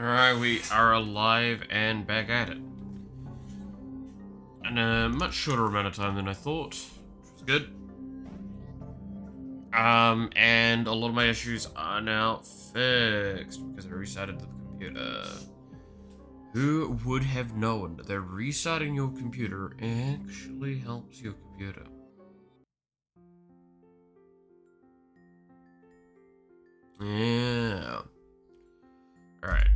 Alright, we are alive and back at it. In a much shorter amount of time than I thought, which was good. And a lot of my issues are now fixed because I restarted the computer. Who would have known that restarting your computer actually helps your computer? Yeah. Alright.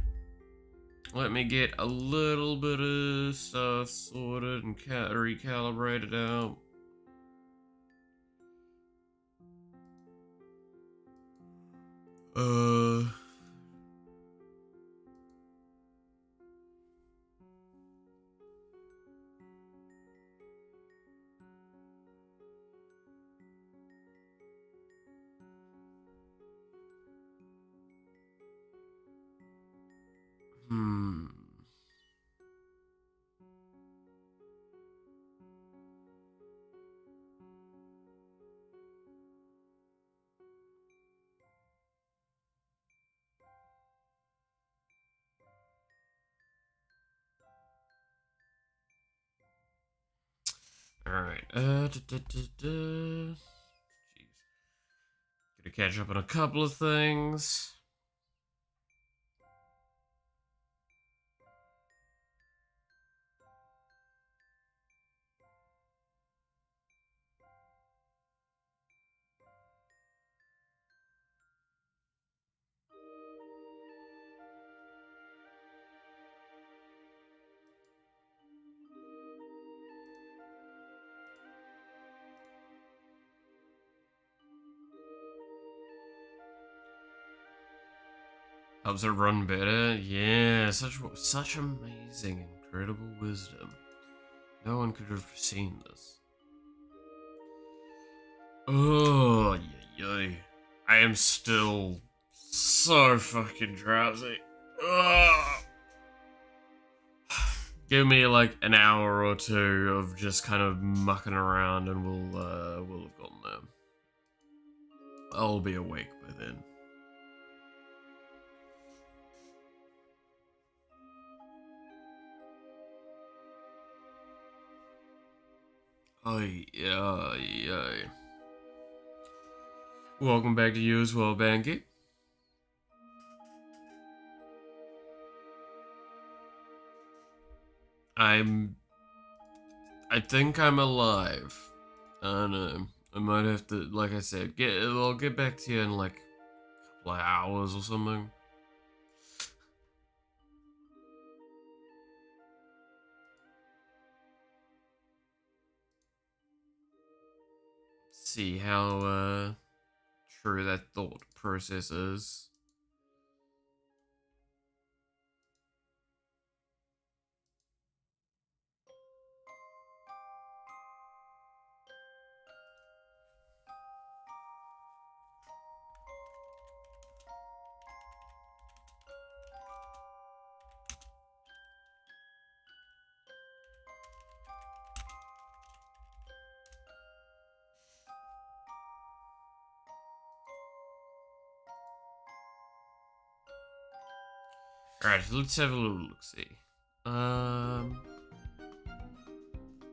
Let me get a little bit of stuff sorted and recalibrated out. Uh... Hmm. Alright, Jeez. Gotta catch up on a couple of things. Helps it run better. Yeah, such amazing, incredible wisdom. No one could have foreseen this. Oh, yay. I am still so fucking drowsy. Ugh. Give me like an hour or two of just kind of mucking around and we'll have gotten there. I'll be awake by then. Ay, ay, ay. Welcome back to you as well, Banky. I think I'm alive. I don't know. I might have to, like I said, I'll get back to you in like a couple of hours or something. See how true that thought process is. Alright, so let's have a little look-see.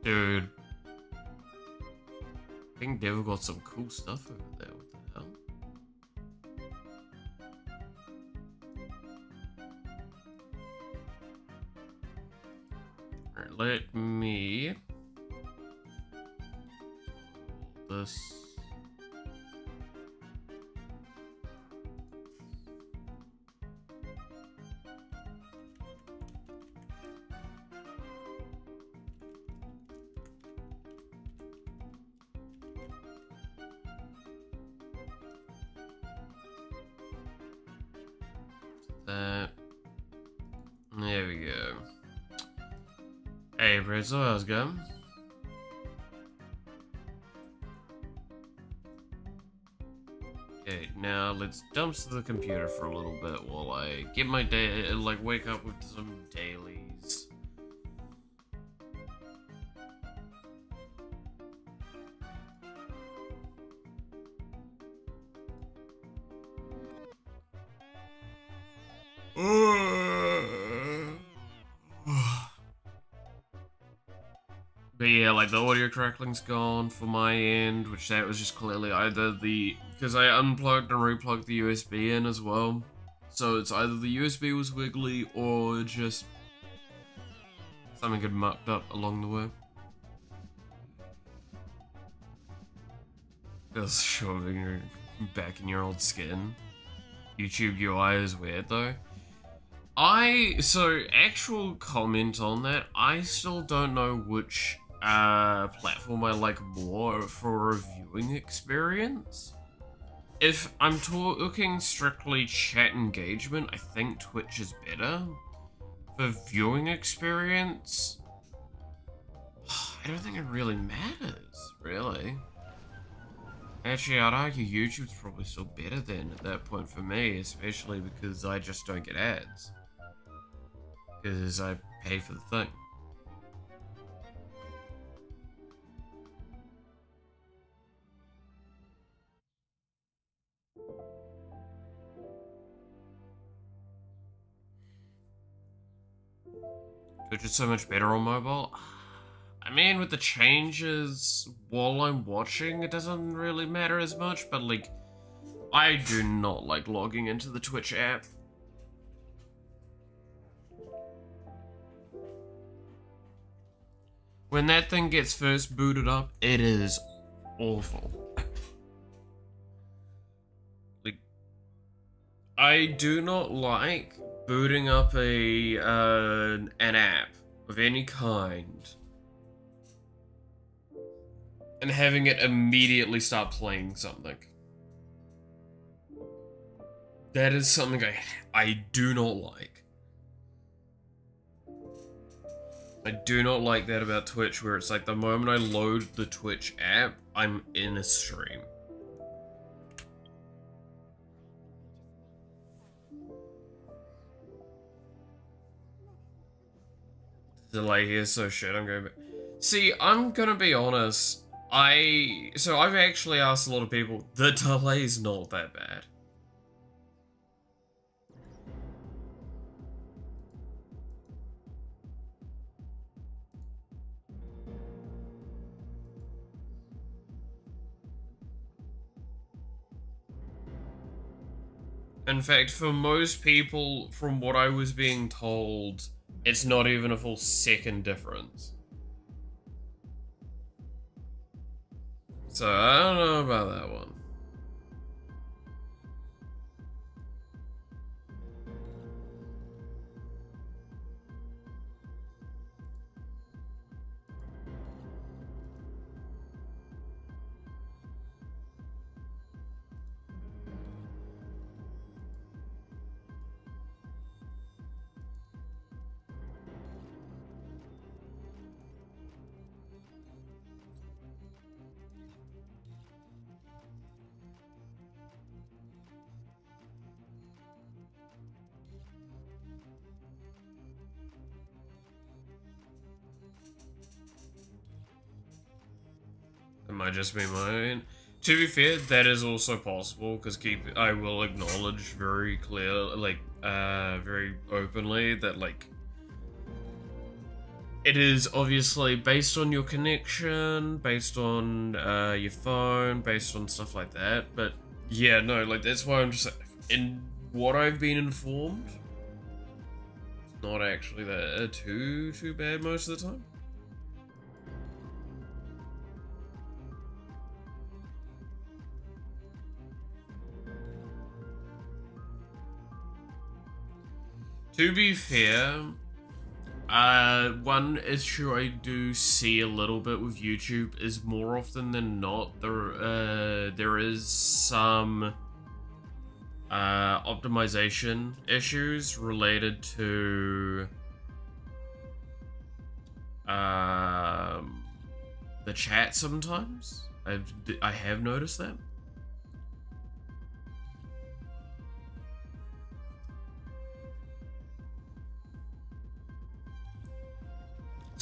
Dude. I think they've got some cool stuff over there. What the hell? Alright, let me... This... That... There we go. Hey, Pretzel, how's it going? Okay, now let's dump to the computer for a little bit while I get my day, like wake up with some dailies. But yeah, like the audio crackling's gone for my end, which that was just clearly either because I unplugged and replugged the USB in as well. So it's either the USB was wiggly or just something had mucked up along the way. Feels sure you're back in your old skin. YouTube UI is weird though. Actual comment on that, I still don't know which platform I like more for a viewing experience. If I'm talking strictly chat engagement, I think Twitch is better. For viewing experience, I don't think it really matters, really. Actually, I'd argue YouTube's probably still better then at that point for me, especially because I just don't get ads. Because I pay for the thing. Twitch is so much better on mobile. I mean, with the changes while I'm watching, it doesn't really matter as much, but like, I do not like logging into the Twitch app. When that thing gets first booted up, it is awful. Like, I do not like booting up an app of any kind and having it immediately start playing something. That is something I do not like. I do not like that about Twitch, where it's like the moment I load the Twitch app, I'm in a stream. Delay here, so shit, I'm going back. See, I'm gonna be honest, I've actually asked a lot of people, the delay's not that bad. In fact, for most people, from what I was being told, it's not even a full second difference. So, I don't know about that one. It might just be mine. To be fair, that is also possible, because I will acknowledge very clear, very openly that, like, it is obviously based on your connection, based on your phone, based on stuff like that, but yeah, no, like, that's why I'm just, in what I've been informed, it's not actually that too bad most of the time. To be fair, one issue I do see a little bit with YouTube is more often than not there is some optimization issues related to the chat sometimes. I have noticed that.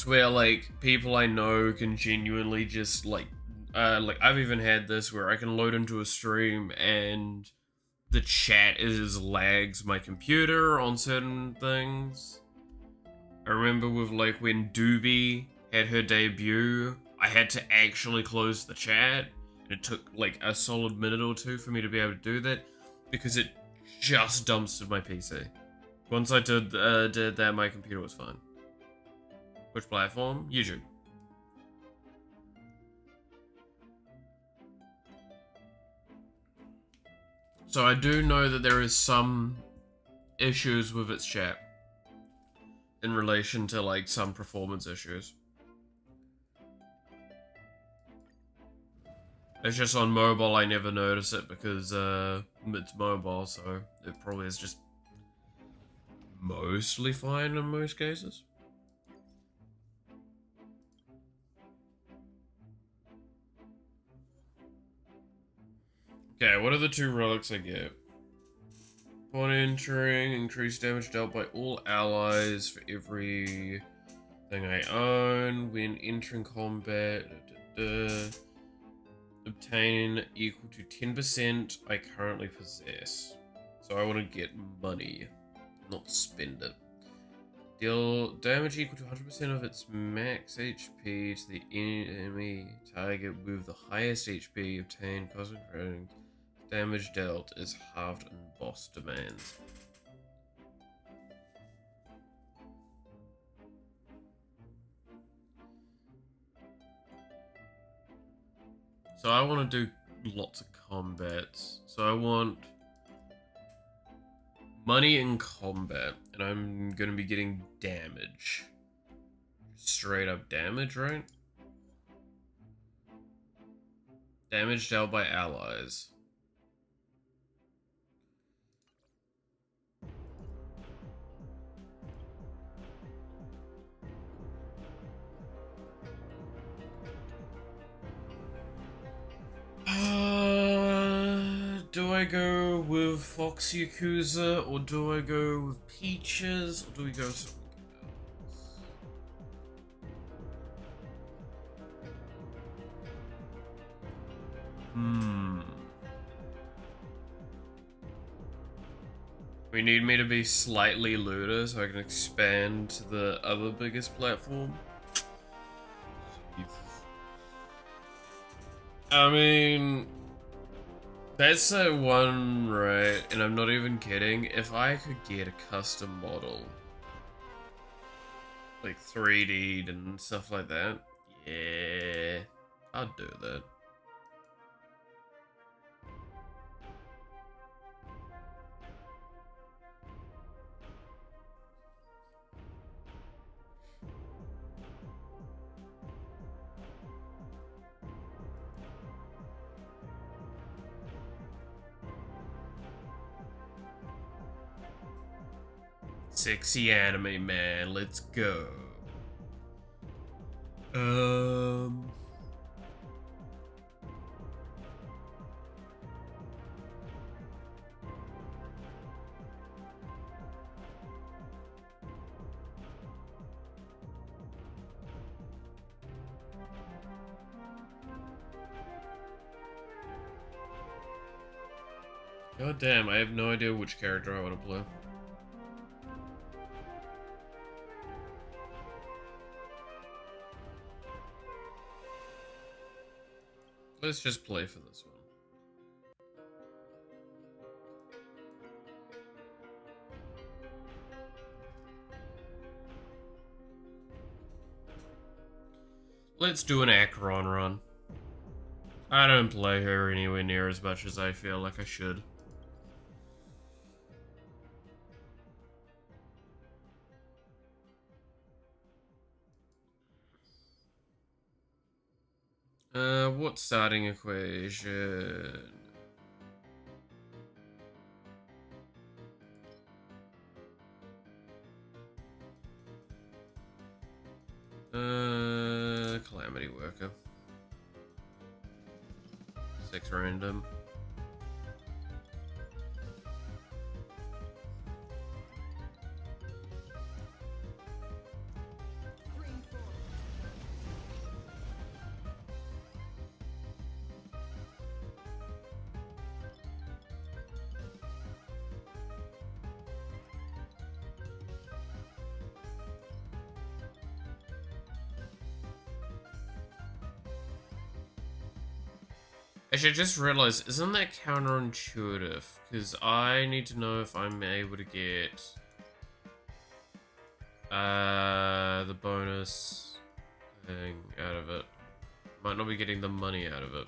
Where like people I know can genuinely just like I've even had this where I can load into a stream and the chat lags my computer on certain things. I remember with like when Doobie had her debut, I had to actually close the chat. And it took like a solid minute or two for me to be able to do that because it just dumpstered my PC. Once I did that, my computer was fine. Which platform? YouTube. So I do know that there is some issues with its chat in relation to like some performance issues. It's just on mobile I never notice it because it's mobile, so it probably is just mostly fine in most cases. Okay, what are the 2 relics I get? Upon entering, increased damage dealt by all allies for every thing I own. When entering combat, obtain equal to 10% I currently possess. So I want to get money, not spend it. Deal damage equal to 100% of its max HP to the enemy target with the highest HP. Obtain cosmic ratings. Damage dealt is halved in boss demands. So I want to do lots of combats. So I want money in combat, and I'm going to be getting damage. Straight up damage, right? Damage dealt by allies. Do I go with Fox Yakuza, or do I go with Peaches, or do we go something else? We need me to be slightly looter so I can expand to the other biggest platform. Jesus. I mean, that's that one, right? And I'm not even kidding. If I could get a custom model, like 3D'd and stuff like that, yeah, I'd do that. Sexy anime, man, let's go. God damn, I have no idea which character I want to play. Let's just play for this one. Let's do an Acheron run. I don't play her anywhere near as much as I feel like I should. What starting equation? Calamity Worker. 6 random. Actually, I just realized, isn't that counterintuitive? Because I need to know if I'm able to get the bonus thing out of it. Might not be getting the money out of it.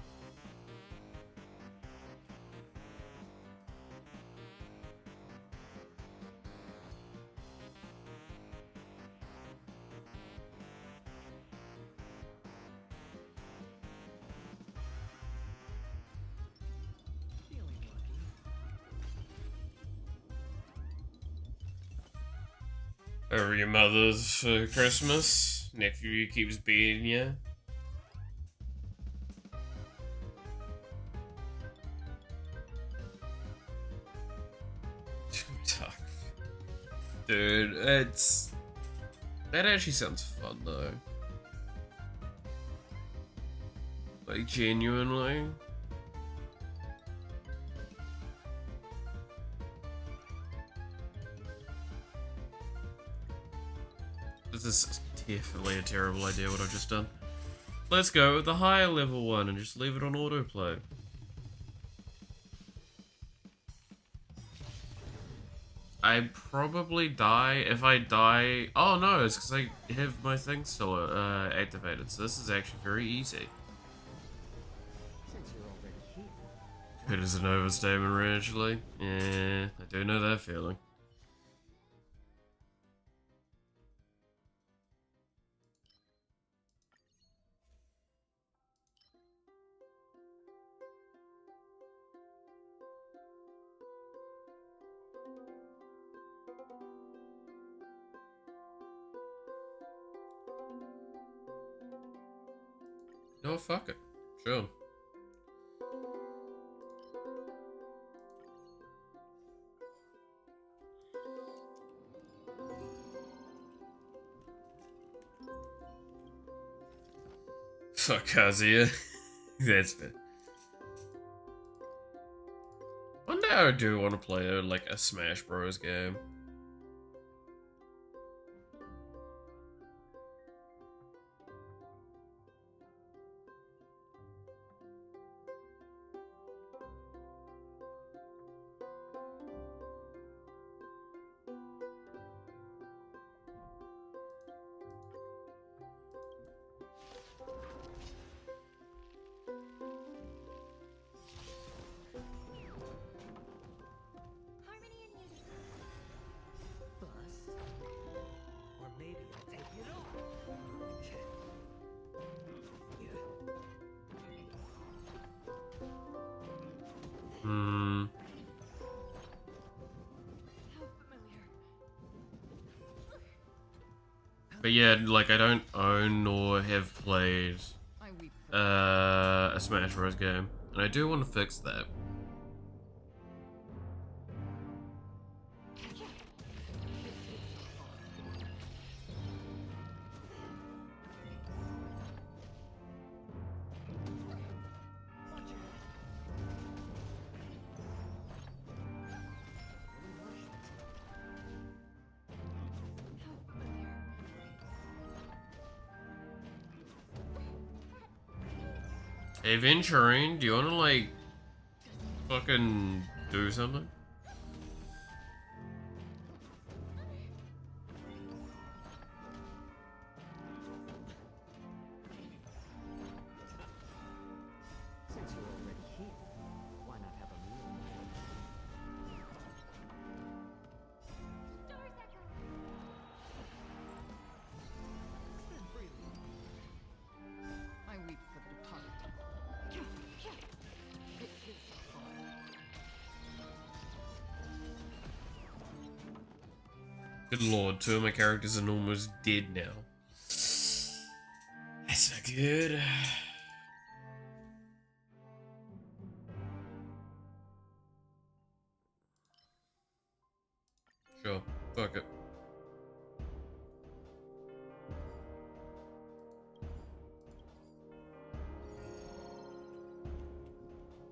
Over your mother's for Christmas. Nephew keeps beating you. Dude, that actually sounds fun though. Like genuinely. This is definitely a terrible idea what I've just done. Let's go with the higher level one and just leave it on autoplay. I probably die. If I die... Oh no, it's because I have my thing still activated, so this is actually very easy. It is an overstatement, actually. Yeah, I do know that feeling. No, fuck it. Sure. Fuck Kazuya. That's fair. One day I do want to play like a Smash Bros game. But yeah, like I don't own nor have played a Smash Bros game, and I do want to fix that. Hey Venturine, do you wanna like fucking do something? Good lord, two of my characters are almost dead now. That's not good. Sure, fuck it.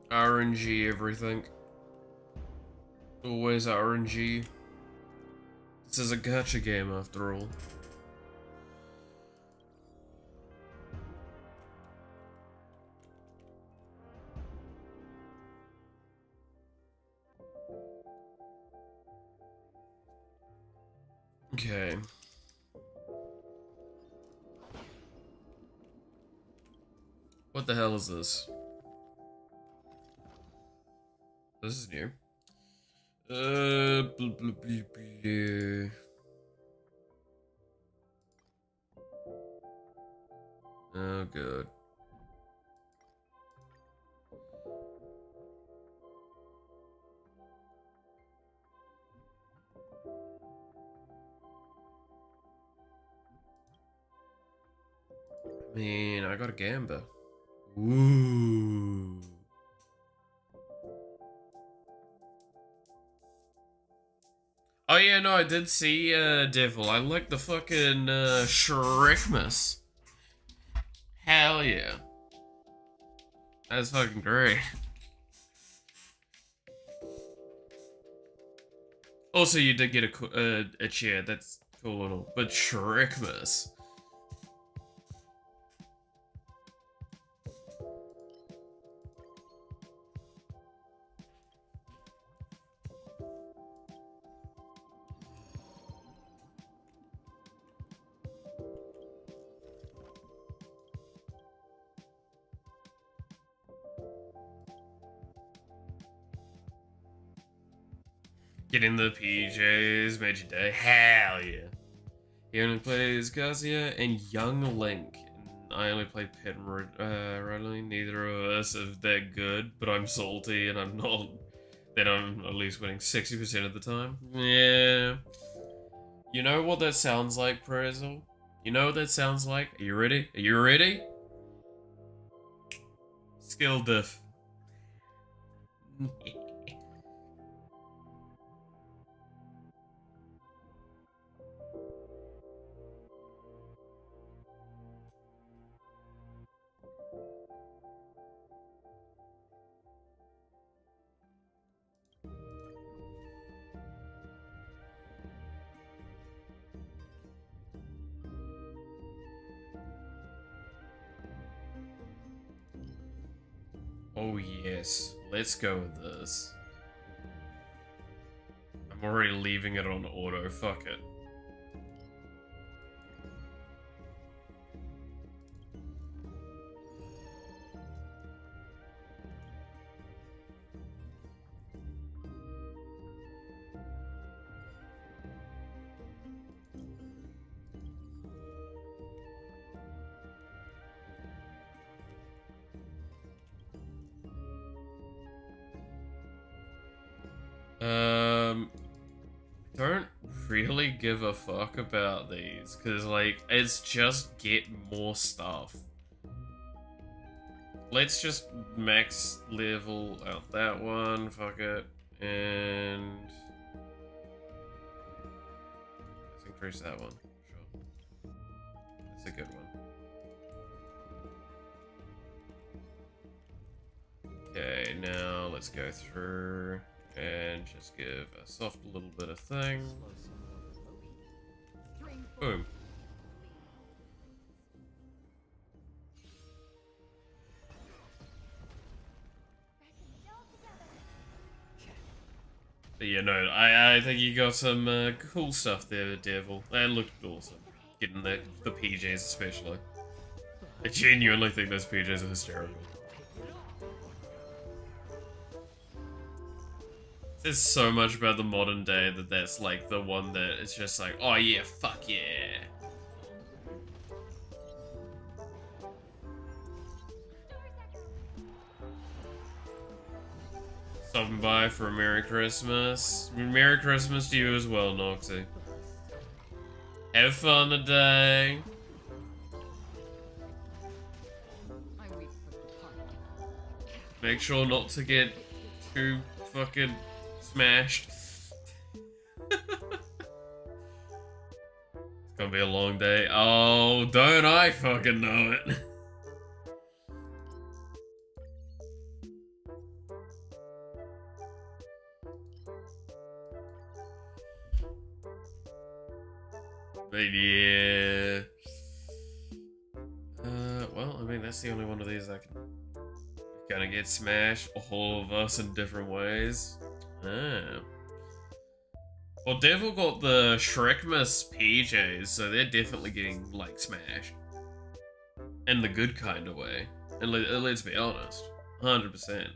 RNG everything. Always RNG. This is a gacha game after all. Okay. What the hell is this? This is new. Blah, blah, blah, blah. Oh, good. Man, I got a gamba. Ooh. Oh yeah, no, I did see Devil. I like the fucking Shrekmas. Hell yeah. That's fucking great. Also, you did get a chair. That's cool and all. But Shrekmas. Get in the PJs, made your day. Hell yeah. He only plays Garcia and Young Link. And I only play Pet and Riley. Neither of us are that good, but I'm salty and I'm not. Then I'm at least winning 60% of the time. Yeah. You know what that sounds like, Prezel? You know what that sounds like? Are you ready? Are you ready? Skill diff. Oh yes, let's go with this. I'm already leaving it on auto, fuck it. Don't really give a fuck about these, cause like, it's just get more stuff. Let's just max level out that one, fuck it, and let's increase that one, sure. That's a good one. Okay, now let's go through and just give a soft little bit of thing. Boom. But yeah, no, I think you got some cool stuff there, Devil. That looked awesome. Getting the PJs especially. I genuinely think those PJs are hysterical. There's so much about the modern day that that's like the one that it's just like, oh yeah, fuck yeah. Stopping by for a Merry Christmas. Merry Christmas to you as well, Noxie. Have fun today. Make sure not to get too fucking smashed. It's gonna be a long day. Oh, don't I fucking know it. But yeah. Well, I mean, that's the only one of these I can gonna get smashed. All of us in different ways. Ah. Well, Devil got the Shrekmas PJs, so they're definitely getting, like, smashed. In the good kind of way. And let's be honest. 100%.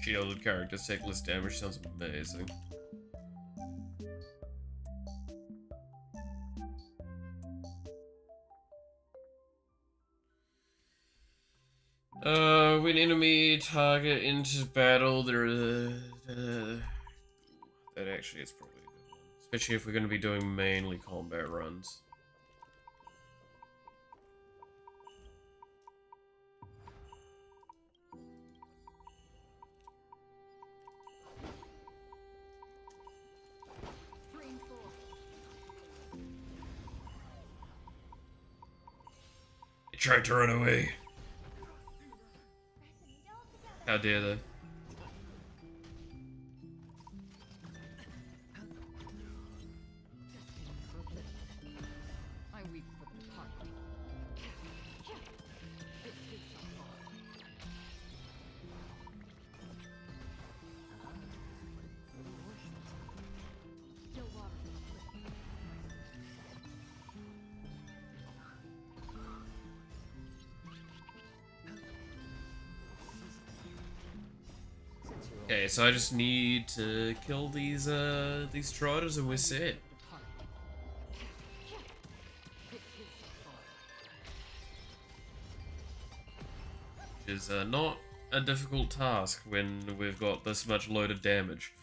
Shielded characters take less damage sounds amazing. When enemy target enters battle, that actually is probably a good one. Especially if we're going to be doing mainly combat runs. They tried to run away. How dare they? Okay, so I just need to kill these trotters and we're set. Which is not a difficult task when we've got this much loaded damage.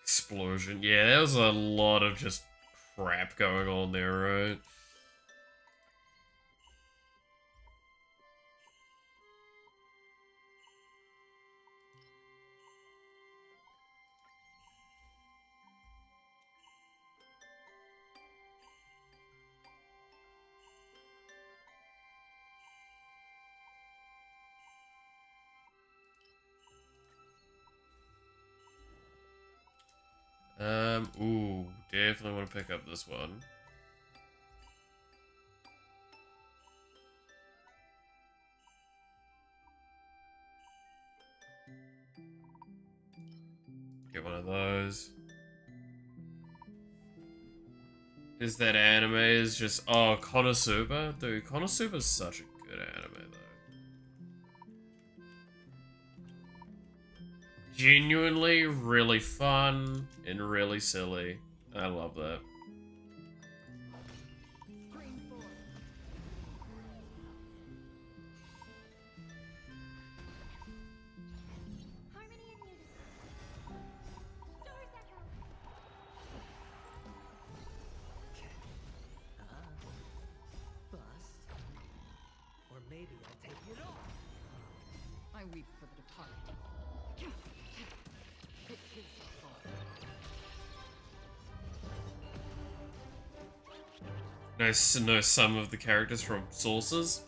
Explosion. Yeah, there was a lot of just crap going on there, right? Ooh, definitely want to pick up this one. Get one of those. Is that anime is just, oh, Konosuba? Dude, Konosuba's such a good anime, though. Genuinely really fun and really silly. I love that. Nice to know some of the characters from sources.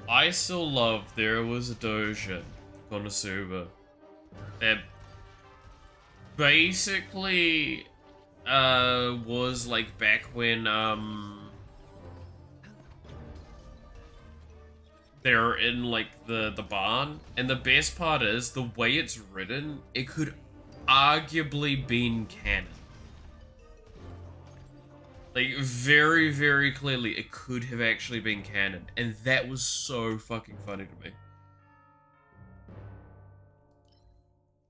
I still love There Was a Doja, Konosuba. That basically was like back when they're in like the barn, and the best part is the way it's written, it could arguably been canon. Like, very, very clearly, it could have actually been canon. And that was so fucking funny to me.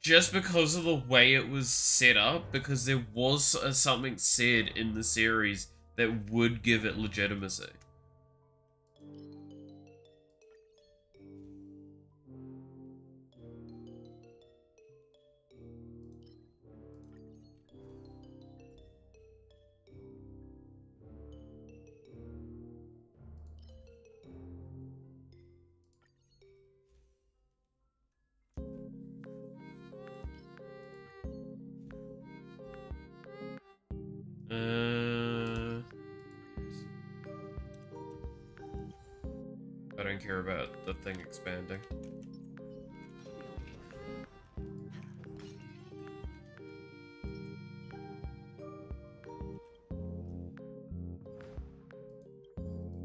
Just because of the way it was set up, because there was something said in the series that would give it legitimacy. I don't care about the thing expanding.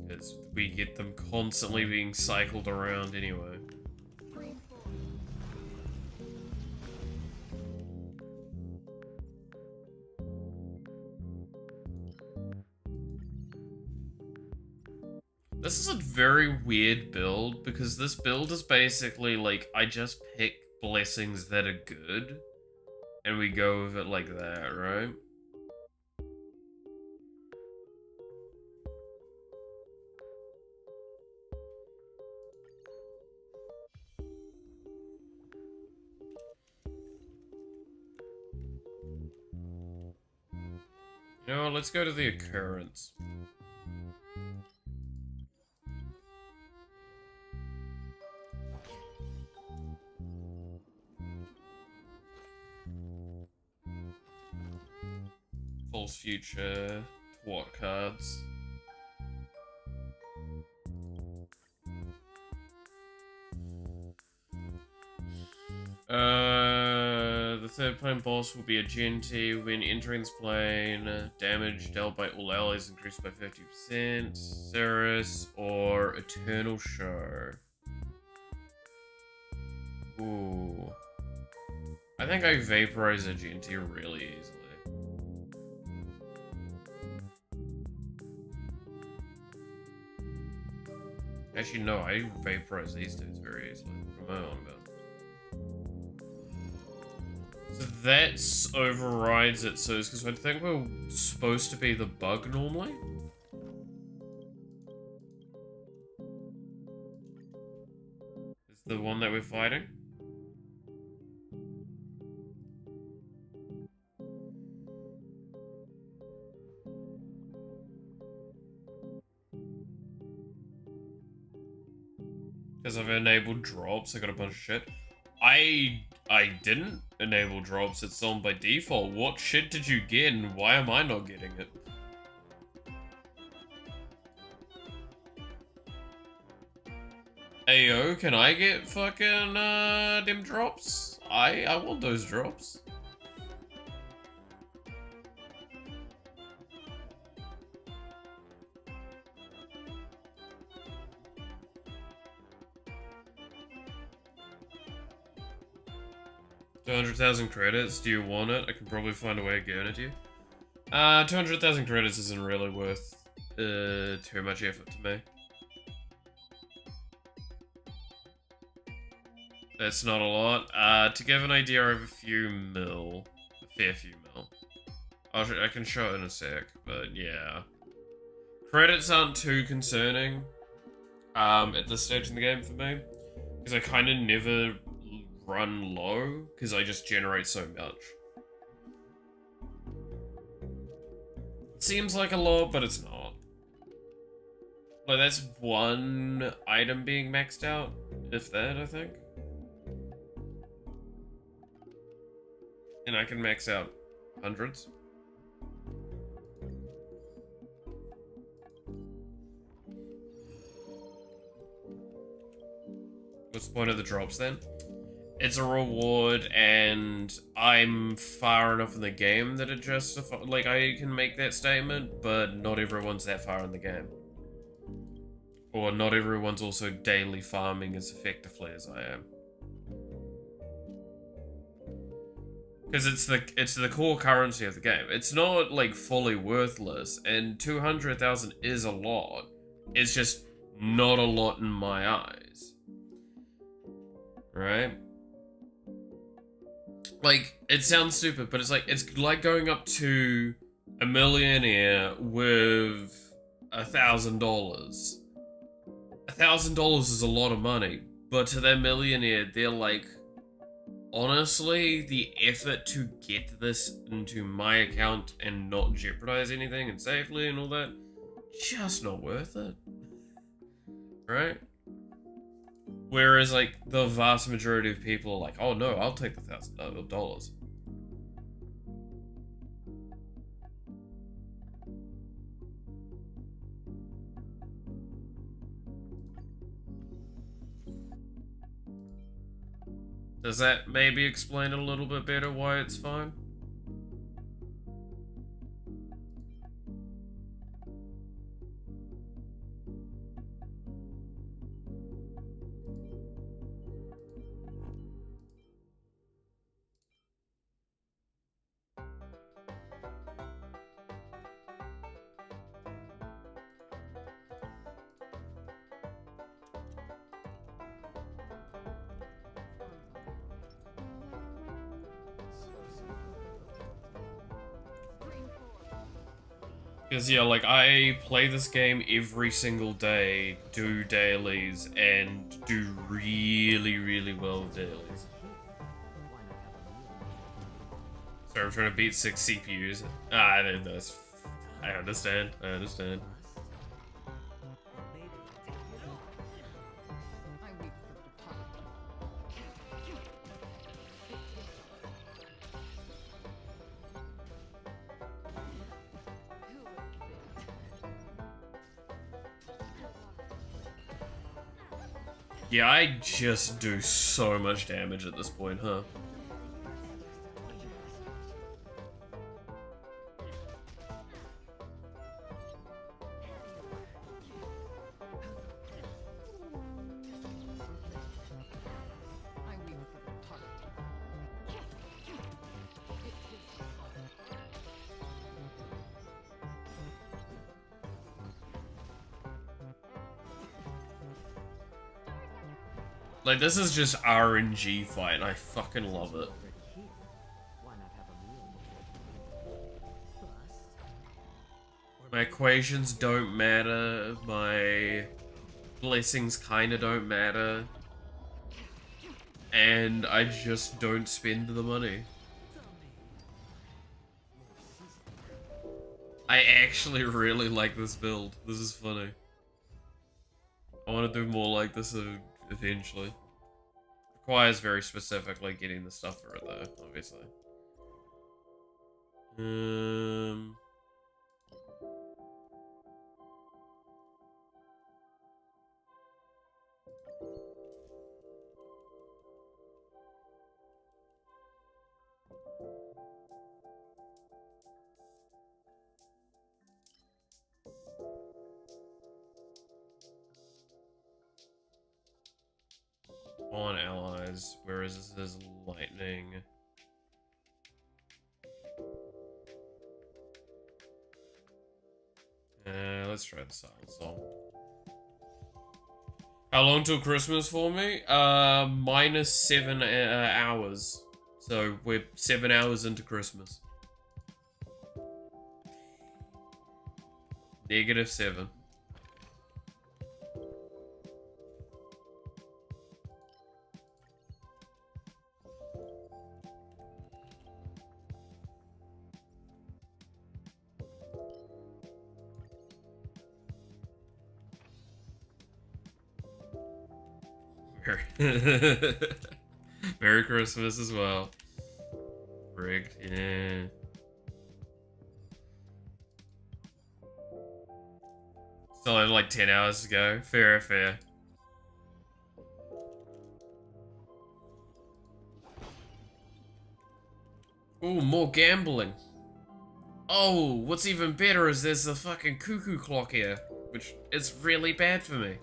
Because we get them constantly being cycled around anyway. This is a very weird build, because this build is basically like, I just pick blessings that are good, and we go with it like that, right? You know what, let's go to the occurrence. False future, what cards? The third plane boss will be a Genty. When entering this plane, damage dealt by all allies increased by 50%. Ceres or Eternal Show. Ooh. I think I vaporize a Genty really easily. Actually, no, I vaporize these dudes very easily. What am I on about? So that overrides it, so it's because I think we're supposed to be the bug normally. It's the one that we're fighting. Because I've enabled drops, I got a bunch of shit. I didn't enable drops, it's on by default. What shit did you get and why am I not getting it? Ayo, can I get fucking them drops? I want those drops. $200,000 credits, do you want it? I can probably find a way of giving it to you. 200,000 credits isn't really worth too much effort to me. That's not a lot. To give an idea, I have a fair few mil. I can show it in a sec, but yeah. Credits aren't too concerning at this stage in the game for me, because I kind of never run low, because I just generate so much. It seems like a lot, but it's not. Like, that's one item being maxed out, if that, I think. And I can max out hundreds. What's the point of the drops then? It's a reward, and I'm far enough in the game that it justifies. Like, I can make that statement, but not everyone's that far in the game. Or not everyone's also daily farming as effectively as I am. Because it's the core currency of the game. It's not, like, fully worthless, and 200,000 is a lot. It's just not a lot in my eyes. Right? Like, it sounds stupid, but it's like going up to a millionaire with $1,000. $1,000 is a lot of money, but to that millionaire, they're like, honestly, the effort to get this into my account and not jeopardize anything and safely and all that, just not worth it. Right? Whereas, like, the vast majority of people are like, oh no, I'll take the $1,000. Does that maybe explain a little bit better why it's fine? Because, yeah, like, I play this game every single day, do dailies, and do really, really well with dailies. Sorry, I'm trying to beat 6 CPUs. That's... I understand, I understand. Yeah, I just do so much damage at this point, huh? Like, this is just RNG fight, and I fucking love it. My equations don't matter, my blessings kinda don't matter, and I just don't spend the money. I actually really like this build. This is funny. I want to do more like this eventually. Requires very specifically getting the stuff for it though, obviously. On allies, whereas this is lightning. Let's try the silent song. How long till Christmas for me? Minus 7 hours. So we're 7 hours into Christmas. -7. Merry Christmas as well. Rigged, yeah. Still have like 10 hours to go. Fair, fair. Ooh, more gambling. Oh, what's even better is there's a fucking cuckoo clock here, which is really bad for me.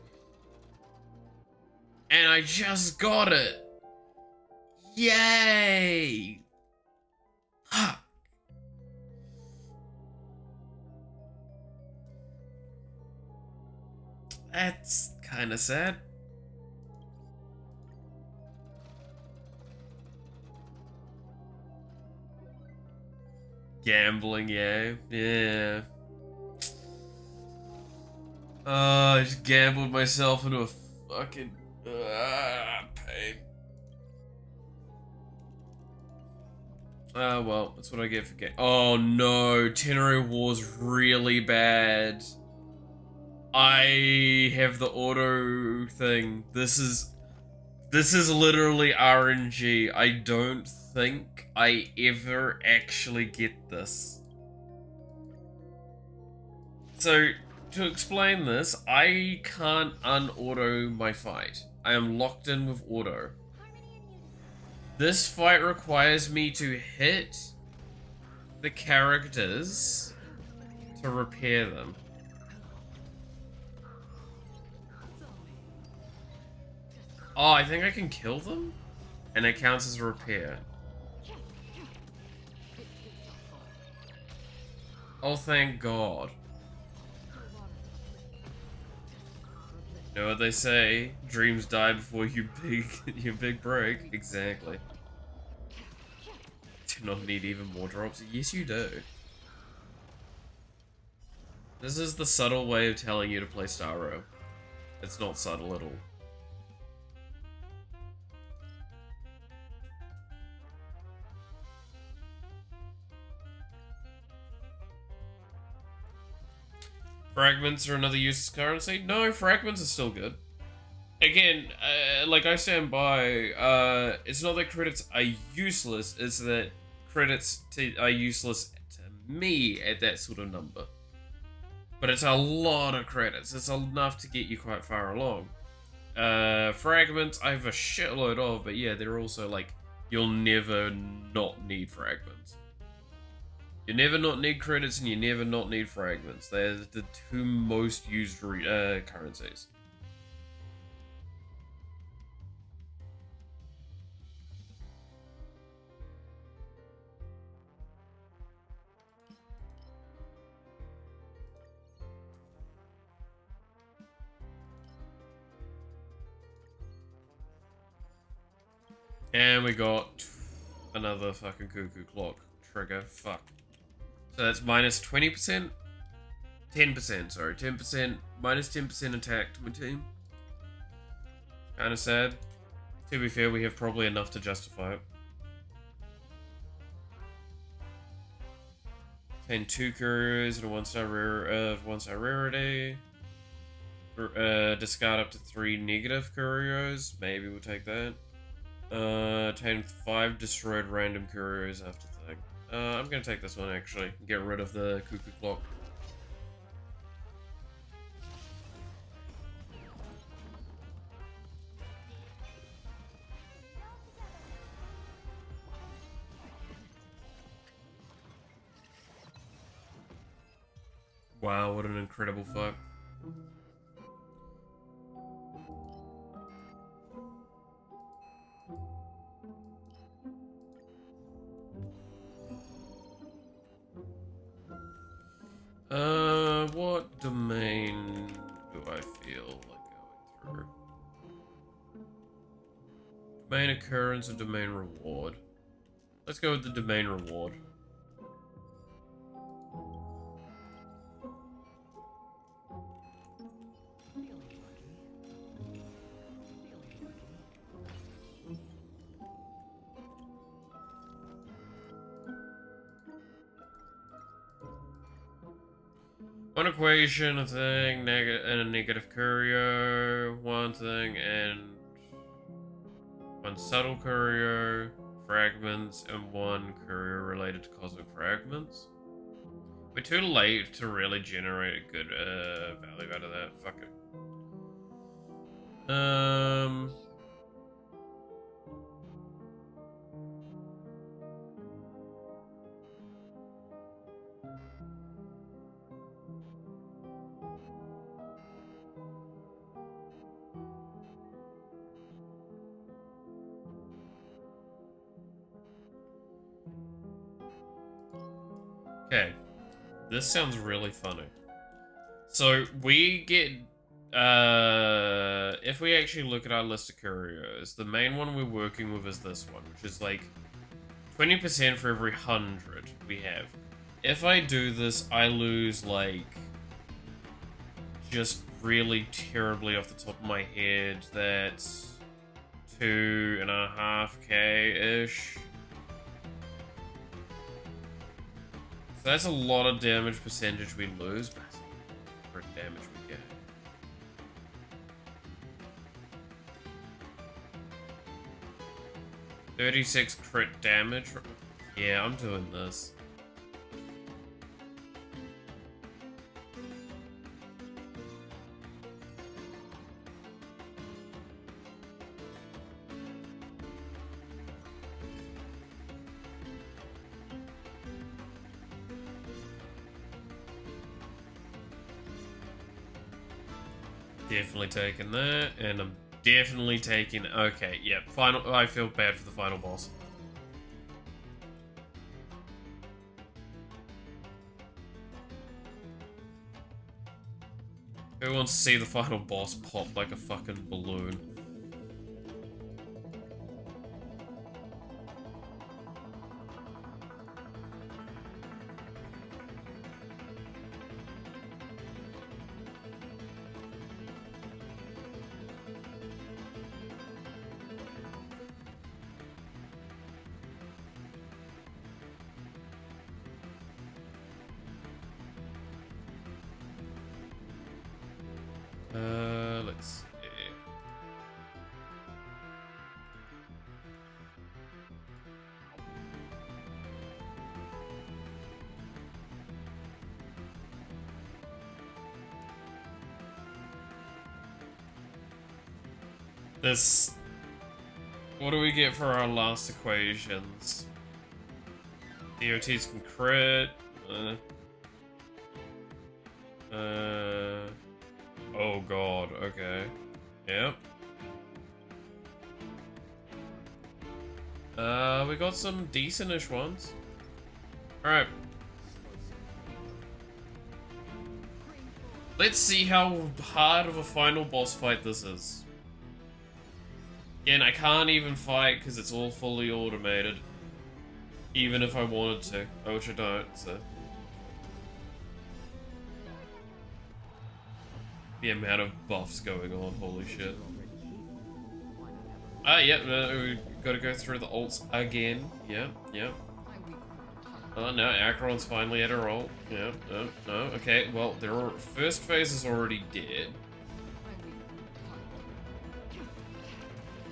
And I just got it. Yay! Fuck. That's kind of sad. Gambling, yeah. Yeah. I just gambled myself into a fucking pain. Well, that's what I get for oh no, Tenere War's really bad. I have the auto thing. This is literally RNG. I don't think I ever actually get this. So, to explain this, I can't un-auto my fight. I am locked in with auto. This fight requires me to hit the characters to repair them. Oh, I think I can kill them? And it counts as a repair. Oh, thank God. You know what they say? Dreams die before you your big break. Exactly. Do not need even more drops. Yes, you do. This is the subtle way of telling you to play Starro. It's not subtle at all. Fragments are another useless currency? No, fragments are still good. Again, like I stand by, it's not that credits are useless, it's that credits are useless to me at that sort of number. But it's a lot of credits, it's enough to get you quite far along. Fragments, I have a shitload of, but yeah, they're also like, you'll never not need fragments. You never not need credits and you never not need fragments. They're the two most used currencies. And we got another fucking cuckoo clock trigger. Fuck. So that's minus 20%? 10%, sorry. 10%, minus 10% attack to my team. Kinda sad. To be fair, we have probably enough to justify it. Obtain 2 couriers and a 1-star rare 1-star rarity. Discard up to 3 negative couriers. Maybe we'll take that. Obtain 5 destroyed random couriers after thing. I'm gonna take this one actually. Get rid of the cuckoo clock. Wow, what an incredible fight. What domain do I feel like going through? Domain occurrence or domain reward? Let's go with the domain reward. One equation, a thing, and a negative courier, one thing, and one subtle courier, fragments, and one courier related to cosmic fragments. We're too late to really generate a good value out of that. Fuck it. Okay. This sounds really funny. So we get if we actually look at our list of couriers, the main one we're working with is this one, which is like 20% for every 100 we have. If I do this, I lose like just really terribly off the top of my head, that's 2.5k ish. So that's a lot of damage percentage we lose, but that's for damage we get. $36 crit damage. Yeah, I'm doing this. Definitely taking that, and I'm definitely taking... Okay, yeah, final... I feel bad for the final boss. Who wants to see the final boss pop like a fucking balloon? Let's see. This... What do we get for our last equations? DOTs can crit. Oh god, okay. Yep. We got some decent-ish ones. Alright. Let's see how hard of a final boss fight this is. Again, I can't even fight because it's all fully automated. Even if I wanted to. Which I don't, so. The amount of buffs going on, holy shit. Yep, we gotta go through the ults again. Yep. Oh no, Acheron's finally at her ult. Yep, no, okay, well, their first phase is already dead.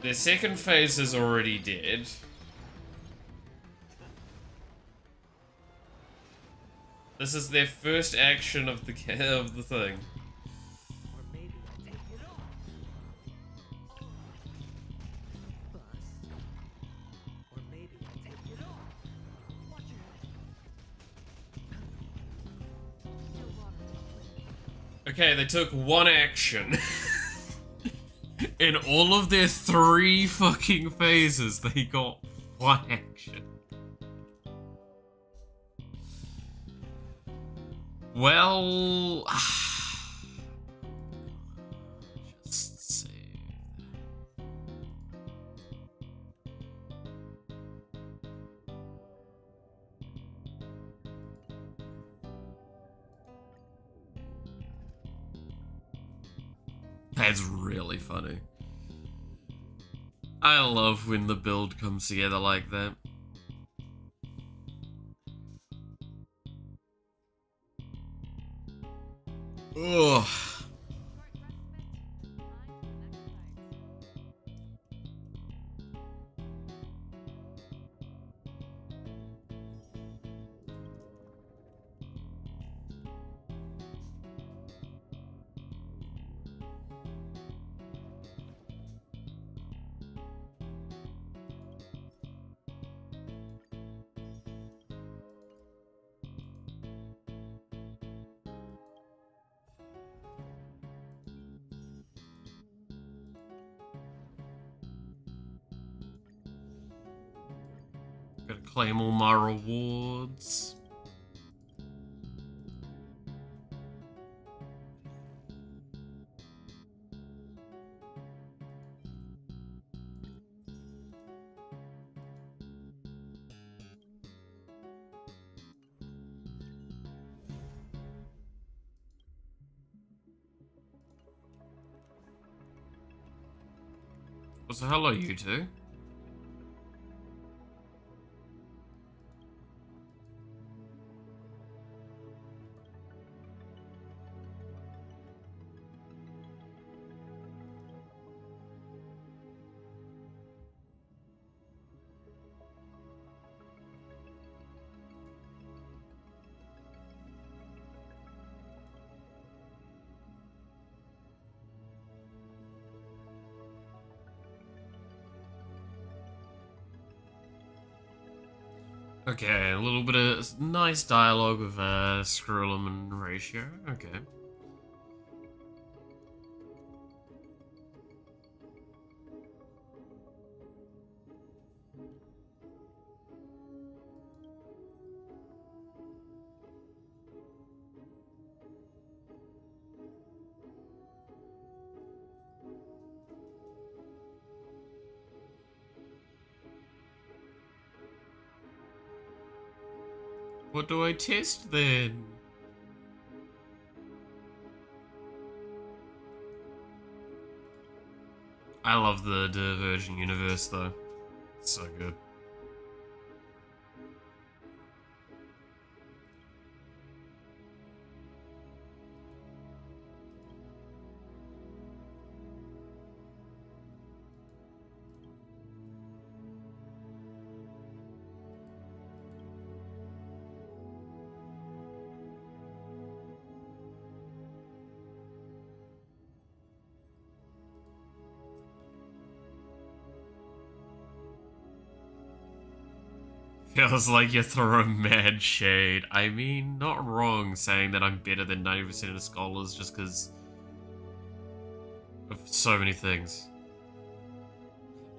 Their second phase is already dead. This is their first action of the thing. Okay, they took one action. In all of their 3 fucking phases, they got one action. Well... Just save That's really funny. I love when the build comes together like that. Ugh. Gotta claim all my rewards. So hello, you two. Okay, a little bit of nice dialogue with Skrillum and Ratio. Okay. What do I test then? I love the Divergent universe though. It's so good. Feels like you're throwing mad shade. I mean, not wrong saying that I'm better than 90% of scholars just because of so many things.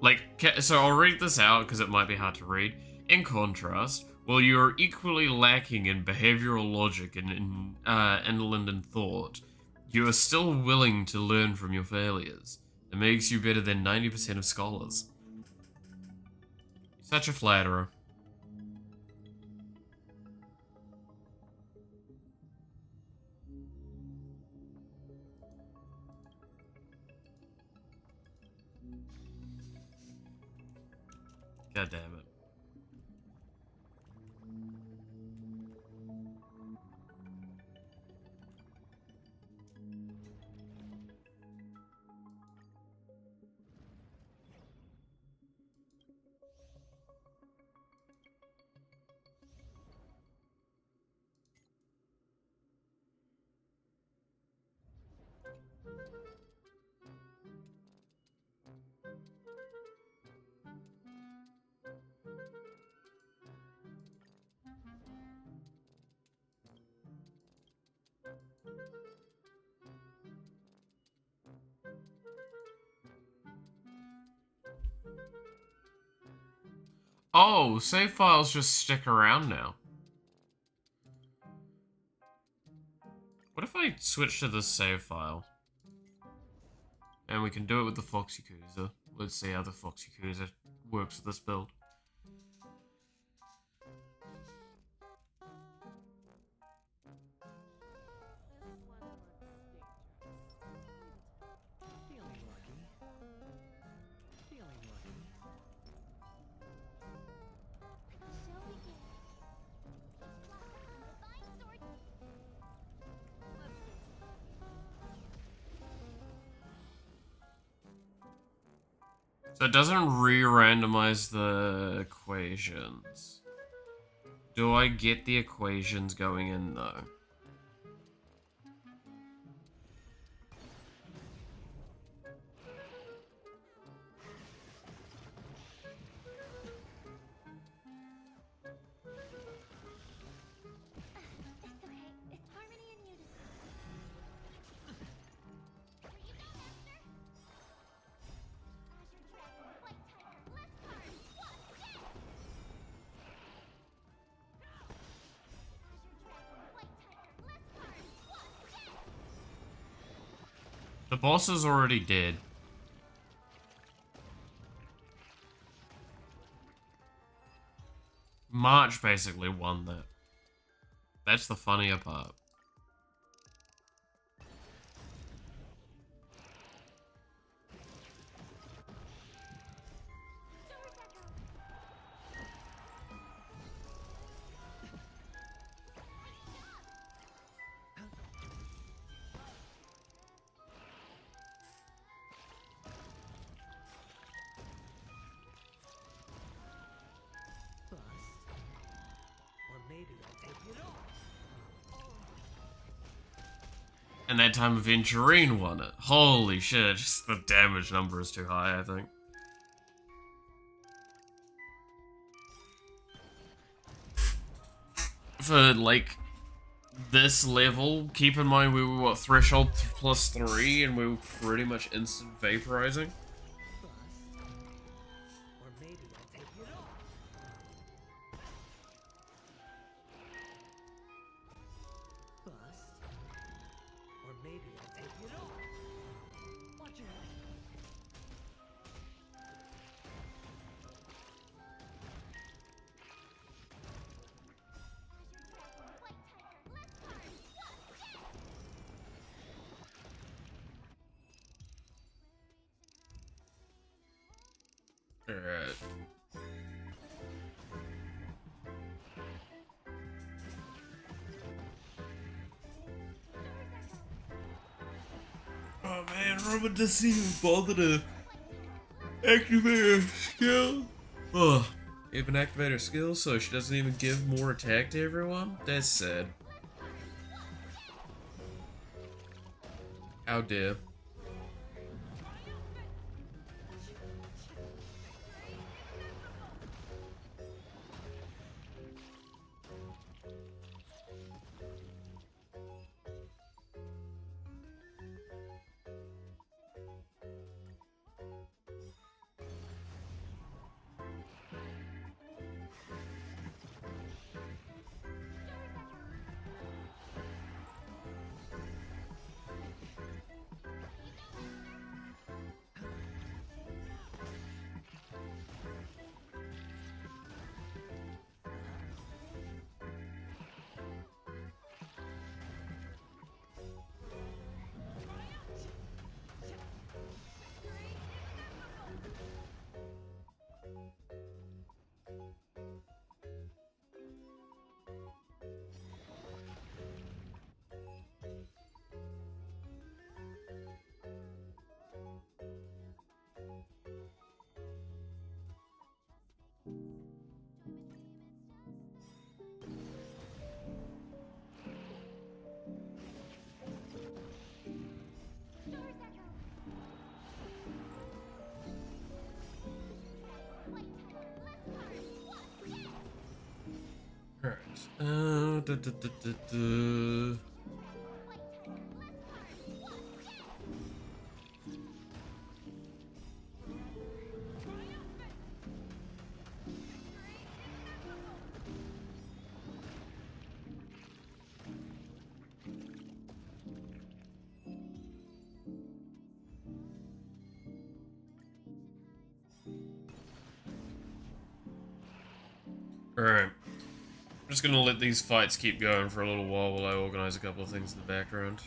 Like, so I'll read this out because it might be hard to read. In contrast, while you are equally lacking in behavioral logic and in inland and thought, you are still willing to learn from your failures. It makes you better than 90% of scholars. Such a flatterer. God damn it. Oh, save files just stick around now. What if I switch to this save file? And we can do it with the Foxy Cruiser. Let's see how the Foxy Cruiser works with this build. So it doesn't re-randomize the equations. Do I get the equations going in though? The boss is already dead. March basically won that. That's the funnier part. And that time Venturine won it. Holy shit, just the damage number is too high, I think. For, like, this level, keep in mind we were, what, threshold +3, and we were pretty much instant vaporizing. Alright. Oh man, Robin doesn't even bother to activate her skill. Oh, even activate her skill so she doesn't even give more attack to everyone? That's sad. How dare. Alright. Alright. I'm just gonna let these fights keep going for a little while I organize a couple of things in the background.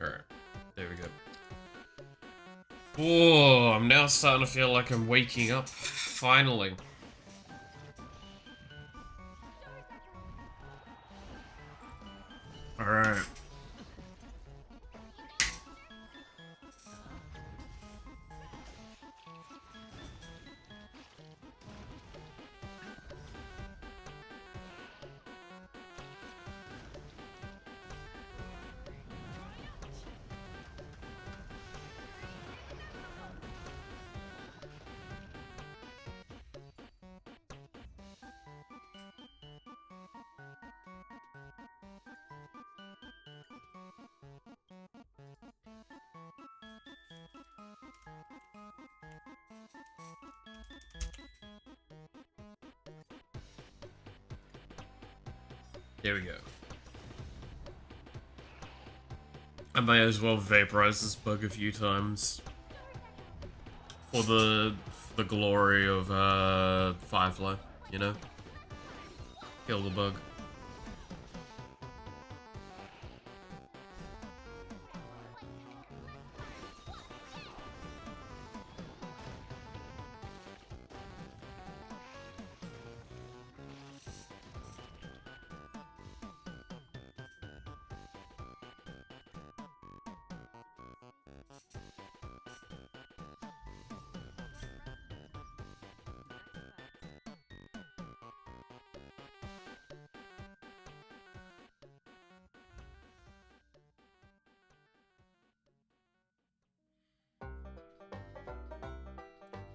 Alright, there we go. Whoa, I'm now starting to feel like I'm waking up. Finally. Alright. There we go. I may as well vaporize this bug a few times. For the glory of Firefly, you know? Kill the bug.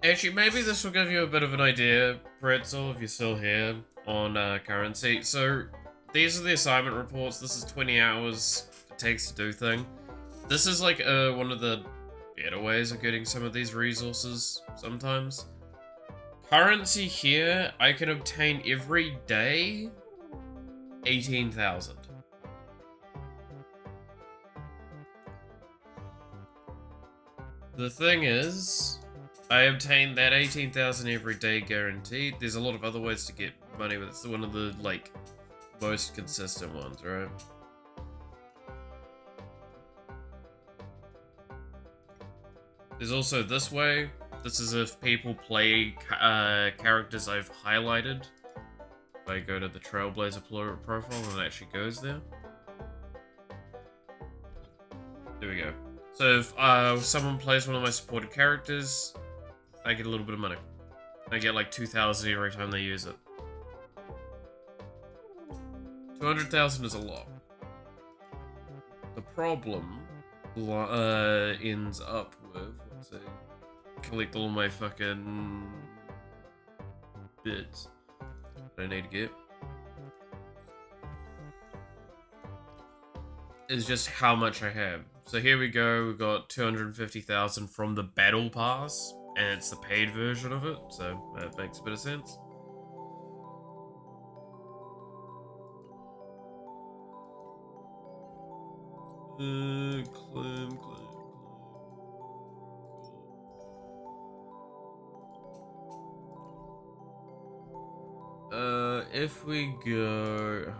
Actually, maybe this will give you a bit of an idea, Pretzel, if you're still here, on currency. So, these are the assignment reports. This is 20 hours it takes to do thing. This is like one of the better ways of getting some of these resources sometimes. Currency here, I can obtain every day 18,000. The thing is, I obtain that 18,000 every day guaranteed. There's a lot of other ways to get money, but it's one of the, like, most consistent ones, right? There's also this way. This is if people play characters I've highlighted. If I go to the Trailblazer profile and it actually goes there. There we go. So if someone plays one of my supported characters, I get a little bit of money. I get like 2,000 every time they use it. 200,000 is a lot. The problem ends up with, let's see, collect all my fucking bits that I need to get. Is just how much I have. So here we go, we've got 250,000 from the Battle Pass, and it's the paid version of it, so that makes a bit of sense. Claim. If we go...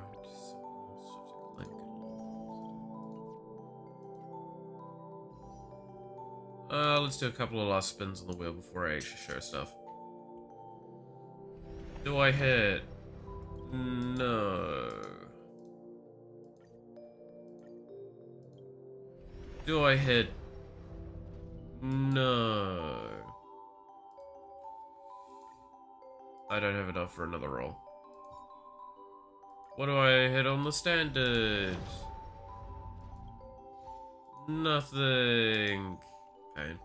let's do a couple of last spins on the wheel before I actually show stuff. Do I hit? No. Do I hit? No. I don't have enough for another roll. What do I hit on the standard? Nothing. Pain.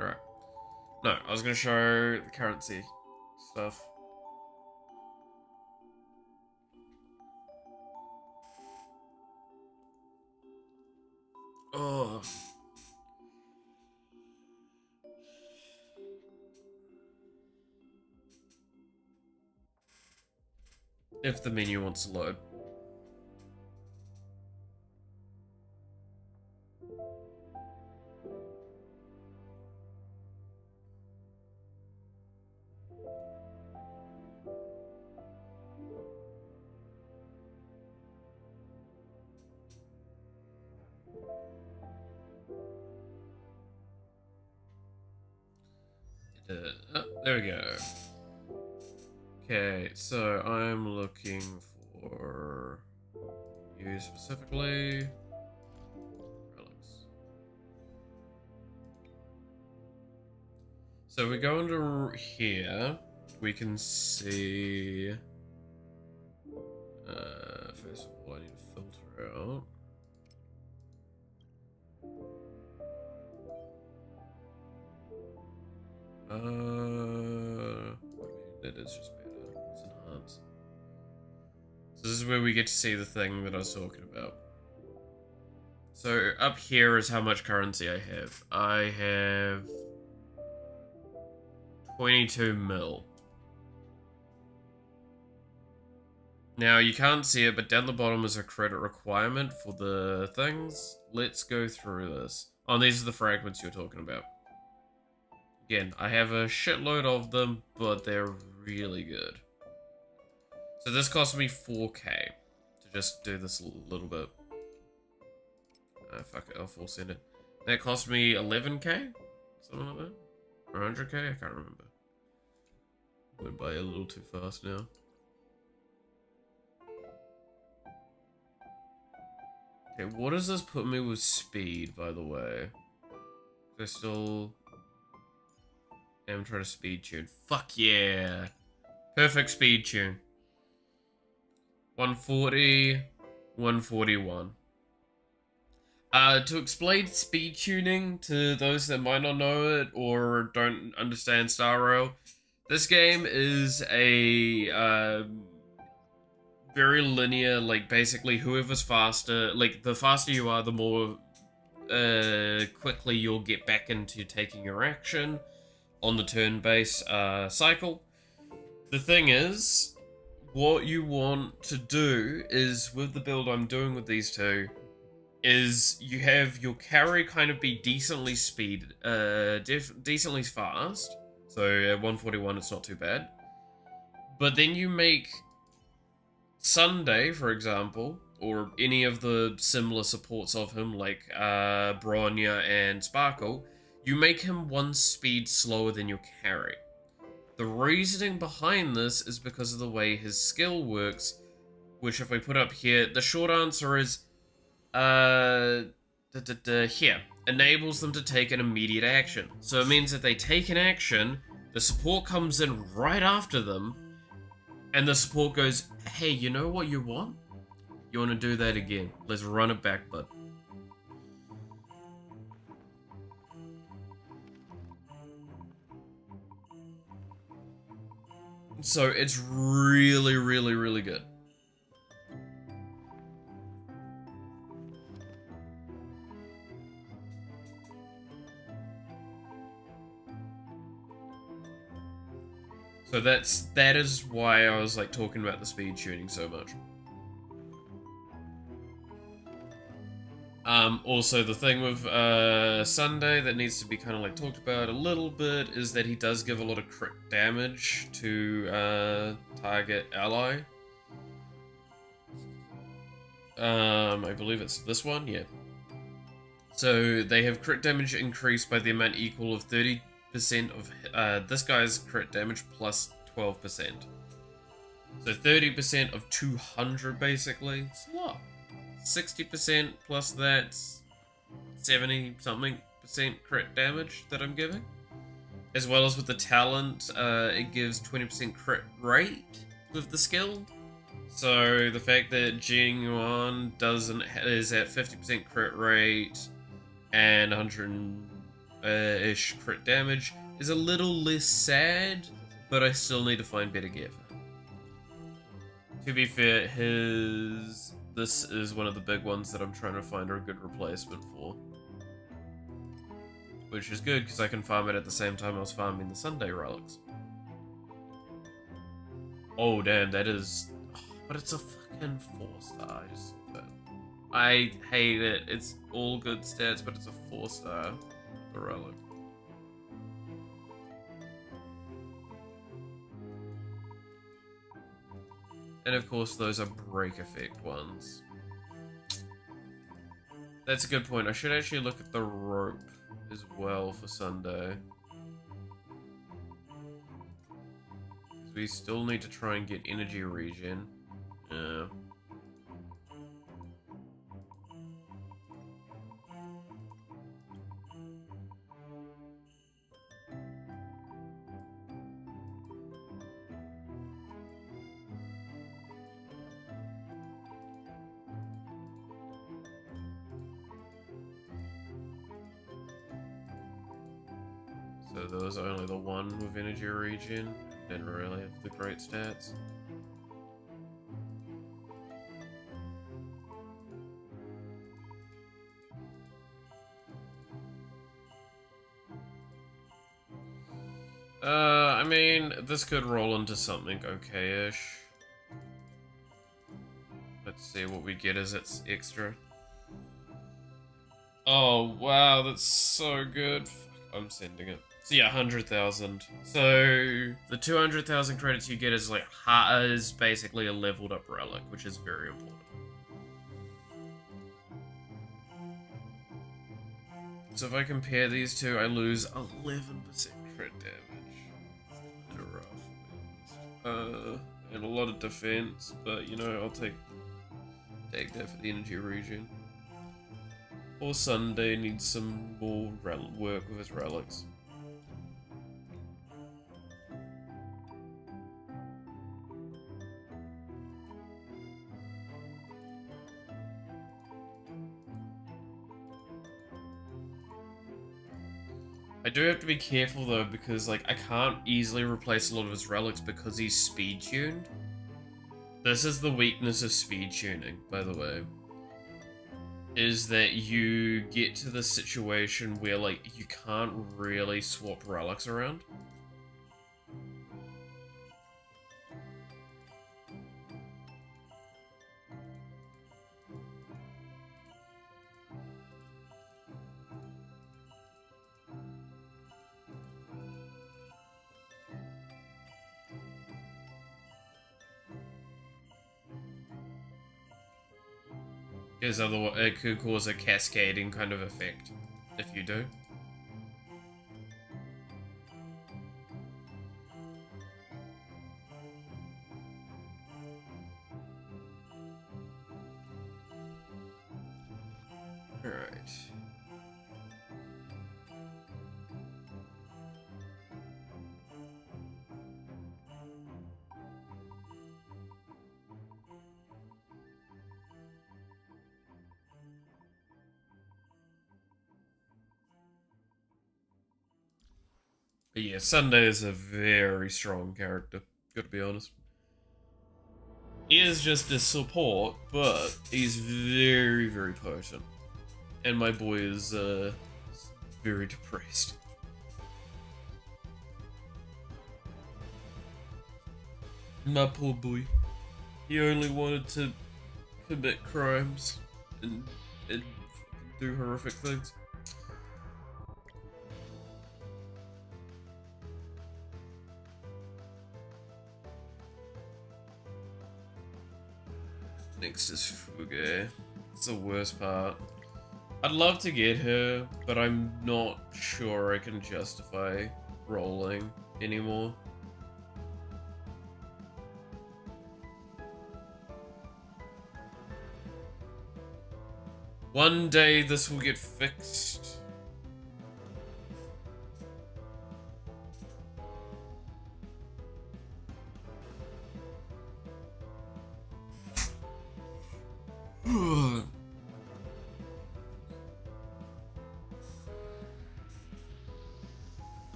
Alright. No, I was gonna show the currency stuff. Oh. If the menu wants to load. Oh, there we go. Okay, so I'm looking for you specifically. Relics. So we go into here. We can see. First of all, I need to filter out. I mean, it is just better. It's enhanced. So this is where we get to see the thing that I was talking about. So up here is how much currency I have. I have 22 mil. Now you can't see it, but down the bottom is a credit requirement for the things. Let's go through this. Oh, these are the fragments you're talking about. Again, I have a shitload of them, but they're really good. So this cost me 4k to just do this little bit. Fuck it, I'll full send it. That cost me 11k? Something like that? Or 100k? I can't remember. Went by a little too fast now. Okay, what does this put me with speed, by the way? I still am trying to speed tune. Fuck yeah! Perfect speed tune. 140, 141. To explain speed tuning to those that might not know it or don't understand Star Rail, this game is a very linear, like basically whoever's faster, like the faster you are, the more quickly you'll get back into taking your action on the turn-based cycle. The thing is, what you want to do is, with the build I'm doing with these two, is you have your carry kind of be decently decently fast. So at 141 it's not too bad. But then you make Sunday, for example, or any of the similar supports of him, like Bronya and Sparkle, you make him 1 speed slower than your carry. The reasoning behind this is because of the way his skill works, which if we put up here, the short answer is here, enables them to take an immediate action. So it means that they take an action, the support comes in right after them, and the support goes, hey, you know what you want? You want to do that again. Let's run it back, bud. So it's really, really, really good. So that is why I was like talking about the speed tuning so much. Also, the thing with Sunday that needs to be kind of like talked about a little bit is that he does give a lot of crit damage to target ally. I believe it's this one, yeah. So they have crit damage increased by the amount equal of 30% of this guy's crit damage plus 12%. So 30% of 200 basically. It's a lot. 60% plus that 70 something percent crit damage that I'm giving. As well as with the talent, it gives 20% crit rate with the skill. So the fact that Jing Yuan is at 50% crit rate and 100-ish crit damage is a little less sad, but I still need to find better gear for him. To be fair, this is one of the big ones that I'm trying to find a good replacement for. Which is good, because I can farm it at the same time I was farming the Sunday relics. Oh damn, that is... But it's a fucking 4-star, I just saw that. I hate it. It's all good stats, but it's a 4-star. The relic. And of course, those are break effect ones. That's a good point. I should actually look at the rope as well for Sunday. We still need to try and get energy regen. Yeah. So there was only the one with energy regen. Didn't really have the great stats. I mean, this could roll into something okay-ish. Let's see what we get as its extra. Oh, wow, that's so good. Fuck, I'm sending it. So yeah, 100,000. So the 200,000 credits you get is like is basically a leveled up relic, which is very important. So if I compare these two, I lose 11% crit damage. It's kind of rough. And a lot of defense, but you know, I'll take that for the energy regen. Or Sunday needs some more work with his relics. I do have to be careful though, because like I can't easily replace a lot of his relics because he's speed tuned. This is the weakness of speed tuning, by the way. Is that you get to the situation where like you can't really swap relics around. Because otherwise it could cause a cascading kind of effect if you do. Alright. But yeah, Sunday is a very strong character, gotta be honest. He is just a support, but he's very, very potent. And my boy is very depressed. My poor boy. He only wanted to commit crimes and do horrific things. Next is Fuge. It's the worst part. I'd love to get her, but I'm not sure I can justify rolling anymore. One day this will get fixed.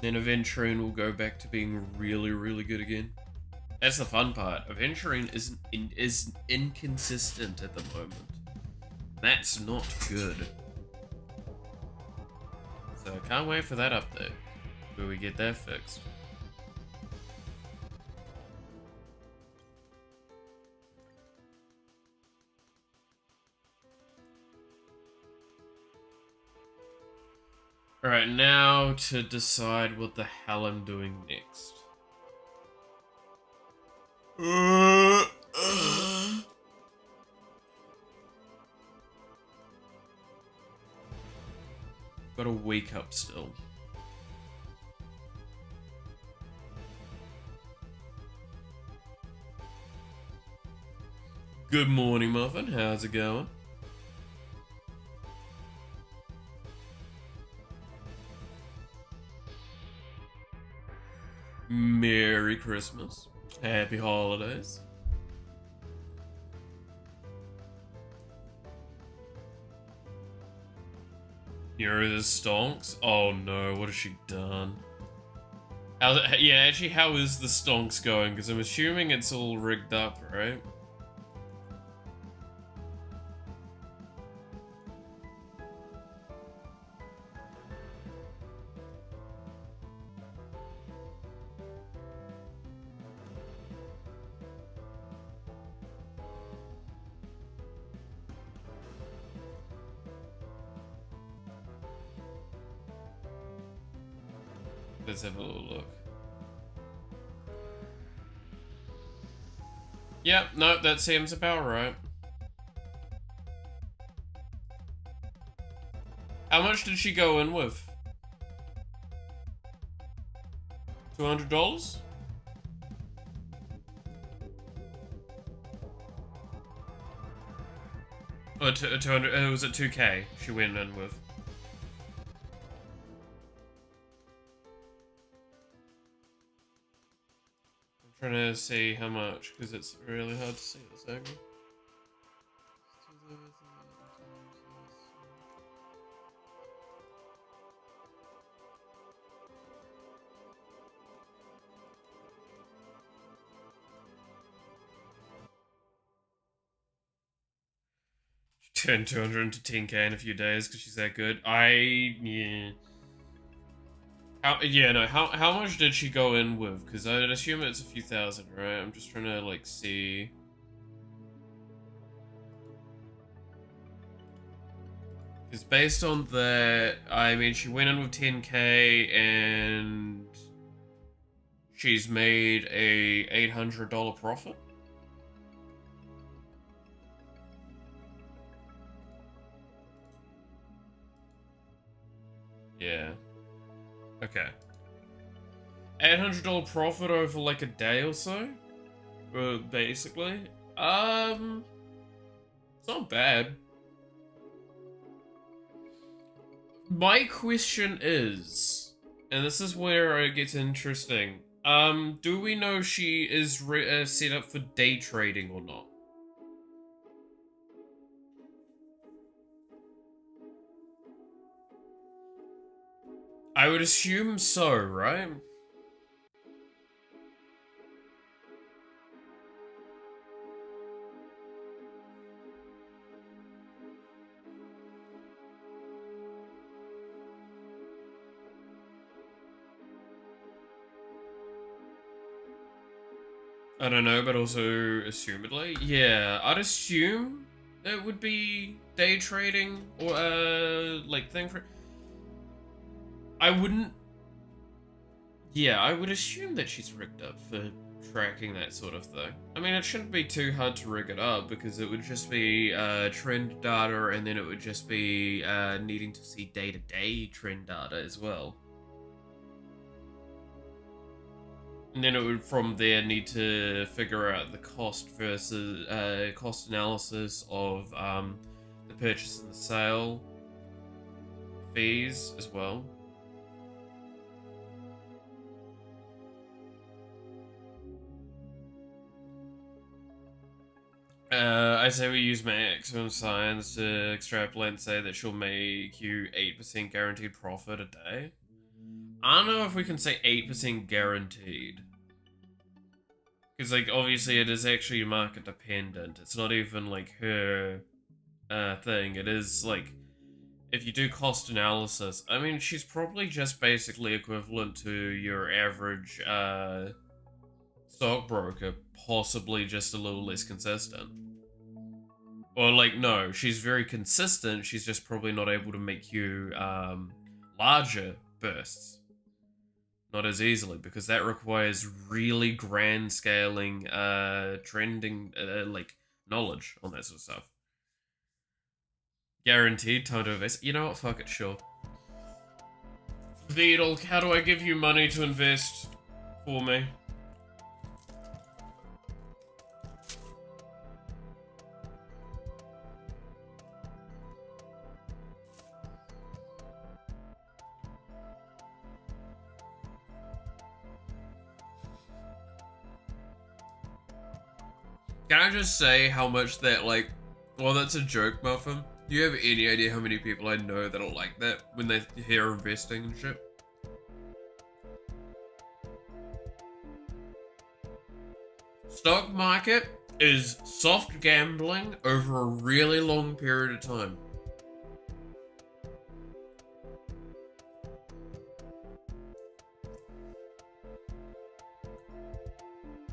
Then Aventurine will go back to being really, really good again. That's the fun part. Aventurine is inconsistent at the moment. That's not good. So I can't wait for that update, where we get that fixed. Alright, now to decide what the hell I'm doing next. Gotta wake up still. Good morning, Muffin. How's it going? Merry Christmas. Happy holidays. You're the stonks? Oh no, what has she done? Yeah, actually, how is the stonks going? Because I'm assuming it's all rigged up, right? Let's have a little look. Yep, no, that seems about right. How much did she go in with? $200? Oh, 200, it was at 2K she went in with. I'm trying to see how much, because it's really hard to see this angle. 200 to 10K in a few days because she's that good. Yeah. How much did she go in with? Because I'd assume it's a few thousand, right? I'm just trying to, like, see. Because based on that, I mean, she went in with 10K and she's made a $800 profit. Yeah. Okay. $800 profit over like a day or so? Basically. It's not bad. My question is, and this is where it gets interesting. Do we know she is set up for day trading or not? I would assume so, right? I don't know, but also assumedly. Yeah, I'd assume it would be day trading or like thing for. I wouldn't. Yeah, I would assume that she's rigged up for tracking that sort of thing. I mean, it shouldn't be too hard to rig it up because it would just be trend data and then it would just be needing to see day-to-day trend data as well. And then it would, from there, need to figure out the cost versus cost analysis of the purchase and the sale fees as well. I say we use maximum science to extrapolate and say that she'll make you 8% guaranteed profit a day. I don't know if we can say 8% guaranteed. Because, like, obviously it is actually market dependent. It's not even, like, her thing. It is, like, if you do cost analysis, I mean, she's probably just basically equivalent to your average stockbroker, possibly just a little less consistent. Or, like, no, she's very consistent, she's just probably not able to make you larger bursts. Not as easily, because that requires really grand scaling, trending, like, knowledge on that sort of stuff. Guaranteed time to invest. You know what? Fuck it, sure. Vedal, how do I give you money to invest for me? Can I just say how much that, like, well, that's a joke, Muffin. Do you have any idea how many people I know that'll like that when they hear investing and shit? Stock market is soft gambling over a really long period of time.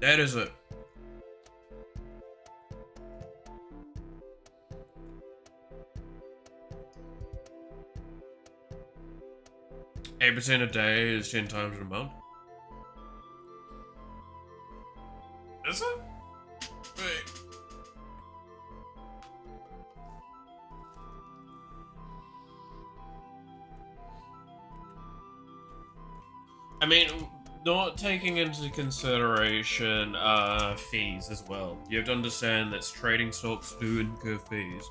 That is it. 8% a day is 10 times a month. Is it? Wait. I mean, not taking into consideration fees as well. You have to understand that trading stocks do incur fees.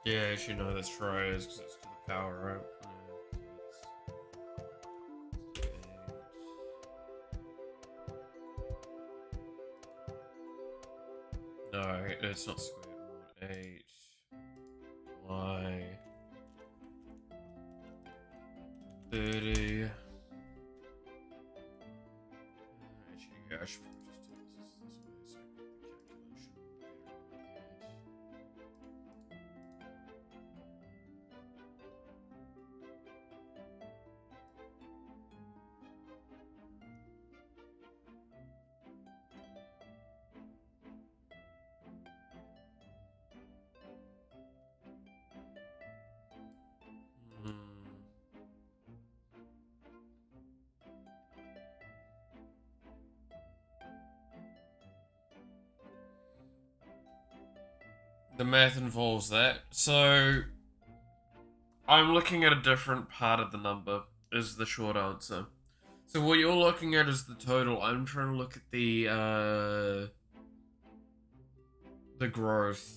Yeah, actually, no, that's right, because it's to the power, right? No, it's not squared root. 8 y 30. Actually, yeah, I should probably just do this way so I can get the calculation better in my head. The math involves that. So, I'm looking at a different part of the number, is the short answer. So what you're looking at is the total. I'm trying to look at the growth.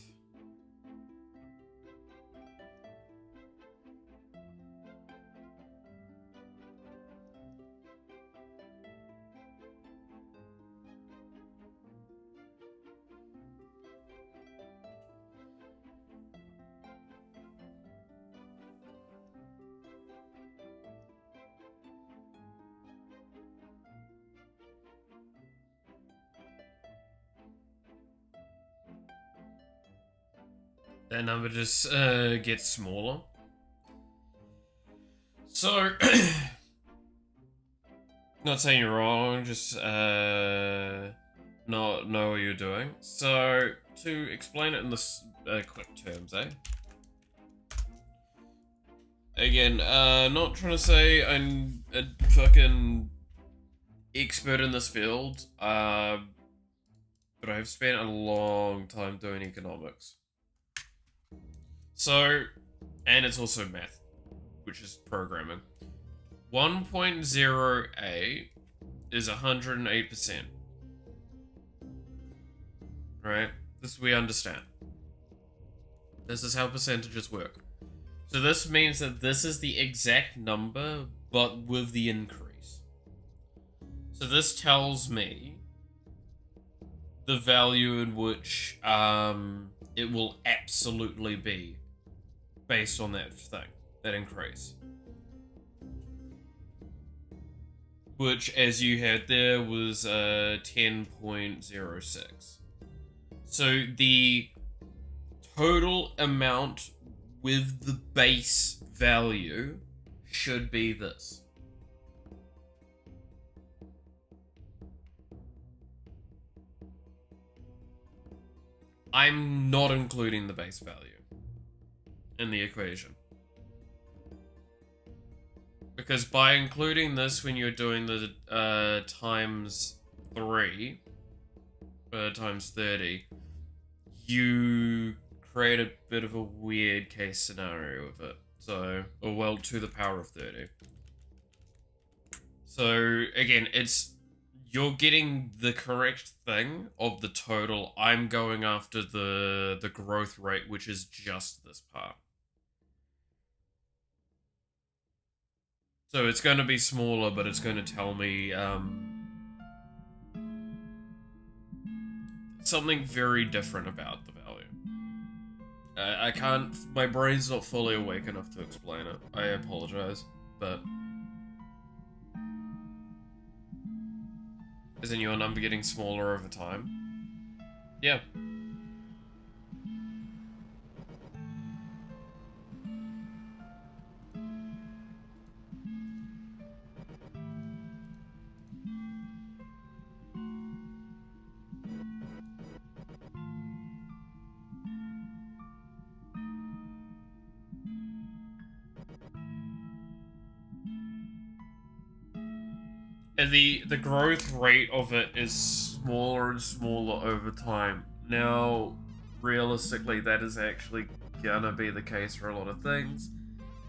That number just gets smaller. So, not saying you're wrong, just not know what you're doing. So, to explain it in this quick terms, eh? Again, not trying to say I'm a fucking expert in this field, but I've spent a long time doing economics. So, and it's also math, which is programming. 1.08 is 108%. Right? This we understand. This is how percentages work. So this means that this is the exact number, but with the increase. So this tells me the value in which it will absolutely be based on that thing, that increase. Which, as you had there, was 10.06. So the total amount with the base value should be this. I'm not including the base value in the equation. Because by including this when you're doing the times 3, times 30, you create a bit of a weird case scenario with it. So, or well, to the power of 30. So, again, you're getting the correct thing of the total. I'm going after the growth rate, which is just this part. So it's going to be smaller, but it's going to tell me something very different about the value. I can't, my brain's not fully awake enough to explain it. I apologize, but Isn't your number getting smaller over time? Yeah. And the growth rate of it is smaller and smaller over time. Now, realistically, that is actually gonna be the case for a lot of things.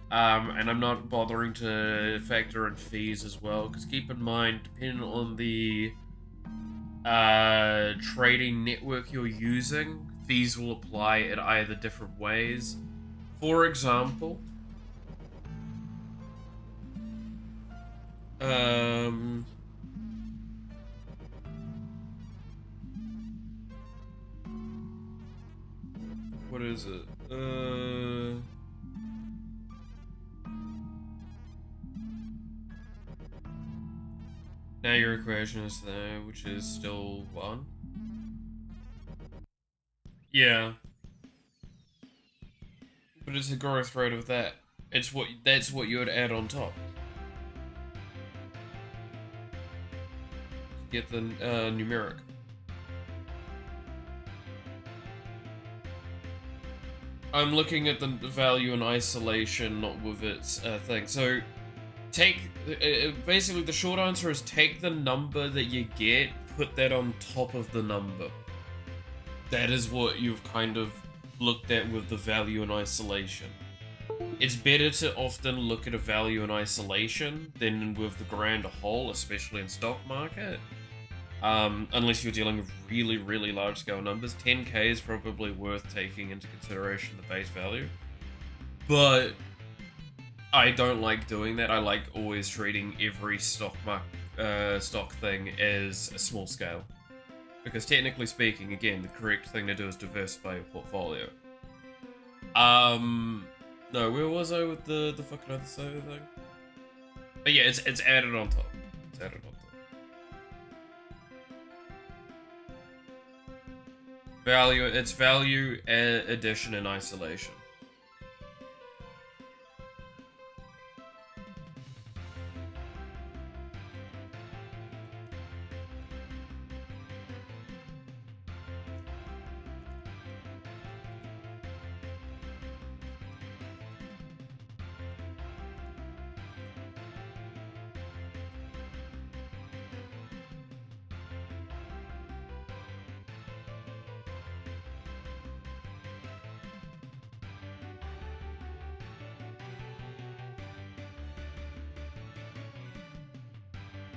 And I'm not bothering to factor in fees as well, because keep in mind, depending on the trading network you're using, fees will apply in either different ways. For example, what is it? Now your equation is there, which is still 1. Yeah. But it's the growth rate of that. That's what you would add on top. Get the numeric. I'm looking at the value in isolation, not with its thing. So, basically the short answer is take the number that you get, put that on top of the number. That is what you've kind of looked at with the value in isolation. It's better to often look at a value in isolation than with the grand whole, especially in stock market. Unless you're dealing with really, really large scale numbers. 10k is probably worth taking into consideration the base value. But I don't like doing that. I like always treating every stock thing as a small scale. Because technically speaking, again, the correct thing to do is diversify your portfolio. No, where was I with the fucking other side of the thing? But yeah, it's added on top. It's added on top. Value addition in isolation.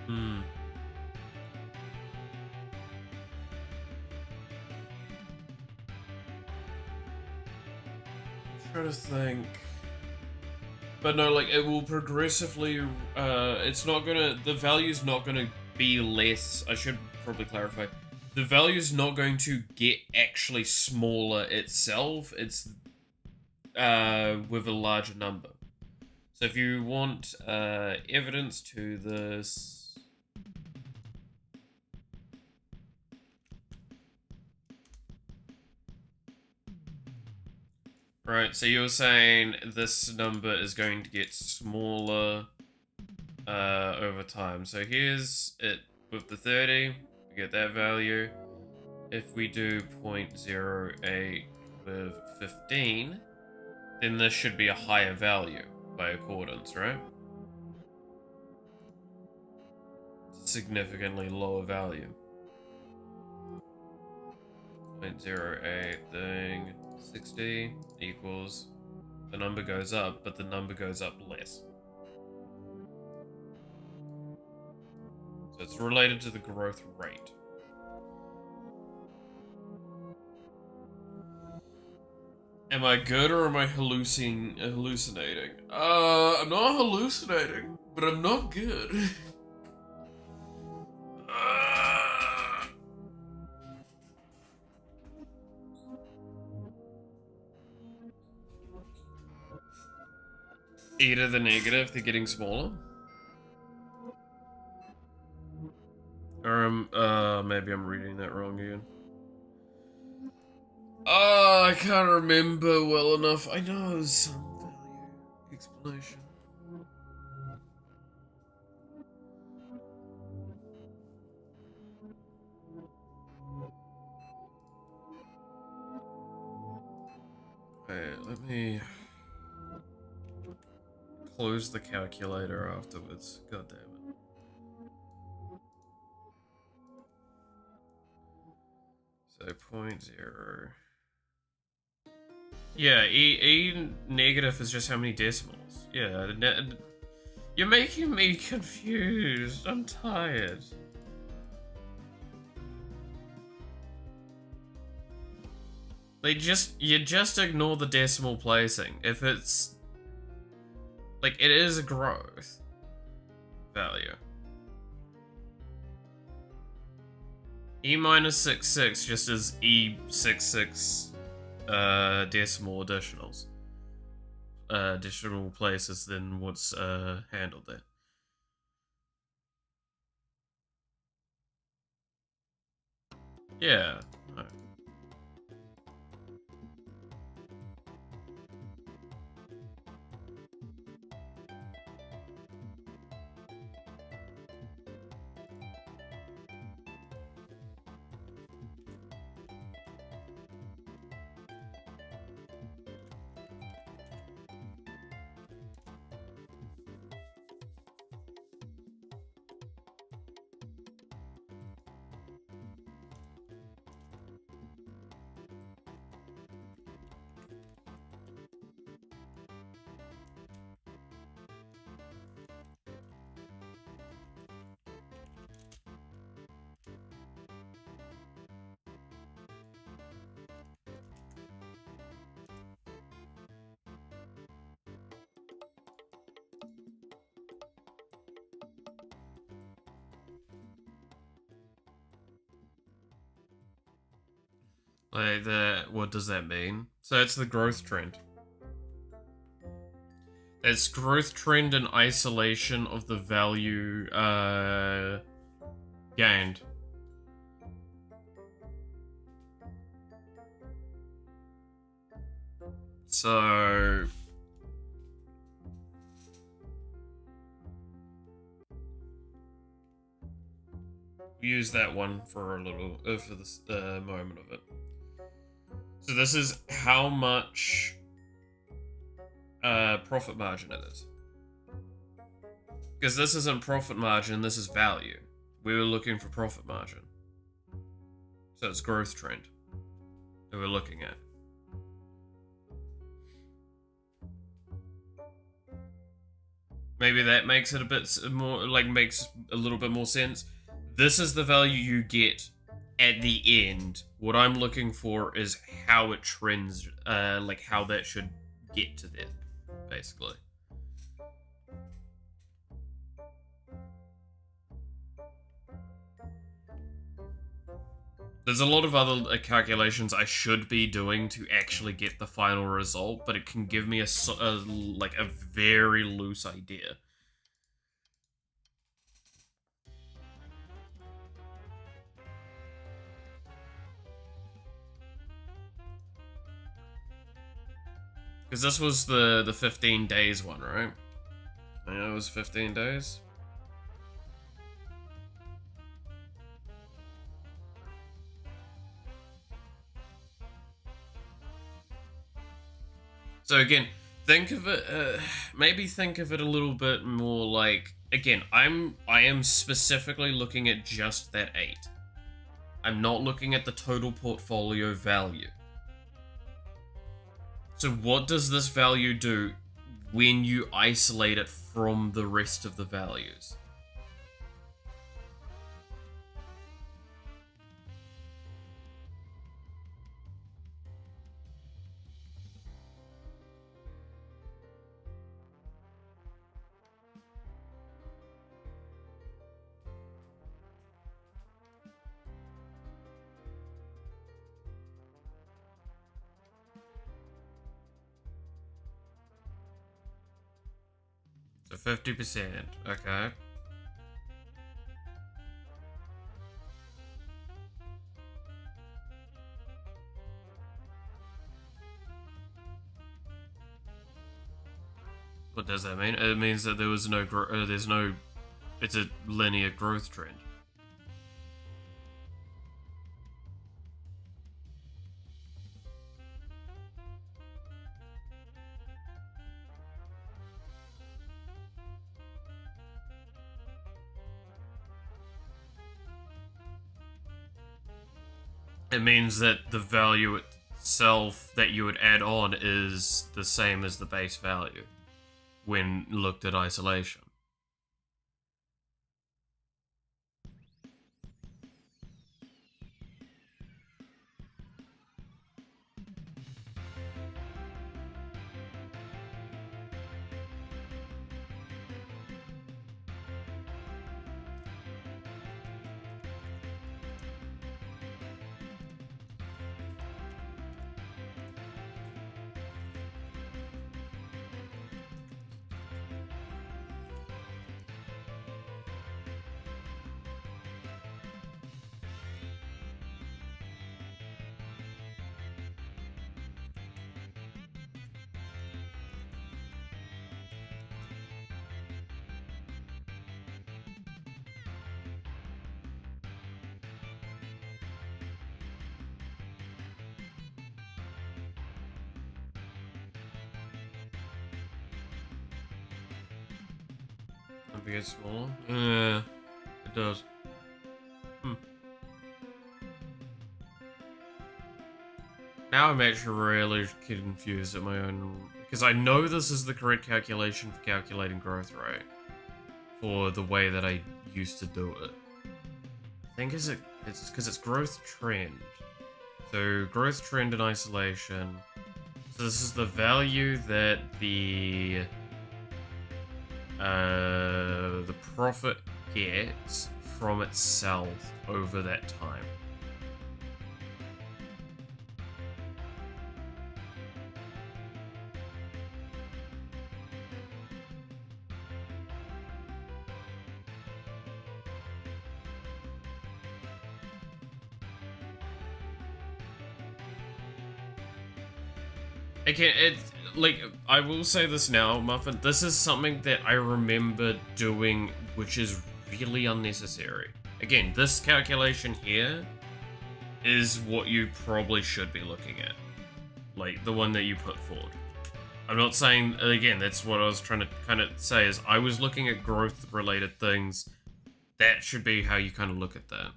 Hmm. I'm trying to think. But no, like, it will progressively, it's not gonna, the value's not gonna be less, I should probably clarify. The value's not going to get actually smaller itself, it's, with a larger number. So if you want, evidence to this... Right, so you were saying this number is going to get smaller over time. So here's it with the 30, we get that value. If we do 0.08 with 15, then this should be a higher value by accordance, right? Significantly lower value. 0.08 thing, 60 equals, the number goes up, but the number goes up less. So it's related to the growth rate. Am I good or am I hallucinating? I'm not hallucinating, but I'm not good. E to the negative, they're getting smaller. Or maybe I'm reading that wrong again. Oh, I can't remember well enough. I know there's some value explanation. Wait, let me close the calculator afterwards. God damn it. So 0.0. Yeah, E negative is just how many decimals. Yeah, you're making me confused. I'm tired. You just ignore the decimal placing. If it's like it is a growth value. E minus 66 just as E66 decimal additionals. Additional places than what's handled there. Yeah. No. Like what does that mean? So it's the growth trend. It's growth trend in isolation of the value gained. So use that one for a little for this moment of it. So this is how much profit margin it is. Because this isn't profit margin, this is value. We were looking for profit margin. So it's growth trend that we're looking at. Maybe that makes it a bit more, like, makes a little bit more sense. This is the value you get at the end. What I'm looking for is how it trends, like how that should get to there, basically. There's a lot of other calculations I should be doing to actually get the final result, but it can give me like a very loose idea. Because this was the 15 days one, right? Yeah, it was 15 days. So again, think of it, maybe think of it a little bit more like, again, I am specifically looking at just that 8. I'm not looking at the total portfolio value. So what does this value do when you isolate it from the rest of the values? So 50%, okay. What does that mean? It means that there was no there's no, it's a linear growth trend. It means that the value itself that you would add on is the same as the base value when looked at isolation. It gets smaller? Yeah, it does. Now I'm actually really confused at my own, because I know this is the correct calculation for calculating growth rate for the way that I used to do it. I think it's because it's growth trend. So growth trend in isolation. So this is the value that the profit gets from itself over that time. Again, like, I will say this now, Muffin, this is something that I remember doing, which is really unnecessary. Again, this calculation here is what you probably should be looking at. Like, the one that you put forward. I'm not saying, again, that's what I was trying to kind of say, is I was looking at growth-related things. That should be how you kind of look at that.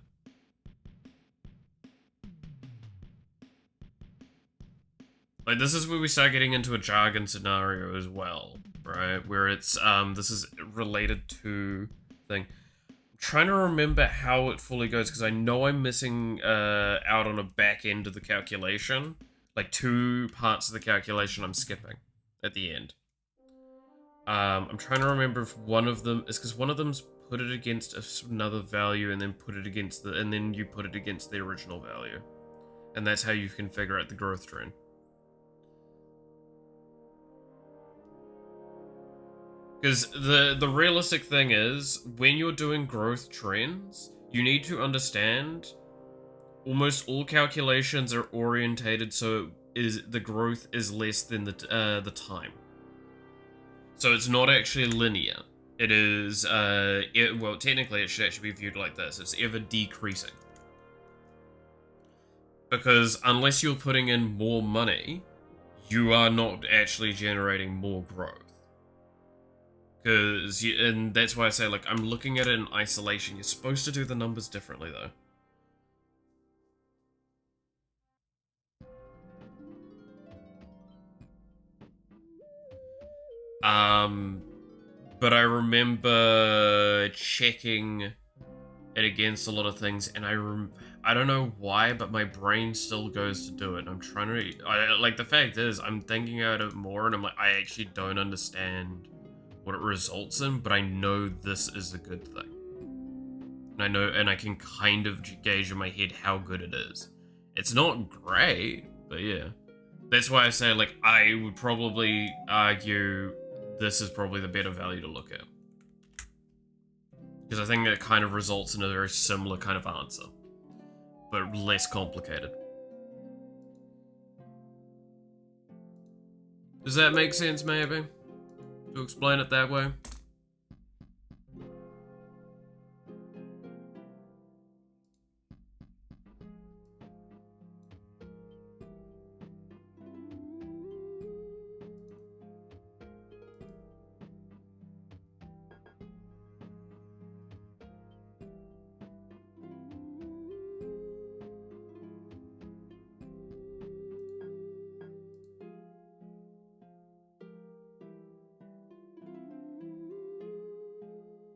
Like, this is where we start getting into a jargon scenario as well, right? Where it's, this is related to thing. I'm trying to remember how it fully goes, because I know I'm missing out on a back end of the calculation. Like, 2 parts of the calculation I'm skipping at the end. I'm trying to remember if one of them is because one of them's put it against another value and then put it against and then you put it against the original value. And that's how you can figure out the growth trend. Because the realistic thing is, when you're doing growth trends, you need to understand almost all calculations are orientated so the growth is less than the time. So it's not actually linear. It is, well, technically it should actually be viewed like this. It's ever decreasing. Because unless you're putting in more money, you are not actually generating more growth. And that's why I say, like, I'm looking at it in isolation. You're supposed to do the numbers differently, though. But I remember checking it against a lot of things, and I don't know why, but my brain still goes to do it. I'm trying to, like, the fact is, I'm thinking about it more, and I'm like, I actually don't understand what it results in, but I know this is a good thing. And I know, and I can kind of gauge in my head how good it is. It's not great, but yeah. That's why I say, like, I would probably argue this is probably the better value to look at. Because I think it kind of results in a very similar kind of answer, but less complicated. Does that make sense, maybe? to explain it that way.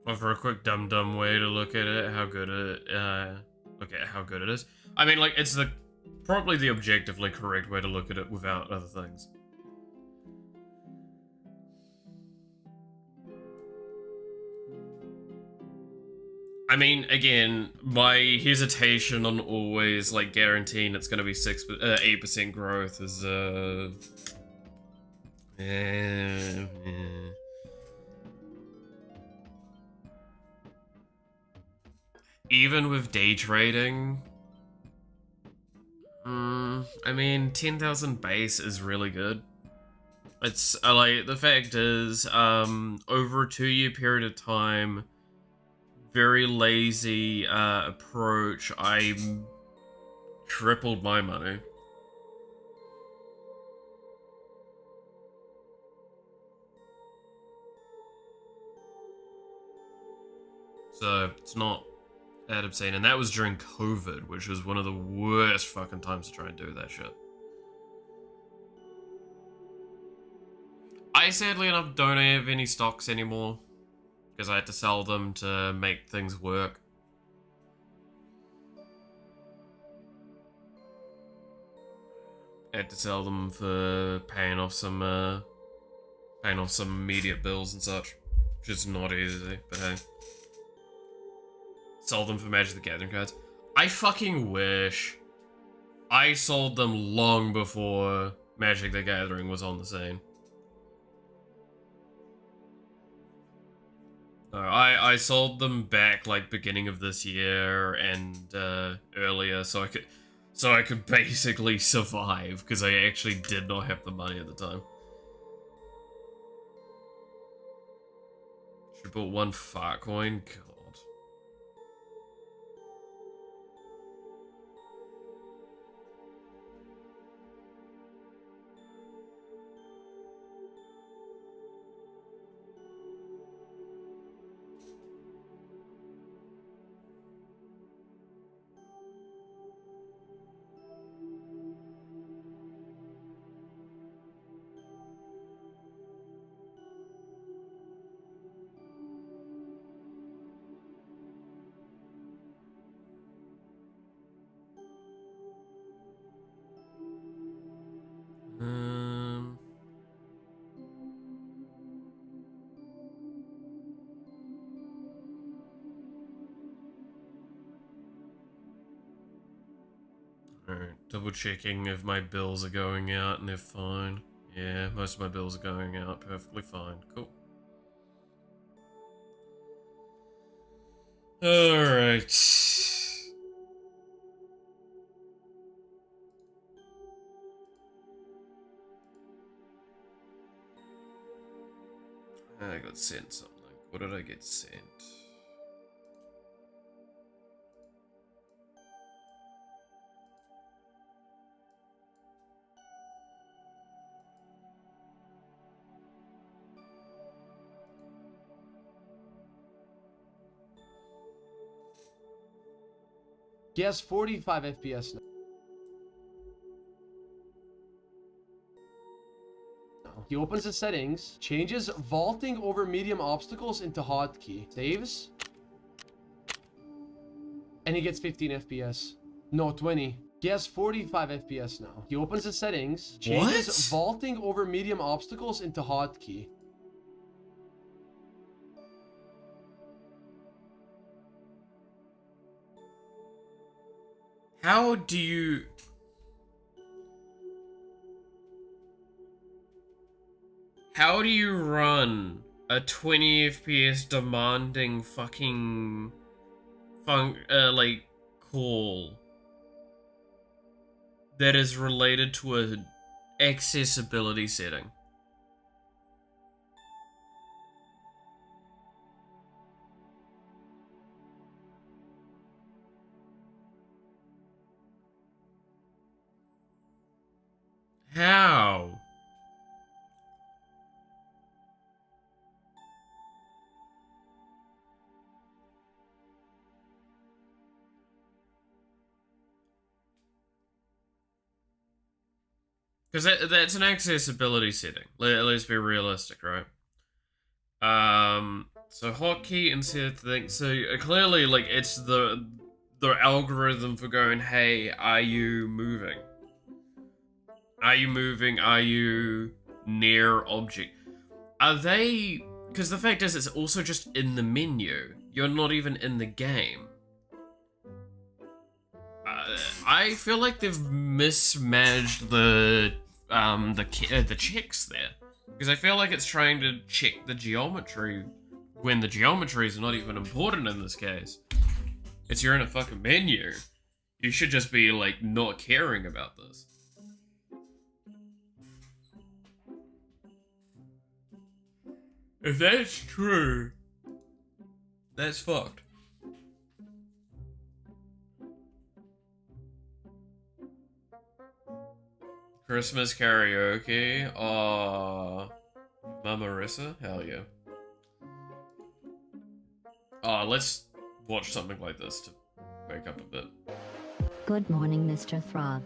Well, for a quick dumb way to look at it, look at how good it is. I mean, like, it's probably the objectively correct way to look at it without other things. I mean, again, my hesitation on always, like, guaranteeing it's gonna be 8% growth is, Even with day trading, I mean, 10,000 base is really good. It's, like, the fact is, over a 2-year period of time, very lazy, approach, I tripled my money. So, it's not that obscene, and that was during COVID, which was one of the worst fucking times to try and do that shit. I sadly enough don't have any stocks anymore, because I had to sell them to make things work. I had to sell them for paying off some immediate bills and such, which is not easy, but hey. Sold them for Magic the Gathering cards. I fucking wish I sold them long before Magic the Gathering was on the scene. No, I sold them back like beginning of this year and earlier, so I could basically survive because I actually did not have the money at the time. Should have bought one fart coin. God. Alright, double checking if my bills are going out and they're fine. Yeah, most of my bills are going out perfectly fine. Cool. Alright. I got sent something. What did I get sent? He has 45 FPS now. He opens the settings, changes vaulting over medium obstacles into hotkey, saves, and he gets 15 FPS. No, 20. He has 45 FPS now. He opens the settings, changes vaulting over medium obstacles into hotkey. How do you... How do you run a 20 FPS demanding fucking... like, call that is related to a accessibility setting? How? Because that's an accessibility setting. Let's be realistic, right? So hotkey instead of thing. So clearly, like, it's the algorithm for going, hey, are you moving? Are you moving? Are you near object? Are they? Because the fact is, it's also just in the menu. You're not even in the game. I feel like they've mismanaged the checks there, because I feel like it's trying to check the geometry when the geometry is not even important in this case. It's you're in a fucking menu. You should just be like not caring about this. If that's true, that's fucked. Christmas karaoke? Aw. Mama Marissa? Hell yeah. Let's watch something like this to wake up a bit. Good morning, Mr. Throb.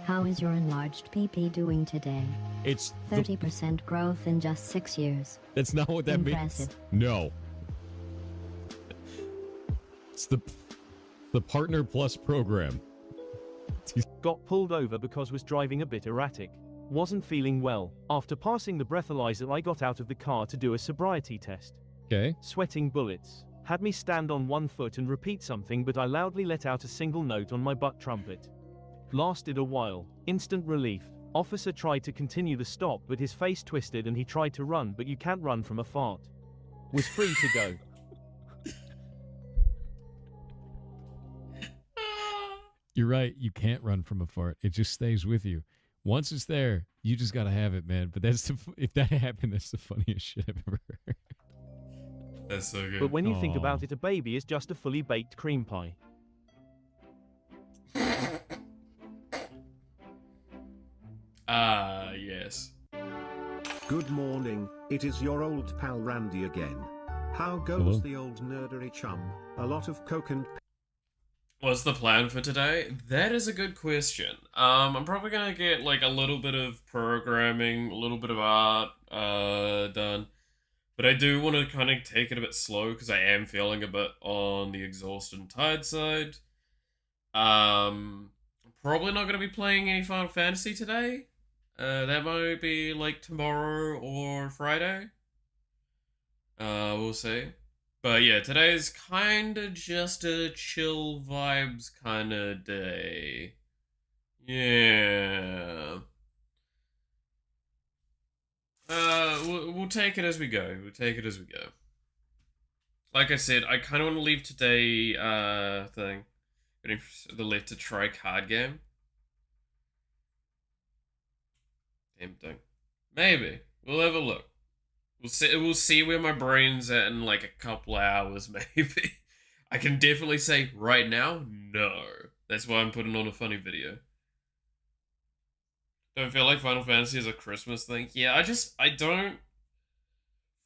How is your enlarged PP doing today? It's 30% growth in just 6 years. That's not what that Impressive. means. No. It's the Partner Plus program. Got pulled over because was driving a bit erratic. Wasn't feeling well. After passing the breathalyzer, I got out of the car to do a sobriety test. Okay. Sweating bullets. Had me stand on one foot and repeat something, but I loudly let out a single note on my butt trumpet. Lasted a while. Instant relief. Officer tried to continue the stop, but his face twisted and he tried to run, but you can't run from a fart. Was free to go. You're right. You can't run from a fart. It just stays with you. Once it's there, you just gotta have it, man. But that's if that happened, that's the funniest shit I've ever heard. That's so good. But when you think Aw. about it, a baby is just a fully baked cream pie. Yes. Good morning, it is your old pal Randy again. How goes Hello. the old nerdery chum? A lot of coke and What's the plan for today? That is a good question. I'm probably gonna get like a little bit of programming, a little bit of art done. But I do want to kind of take it a bit slow because I am feeling a bit on the exhausted and tired side. Probably not gonna be playing any Final Fantasy today. That might be like tomorrow or Friday. We'll see. But yeah, today's kinda just a chill vibes kinda day. Yeah. We'll take it as we go. We'll take it as we go. Like I said, I kinda wanna leave today, thing. The left to try card game. Tempting. Maybe. We'll have a look. We'll see where my brain's at in like a couple hours, maybe. I can definitely say right now, no. That's why I'm putting on a funny video. Don't feel like Final Fantasy is a Christmas thing. Yeah, I don't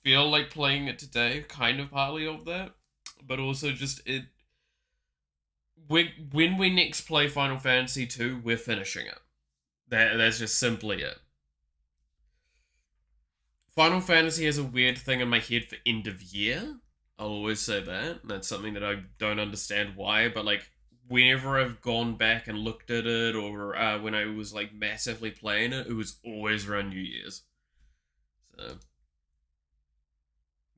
feel like playing it today. Kind of partly of that. But also just it... When we next play Final Fantasy 2, we're finishing it. That's just simply it. Final Fantasy has a weird thing in my head for end of year. I'll always say that. That's something that I don't understand why, but like whenever I've gone back and looked at it, or when I was like massively playing it, it was always around New Year's. So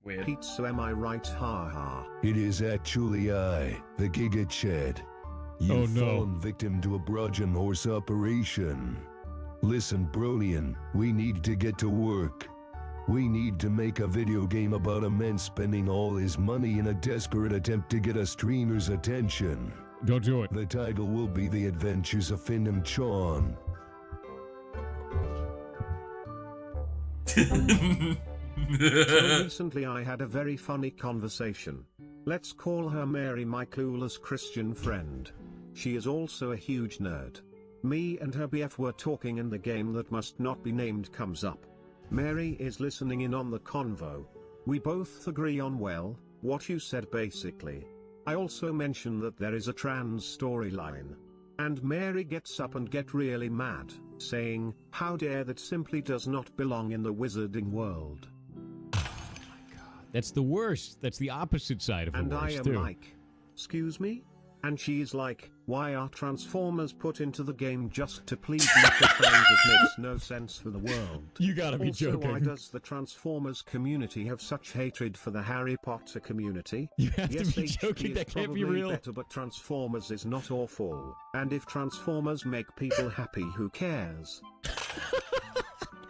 weird. pizza, am I right? Ha ha. It is actually I, the Giga Chad. You've fallen victim to a Brojan horse operation. Listen, Bronian, we need to get to work. We need to make a video game about a man spending all his money in a desperate attempt to get a streamer's attention. Don't do it. The title will be The Adventures of Finn and Chon. So recently I had a very funny conversation. Let's call her Mary, my clueless Christian friend. She is also a huge nerd. Me and her BF were talking and the game that must not be named comes up. Mary is listening in on the convo. We both agree on, well, what you said basically. I also mention that there is a trans storyline. And Mary gets up and get really mad, saying, how dare that simply does not belong in the wizarding world. That's the worst. That's the opposite side of the And worst, I am too. like, excuse me? And she's like, why are Transformers put into the game just to please Mr. fans? It makes no sense for the world. You gotta be Also, joking. why does the Transformers community have such hatred for the Harry Potter community? You have Yes, to be HG joking. is That can't be probably real. better, but Transformers is not awful. And if Transformers make people happy, who cares?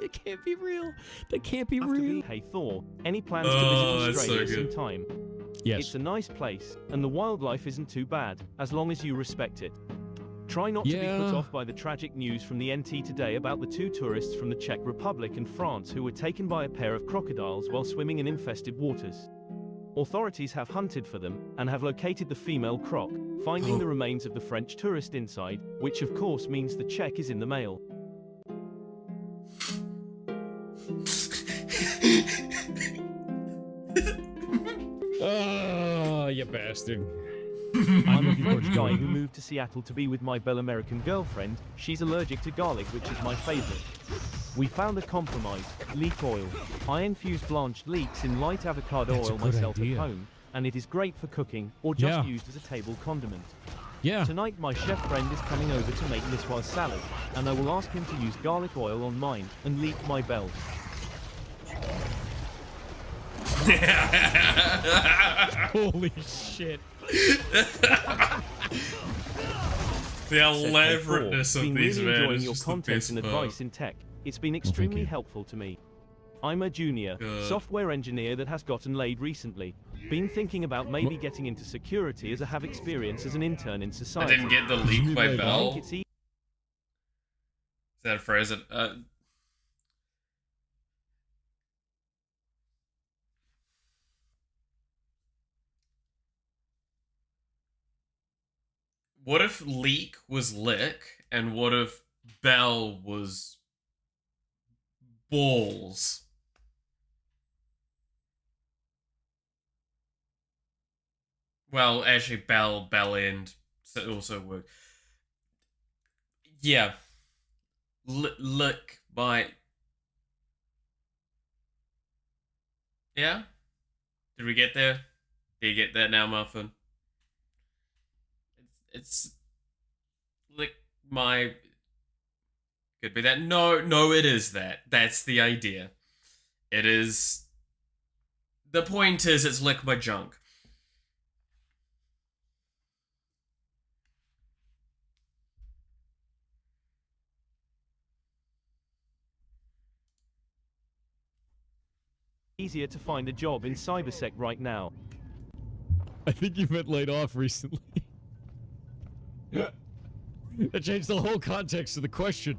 It can't be real. That can't be Have to real. Hey Thor, any plans Oh, to that's visit so Australia good. sometime? Yes. It's a nice place, and the wildlife isn't too bad, as long as you respect it. Try not to be Yeah. put off by the tragic news from the NT today about the 2 tourists from the Czech Republic and France who were taken by a pair of crocodiles while swimming in infested waters. Authorities have hunted for them, and have located the female croc, finding the remains of the French tourist inside, which of course means the Czech is in the male. Oh, you bastard. I'm a French guy who moved to Seattle to be with my Belle American girlfriend. She's allergic to garlic, which is my favorite. We found a compromise: leek oil. I infuse blanched leeks in light avocado That's a oil good myself idea. at home, and it is great for cooking, or just Yeah. used as a table condiment. Yeah. Tonight my chef friend is coming over to make Niçoise salad, and I will ask him to use garlic oil on mine, and leek my Belle. Holy shit. The elaborateness of Been these, really man, enjoying is your just the content best and part. advice in tech. It's been extremely you. helpful to me. I'm a junior Good. software engineer that has gotten laid recently. Been thinking about maybe getting into security as I have experience as an intern in I society. didn't get the You leak mean by like Bell. I think it's Is that a phrase? What if leak was lick, and what if Bell was balls? Well, actually, bell end also work. Yeah. Lick by. Yeah? Did we get there? Did you get that now, Muffin? It's lick my. Could be that. No, it is that. That's the idea. It is. The point is, it's lick my junk. easier to find a job in cybersec right now. I think you meant laid off recently. That changed the whole context of the question.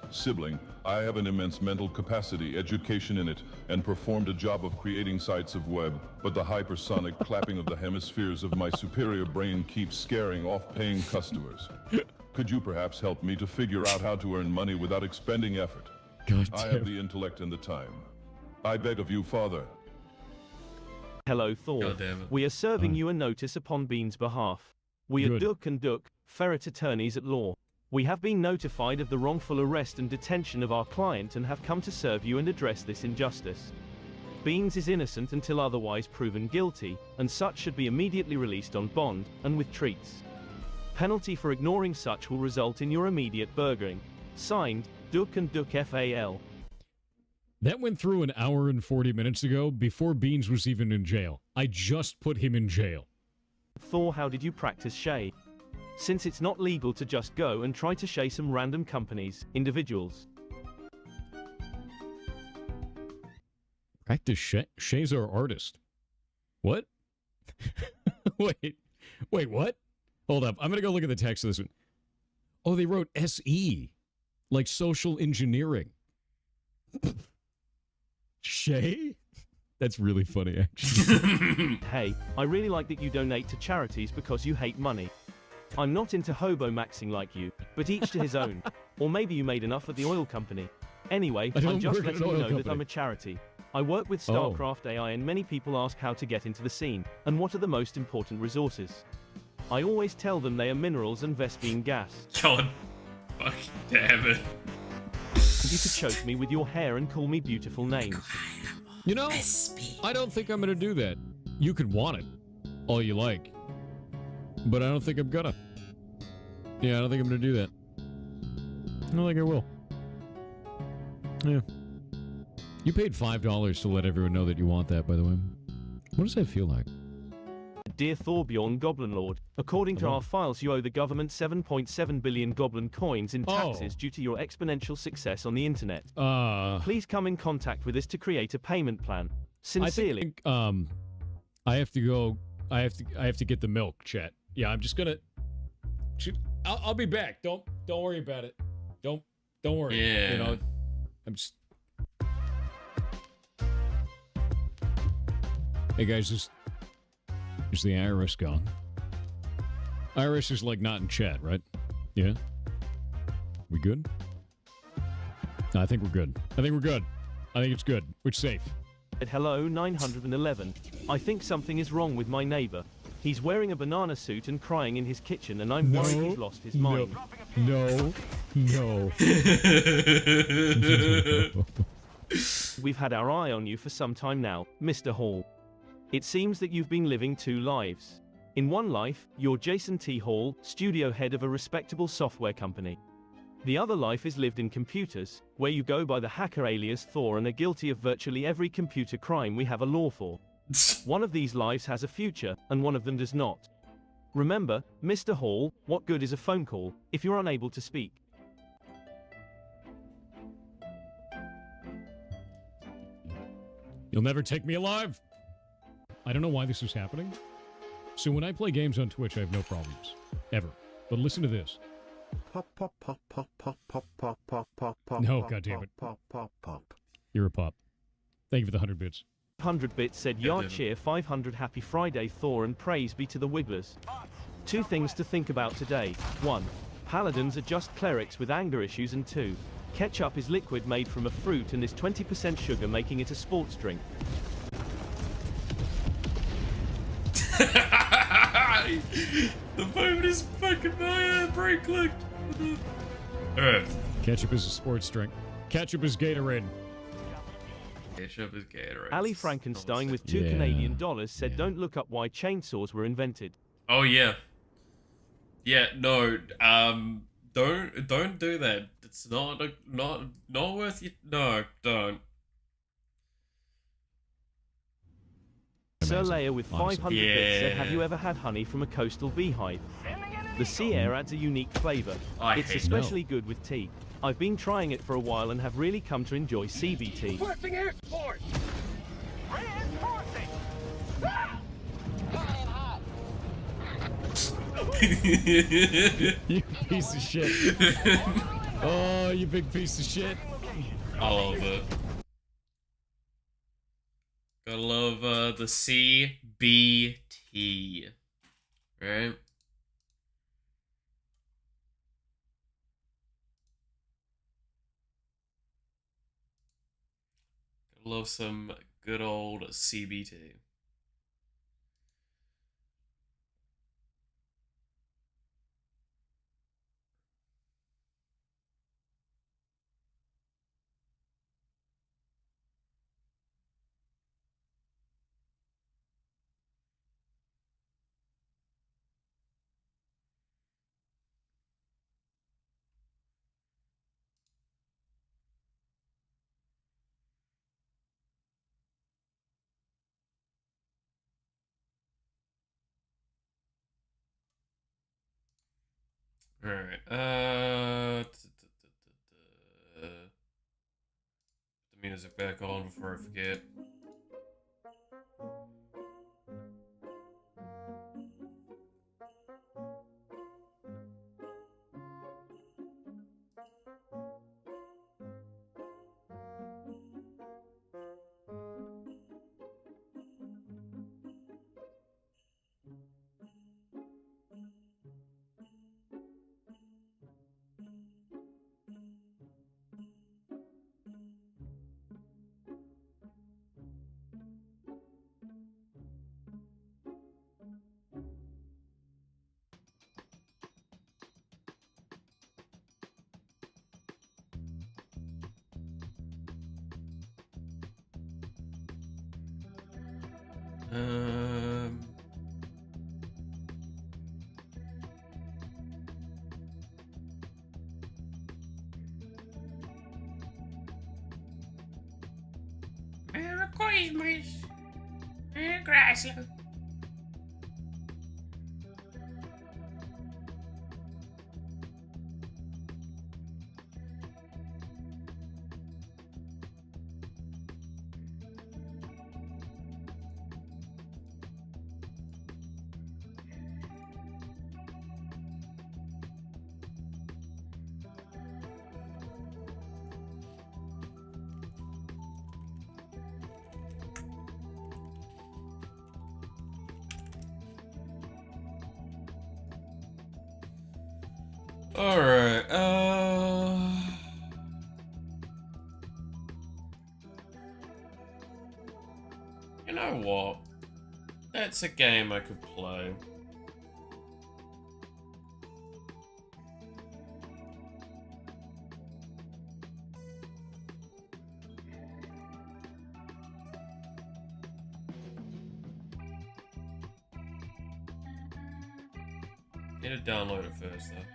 Sibling, I have an immense mental capacity, education in it, and performed a job of creating sites of web, but the hypersonic clapping of the hemispheres of my superior brain keeps scaring off paying customers. Could you perhaps help me to figure out how to earn money without expending effort? God I damn. have the intellect and the time. I beg of you, Father. Hello, Thor. God damn it. We are serving you a notice upon Bean's behalf. We are Good. Duck and Duck, ferret attorneys at law. We have been notified of the wrongful arrest and detention of our client and have come to serve you and address this injustice. Beans is innocent until otherwise proven guilty, and such should be immediately released on bond, and with treats. Penalty for ignoring such will result in your immediate burgering. Signed, Duck and Duck FAL. That went through an hour and 40 minutes ago before Beans was even in jail. I just put him in jail. Thor, how did you practice Shay? Since it's not legal to just go and try to Shay some random companies, individuals. Practice Shay's our artist. What? Wait, what? Hold up. I'm going to go look at the text of this one. Oh, they wrote SE. Like social engineering. Shay? That's really funny, actually. Hey, I really like that you donate to charities because you hate money. I'm not into hobo maxing like you, but each to his own. Or maybe you made enough at the oil company. Anyway, I don't I'm just work at letting an you oil know that company. I'm a charity. I work with StarCraft AI and many people ask how to get into the scene, and what are the most important resources. I always tell them they are minerals and Vespine gas. God. Fuck damn it. You could choke me with your hair and call me beautiful names. You know, I don't think I'm gonna do that. You could want it, all you like, but I don't think I'm gonna. Yeah, I don't think I'm gonna do that. I don't think I will. Yeah. You paid $5 to let everyone know that you want that, by the way. What does that feel like? Dear Thorbjorn Goblin Lord, according to our files you owe the government 7.7 billion goblin coins in taxes due to your exponential success on the internet. Please come in contact with us to create a payment plan. Sincerely. I think, I have to go. I have to get the milk, chat. Yeah, I'm just gonna. I'll be back. Don't worry about it. Don't worry. Yeah. You know, I'm just. Hey guys, is the IRS gone? IRS is like not in chat, right? Yeah. We good? No, I think we're good. I think we're good. I think it's good. We're safe. Hello 911. I think something is wrong with my neighbor. He's wearing a banana suit and crying in his kitchen, and I'm worried he's lost his mind. No. We've had our eye on you for some time now, Mr. Hall. It seems that you've been living two lives. In one life, you're Jason T. Hall, studio head of a respectable software company. The other life is lived in computers, where you go by the hacker alias Thor and are guilty of virtually every computer crime we have a law for. One of these lives has a future, and one of them does not. Remember, Mr. Hall, what good is a phone call, if you're unable to speak? You'll never take me alive. I don't know why this is happening. So when I play games on Twitch, I have no problems. Ever. But listen to this. Pop pop pop pop pop pop pop pop pop pop. No, goddammit. Pop pop pop. You're a pop. Thank you for the 100 bits. 100 bits said yard cheer 500 happy Friday Thor and praise be to the Wigglers. Two things to think about today. 1. Paladins are just clerics with anger issues, and 2. Ketchup is liquid made from a fruit and is 20% sugar, making it a sports drink. The moment is fucking my brain clicked. Alright. Ketchup is a sports drink. Ketchup is Gatorade. Ketchup is Gatorade. Ali Frankenstein with $2 Canadian said don't look up why chainsaws were invented. Oh yeah. Yeah, no, don't do that. It's not worth it. No, don't. Sir Leia with 500 bits said, have you ever had honey from a coastal beehive? The sea air adds a unique flavor. It's especially good with tea. I've been trying it for a while and have really come to enjoy CBT. Requesting air support! Reinforcing! You piece of shit. Oh, you big piece of shit. I love it. Gotta love the CBT. Right? Gotta love some good old CBT. Alright, put the music back on before I forget. Um. Merry Christmas, Chrysler. Alright, you know what? That's a game I could play. Need to download it first, though.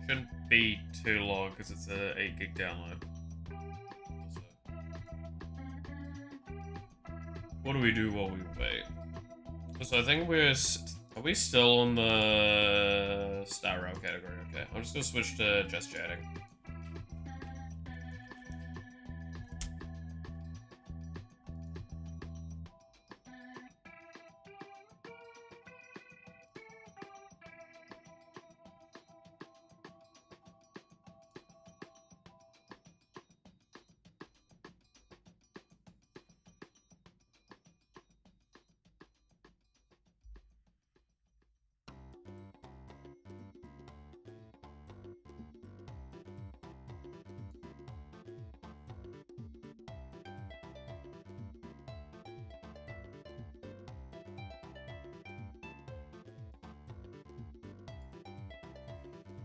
Shouldn't be too long because it's a 8 gig download. What do we do while we wait? So I think are we still on the Star Rail category? Okay, I'm just gonna switch to just chatting.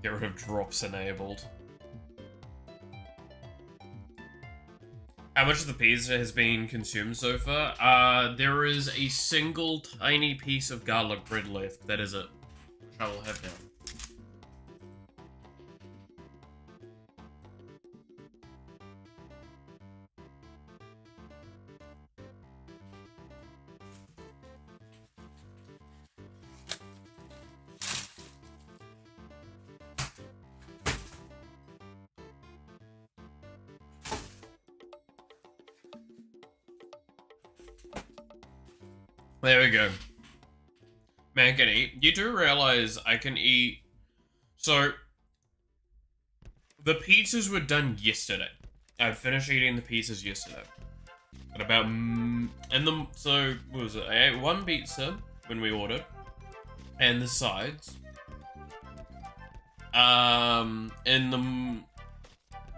Get rid of drops enabled. How much of the pizza has been consumed so far? There is a single tiny piece of garlic bread left. That is it. Which I will have now. There we go. Man can eat. You do realize I can eat... So, the pizzas were done yesterday. I finished eating the pizzas yesterday. At about... So, what was it? I ate one pizza when we ordered. And the sides. In the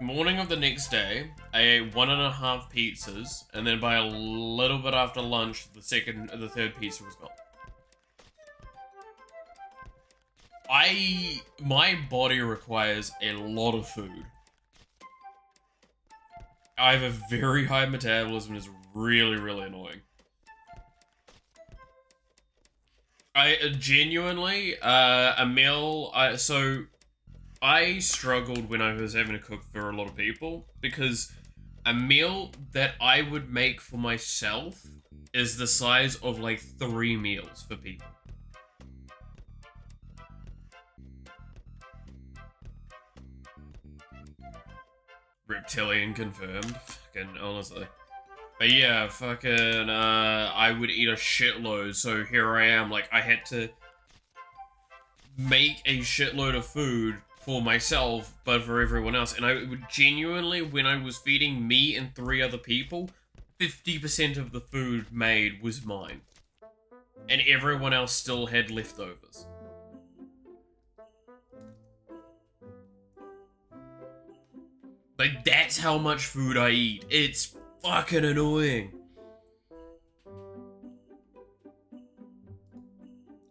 morning of the next day, I ate 1.5 pizzas, and then by a little bit after lunch, the third pizza was gone. My body requires a lot of food. I have a very high metabolism, it's really, really annoying. I genuinely, a meal, so I struggled when I was having to cook for a lot of people because a meal that I would make for myself is the size of like 3 meals for people. Reptilian confirmed. Fucking honestly. But yeah, fucking, I would eat a shitload, so here I am, like, I had to make a shitload of food for myself, but for everyone else, and I would genuinely, when I was feeding me and 3 other people, 50% of the food made was mine. And everyone else still had leftovers. Like, that's how much food I eat. It's fucking annoying.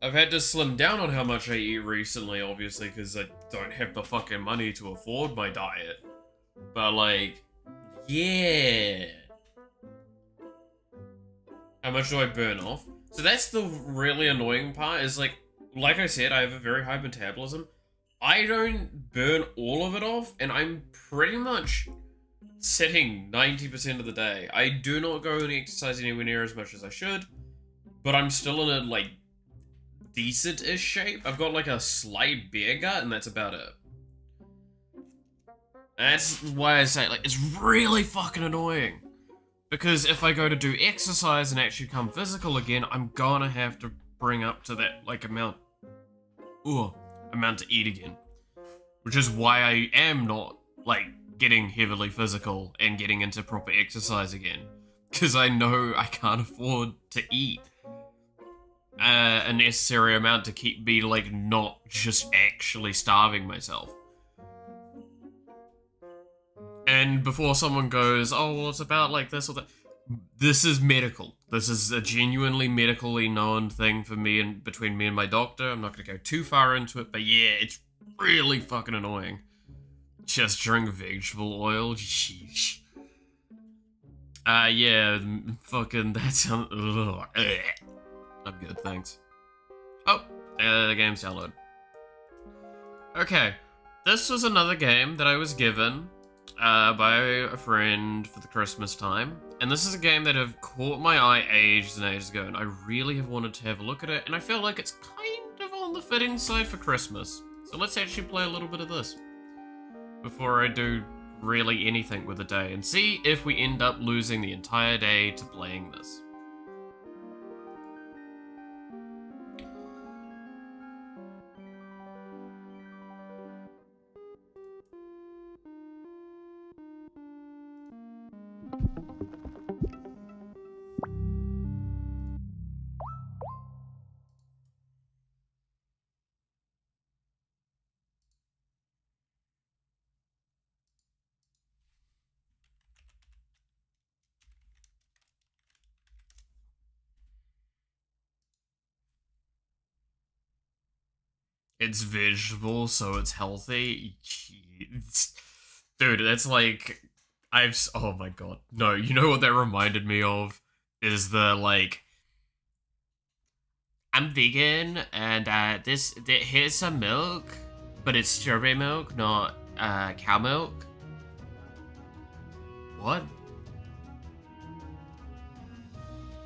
I've had to slim down on how much I eat recently, obviously, because I don't have the fucking money to afford my diet. But, like, yeah. How much do I burn off? So that's the really annoying part, is like I said, I have a very high metabolism. I don't burn all of it off, and I'm pretty much sitting 90% of the day. I do not go and exercise anywhere near as much as I should, but I'm still in a, like, decent-ish shape. I've got, like, a slight beer gut, and that's about it. That's why I say, like, it's really fucking annoying. Because if I go to do exercise and actually become physical again, I'm gonna have to bring up to that, like, amount to eat again. Which is why I am not, like, getting heavily physical and getting into proper exercise again. Because I know I can't afford to eat a necessary amount to keep me, like, not just actually starving myself. And before someone goes, oh, well, it's about, like, this or that, this is medical. This is a genuinely medically known thing for me and between me and my doctor. I'm not going to go too far into it, but yeah, it's really fucking annoying. Just drink vegetable oil? Sheesh. Yeah, fucking, that sounds... I'm good, thanks. Oh, the game's download. Okay, this was another game that I was given by a friend for the Christmas time. And this is a game that have caught my eye ages and ages ago, and I really have wanted to have a look at it, and I feel like it's kind of on the fitting side for Christmas. So let's actually play a little bit of this before I do really anything with the day, and see if we end up losing the entire day to playing this. It's vegetable, so it's healthy. Jeez. Dude, that's like... oh my god. No, you know what that reminded me of? Is the, like... I'm vegan, and here's some milk, but it's strawberry milk, not cow milk. What?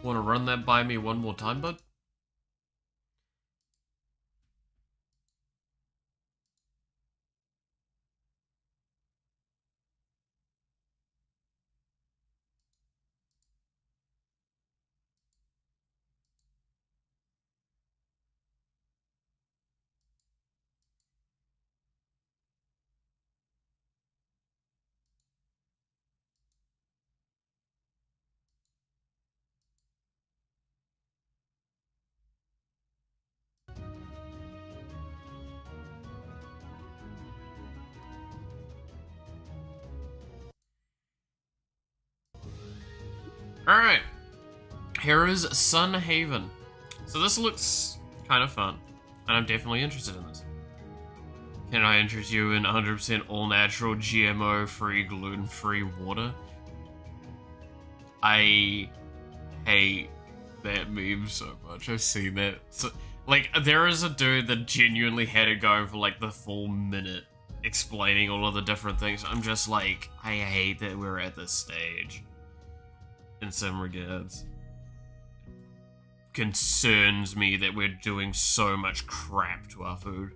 Wanna run that by me one more time, bud? Alright, here is Sun Haven. So this looks kind of fun, and I'm definitely interested in this. Can I interest you in 100% all-natural, GMO-free, gluten-free water? I hate that meme so much. I've seen that. So, like, there is a dude that genuinely had it going for, like, the full minute, explaining all of the different things. I'm just like, I hate that we're at this stage. In some regards. Concerns me that we're doing so much crap to our food.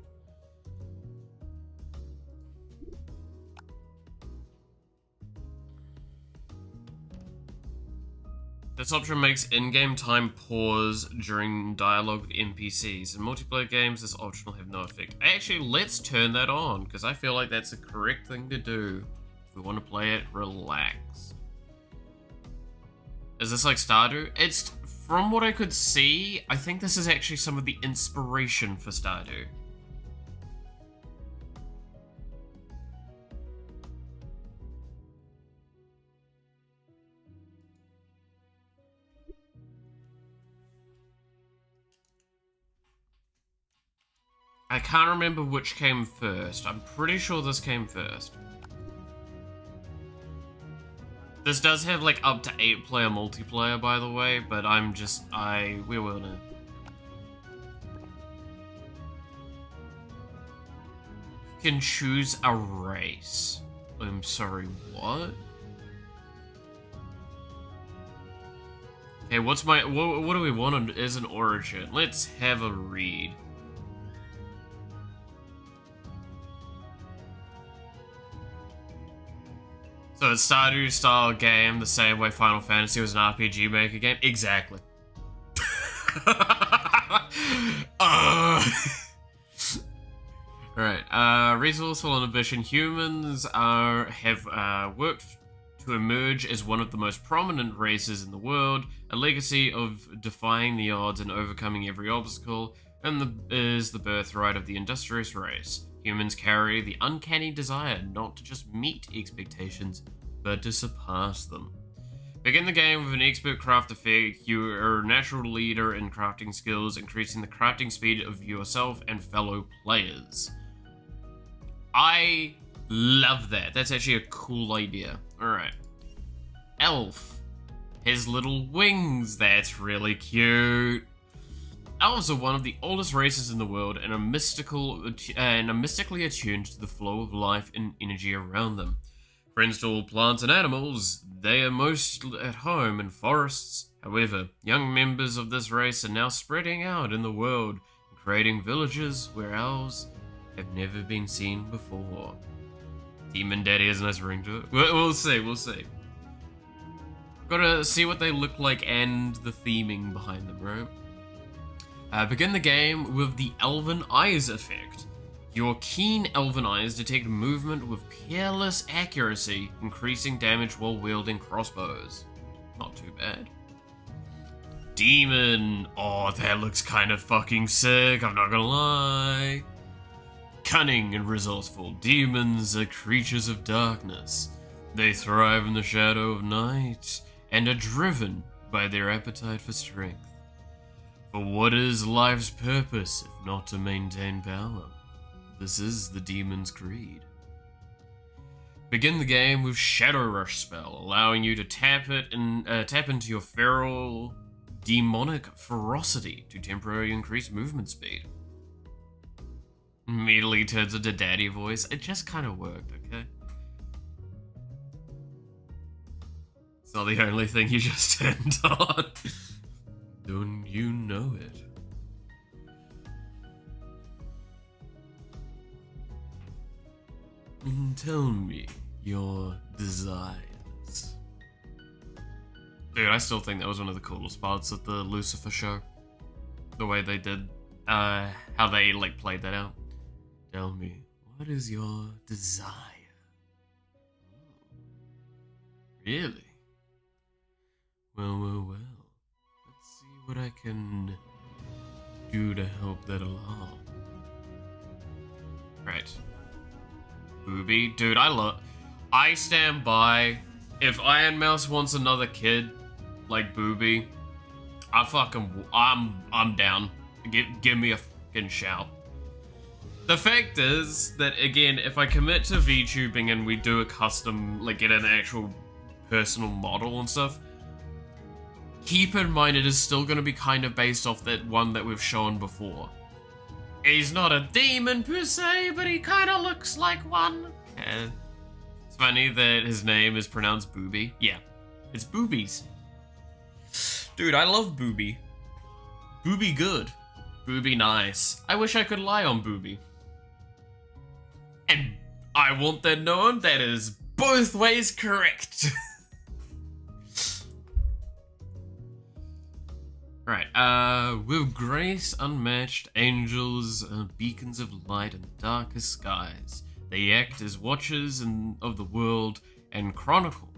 This option makes in-game time pause during dialogue with NPCs. In multiplayer games, this option will have no effect. Actually, let's turn that on, because I feel like that's the correct thing to do. If we want to play it, relax. Is this like Stardew? It's, from what I could see, I think this is actually some of the inspiration for Stardew. I can't remember which came first. I'm pretty sure this came first. This does have like up to 8-player multiplayer, by the way, but we will know. Can choose a race. I'm sorry, what? Okay, what do we want as an origin? Let's have a read. So it's Stardew style game, the same way Final Fantasy was an RPG Maker game? Exactly. Alright, resourceful and ambition humans have worked to emerge as one of the most prominent races in the world, a legacy of defying the odds and overcoming every obstacle, and is the birthright of the industrious race. Humans carry the uncanny desire not to just meet expectations, but to surpass them. Begin the game with an expert craft effect. You are a natural leader in crafting skills, increasing the crafting speed of yourself and fellow players. I love that. That's actually a cool idea. Alright. Elf. His little wings. That's really cute. Elves are one of the oldest races in the world and are mystically attuned to the flow of life and energy around them. Friends to all plants and animals, they are most at home in forests. However, young members of this race are now spreading out in the world and creating villages where elves have never been seen before. Demon Daddy has a nice ring to it. We'll see. Gotta see what they look like and the theming behind them, right? Begin the game with the Elven Eyes effect. Your keen elven eyes detect movement with peerless accuracy, increasing damage while wielding crossbows. Not too bad. Demon. Oh, that looks kind of fucking sick, I'm not gonna lie. Cunning and resourceful, demons are creatures of darkness. They thrive in the shadow of night and are driven by their appetite for strength. For what is life's purpose if not to maintain power? This is the demon's creed. Begin the game with Shadow Rush spell, allowing you to tap into your feral demonic ferocity to temporarily increase movement speed. Immediately turns into daddy voice. It just kind of worked, okay? It's not the only thing you just turned on. Don't you know it? Tell me your desires. Dude, I still think that was one of the coolest parts of the Lucifer show. The way they did, how they, like, played that out. Tell me, what is your desire? Really? Well. Let's see what I can do to help that along. Right. Booby. Dude, I stand by. If Iron Mouse wants another kid like Booby, I'm down. Give me a fucking shout. The fact is that, again, if I commit to VTubing and we do a custom, like get an actual personal model and stuff, keep in mind it is still going to be kind of based off that one that we've shown before. He's not a demon per se, but he kind of looks like one. It's funny that his name is pronounced Booby. Yeah, it's Boobies. Dude, I love Booby. Booby good. Booby nice. I wish I could lie on Booby. And I want that known, that is both ways correct. Right, with grace unmatched, angels are beacons of light in the darkest skies. They act as watchers of the world and chronicle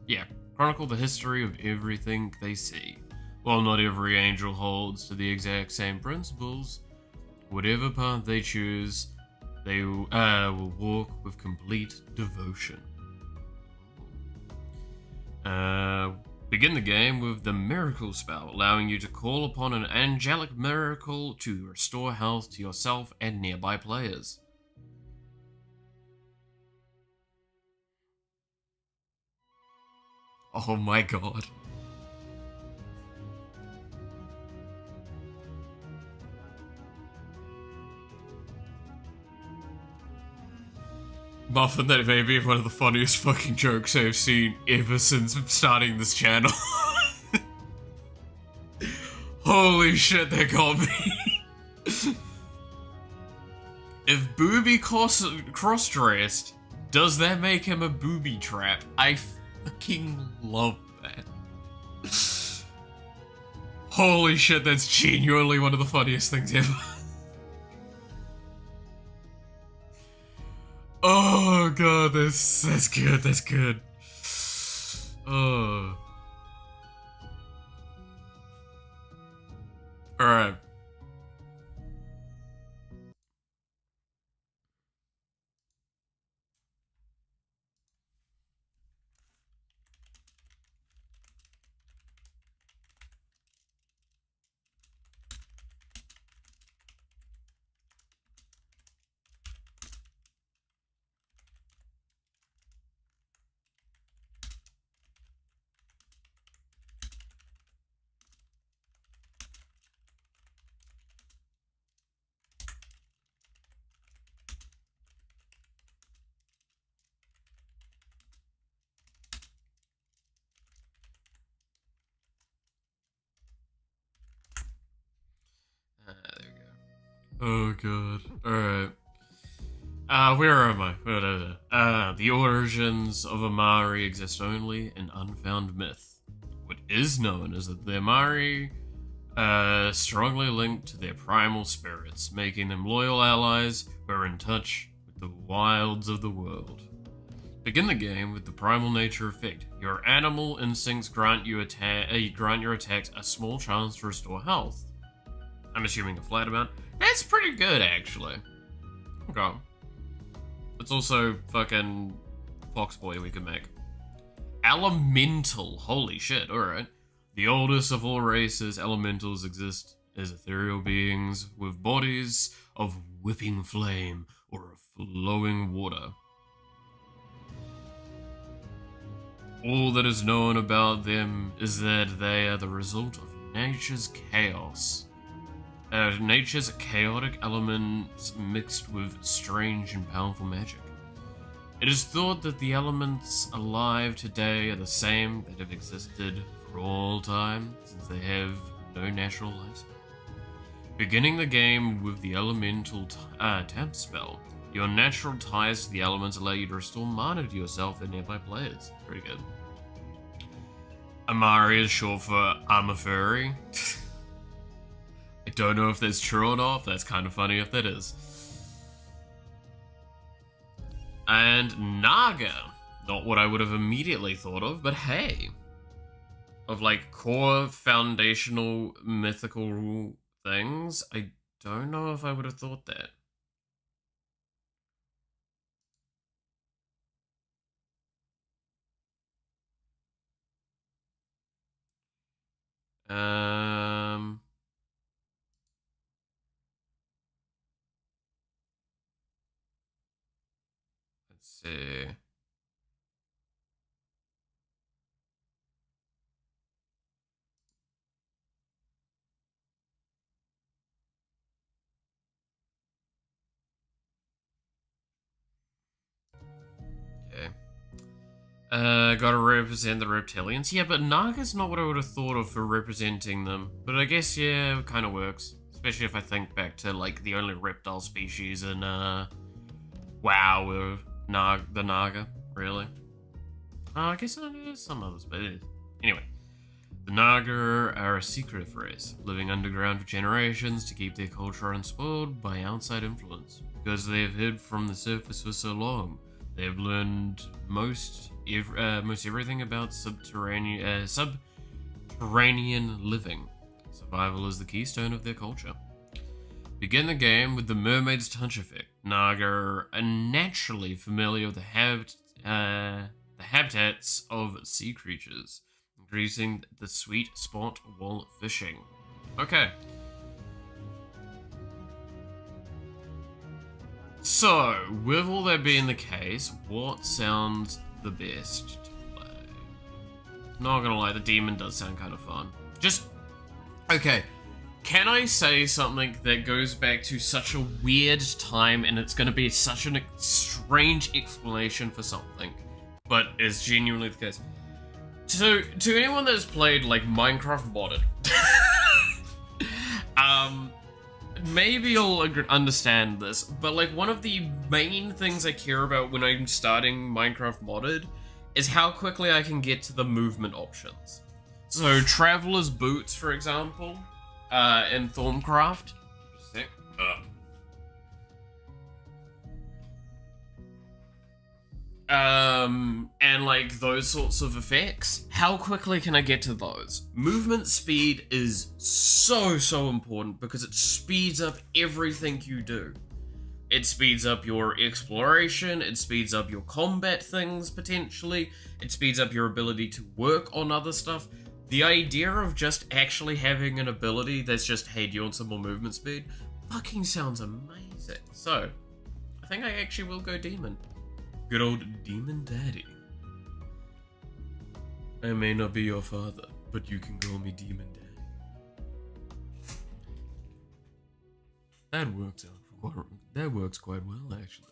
the history of everything they see. While not every angel holds to the exact same principles, whatever path they choose, they will walk with complete devotion. Begin the game with the Miracle spell, allowing you to call upon an angelic miracle to restore health to yourself and nearby players. Oh my god. Muffin, that may be one of the funniest fucking jokes I've seen ever since starting this channel. Holy shit, that got me. If Booby cross-dressed, does that make him a booby trap? I fucking love that. Holy shit, that's genuinely one of the funniest things ever. Oh god, that's good, that's good. Oh. Alright. There we go. Oh god. Alright. Where am I? The origins of Amari exist only in unfound myth. What is known is that the Amari strongly linked to their primal spirits, making them loyal allies who are in touch with the wilds of the world. Begin the game with the primal nature effect. Your animal instincts grant your attacks a small chance to restore health. I'm assuming a flat amount. That's pretty good, actually. Okay. It's also fucking Foxboy we could make. Elemental. Holy shit, alright. The oldest of all races, elementals exist as ethereal beings with bodies of whipping flame or flowing water. All that is known about them is that they are the result of nature's chaos. Nature's chaotic elements mixed with strange and powerful magic. It is thought that the elements alive today are the same that have existed for all time, since they have no natural lifespan. Beginning the game with the elemental tap spell, your natural ties to the elements allow you to restore mana to yourself and nearby players. Pretty good. Amari is short for I'm a furry. I don't know if that's true or not, that's kind of funny if that is. And Naga. Not what I would have immediately thought of, but hey. Of like core foundational mythical things, I don't know if I would have thought that. Let's see. Okay. Gotta represent the reptilians. Yeah, but Naga's not what I would have thought of for representing them. But I guess, yeah, it kind of works. Especially if I think back to, like, the only reptile species in, WoW were the Naga, really. I guess there's some others, but anyway. The Naga are a secretive race, living underground for generations to keep their culture unspoiled by outside influence. Because they have hid from the surface for so long, they have learned most everything about subterranean living. Survival is the keystone of their culture. Begin the game with the Mermaid's Touch effect. Naga are naturally familiar with the habitats of sea creatures, increasing the sweet spot while fishing. Okay. So, with all that being the case, what sounds the best to play? Not gonna lie, the demon does sound kind of fun. Just, okay. Can I say something that goes back to such a weird time, and it's gonna be such a strange explanation for something, but is genuinely the case. So, to anyone that's played, like, Minecraft modded, maybe you'll understand this, but, like, one of the main things I care about when I'm starting Minecraft modded is how quickly I can get to the movement options. So, Traveler's Boots, for example, in Thorncraft. Sick. And like those sorts of effects, how quickly can I get to those? Movement speed is so important because it speeds up everything you do. It speeds up your exploration, it speeds up your combat things potentially, it speeds up your ability to work on other stuff. The idea of just actually having an ability that's just, hey, do you want some more movement speed? Fucking sounds amazing. So, I think I actually will go demon. Good old Demon Daddy. I may not be your father, but you can call me Demon Daddy. That works quite well, actually.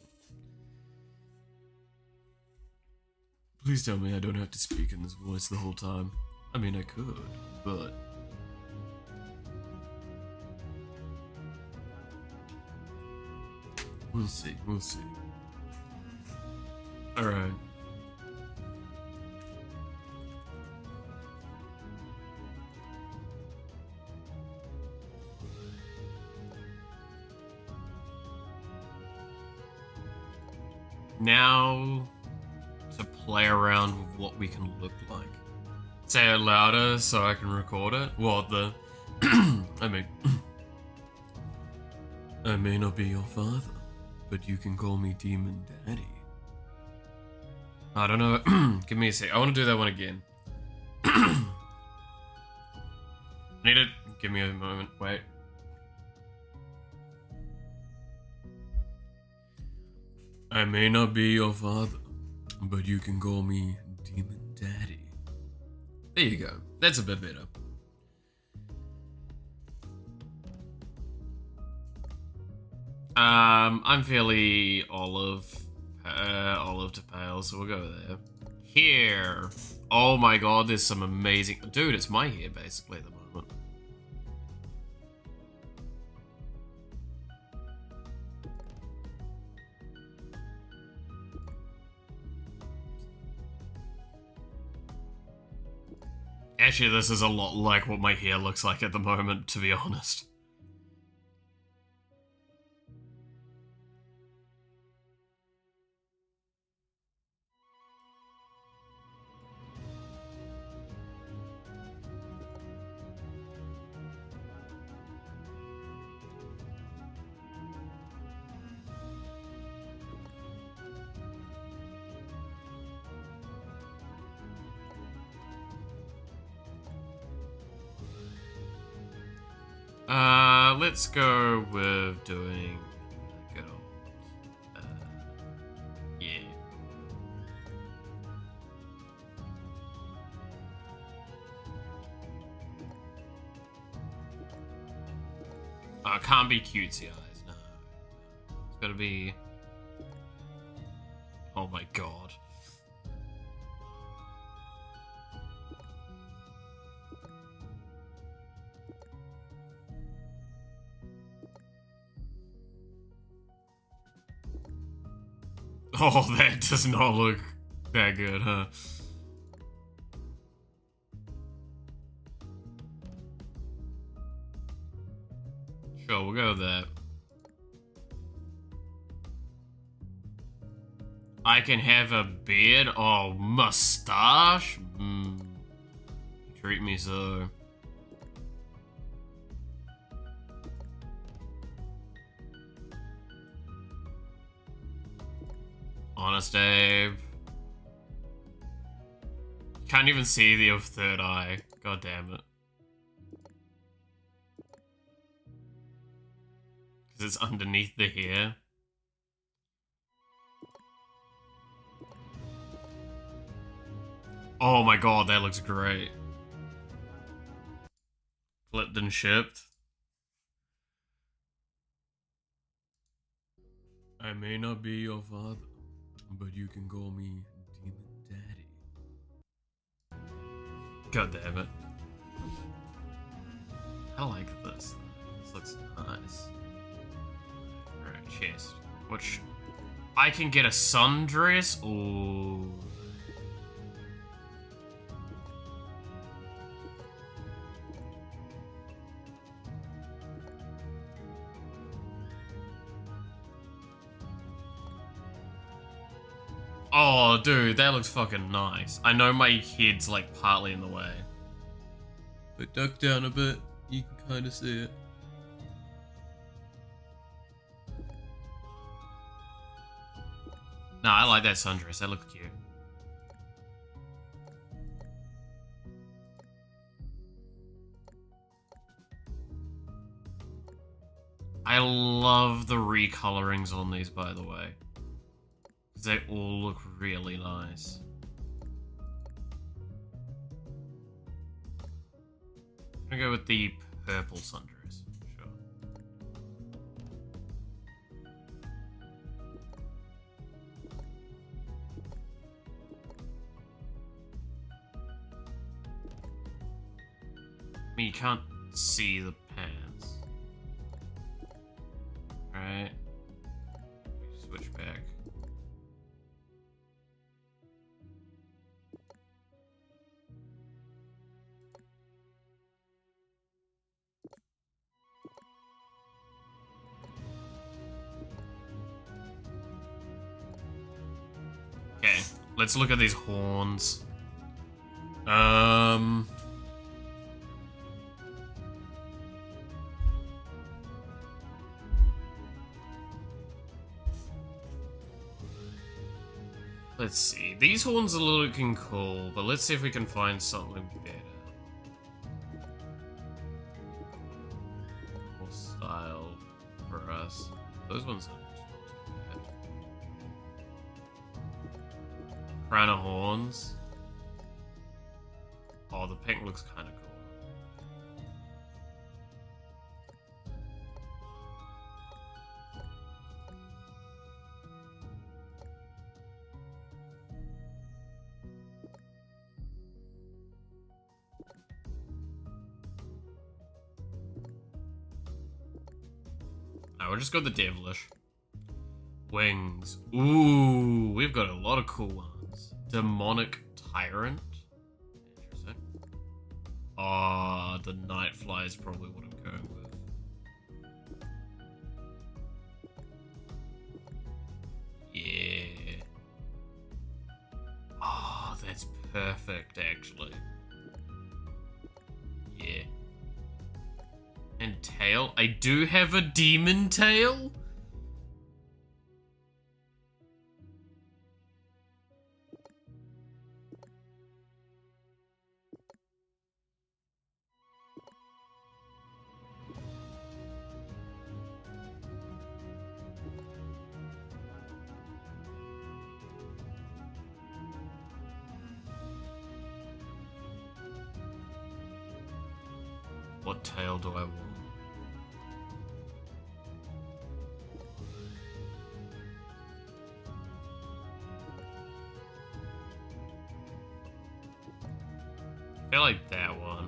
Please tell me I don't have to speak in this voice the whole time. I mean, I could, but... We'll see. Alright. Now, to play around with what we can look like. Say it louder so I can record it. What the... I may not be your father, but you can call me Demon Daddy. I don't know. Give me a sec. I want to do that one again. Need it. Give me a moment. Wait. I may not be your father, but you can call me Demon Daddy. There you go. That's a bit better. I'm fairly olive to pale, so we'll go there. Here. Oh my god, there's some amazing... Dude, it's my hair, basically, at the moment. Actually, this is a lot like what my hair looks like at the moment, to be honest. Let's go with doing good old, yeah. It can't be cutesy eyes, no. It's gotta be, oh my god. Oh, that does not look that good, huh? Sure, we'll go with that. I can have a beard? Oh, mustache? Treat me so. Honest Abe. Can't even see the third eye. God damn it. Because it's underneath the hair. Oh my god, that looks great. Flipped and shipped. I may not be your father, but you can call me Demon Daddy. God damn it. I like this. This looks nice. Alright, chest. Which I can get a sundress? Ooh. Oh, dude, that looks fucking nice. I know my head's like partly in the way. But duck down a bit, you can kind of see it. Nah, I like that sundress. That looks cute. I love the recolorings on these, by the way. They all look really nice. I'm gonna go with the purple sundress, sure. I mean, you can't see the pants. Alright. Switch back. Okay, let's look at these horns. Let's see. These horns are looking cool, but let's see if we can find something better. More style for us. Those ones are not too bad. Crown of horns. Oh, the pink looks kind of cool. We'll just go the devilish. Wings. Ooh, we've got a lot of cool ones. Demonic Tyrant. Interesting. Ah, the Nightfly is probably what I'm going with. Yeah. Oh, that's perfect, actually. Yeah. And tail? I do have a demon tail? What tail do I want? I feel like that one.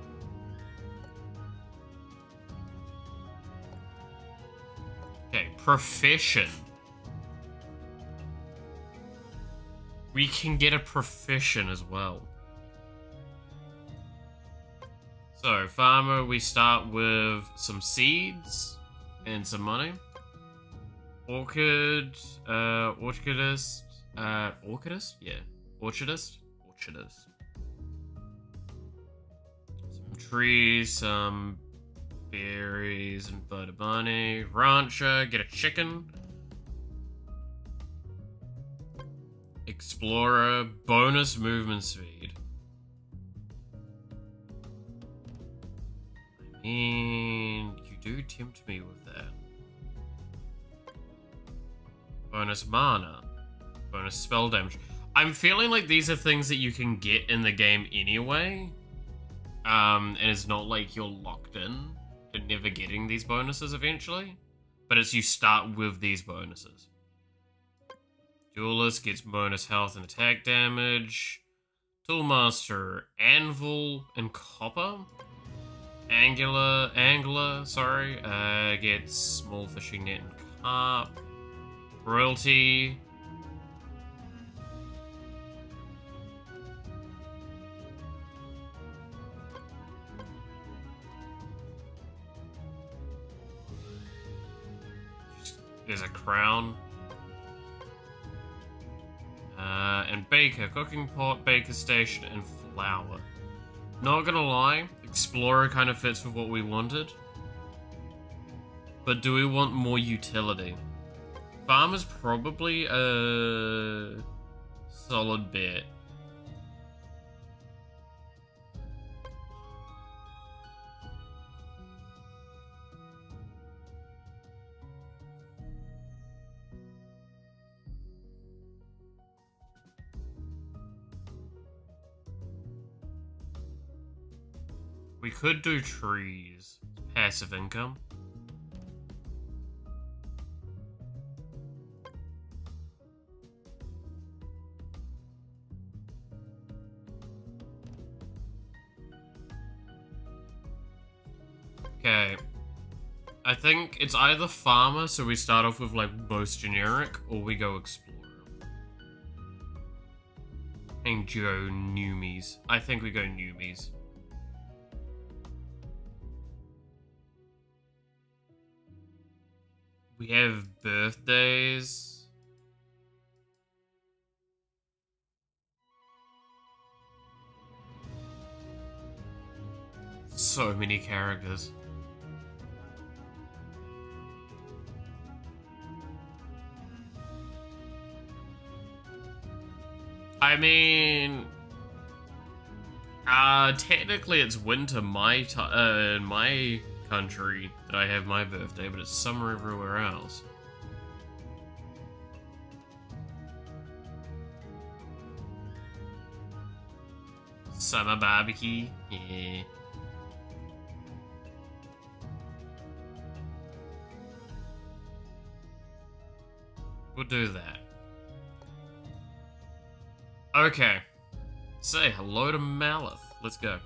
Okay, profession. We can get a profession as well. So, farmer, we start with some seeds and some money. Orchid, orchardist, orchardist? Yeah, orchardist? Orchardist. Some trees, some berries, invite a bunny. Rancher, get a chicken. Explorer, bonus movement speed. I mean, you do tempt me with that. Bonus mana. Bonus spell damage. I'm feeling like these are things that you can get in the game anyway. And it's not like you're locked in to never getting these bonuses eventually. But it's you start with these bonuses. Duelist gets bonus health and attack damage. Toolmaster, anvil and copper. Angler, gets small fishing net and carp. Royalty. There's a crown. And baker, cooking pot, baker station, and flour. Not gonna lie, explorer kind of fits with what we wanted. But do we want more utility? Farmer's probably a solid bet. We could do trees. Passive income. Okay. I think it's either farmer, so we start off with like most generic, or we go explorer. And go Numies. I think we go Numies. We have birthdays. So many characters. I mean, technically it's winter in my country that I have my birthday, but it's summer everywhere else. Summer barbecue, yeah. We'll do that. Okay. Say hello to Malith. Let's go.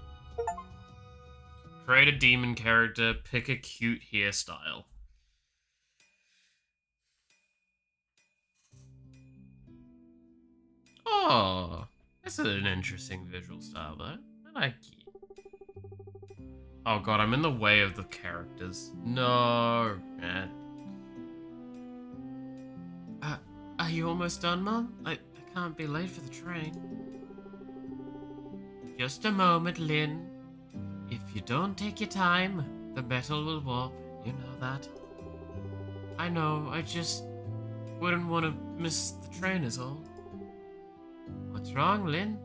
Create a demon character, pick a cute hairstyle. Oh, that's an interesting visual style though. I like it. Oh god, I'm in the way of the characters. No, man. Are you almost done, Mom? I can't be late for the train. Just a moment, Lynn. If you don't take your time, the metal will warp. You know that. I know, I just wouldn't want to miss the train is all. What's wrong, Lynn?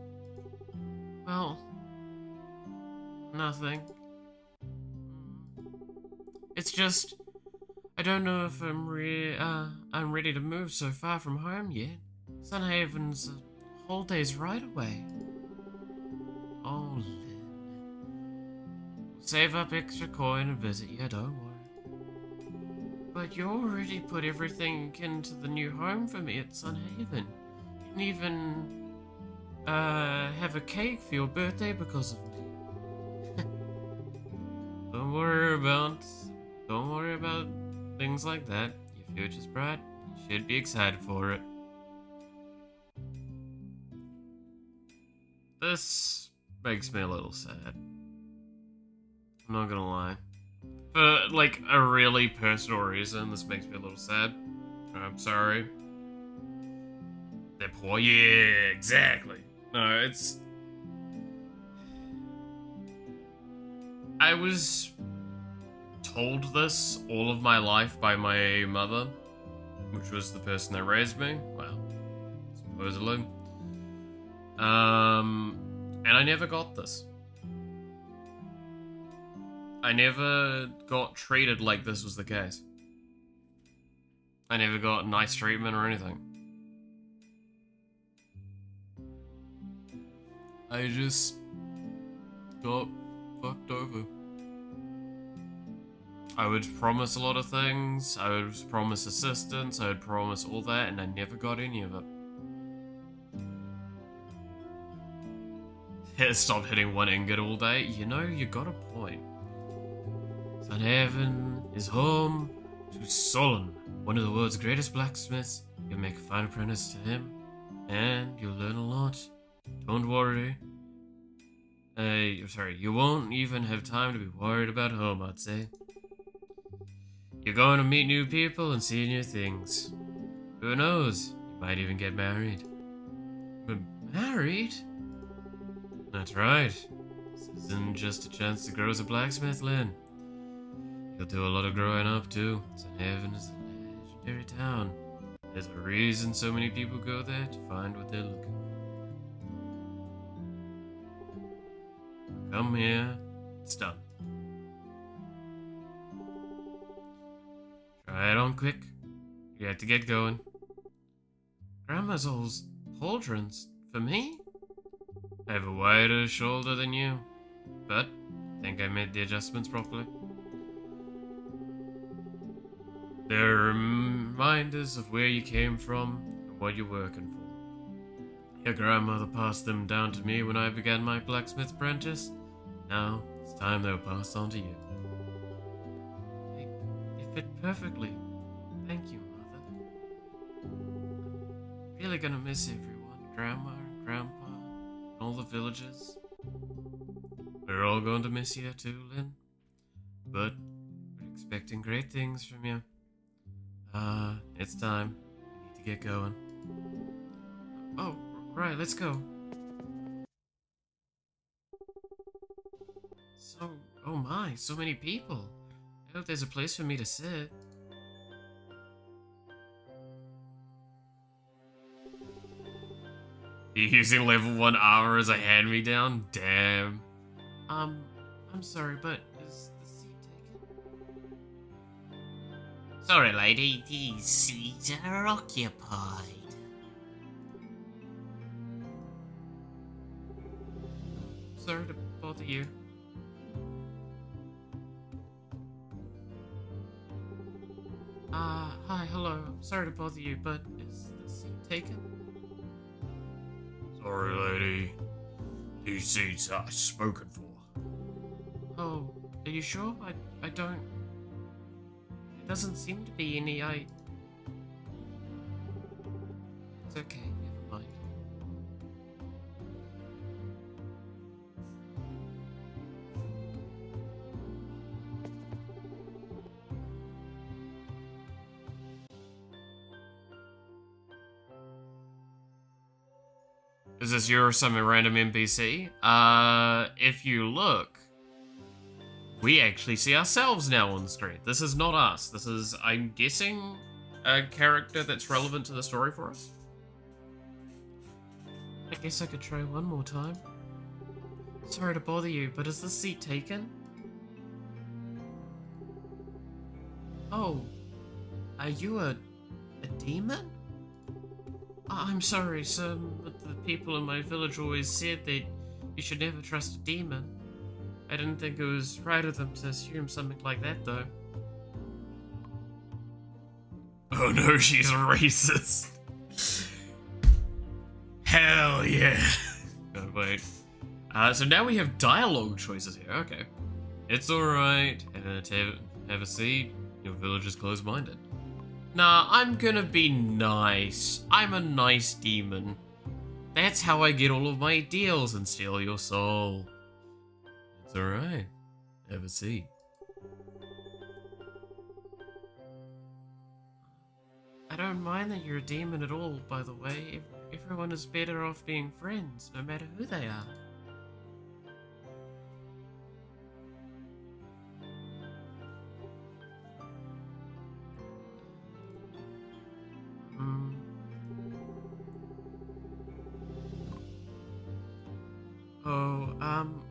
Well, nothing. It's just, I don't know if I'm ready to move so far from home yet. Sunhaven's a whole day's ride away. Oh, Lynn. Save up extra coin and visit you, don't worry. But you already put everything into the new home for me at Sunhaven. You can even have a cake for your birthday because of me. Don't worry about things like that. Your future's bright. You should be excited for it. This makes me a little sad. I'm not gonna lie. For, like, a really personal reason, this makes me a little sad. I'm sorry. They're poor. Yeah, exactly. No, it's... I was told this all of my life by my mother, which was the person that raised me. Well, supposedly. And I never got this. I never got treated like this was the case. I never got nice treatment or anything. I just got fucked over. I would promise a lot of things, I would promise assistance, I would promise all that, and I never got any of it. Stop hitting one ingot all day. You know, you got a point. Sun Heaven is home to Solon, one of the world's greatest blacksmiths. You'll make a fine apprentice to him, and you'll learn a lot. Don't worry. Sorry, you won't even have time to be worried about home, I'd say. You're going to meet new people and see new things. Who knows? You might even get married. But married? That's right. This isn't just a chance to grow as a blacksmith, Lynn. You'll do a lot of growing up, too. Sun Heaven is a legendary town. There's a reason so many people go there to find what they're looking for. Come here. It's done. Try it on quick. You have to get going. Grandma's all pauldrons. For me? I have a wider shoulder than you. But I think I made the adjustments properly. They're reminders of where you came from and what you're working for. Your grandmother passed them down to me when I began my blacksmith apprentice. Now it's time they were passed on to you. They fit perfectly. Thank you, Mother. I'm really gonna miss everyone. Grandma and Grandpa and all the villagers. We're all going to miss you too, Lynn. But we're expecting great things from you. It's time. We need to get going. Oh, right, let's go. Oh my, so many people. I hope there's a place for me to sit. You're using level 1 armor as a hand-me-down? Damn. I'm sorry, but is the seat taken? Sorry, lady, these seats are occupied. Sorry to bother you. Hi, hello. I'm sorry to bother you, but is the seat taken? Sorry, lady. These seats are spoken for. Oh, are you sure? I don't... It doesn't seem to be any, It's okay, never mind. Is this you or some random NPC? If you look, we actually see ourselves now on the screen. This is not us. This is, I'm guessing, a character that's relevant to the story for us. I guess I could try one more time. Sorry to bother you, but is the seat taken? Oh, are you a demon? I'm sorry, sir, but the people in my village always said that you should never trust a demon. I didn't think it was right of them to assume something like that, though. Oh no, she's racist. Hell yeah. Oh, wait. So now we have dialogue choices here, okay. It's alright, have a seat, your village is closed-minded. Nah, I'm gonna be nice. I'm a nice demon. That's how I get all of my deals and steal your soul. It's alright. Have a seat. I don't mind that you're a demon at all, by the way. Everyone is better off being friends, no matter who they are.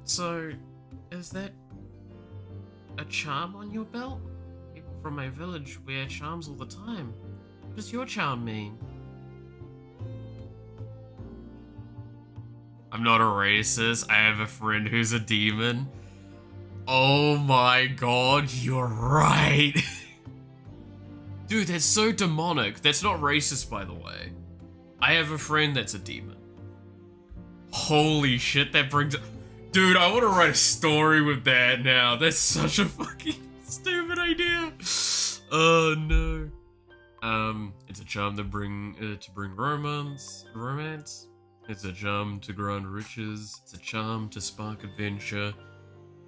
So, is that a charm on your belt? People from my village wear charms all the time. What does your charm mean? I'm not a racist. I have a friend who's a demon. Oh my god, you're right. Dude, that's so demonic. That's not racist, by the way. I have a friend that's a demon. Holy shit, that brings... Dude, I want to write a story with that now. That's such a fucking stupid idea. Oh no. It's a charm to bring romance. It's a charm to grant riches. It's a charm to spark adventure.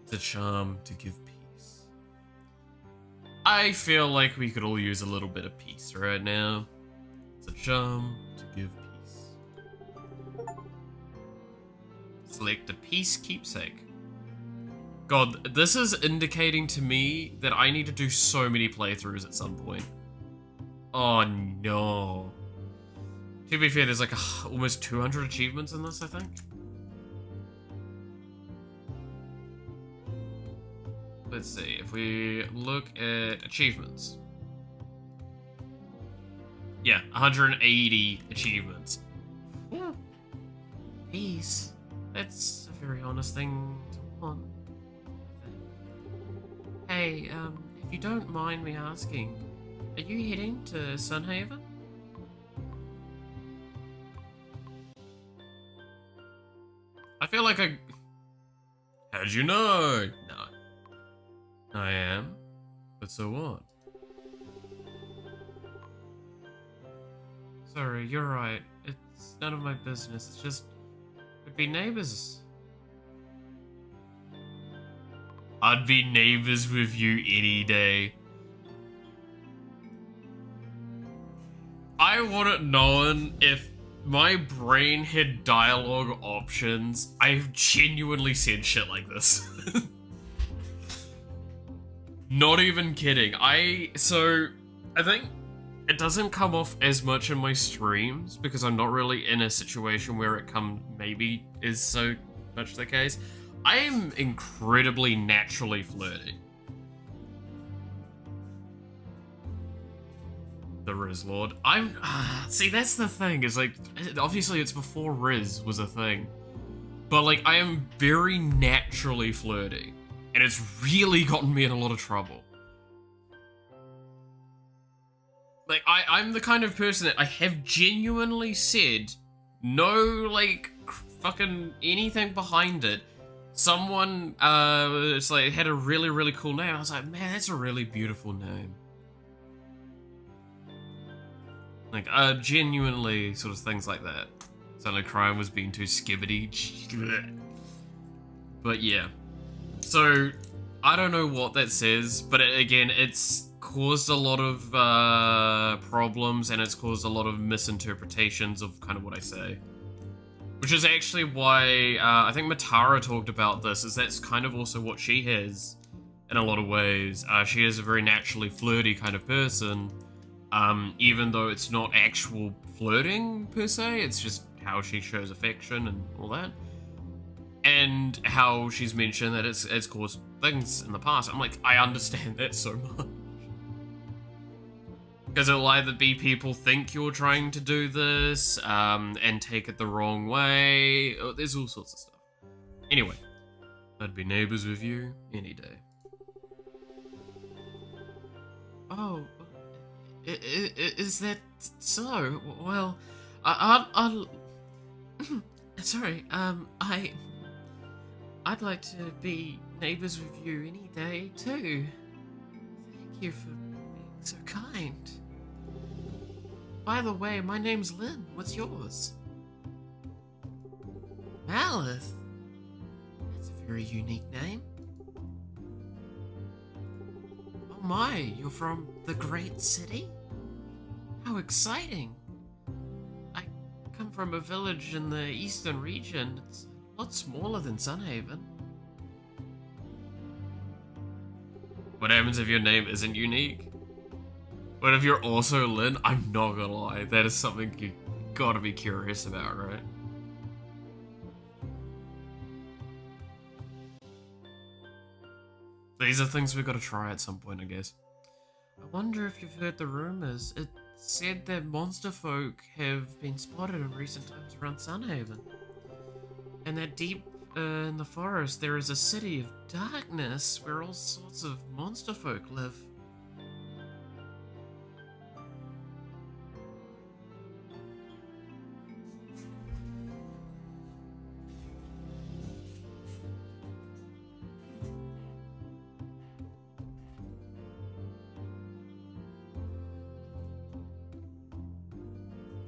It's a charm to give peace. I feel like we could all use a little bit of peace right now. It's a charm to give peace. Select a peace keepsake. God, this is indicating to me that I need to do so many playthroughs at some point. Oh no. To be fair, there's like almost 200 achievements in this, I think. Let's see, if we look at achievements. Yeah, 180 achievements. Yeah. Peace. That's a very honest thing to want, I think. Hey, if you don't mind me asking, are you heading to Sunhaven? I feel like how'd you know? No. I am? But so what? Sorry, you're right. It's none of my business. It's just... we'd be neighbors. I'd be neighbors with you any day. I wouldn't known if my brain had dialogue options. I've genuinely said shit like this. Not even kidding. I think it doesn't come off as much in my streams because I'm not really in a situation where it maybe is so much the case. I am incredibly naturally flirty. The Riz Lord. See, that's the thing, is like, obviously it's before Riz was a thing. But like, I am very naturally flirty. And it's really gotten me in a lot of trouble. Like, I'm the kind of person that I have genuinely said no, like, fucking anything behind it. Someone, it's like, had a really, really cool name. I was like, man, that's a really beautiful name. Like, genuinely sort of things like that. So, like, crime was being too skibbity. But yeah. So, I don't know what that says, but again, it's caused a lot of problems, and it's caused a lot of misinterpretations of kind of what I say. Which is actually why I think Matara talked about this, is that's kind of also what she has in a lot of ways. She is a very naturally flirty kind of person, even though it's not actual flirting per se, it's just how she shows affection and all that. And how she's mentioned that it's caused things in the past. I'm like, I understand that so much. Because it'll either be people think you're trying to do this, and take it the wrong way. There's all sorts of stuff. Anyway, I'd be neighbors with you any day. Oh, is that so? Well, I'll sorry, I'd like to be neighbors with you any day, too. Thank you for being so kind. By the way, my name's Lynn. What's yours? Malith? That's a very unique name. Oh my, you're from the Great City? How exciting. I come from a village in the eastern region. It's a lot smaller than Sunhaven. What happens if your name isn't unique? What if you're also Lynn? I'm not gonna lie, that is something you gotta be curious about, right? These are things we've got to try at some point, I guess. I wonder if you've heard the rumors. It said that monster folk have been spotted in recent times around Sunhaven. And that deep in the forest, there is a city of darkness where all sorts of monster folk live.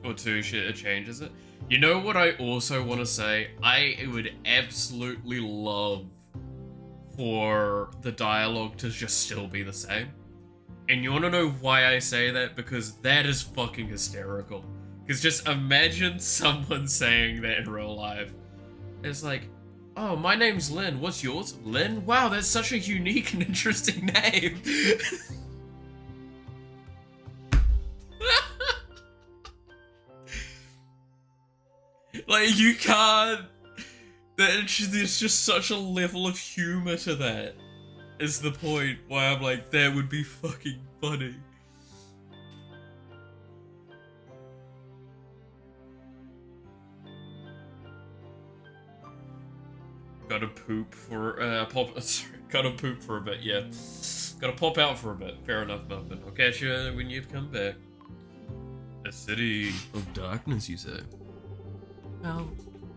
Or two shit changes it. You know what I also want to say? I would absolutely love for the dialogue to just still be the same. And you want to know why I say that? Because that is fucking hysterical. Because just imagine someone saying that in real life. It's like, oh, my name's Lynn. What's yours? Lynn? Wow, that's such a unique and interesting name. Like, you can't... There's just such a level of humor to that. Is the point why I'm like, that would be fucking funny. Gotta poop for, gotta poop for a bit, yeah. Gotta pop out for a bit. Fair enough, Muffin. I'll catch you when you come back. A city of darkness, you say? Well,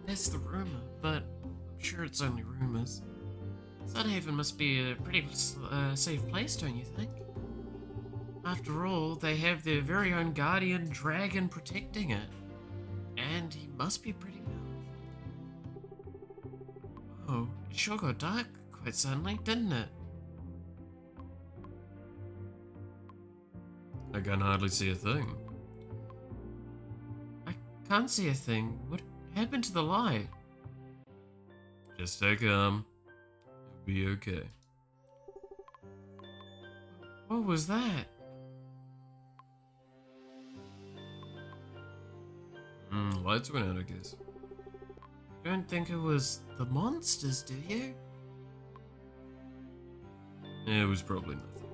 that's the rumor, but I'm sure it's only rumors. Sunhaven must be a pretty safe place, don't you think? After all, they have their very own guardian dragon protecting it. And he must be pretty powerful. Oh, it sure got dark quite suddenly, didn't it? I can hardly see a thing. I can't see a thing. What happened to the light? Just take It'll be okay. What was that? Lights went out, I guess. You don't think it was the monsters, do you? It was probably nothing.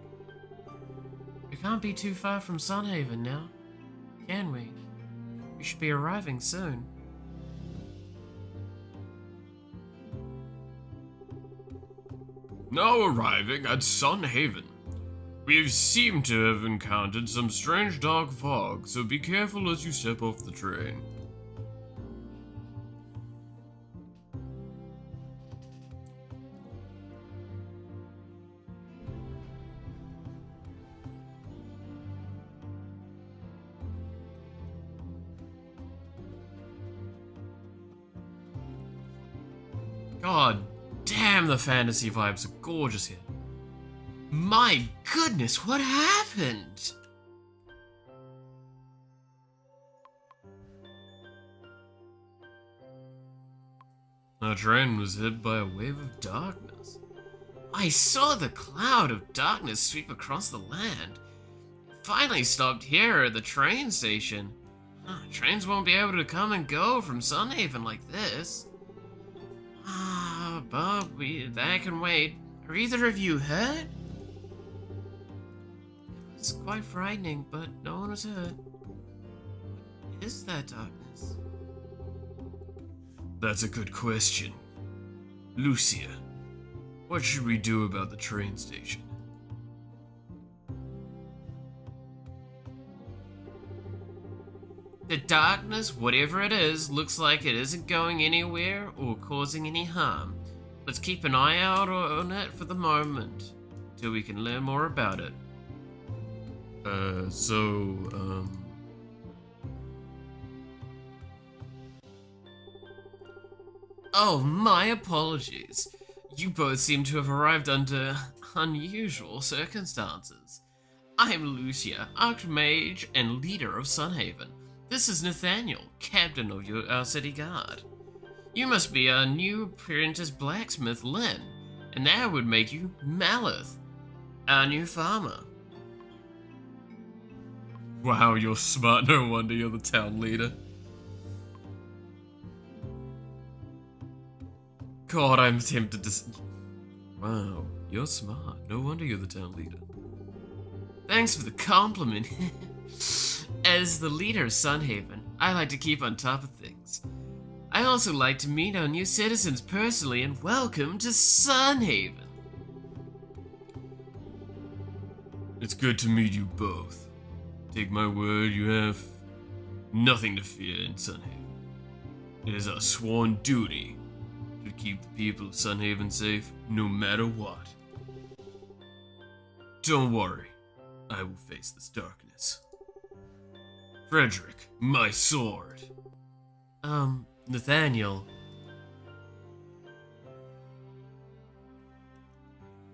We can't be too far from Sunhaven now, can we? We should be arriving soon. Now arriving at Sunhaven. We seem to have encountered some strange dark fog, so be careful as you step off the train. God damn, the fantasy vibes are gorgeous here. My goodness, what happened? Our train was hit by a wave of darkness. I saw the cloud of darkness sweep across the land. Finally stopped here at the train station. Trains won't be able to come and go from Sunhaven like this. But that can wait. Are either of you hurt? It's quite frightening, but no one was hurt. What is that darkness? That's a good question. Lucia, what should we do about the train station? The darkness, whatever it is, looks like it isn't going anywhere or causing any harm. Let's keep an eye out on it for the moment, till we can learn more about it. Oh, my apologies. You both seem to have arrived under unusual circumstances. I am Lucia, Archmage and leader of Sunhaven. This is Nathaniel, captain of our city guard. You must be our new apprentice blacksmith, Lynn, and that would make you Malith, our new farmer. Wow, you're smart. No wonder you're the town leader. God, I'm tempted to... Wow, you're smart. No wonder you're the town leader. Thanks for the compliment. As the leader of Sunhaven, I like to keep on top of things. I also like to meet our new citizens personally and welcome to Sunhaven. It's good to meet you both. Take my word, you have nothing to fear in Sunhaven. It is our sworn duty to keep the people of Sunhaven safe no matter what. Don't worry, I will face this darkness. Frederick, my sword. Nathaniel.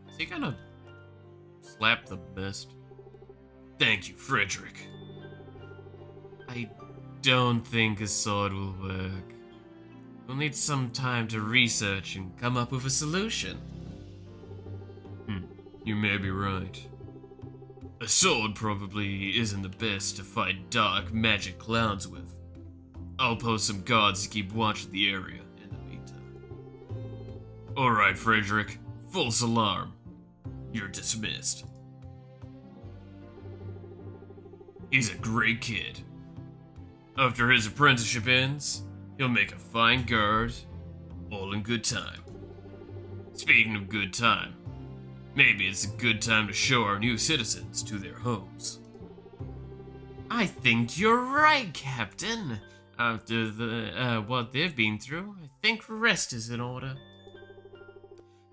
Is he gonna slap the mist? Thank you, Frederick. I don't think a sword will work. We'll need some time to research and come up with a solution. You may be right. A sword probably isn't the best to fight dark magic clouds with. I'll post some guards to keep watch of the area in the meantime. Alright, Frederick. False alarm. You're dismissed. He's a great kid. After his apprenticeship ends, he'll make a fine guard, all in good time. Speaking of good time, maybe it's a good time to show our new citizens to their homes. I think you're right, Captain. After what they've been through, I think rest is in order.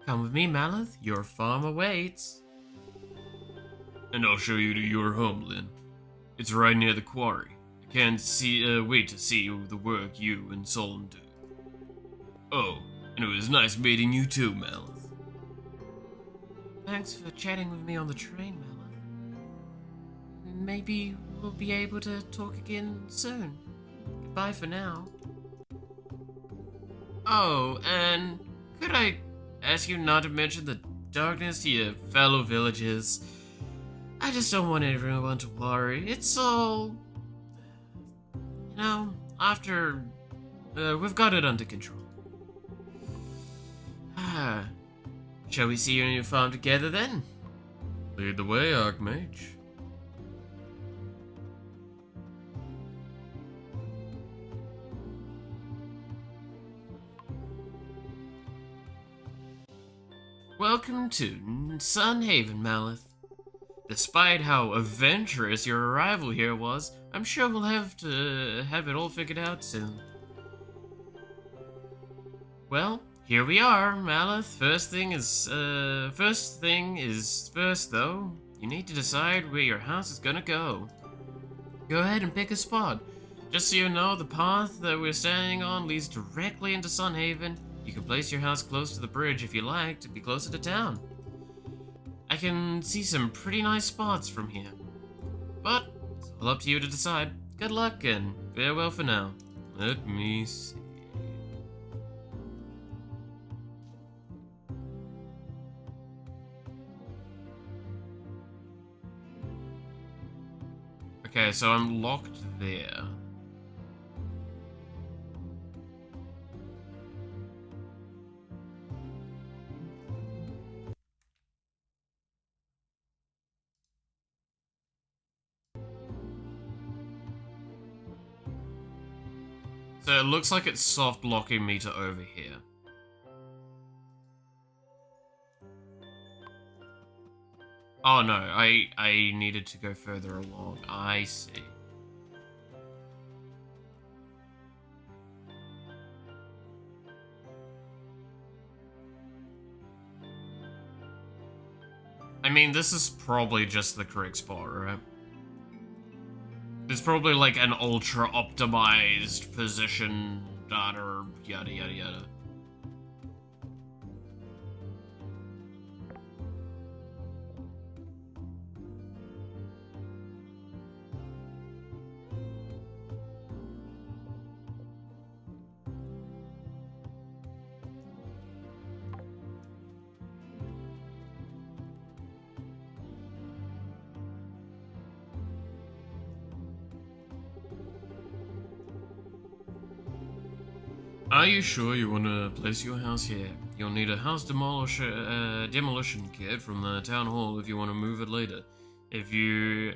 Come with me, Maleth. Your farm awaits. And I'll show you to your home, Lynn. It's right near the quarry. I can't wait to see the work you and Solon do. Oh, and it was nice meeting you too, Maleth. Thanks for chatting with me on the train, Maleth. Maybe we'll be able to talk again soon. Goodbye for now. Oh, and could I ask you not to mention the darkness to your fellow villagers? I just don't want everyone to worry. It's all... You know, after... we've got it under control. Shall we see your new farm together then? Lead the way, Archmage. Welcome to Sunhaven, Maleth. Despite how adventurous your arrival here was, I'm sure we'll have it all figured out soon. Well, here we are, Maleth. First thing is first, though. You need to decide where your house is gonna go. Go ahead and pick a spot. Just so you know, the path that we're standing on leads directly into Sunhaven. You can place your house close to the bridge if you like, to be closer to town. I can see some pretty nice spots from here. But it's all up to you to decide. Good luck and farewell for now. Let me see. Okay, so I'm locked there. So it looks like it's soft locking me to over here. Oh no, I needed to go further along. I see. I mean, this is probably just the correct spot, right? It's probably like an ultra optimized position data, yada yada yada. Are you sure you want to place your house here? You'll need a house demolition kit from the town hall if you want to move it later. If you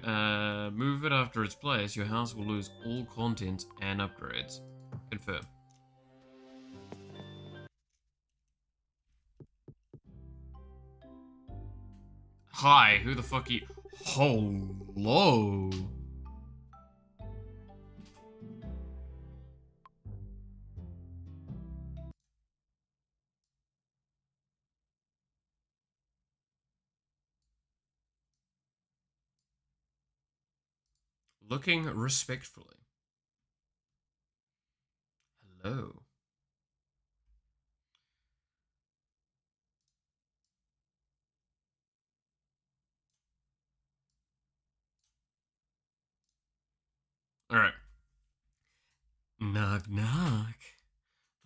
move it after it's placed, your house will lose all content and upgrades. Confirm. Hi, who the fuck you? Hello. Looking respectfully. Hello. Alright. Knock knock.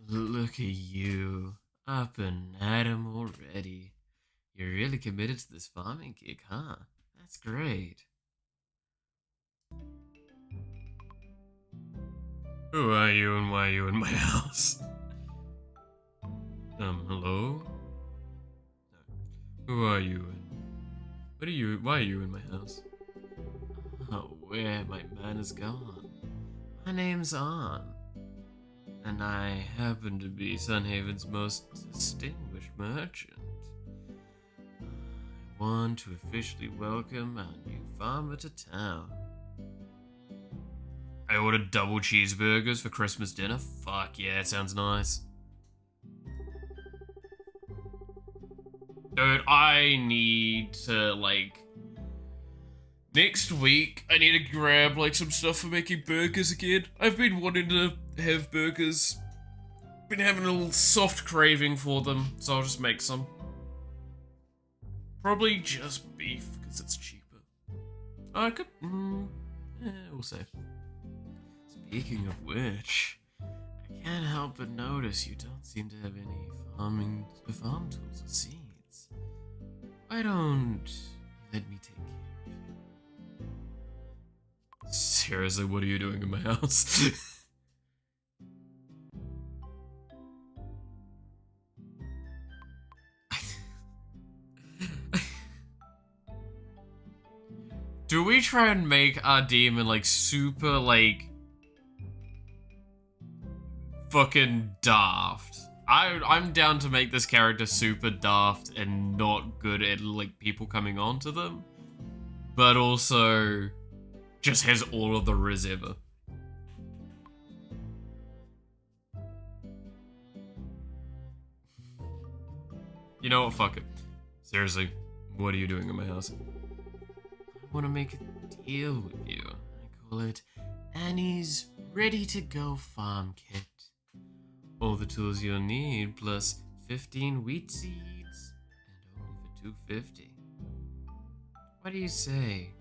Look at you. Up and at 'em already. You're really committed to this farming gig, huh? That's great. Who are you and why are you in my house? Hello? Who are you and why are you in my house? Oh, where my man is gone. My name's An, and I happen to be Sunhaven's most distinguished merchant. I want to officially welcome our new farmer to town. I ordered double cheeseburgers for Christmas dinner. Fuck yeah, it sounds nice. Dude, I need to, like... Next week, I need to grab, like, some stuff for making burgers again. I've been wanting to have burgers. Been having a little soft craving for them, so I'll just make some. Probably just beef, because it's cheaper. I could... we'll see. Speaking of which, I can't help but notice you don't seem to have any farm tools or seeds. Why don't you let me take care of you? Seriously, what are you doing in my house? Do we try and make our demon, like, super, like... fucking daft? I'm down to make this character super daft and not good at, like, people coming onto them. But also... just has all of the riz ever. You know what? Fuck it. Seriously, what are you doing in my house? I want to make a deal with you. I call it Annie's ready-to-go farm kit. All the tools you'll need, plus 15 wheat seeds, and only for 250. What do you say?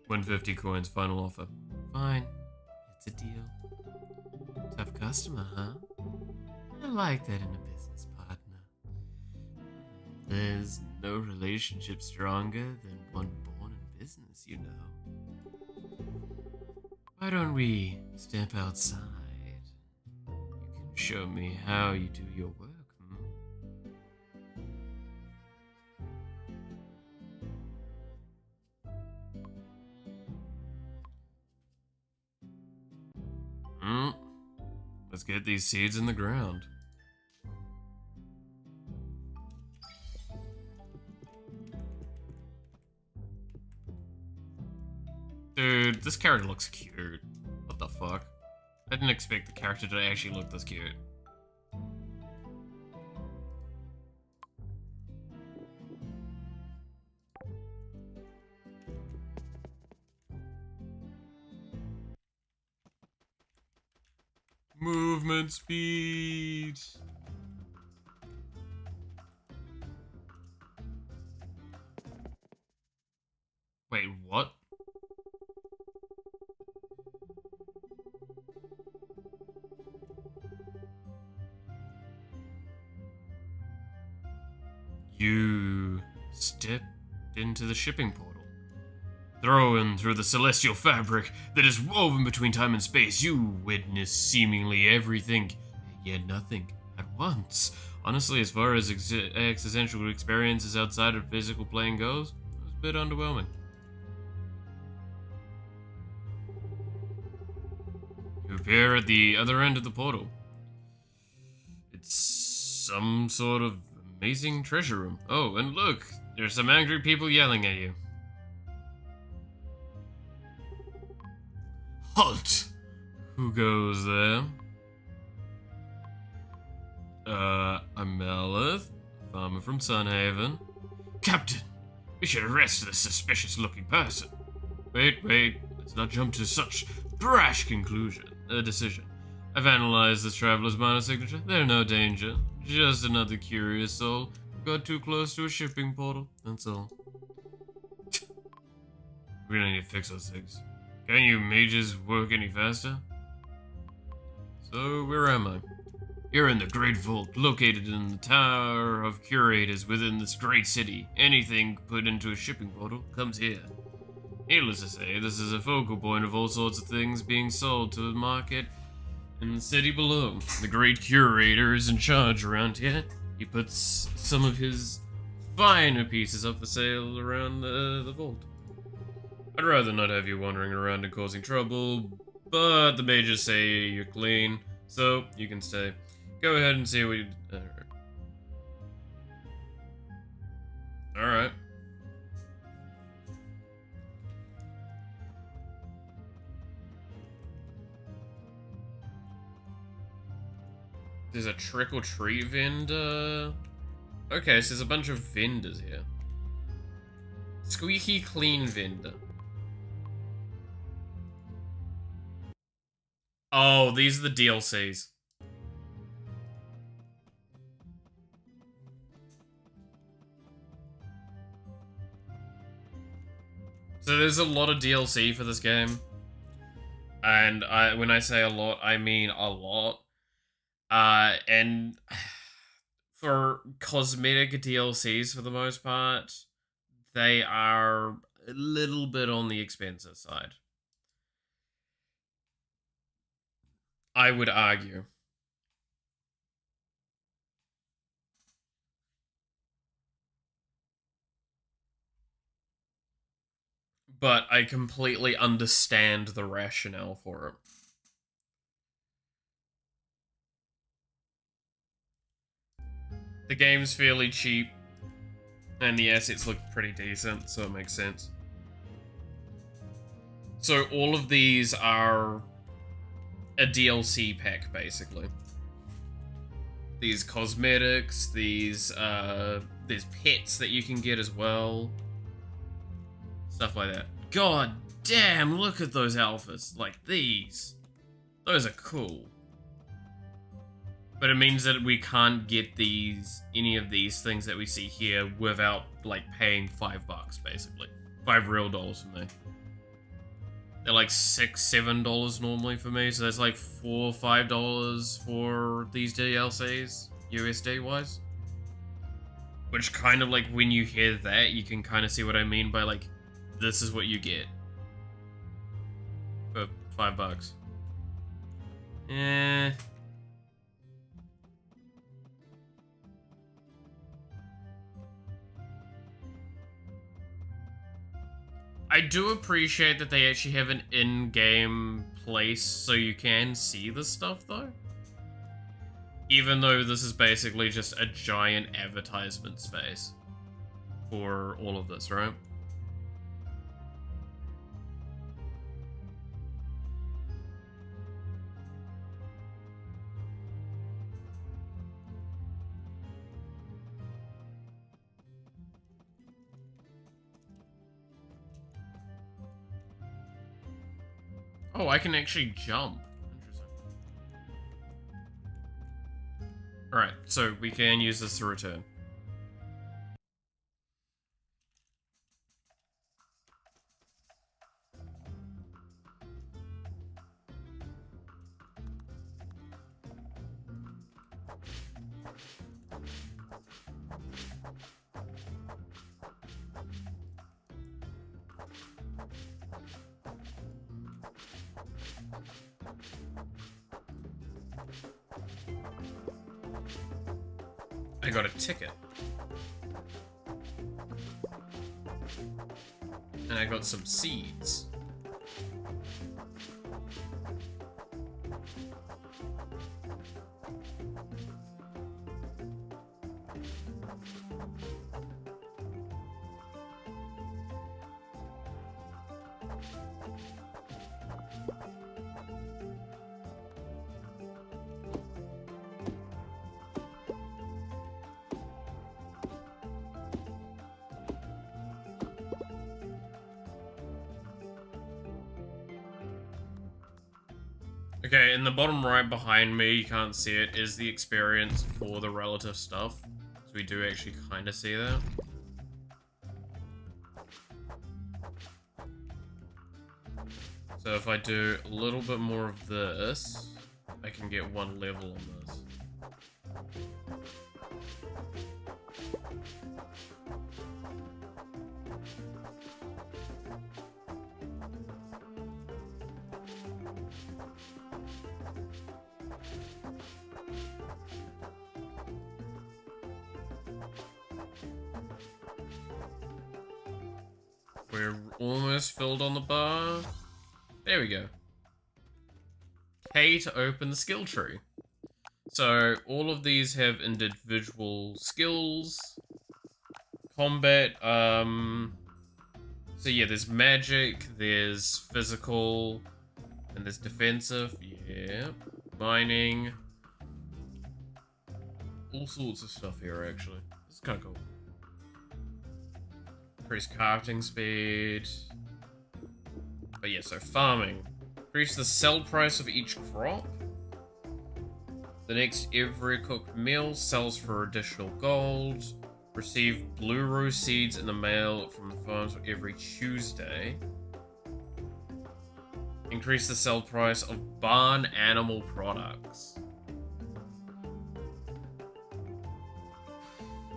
150 coins, final offer. Fine, it's a deal. Tough customer, huh? I like that in a business partner. There's no relationship stronger than one born in business, you know. Why don't we step outside? You can show me how you do your work, Let's get these seeds in the ground. Dude, this character looks cute. What the fuck? I didn't expect the character to actually look this cute. Movement speed. Wait, what? You stepped into the shipping portal. Thrown through the celestial fabric that is woven between time and space, you witness seemingly everything, yet nothing at once. Honestly, as far as existential experiences outside of physical plane goes, it was a bit underwhelming. You appear at the other end of the portal. It's some sort of amazing treasure room. Oh, and look, there's some angry people yelling at you. Halt! Who goes there? I'm Melith, farmer from Sunhaven. Captain, we should arrest this suspicious-looking person. Wait, let's not jump to such brash decision. I've analyzed this traveler's minor signature. They're no danger. Just another curious soul who got too close to a shipping portal, that's all. We're gonna need to fix those things. Can you mages work any faster? So, where am I? You're in the Great Vault, located in the Tower of Curators within this great city. Anything put into a shipping portal comes here. Needless to say, this is a focal point of all sorts of things being sold to the market in the city below. The Great Curator is in charge around here. He puts some of his finer pieces up for sale around the vault. I'd rather not have you wandering around and causing trouble, but the mages say you're clean, so you can stay. Go ahead and see what you... Alright. There's a trick-or-treat vendor. Okay, so there's a bunch of vendors here. Squeaky clean vendor. Oh, these are the DLCs. So there's a lot of DLC for this game. And when I say a lot, I mean a lot. And for cosmetic DLCs for the most part, they are a little bit on the expensive side. I would argue. But I completely understand the rationale for it. The game's fairly cheap, and the assets look pretty decent, so it makes sense. So all of these are a DLC pack, basically. These cosmetics, these, there's pets that you can get as well. Stuff like that. God damn, look at those alphas. Like these. Those are cool. But it means that we can't get any of these things that we see here without, like, paying $5, basically. $5 real dollars for me. They're like $6, $7 normally for me, so that's like $4, $5 for these DLCs, USD-wise. Which kind of, like, when you hear that, you can kind of see what I mean by, like, this is what you get. For $5. Eh... I do appreciate that they actually have an in-game place so you can see the stuff, though. Even though this is basically just a giant advertisement space for all of this, right? Oh, I can actually jump. Interesting. Alright, so we can use this to return. I got a ticket. And I got some seeds. Okay, in the bottom right behind me, you can't see it, is the experience for the relative stuff. So we do actually kind of see that. So if I do a little bit more of this, I can get one level on this. We're almost filled on the bar. There we go. K to open the skill tree. So all of these have individual skills. Combat, so yeah, there's magic, there's physical, and there's defensive, yeah. Mining. All sorts of stuff here, actually. This is kind of cool. Increase crafting speed. But yeah, so farming. Increase the sell price of each crop. The next every cooked meal sells for additional gold. Receive blue rose seeds in the mail from the farms every Tuesday. Increase the sell price of barn animal products.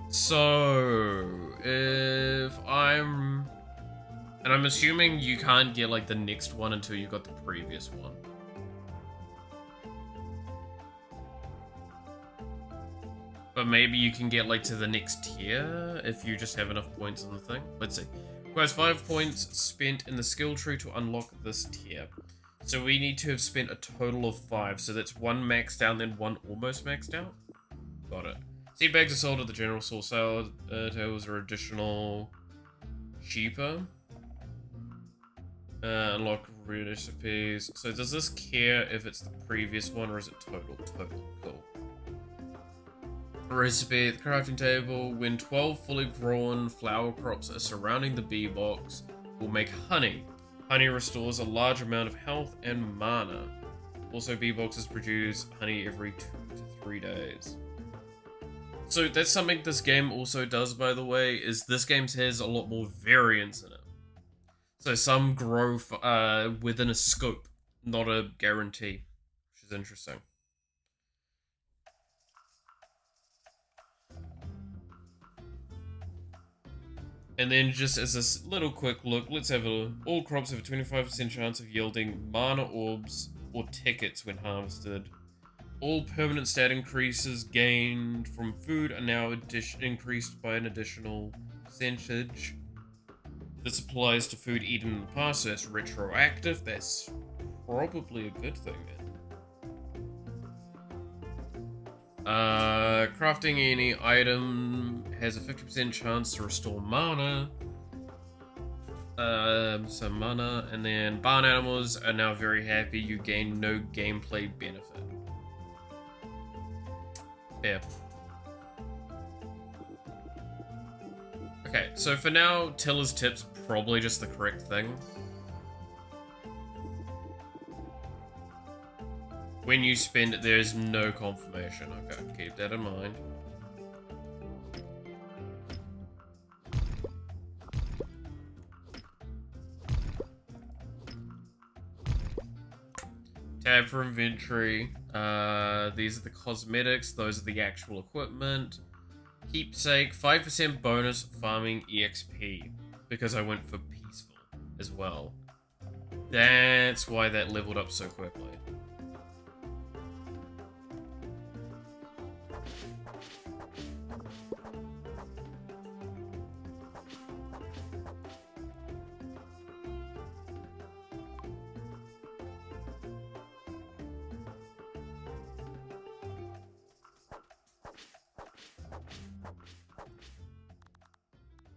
So, if I'm... And I'm assuming you can't get, like, the next one until you got the previous one. But maybe you can get, like, to the next tier if you just have enough points on the thing. Let's see. Requires 5 points spent in the skill tree to unlock this tier. So we need to have spent a total of 5. So that's 1 maxed out and then 1 almost maxed out. Got it. Seed bags are sold at the general store sale. Tables are additional cheaper. Unlock recipes. So does this care if it's the previous one or is it total? Total. Cool. Recipe at the crafting table. When 12 fully grown flower crops are surrounding the bee box, will make honey. Honey restores a large amount of health and mana. Also, bee boxes produce honey every 2 to 3 days. So that's something this game also does, by the way, is this game has a lot more variance in it. So some grow within a scope, not a guarantee, which is interesting. And then just as a little quick look, let's have all crops have a 25% chance of yielding mana orbs or tickets when harvested. All permanent stat increases gained from food are now increased by an additional percentage. This applies to food eaten in the past, so that's retroactive. That's probably a good thing then. Crafting any item has a 50% chance to restore mana. So mana, and then barn animals are now very happy. You gain no gameplay benefit. Yeah. Okay, so for now, Tiller's tip's probably just the correct thing. When you spend it, there's no confirmation. Okay, keep that in mind. Tab for inventory. These are the cosmetics. Those are the actual equipment. Keepsake, 5% bonus farming EXP. Because I went for peaceful as well. That's why that leveled up so quickly.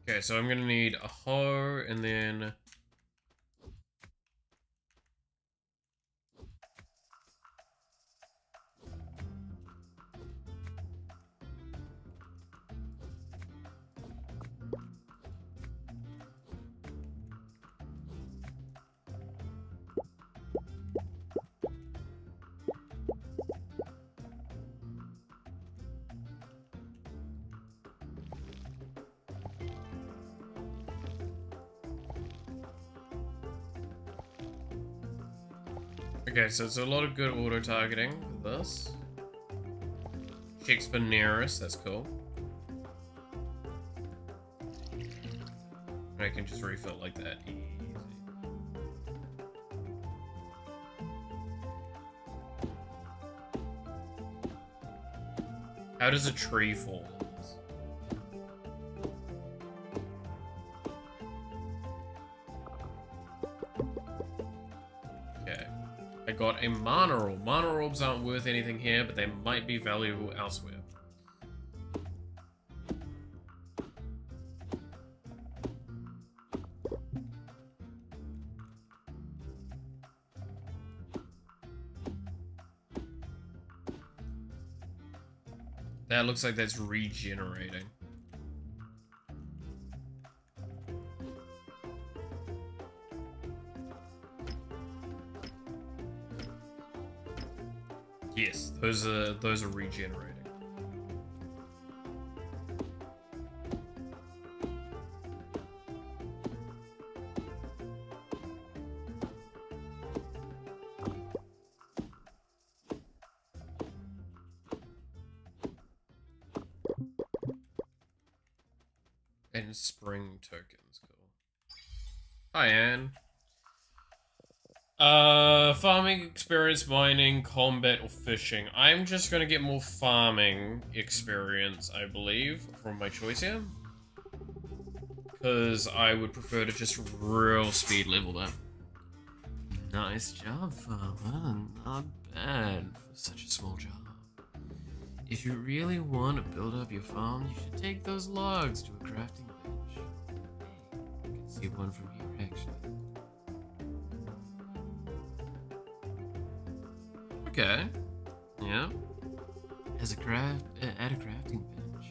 Okay, so I'm gonna need a hoe and then... Okay, so it's a lot of good auto-targeting with this. Checks for nearest, that's cool. I can just refill like that. Easy. How does a tree fall? Okay. I got a mana orb. Mana orbs aren't worth anything here, but they might be valuable elsewhere. That looks like that's regenerating. Yes, those are regenerating. And spring tokens, cool. Hi, Anne. Farming experience, mining, combat, or fishing. I'm just gonna get more farming experience, I believe, from my choice here. Because I would prefer to just real speed level that. Nice job, farmer. Not bad for such a small job. If you really want to build up your farm, you should take those logs to a crafting bench. Hey, you can see one from here, actually. Okay. Yeah. At a crafting bench,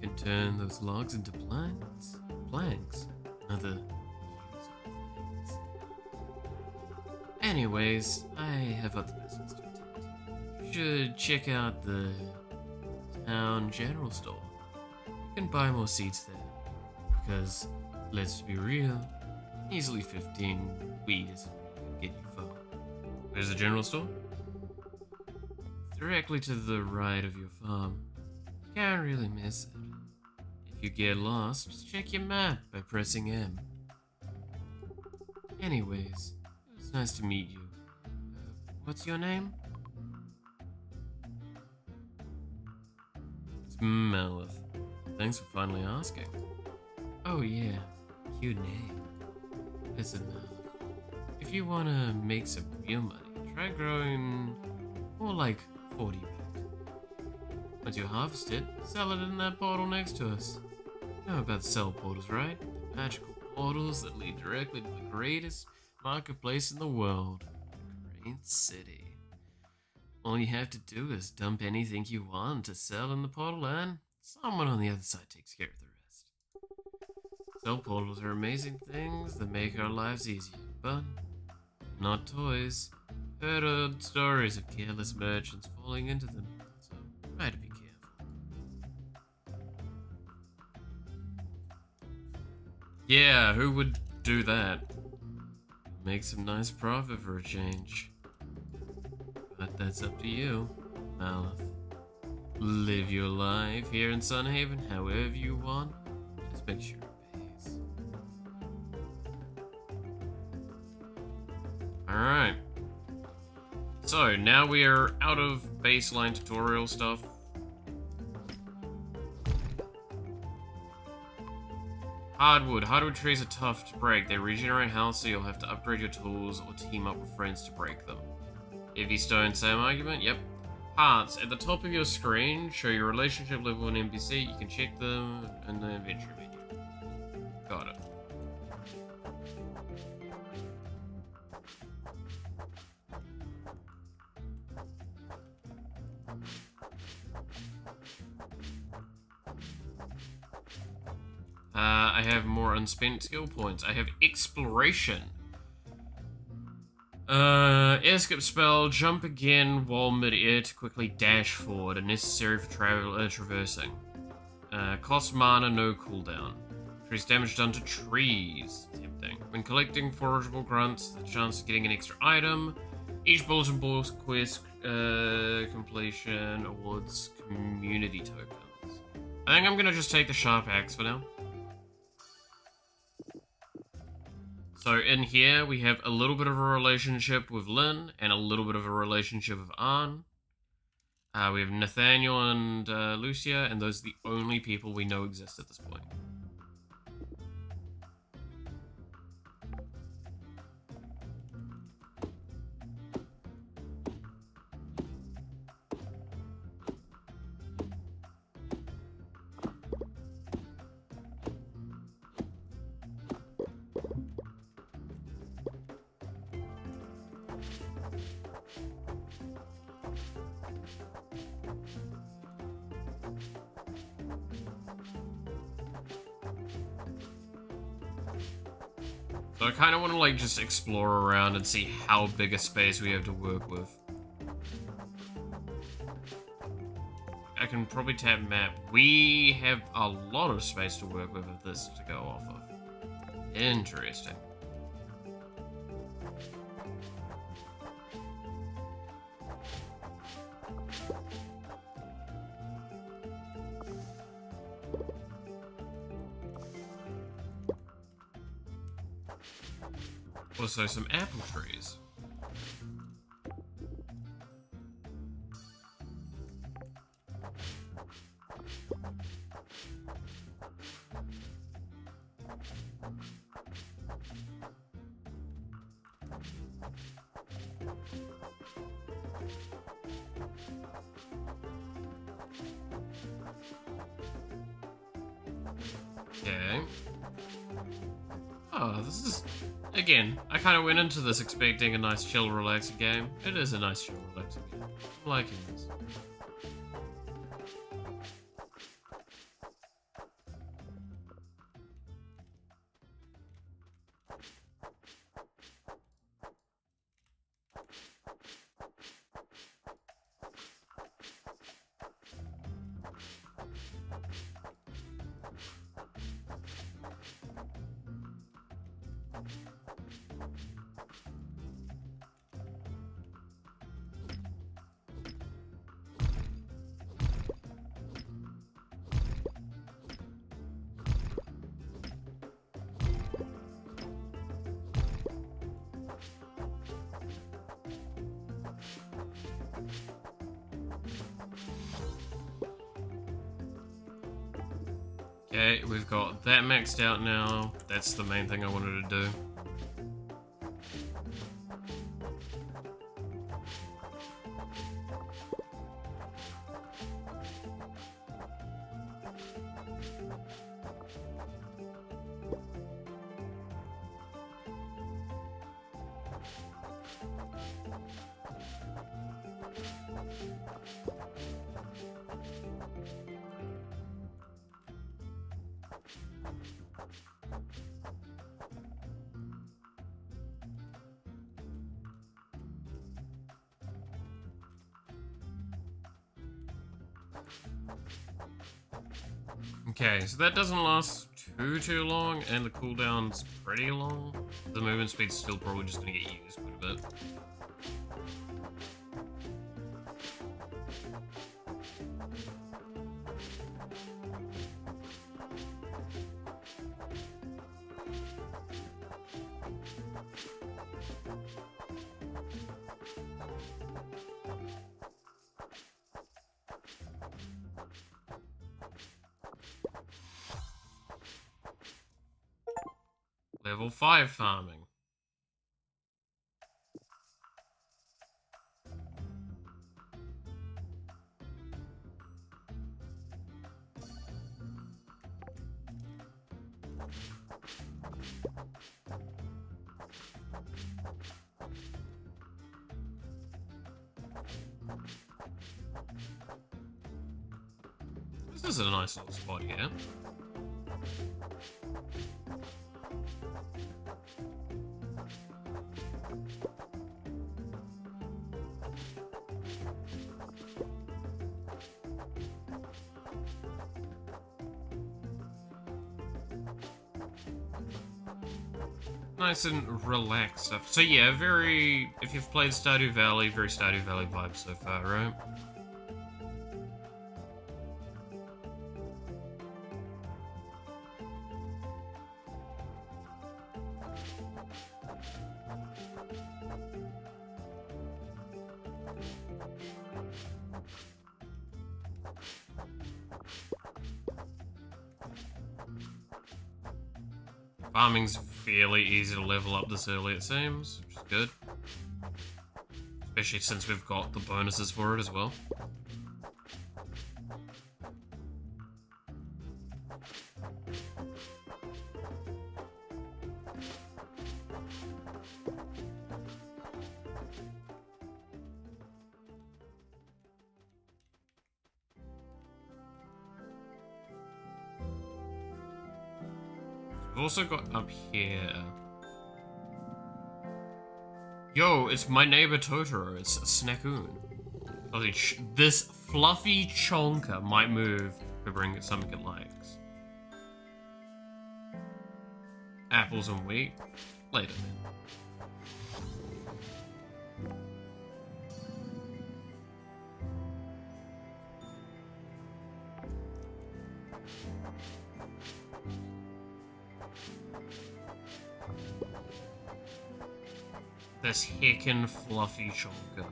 you can turn those logs into planks, and other useful things. Anyways, I have other business to attend to. You should check out the town general store. You can buy more seeds there, because let's be real, easily 15 wheat isn't gonna get you far. Where's the general store? Directly to the right of your farm. You can't really miss it. If you get lost, just check your map by pressing M. Anyways, it was nice to meet you. What's your name? It's Malith. Thanks for finally asking. Oh yeah, cute name. Listen, if you wanna make some real money, try growing more like 40 wheat. Once you harvest it, sell it in that portal next to us. You know about sell portals, right? The magical portals that lead directly to the greatest marketplace in the world, the Great City. All you have to do is dump anything you want to sell in the portal, and someone on the other side takes care of the rest. Sell portals are amazing things that make our lives easier, but not toys. Heard stories of careless merchants falling into them, so try to be careful. Yeah, who would do that? Make some nice profit for a change. But that's up to you, Malith. Live your life here in Sunhaven however you want. Just make sure it pays. Alright. So, now we are out of baseline tutorial stuff. Hardwood. Hardwood trees are tough to break. They regenerate health, so you'll have to upgrade your tools or team up with friends to break them. Heavy stone, same argument? Yep. Hearts. At the top of your screen, show your relationship level and NPC. You can check them in the adventure menu. Got it. I have more unspent skill points. I have exploration. Air skip spell, jump again while mid-air to quickly dash forward, and necessary for traversing. Cost mana, no cooldown. Increase damage done to trees. Tempting. When collecting forageable grunts, the chance of getting an extra item Each bulletin board quest completion awards community tokens. I think I'm gonna just take the sharp axe for now. So in here we have a little bit of a relationship with Lynn and a little bit of a relationship with Arn. We have Nathaniel and Lucia, and those are the only people we know exist at this point. So I kind of want to like just explore around and see how big a space we have to work with. I can probably tap map. We have a lot of space to work with this to go off of. Interesting. Also some apple trees. Okay. Oh, this is... Again, I kind of went into this expecting a nice, chill, relaxing game. It is a nice, chill, relaxing game. I'm liking this. Okay, we've got that maxed out now. That's the main thing I wanted to do. Okay, so that doesn't last too long, and the cooldown's pretty long. The movement speed's still probably just gonna get used quite a bit. Level 5 farming. This is a nice little spot here. Nice and relaxed stuff. So yeah, very, if you've played Stardew Valley, very Stardew Valley vibes so far, right? Farming's fairly easy to level up this early, it seems, which is good. Especially since we've got the bonuses for it as well. We've also got up here. Yo, it's my neighbor Totoro. It's Snackoon. This fluffy chonker might move to bring something it likes. Apples and wheat. Later, man. This heckin' fluffy chonker.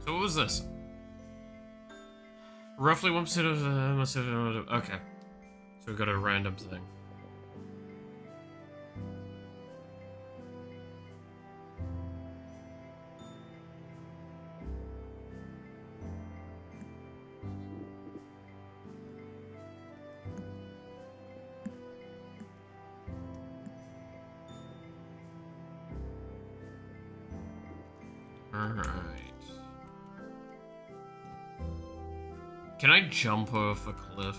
So what was this? Roughly 1% of the... Okay. So we've got a random thing. Alright. Can I jump off a cliff?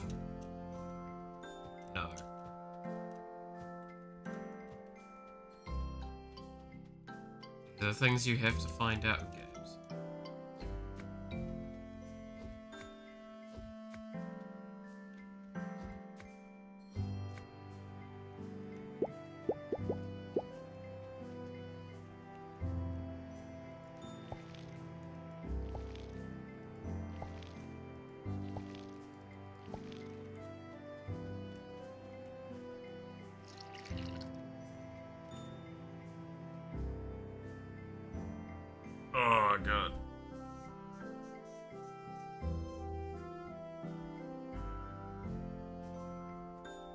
No. There are things you have to find out in games. Oh, God.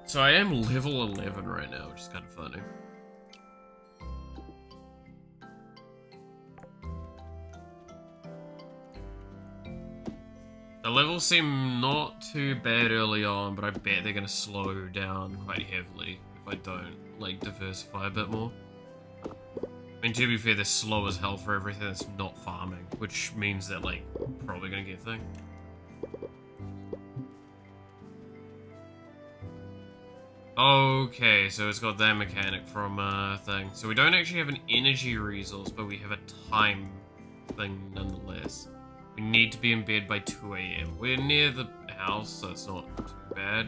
So I am level 11 right now, which is kind of funny. The levels seem not too bad early on, but I bet they're going to slow down quite heavily if I don't, like, diversify a bit more. I mean, to be fair, they're slow as hell for everything that's not farming, which means that, like, probably gonna get a thing. Okay, so it's got that mechanic from thing. So we don't actually have an energy resource, but we have a time thing nonetheless. We need to be in bed by 2 AM. We're near the house, so it's not too bad.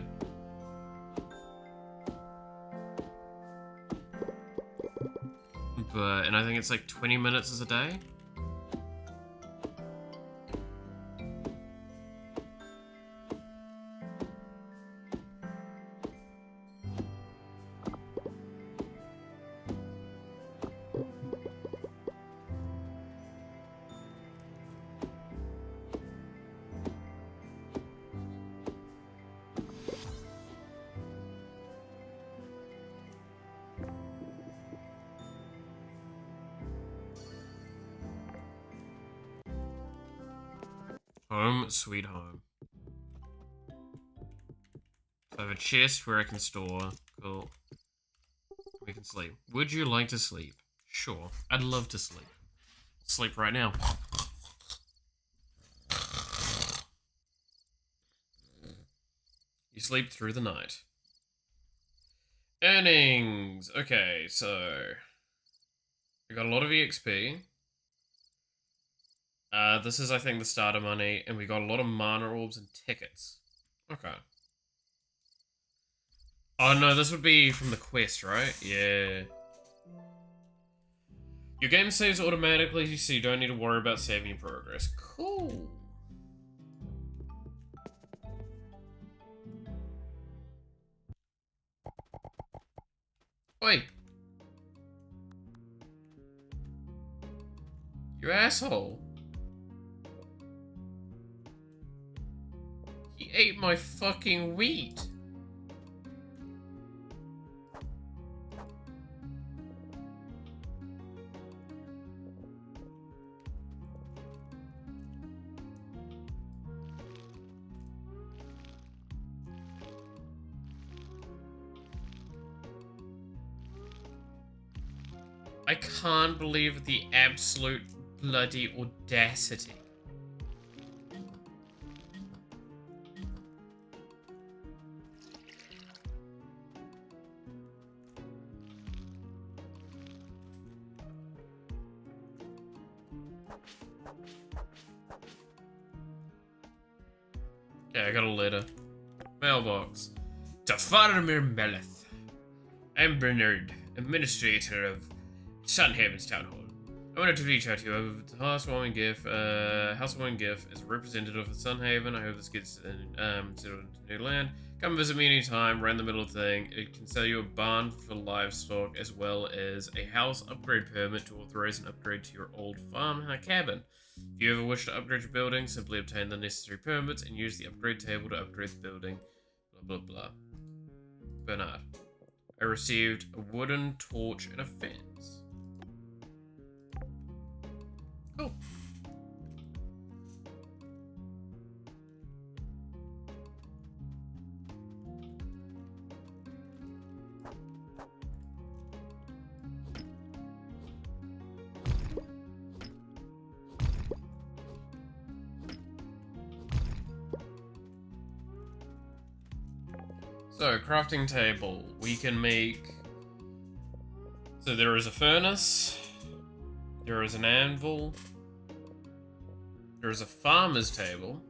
And I think it's like 20 minutes is a day. Home, sweet home. So I have a chest where I can store. Cool. We can sleep. Would you like to sleep? Sure. I'd love to sleep. Sleep right now. You sleep through the night. Earnings. Okay, so we got a lot of EXP. This is, I think, the starter money, and we got a lot of mana orbs and tickets. Okay. Oh no, this would be from the quest, right? Yeah. Your game saves automatically, so you don't need to worry about saving your progress. Cool. Oi. You asshole. He ate my fucking wheat. I can't believe the absolute bloody audacity. Yeah, I got a letter. Mailbox. To Faramir Meleth. I'm Bernard, administrator of Sunhaven's Town Hall. I wanted to reach out to you over the housewarming gift. Housewarming gift as a representative of Sunhaven. I hope this gets settled into new land. Come visit me anytime. Right in the middle of the thing. It can sell you a barn for livestock as well as a house upgrade permit to authorize an upgrade to your old farm cabin. If you ever wish to upgrade your building, simply obtain the necessary permits and use the upgrade table to upgrade the building. Blah blah blah. Bernard. I received a wooden torch and a fence. Cool. So, crafting table. We can make... So there is a furnace. There is an anvil. There is a farmer's table.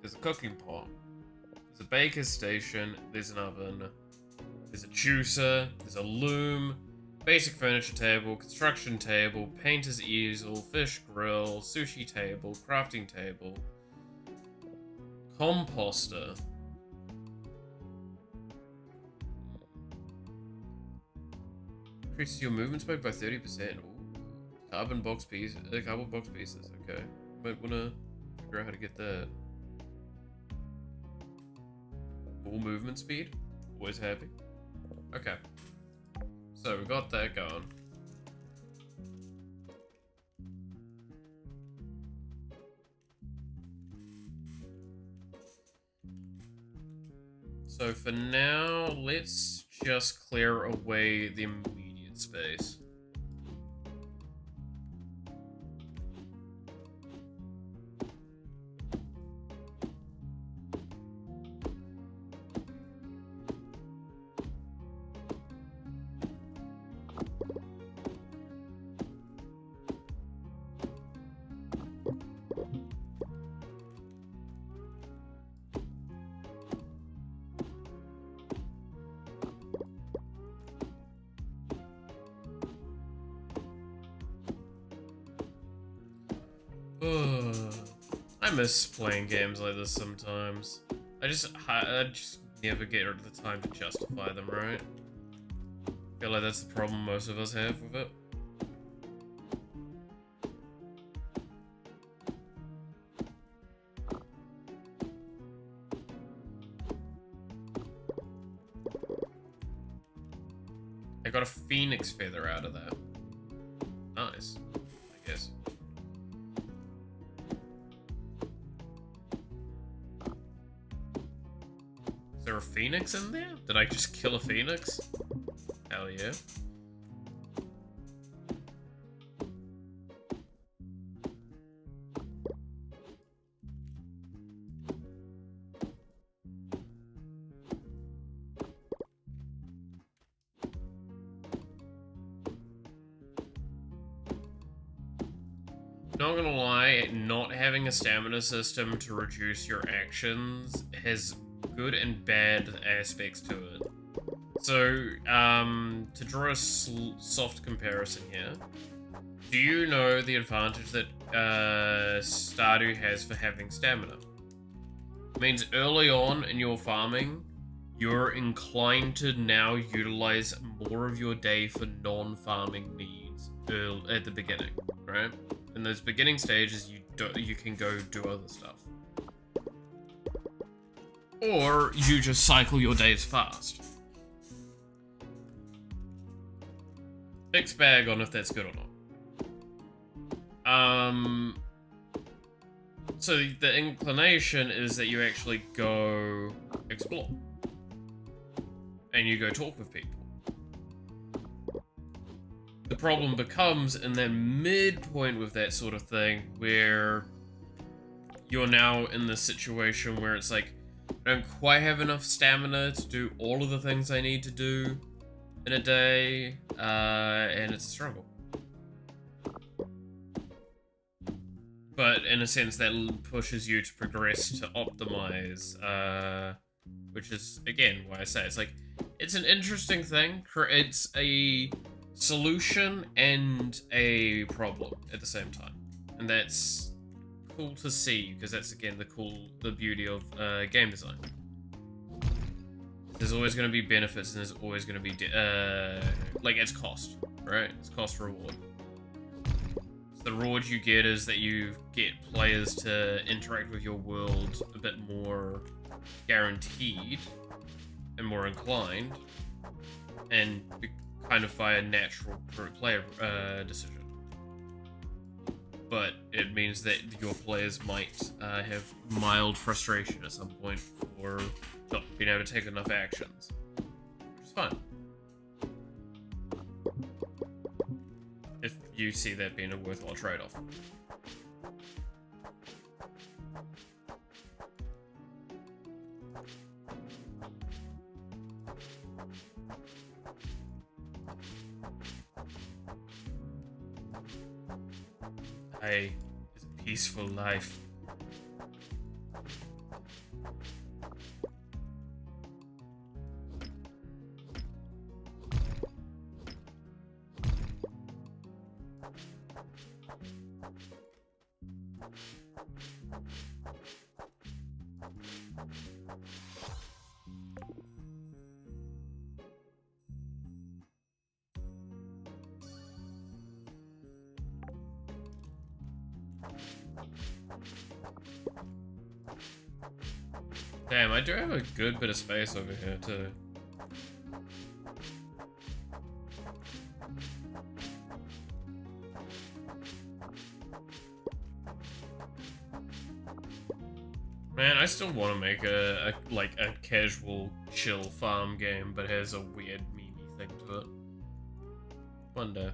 There's a cooking pot. There's a baker's station. There's an oven. There's a juicer. There's a loom. Basic furniture table. Construction table. Painter's easel. Fish grill. Sushi table. Crafting table. Composter. Increases your movement speed by 30%. Ooh. Cardboard box pieces. Okay. Might wanna figure out how to get that. Full movement speed. Always happy. Okay. So we got that going. So for now, let's just clear away the immediate space. I miss playing games like this sometimes. I just never get the time to justify them, right? I feel like that's the problem most of us have with it. I got a phoenix feather out of that. Nice, I guess. Is there a phoenix in there? Did I just kill a phoenix? Hell yeah. not gonna lie, not having a stamina system to reduce your actions has good and bad aspects to it. So, to draw a soft comparison here, do you know the advantage that Stardew has for having stamina? It means early on in your farming, you're inclined to now utilize more of your day for non-farming needs at the beginning, right? In those beginning stages, you can go do other stuff. Or you just cycle your days fast. Mixed bag on if that's good or not. So the inclination is that you actually go explore. And you go talk with people. The problem becomes in that midpoint with that sort of thing where you're now in this situation where it's like, I don't quite have enough stamina to do all of the things I need to do in a day, and it's a struggle. But in a sense, that pushes you to progress to optimize, which is, again, why I say it's like, it's an interesting thing. It's a solution and a problem at the same time. And that's cool to see, because that's, again, the beauty of game design. There's always going to be benefits, and there's always going to be, like, it's cost, right? It's cost reward. So the reward you get is that you get players to interact with your world a bit more guaranteed and more inclined, and kind of by a natural player decision. But it means that your players might have mild frustration at some point for not being able to take enough actions, which is fun. If you see that being a worthwhile trade-off. Is a peaceful life. Damn, I do have a good bit of space over here too. Man, I still want to make a casual chill farm game, but has a weird memey thing to it. One day.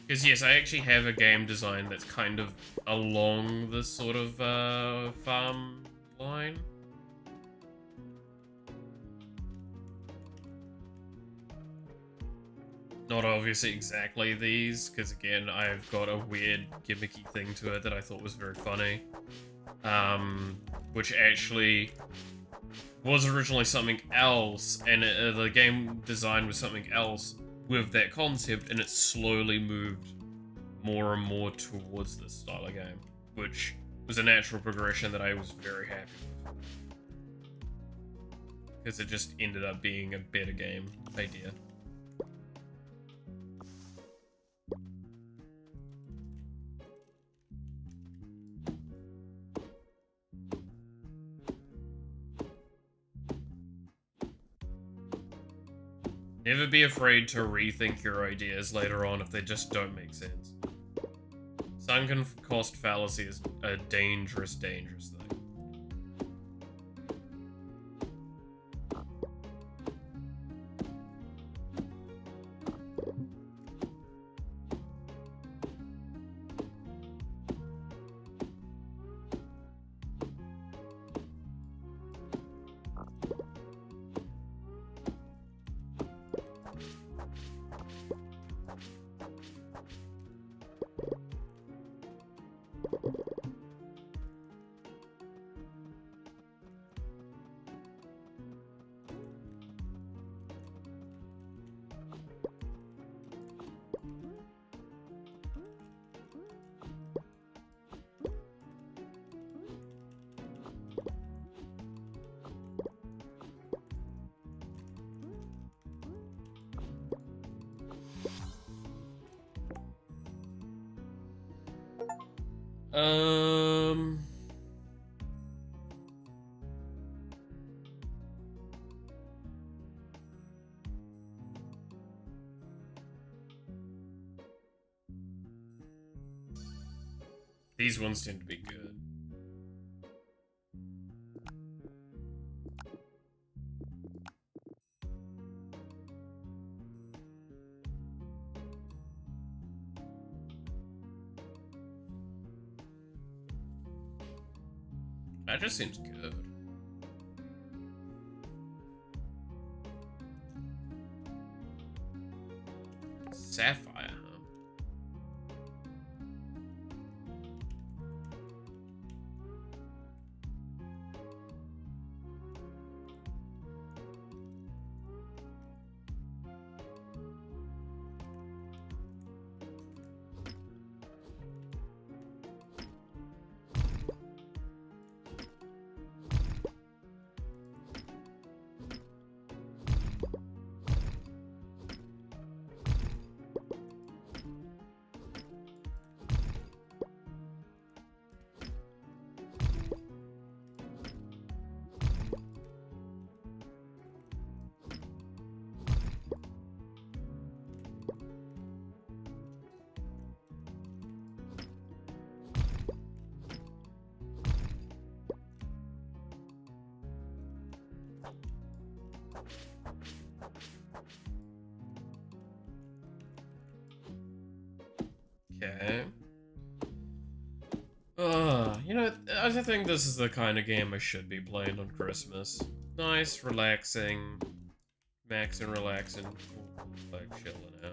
Because yes, I actually have a game design that's kind of along this sort of farm line. Not obviously exactly these, because again, I've got a weird gimmicky thing to it that I thought was very funny. Which actually was originally something else, and the game design was something else with that concept, and it slowly moved more and more towards this style of game, which was a natural progression that I was very happy with. Because it just ended up being a better game idea. Never be afraid to rethink your ideas later on if they just don't make sense. Sunken cost fallacy is a dangerous, dangerous thing. These ones tend to be good. That just seems good. Sapphire, huh? Okay. You know, I think this is the kind of game I should be playing on Christmas. Nice, relaxing, max and relaxing, like chilling out.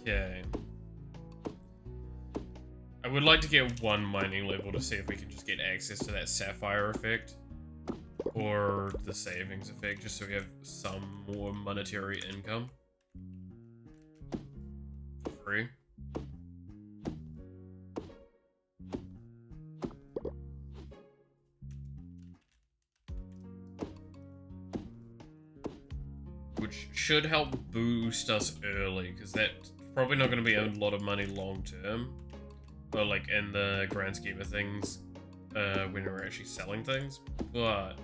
Okay. I would like to get one mining level to see if we can just get access to that sapphire effect. Or the savings effect, just so we have some more monetary income. For free. Which should help boost us early, because that's probably not going to be a lot of money long term. Or like in the grand scheme of things, when we're actually selling things. But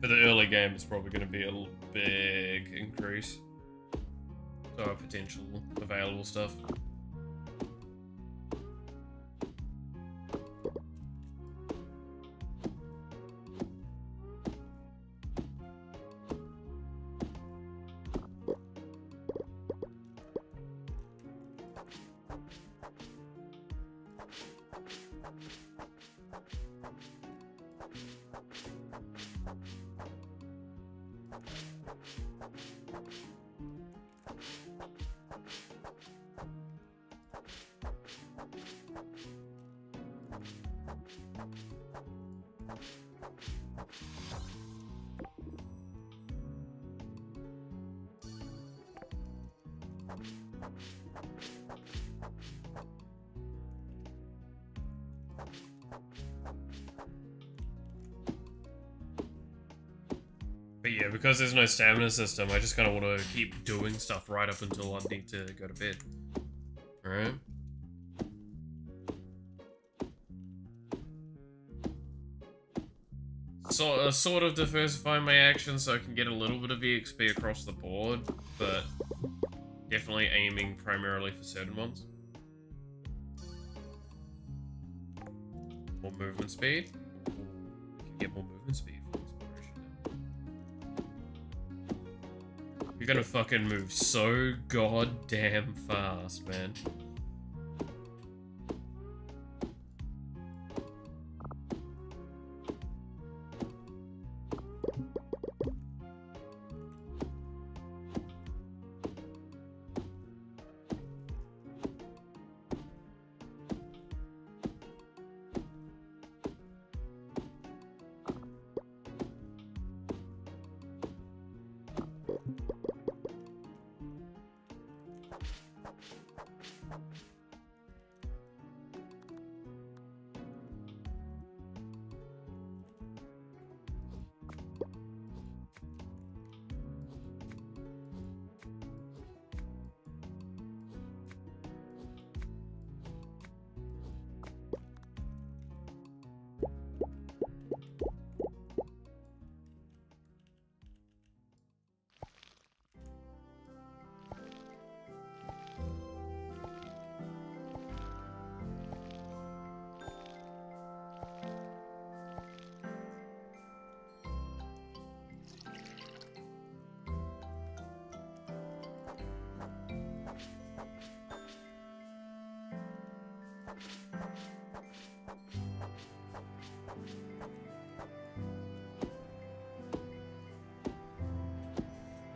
for the early game, it's probably going to be a big increase to our potential available stuff. But yeah, because there's no stamina system, I just kind of want to keep doing stuff right up until I need to go to bed. Alright? So, sort of diversify my actions so I can get a little bit of EXP across the board, but definitely aiming primarily for certain ones. More movement speed. Ooh, you can get more movement speed for exploration now. You're gonna fucking move so goddamn fast, man.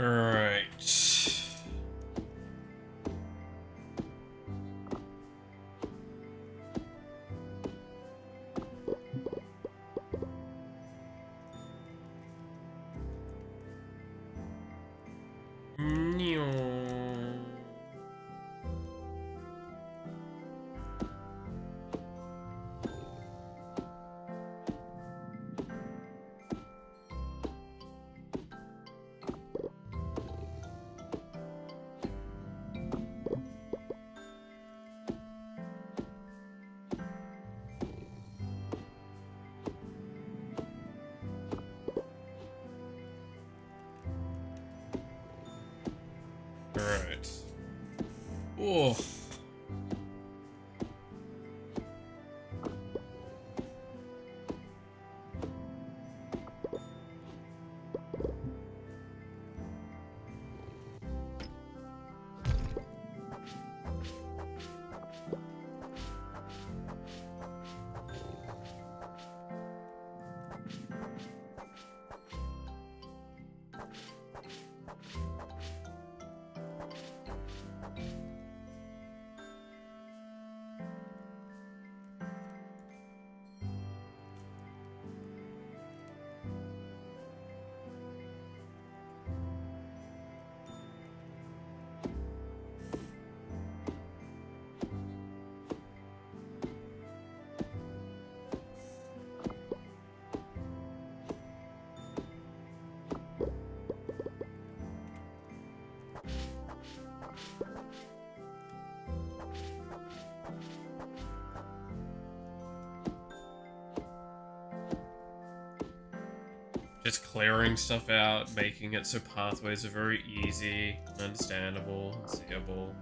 Alright. Alright. Oh. Just clearing stuff out, making it so pathways are very easy, understandable, and seeable.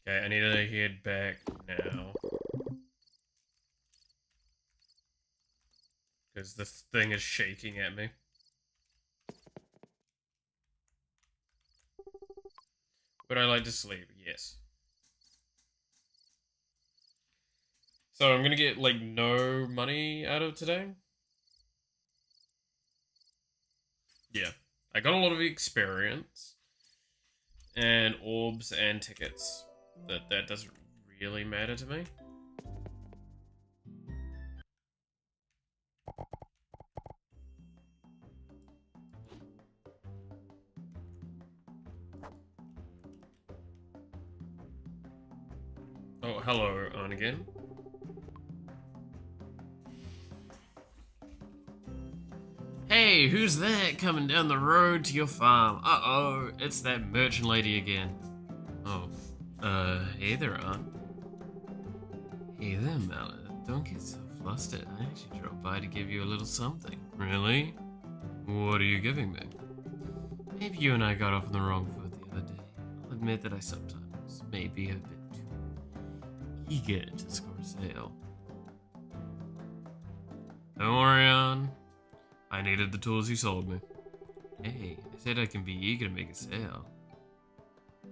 Okay, I need to head back now. Because the thing is shaking at me. Would I like to sleep? Yes. So I'm gonna get, like, no money out of today? Yeah. I got a lot of experience. And orbs and tickets. That doesn't really matter to me. Oh, hello, on again. Hey, who's that coming down the road to your farm? Uh-oh, it's that merchant lady again. Oh, hey there, Aunt. Hey there, Mallet. Don't get so flustered. I actually dropped by to give you a little something. Really? What are you giving me? Maybe you and I got off on the wrong foot the other day. I'll admit that I sometimes may be a bit too eager to score a sale. Don't worry, Aunt. I needed the tools you sold me. Hey, I said I can be eager to make a sale.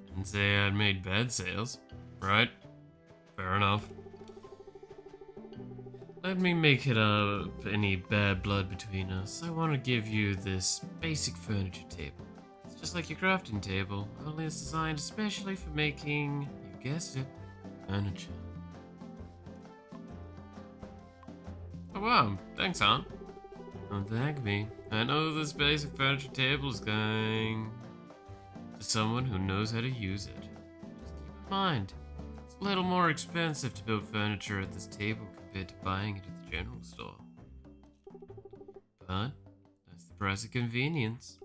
Didn't say I'd made bad sales, right? Fair enough. Let me make it up any bad blood between us. I want to give you this basic furniture table. It's just like your crafting table, only it's designed especially for making, you guessed it, furniture. Oh wow, thanks, Aunt. Don't thank me. I know this basic furniture table is going to someone who knows how to use it. Just keep in mind, it's a little more expensive to build furniture at this table compared to buying it at the general store. But that's the price of convenience.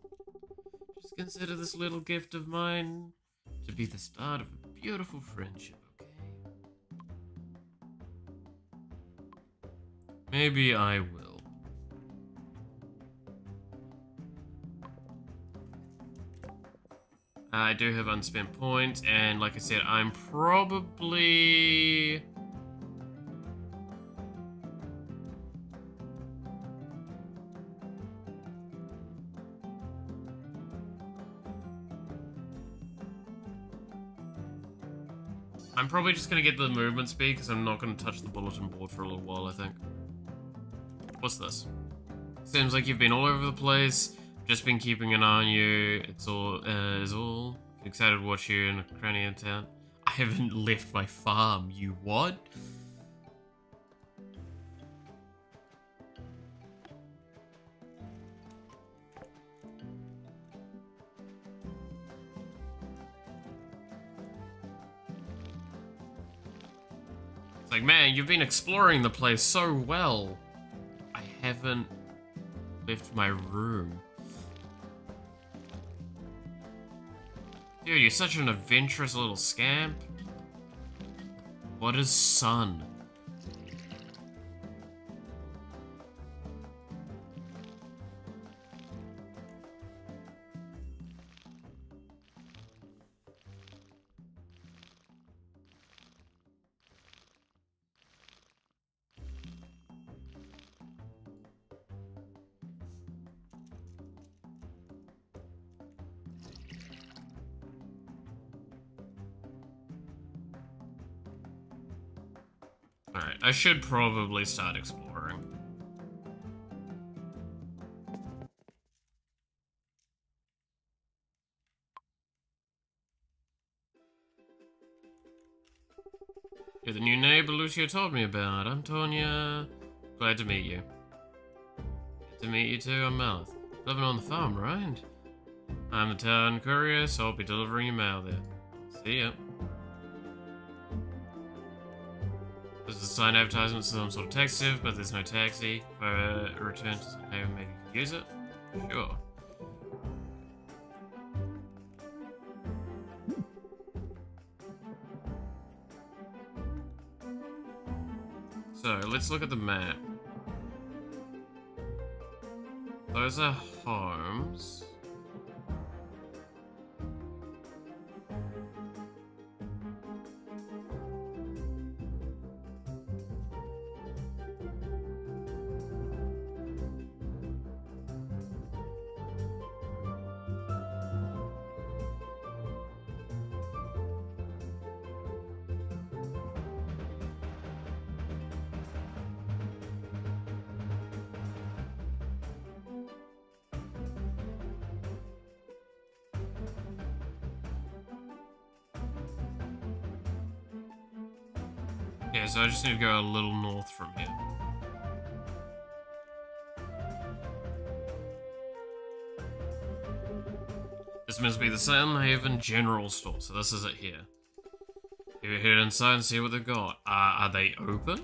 Just consider this little gift of mine to be the start of a beautiful friendship, okay? Maybe I will. I do have unspent points, and like I said, I'm probably... just gonna get the movement speed, because I'm not gonna touch the bulletin board for a little while, I think. What's this? Seems like you've been all over the place. Just been keeping an eye on you. It's all, excited to watch you in a cranny in town. I haven't left my farm, you what? It's like, man, you've been exploring the place so well. I haven't left my room. Dude, you're such an adventurous little scamp. What is sun? Alright, I should probably start exploring. You're the new neighbor Lucio told me about. I'm Tonya. Glad to meet you. Good to meet you too, I'm Malith. Living on the farm, right? I'm the town courier, so I'll be delivering your mail there. See ya. There's a sign advertisement, some sort of taxi, but there's no taxi. If I return to Haven, maybe you can use it? Sure. So, let's look at the map. Those are homes. Yeah, so I just need to go a little north from here. This must be the Sun Haven General Store, so this is it here. You head inside and see what they've got. Are they open?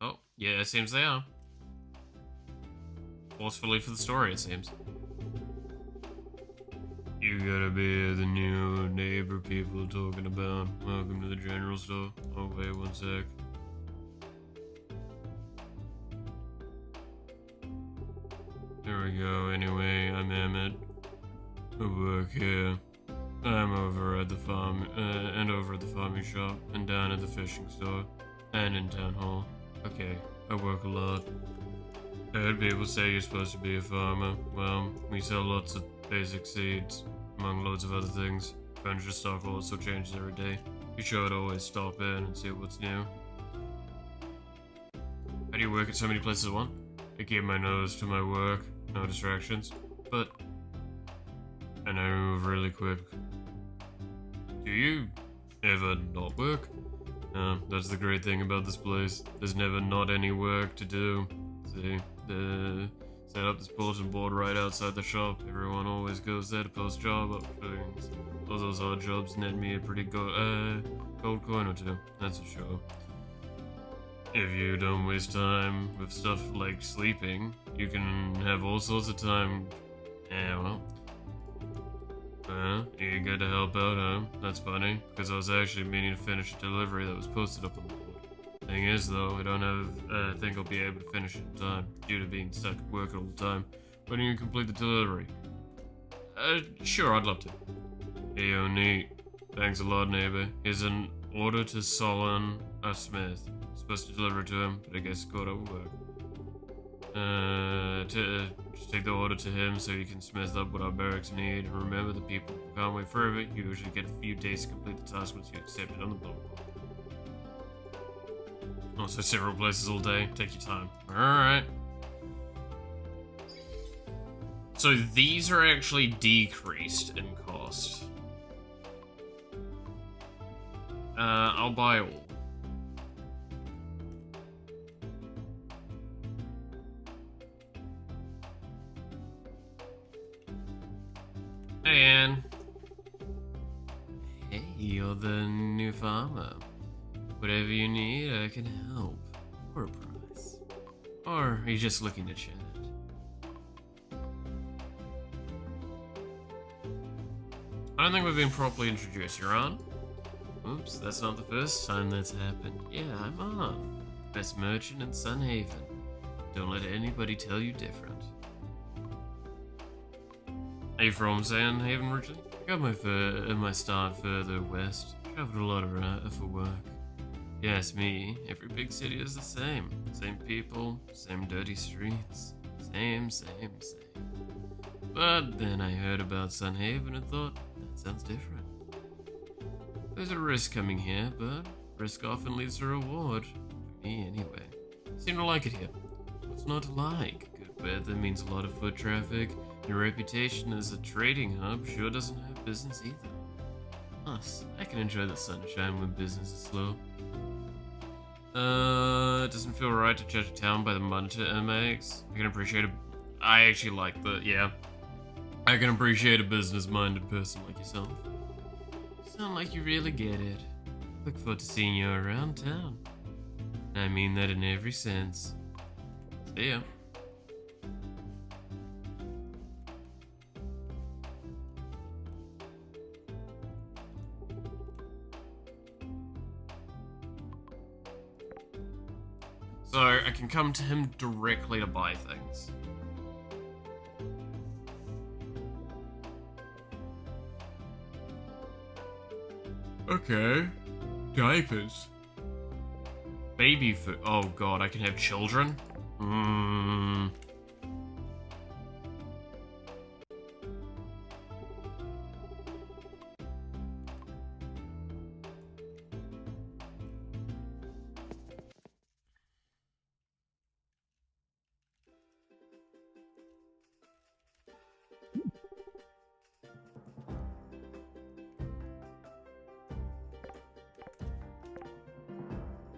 Oh, yeah, it seems they are. Forcefully for the story, it seems. You gotta be the new neighbor people are talking about. Welcome to the general store. Oh, wait one sec. There we go. Anyway, I'm Emmett. I work here. I'm over at the farm, and over at the farming shop, and down at the fishing store, and in town hall. Okay, I work a lot. I heard people say you're supposed to be a farmer. Well, we sell lots of basic seeds, among loads of other things. Furniture stock also changes every day. Be sure to always stop in and see what's new. How do you work at so many places at once? I keep my nose to my work, no distractions, but I move really quick. Do you ever not work? That's the great thing about this place. There's never not any work to do. See, set up this bulletin board right outside the shop. Everyone always goes there to post job openings. All those odd jobs net me a pretty gold coin or two, that's for sure. If you don't waste time with stuff like sleeping, you can have all sorts of time. Yeah, well. You got to help out, huh? That's funny, because I was actually meaning to finish a delivery that was posted up on the board. Thing is, though, I don't think I'll be able to finish it in time, due to being stuck at work all the time. When do you complete the delivery? Sure, I'd love to. Hey, yo, neat. Thanks a lot, neighbor. Here's an order to Solon, a smith. Supposed to deliver it to him, but I guess it got overworked. Just take the order to him so you can smith up what our barracks need. And remember, the people who can't wait forever, you usually get a few days to complete the task once you accept it on the board. Also, several places all day. Take your time. Alright. So these are actually decreased in cost. I'll buy all. Hey, Ann. Hey, you're the new farmer. Whatever you need, I can help. For a price. Or are you just looking to chat? I don't think we've been properly introduced. You're on? Oops, that's not the first time that's happened. Yeah, I'm on. Best merchant in Sunhaven. Don't let anybody tell you different. Are you from Sunhaven originally? I got my start further west. Traveled a lot around for work. Yes, me. Every big city is the same. Same people, same dirty streets. Same. But then I heard about Sunhaven and thought, that sounds different. There's a risk coming here, but risk often leads to reward. For me, anyway. Seem to like it here. What's not to like? Good weather means a lot of foot traffic. Your reputation as a trading hub sure doesn't hurt business either. Plus, I can enjoy the sunshine when business is slow. It doesn't feel right to judge a town by the money it makes. I can appreciate I actually like yeah. I can appreciate a business-minded person like yourself. Sound like you really get it. Look forward to seeing you around town. I mean that in every sense. See ya. So I can come to him directly to buy things. Okay. Diapers. Baby food. Oh god, I can have children?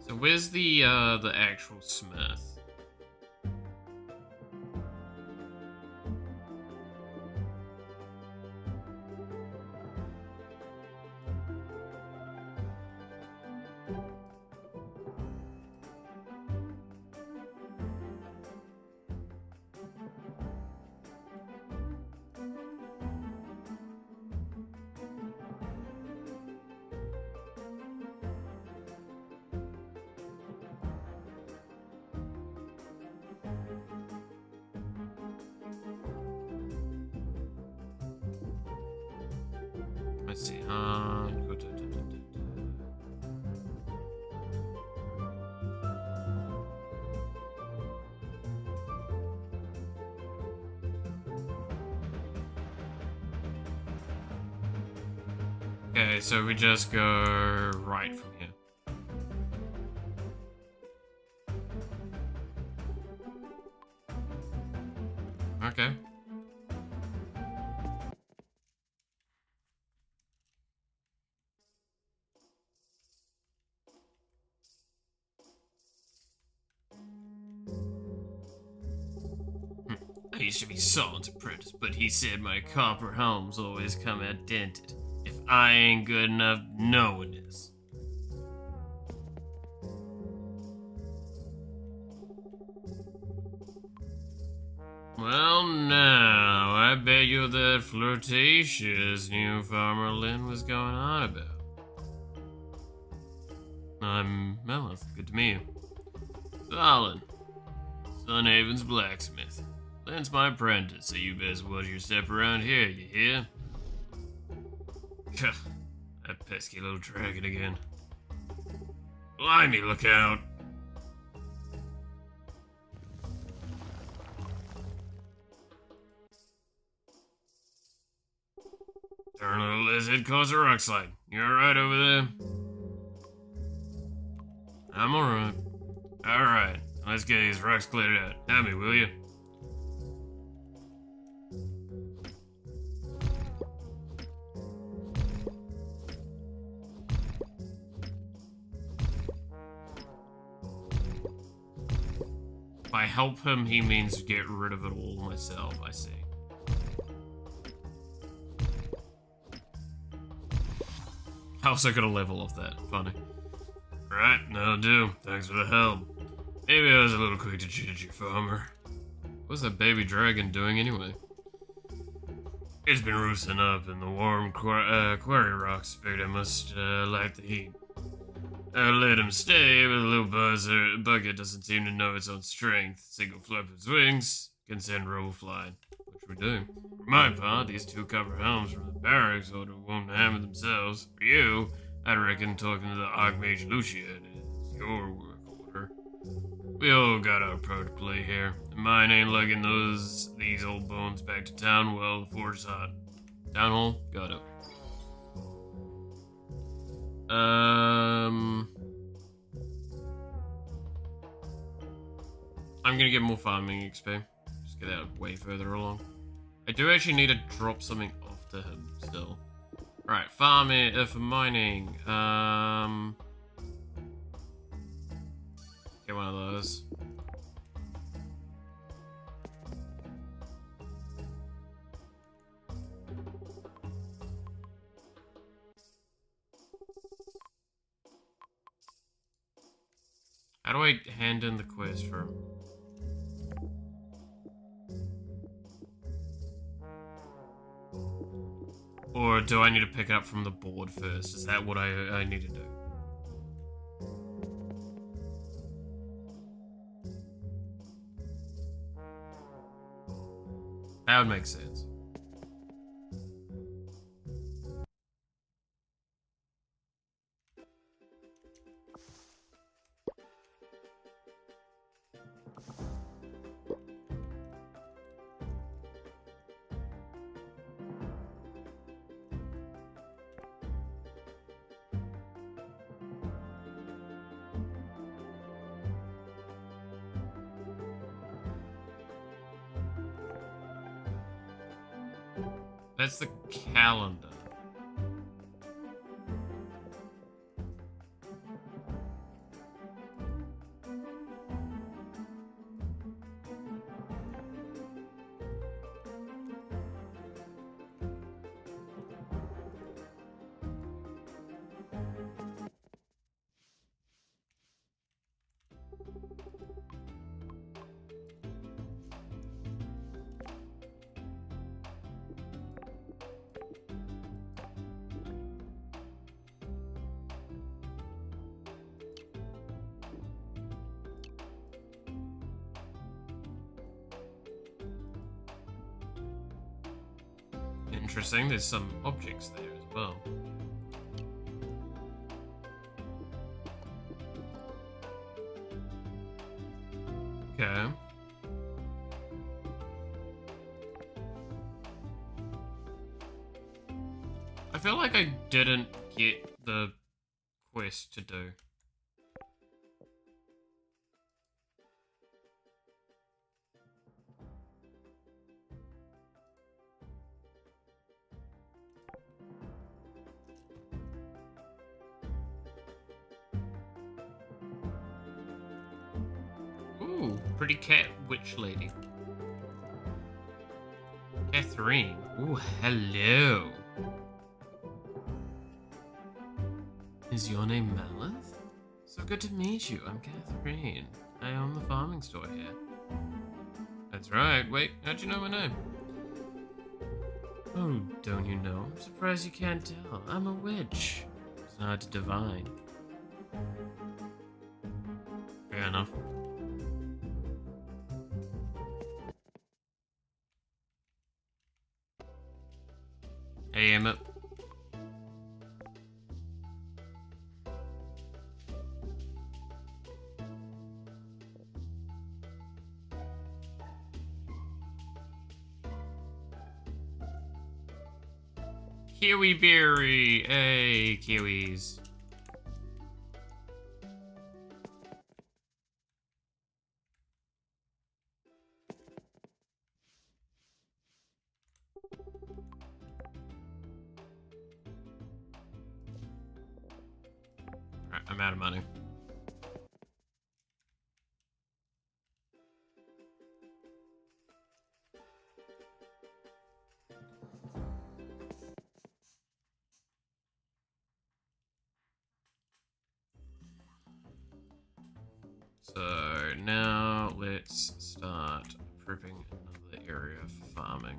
So where's the actual smith? Let's see. Okay, so we just go right from here. Okay. I used to be Solon's apprentice, but he said my copper helms always come out dented. If I ain't good enough, no one is. Well, now, I bet you that flirtatious new farmer Lynn was going on about. I'm Melith. Good to meet you. Solon, Sunhaven's blacksmith. Lynn's my apprentice, so you best watch your step around here, you hear? That pesky little dragon again. Blimey, look out! Darn little lizard caused a rock slide. You alright over there? I'm alright. Alright, let's get these rocks cleared out. Help me, will you? By help him, he means get rid of it all myself, I see. I also got a level off that. Funny. Right, that'll do. Thanks for the help. Maybe I was a little quick to judge you, farmer. What's that baby dragon doing anyway? It's been roosting up in the warm quarry rocks. Figured I must light the heat. I let him stay, but the little bucket doesn't seem to know its own strength. Single flap of its wings can send rubble flying, which we do. For my part, these two copper helms from the barracks ought to won't hammer themselves. For you, I reckon talking to the Archmage Lucia is your work order. We all got our part to play here. And mine ain't lugging these old bones back to town while the fort's hot. Town hall? Got it. I'm gonna get more farming XP. Just get that way further along. I do actually need to drop something off to him still. Right, farming for mining. Get one of those. How do I hand in the quest for him? Or do I need to pick it up from the board first? Is that what I need to do? That would make sense. That's the calendar. Interesting, there's some objects there as well. Okay. I feel like I didn't get the quest to do. Ooh, pretty cat witch lady. Catherine. Ooh, hello. Is your name Malith? So good to meet you. I'm Catherine. I own the farming store here. That's right. Wait, how'd you know my name? Oh, don't you know? I'm surprised you can't tell. I'm a witch. It's hard to divine. Fair enough. Hey, Emmett. Kiwi berry! Hey, kiwis. Alright, I'm out of money. So now let's start prepping another area for farming.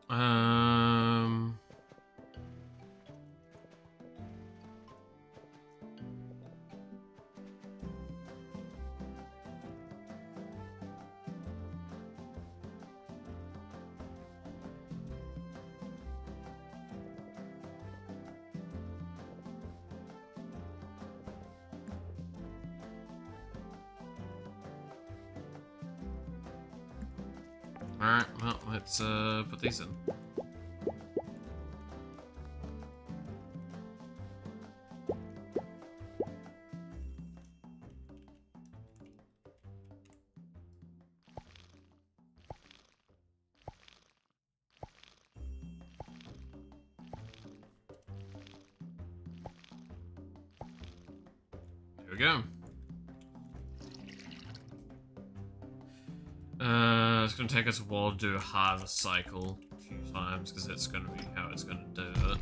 Um. Alright, well, let's put these in. There we go. It's gonna take us a while to do a harvest cycle a few times because that's gonna be how it's gonna do it.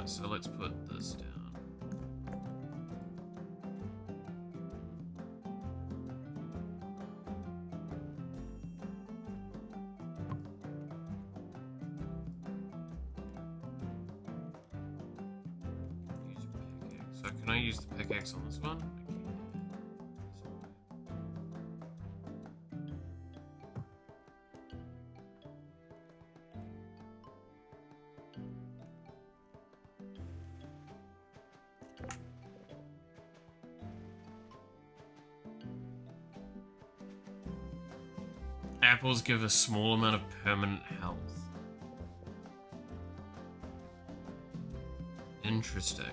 So let's put this down. Use a pickaxe. So can I use the pickaxe on this one? I can. Apples give a small amount of permanent health. Interesting.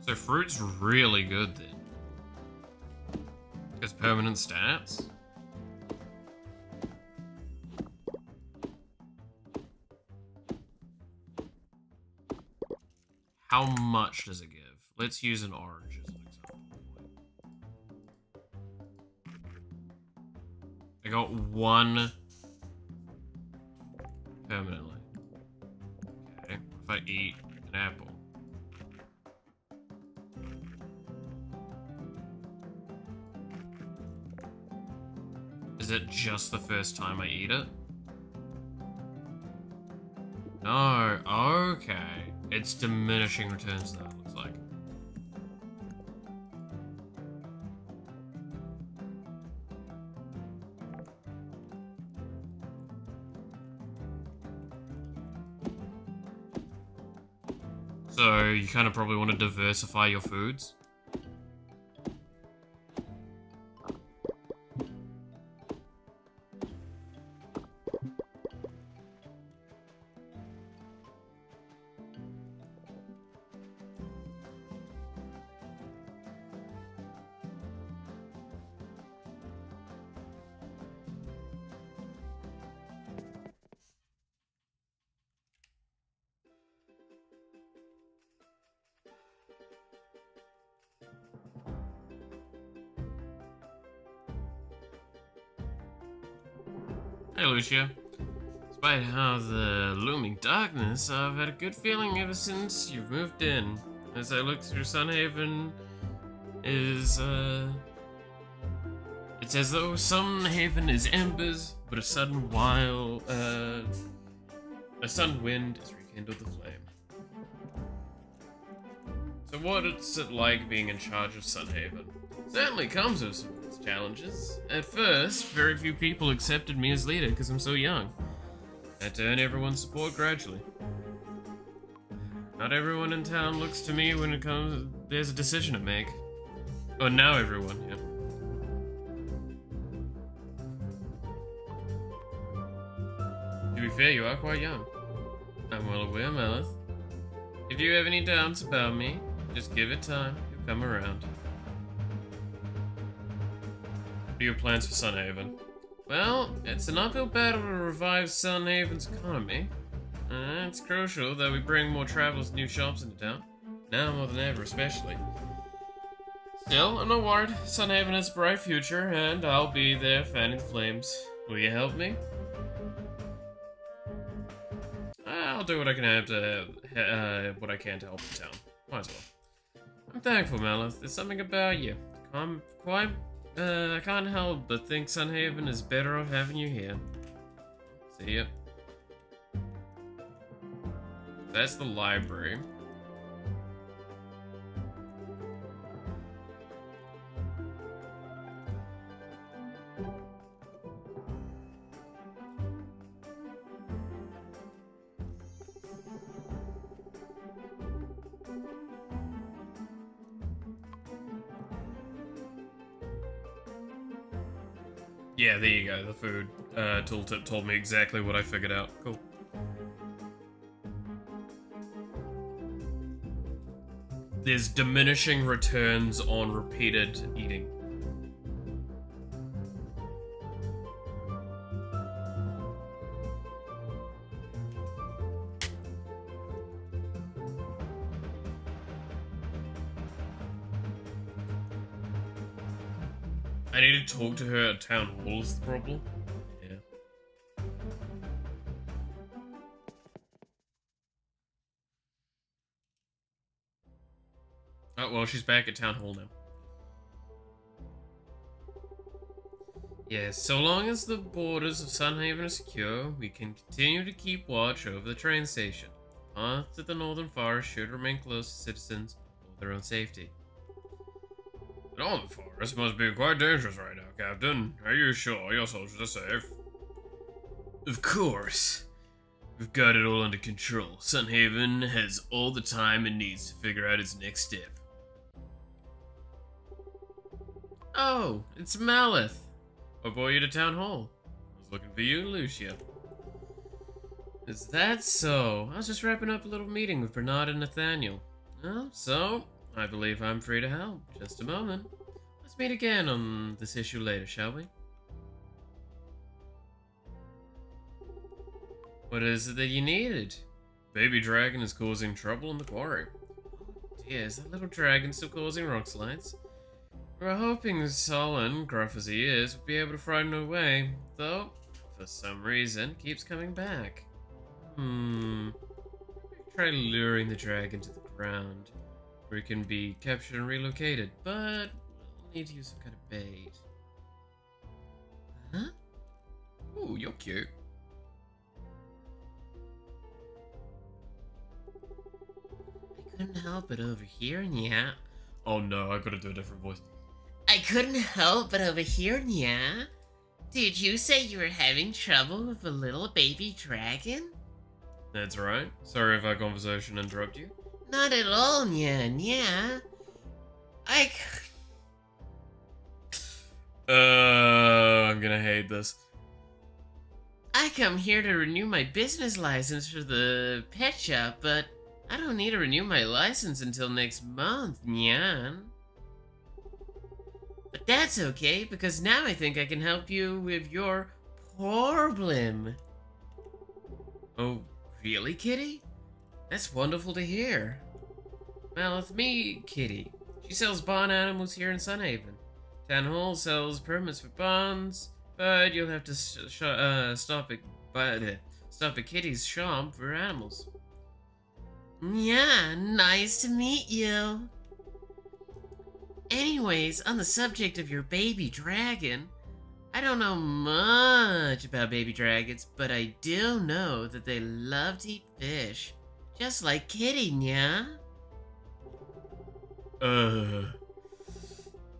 So So fruit's really good then. It's permanent stats. How much does it give? Let's use an orange as an example. I got 1 permanently. Okay, if I eat an apple. Is it just the first time I eat it? No, okay. It's diminishing returns though, it looks like. So you kind of probably want to diversify your foods. Hey Lucia. Despite how the looming darkness, I've had a good feeling ever since you've moved in. As I look through Sunhaven, it's as though Sunhaven is embers, but a sudden wind has rekindled the flame. So what's it like being in charge of Sunhaven? Certainly comes with some challenges. At first, very few people accepted me as leader because I'm so young. I had to earn everyone's support gradually. Not everyone in town looks to me when there's a decision to make. Oh, now everyone, yeah. To be fair, you are quite young. I'm well aware, Melith. If you have any doubts about me, just give it time. You'll come around. What are your plans for Sunhaven? Well, it's an uphill battle to revive Sunhaven's economy. It's crucial that we bring more travelers and new shops into town. Now more than ever, especially. Still, I'm not worried. Sunhaven has a bright future, and I'll be there fanning the flames. Will you help me? I'll do what I can what I can to help the town. Might as well. I'm thankful, Melith. There's something about you. I can't help but think Sunhaven is better off having you here. See ya. That's the library. Yeah, there you go. The food tooltip told me exactly what I figured out. Cool. There's diminishing returns on repeated eating. I need to talk to her at town hall is the problem. Yeah. Oh, well, she's back at town hall now. Yes, so long as the borders of Sunhaven are secure, we can continue to keep watch over the train station. Paths to the northern forest should remain closed to citizens for their own safety. The northern forest must be quite dangerous right now, Captain. Are you sure your soldiers are safe? Of course. We've got it all under control. Sunhaven has all the time it needs to figure out its next step. Oh, it's Malith. What brought you to town hall? I was looking for you, Lucia. Is that so? I was just wrapping up a little meeting with Bernard and Nathaniel. Oh, so, I believe I'm free to help. Just a moment. Let's meet again on this issue later, shall we? What is it that you needed? Baby dragon is causing trouble in the quarry. Oh dear, is that little dragon still causing rock slides? We were hoping Solon, gruff as he is, would be able to frighten it away, though, for some reason, keeps coming back. Try luring the dragon to the ground, where it can be captured and relocated, but we'll need to use some kind of bait. Huh? Ooh, you're cute. I couldn't help but overhearing ya. Oh no, I gotta do a different voice. I couldn't help but overhearing ya. Did you say you were having trouble with a little baby dragon? That's right. Sorry if our conversation interrupted you. Not at all, Nya. I'm gonna hate this. I come here to renew my business license for the pet shop, but I don't need to renew my license until next month, Nyan. But that's okay, because now I think I can help you with your problem. Oh, really, Kitty? That's wonderful to hear. Well, it's me, Kitty. She sells barn animals here in Sunhaven. Town Hall sells permits for barns, but you'll have to stop at Kitty's shop for animals. Yeah, nice to meet you. Anyways, on the subject of your baby dragon, I don't know much about baby dragons, but I do know that they love to eat fish. Just like Kitty, Nya.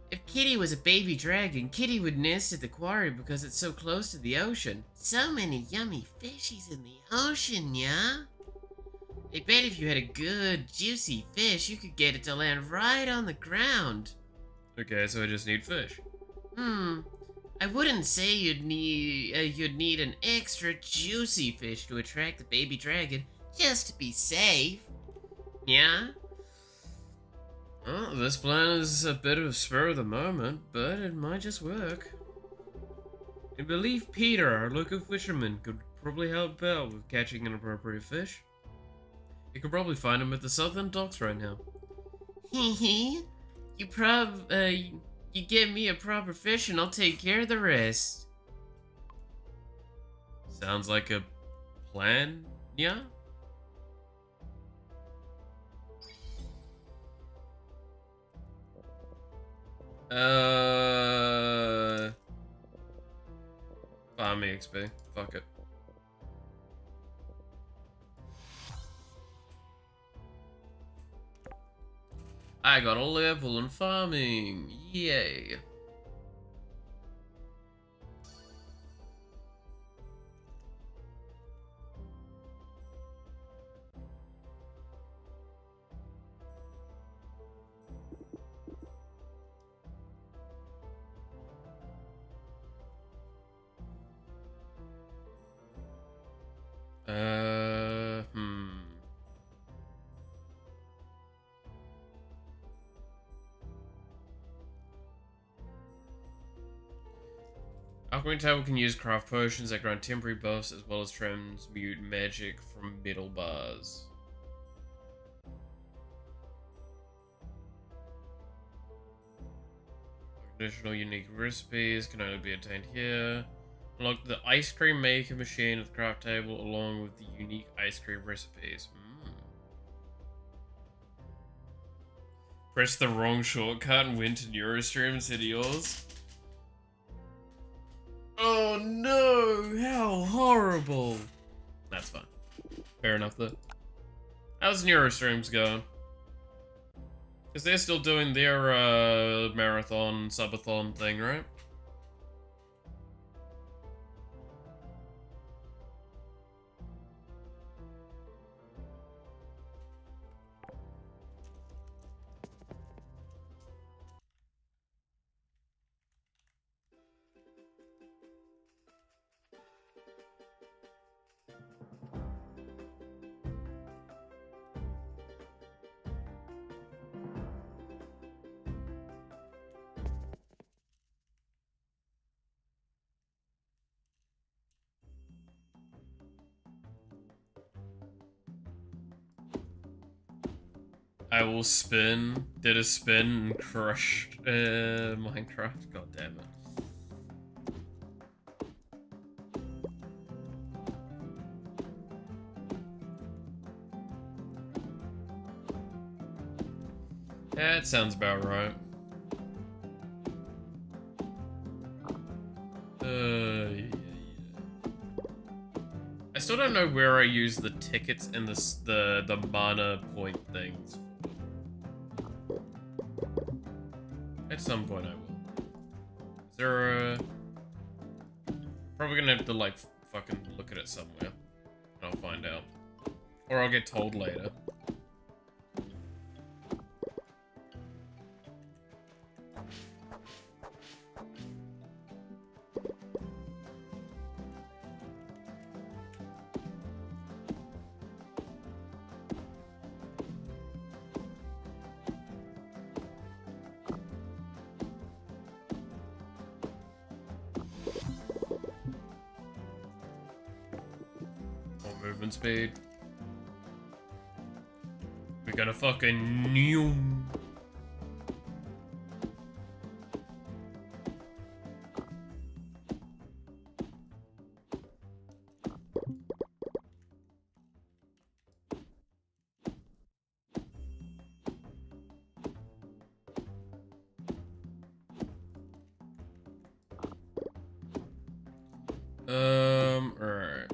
If Kitty was a baby dragon, Kitty would nest at the quarry because it's so close to the ocean. So many yummy fishies in the ocean, Nya. I bet if you had a good, juicy fish, you could get it to land right on the ground. Okay, so I just need fish. I wouldn't say you'd need an extra juicy fish to attract the baby dragon, just to be safe. Yeah? Well, this plan is a bit of a spur of the moment, but it might just work. I believe Peter, our local fisherman, could probably help out with catching an appropriate fish. You could probably find him at the southern docks right now. Hee hee. You give me a proper fish and I'll take care of the rest. Sounds like a plan, yeah? Farm XP. Fuck it. I got a level in farming. Yay. Alchemy table can use craft potions that grant temporary buffs as well as transmute magic from metal bars. Additional unique recipes can only be obtained here. Unlock the ice cream maker machine at the craft table along with the unique ice cream recipes. Press the wrong shortcut and went to Neurostream instead of yours. Oh no, how horrible. That's fine. Fair enough though. How's Neurostreams going? Because they're still doing their marathon, subathon thing, right? I will spin. Did a spin and crushed Minecraft. God damn it. Yeah, it sounds about right. Yeah. I still don't know where I use the tickets and the mana point things. At some point I will. Is there a... Probably gonna have to like fucking look at it somewhere. And I'll find out. Or I'll get told later. Movement speed. We're gonna fucking new. Alright.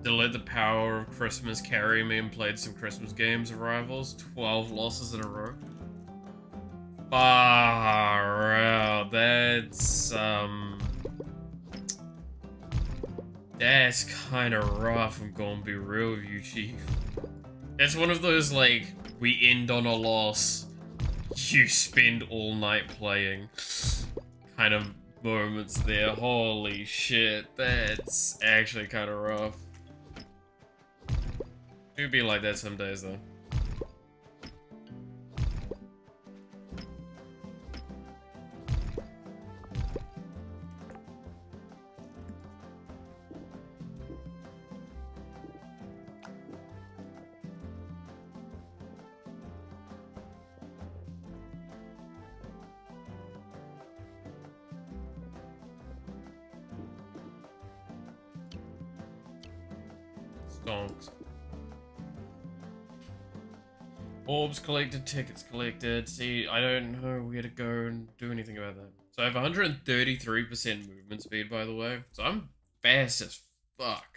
To let the power of Christmas carry me and played some Christmas games of Rivals. 12 losses in a row. Far out. That's kind of rough. I'm gonna be real with you, Chief. It's one of those, like, we end on a loss, you spend all night playing kind of moments there. Holy shit, that's actually kind of rough. It would be like that some days, though. Stonks. Orbs collected, tickets collected. See, I don't know where to go and do anything about that. So I have 133% movement speed, by the way. So I'm fast as fuck.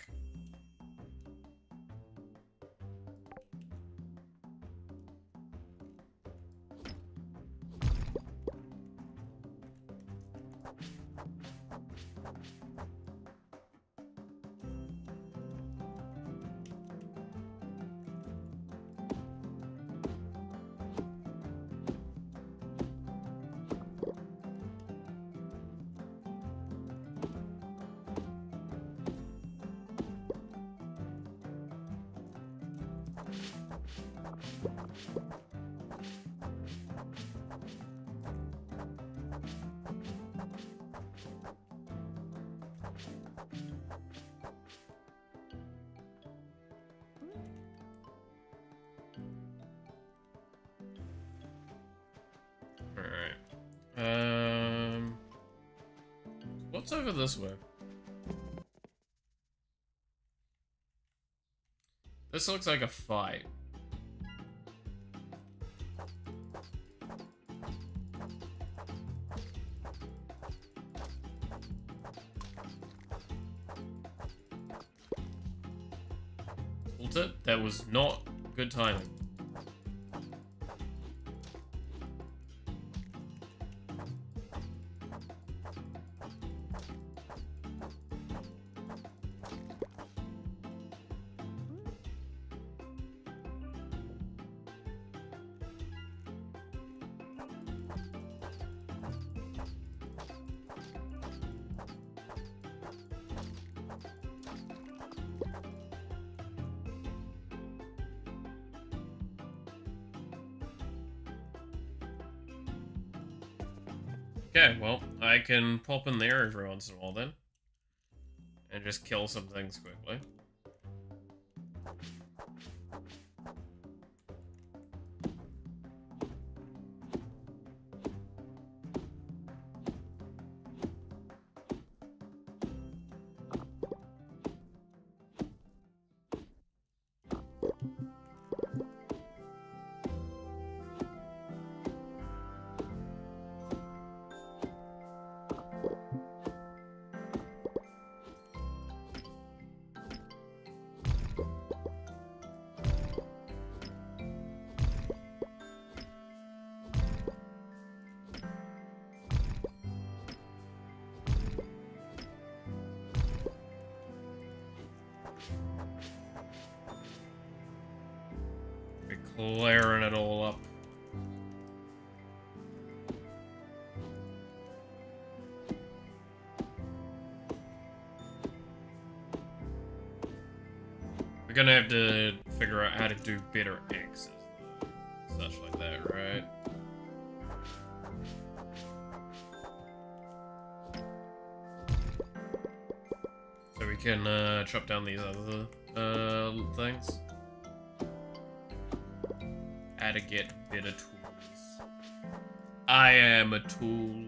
Alright. What's over this way? This looks like a fight. Ult it? That was not good timing. Okay, well, I can pop in there every once in a while then. And just kill some things quickly. Be clearing it all up. We're gonna have to figure out how to do better X's. Such like that, right? So we can chop down these other things. How to get better tools. I am a tool.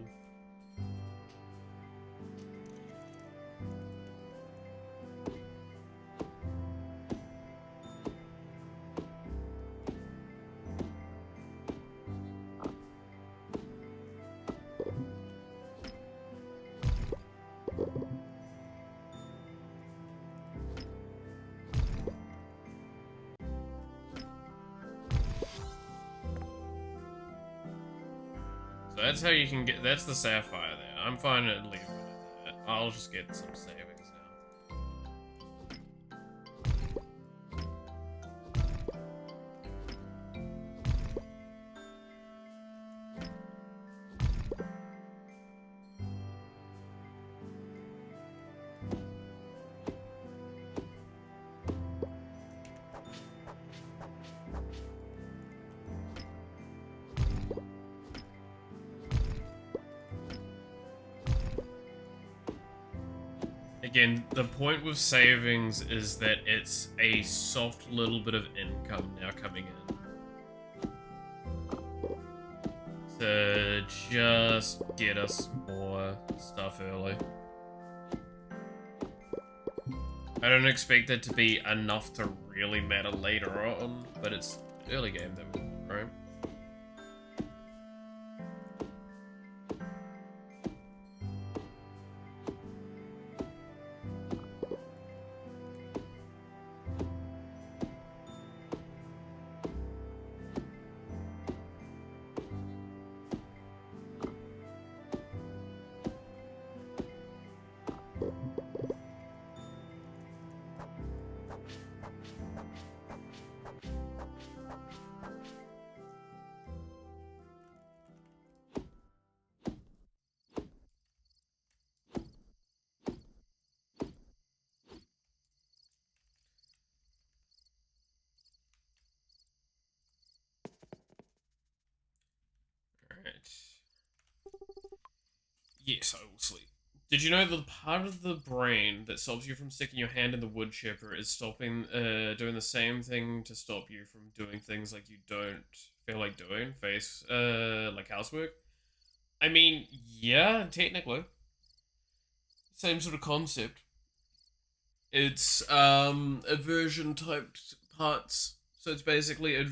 So that's how you can get. That's the sapphire there. I'm fine at leaving it at that. I'll just get some savings now. Again, the point with savings is that it's a soft little bit of income now coming in. To just get us more stuff early. I don't expect it to be enough to really matter later on, but it's early game though, right? Yes, I will sleep. Did you know that the part of the brain that stops you from sticking your hand in the wood chipper is stopping, doing the same thing to stop you from doing things like you don't feel like doing, like housework? I mean, yeah, technically. Same sort of concept. It's, aversion type parts. So it's basically,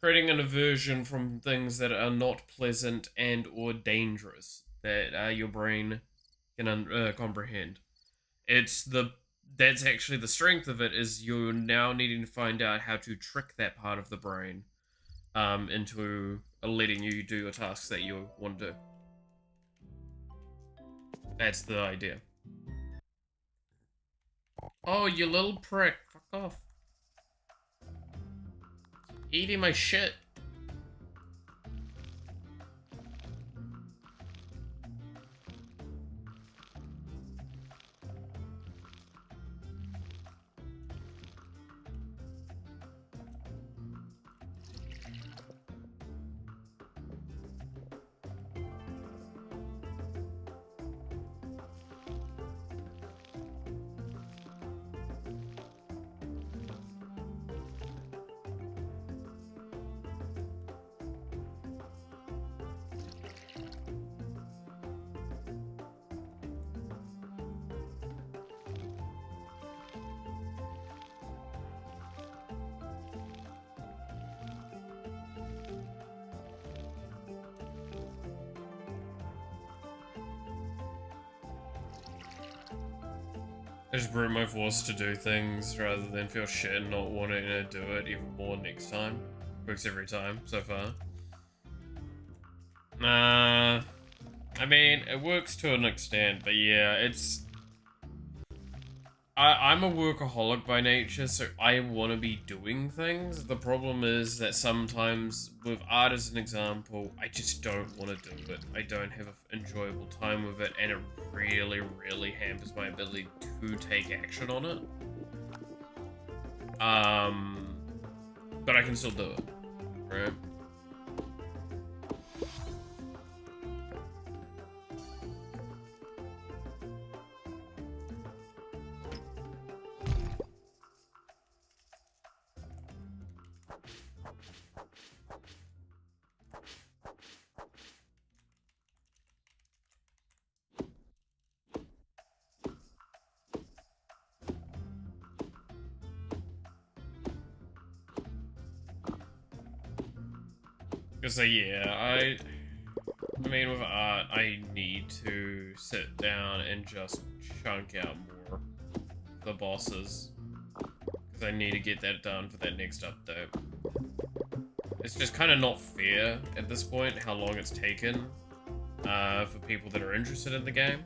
creating an aversion from things that are not pleasant and or dangerous that your brain can comprehend. That's actually the strength of it, is you're now needing to find out how to trick that part of the brain into letting you do your tasks that you want to do. That's the idea. Oh, you little prick. Fuck off. Eating my shit. I just brute my force to do things rather than feel shit and not wanting to do it even more next time. Works every time so far. I mean, it works to an extent, but yeah, it's... I'm a workaholic by nature, so I want to be doing things. The problem is that sometimes, with art as an example, I just don't want to do it. I don't have an enjoyable time with it, and it really, really hampers my ability to take action on it. But I can still do it, right? So yeah, I mean with art, I need to sit down and just chunk out more the bosses. Because I need to get that done for that next update. It's just kind of not fair at this point how long it's taken for people that are interested in the game.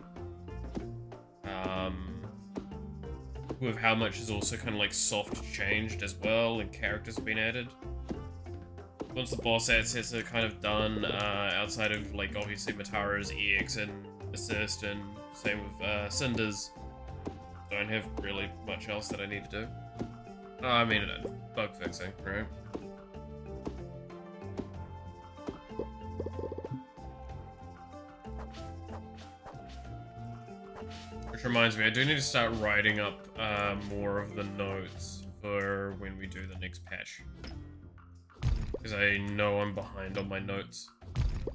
With how much is also kind of like soft changed as well and characters have been added. Once the boss assets are kind of done, outside of, like, obviously Mataro's EX and Assist, and same with Cinder's, don't have really much else that I need to do. I mean, bug fixing, right? Which reminds me, I do need to start writing up more of the notes for when we do the next patch. Because I know I'm behind on my notes,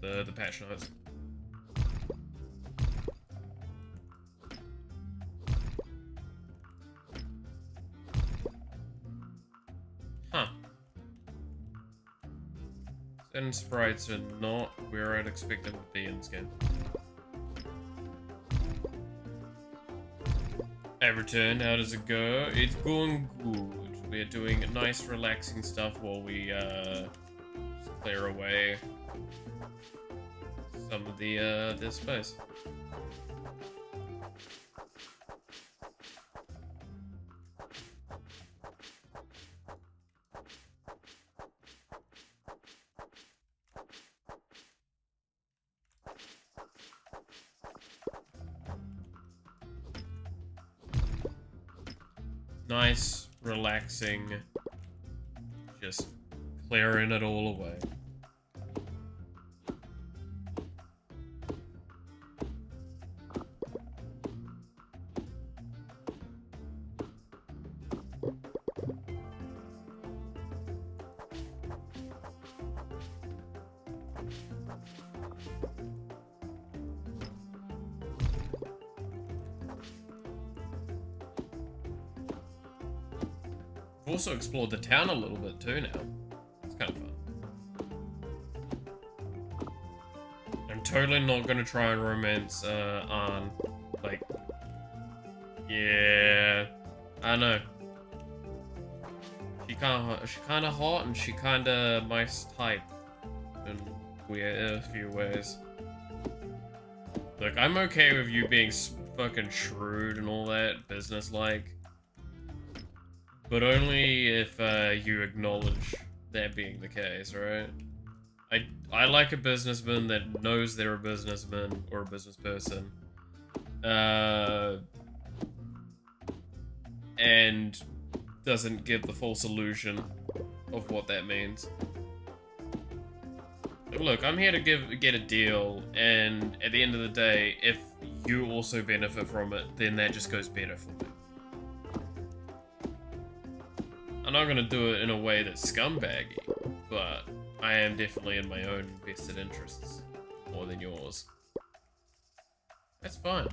the patch notes. Huh. Certain sprites are not where I'd expect them to be in this game. Everton, how does it go? It's going good. We're doing nice, relaxing stuff while we clear away some of the this space. Nice, relaxing, just clearing it all away. I've also explored the town a little bit too now. It's kind of fun. I'm totally not gonna try and romance Arn. Like, yeah, I know. She kind of hot and she kind of my type in a few ways. Look, I'm okay with you being fucking shrewd and all that, business-like. But only if you acknowledge that being the case, right? I like a businessman that knows they're a businessman or a business person. And doesn't give the false illusion of what that means. Look, I'm here to get a deal, and at the end of the day, if you also benefit from it, then that just goes better for me. I'm not gonna do it in a way that's scumbaggy, but I am definitely in my own vested interests more than yours. That's fine.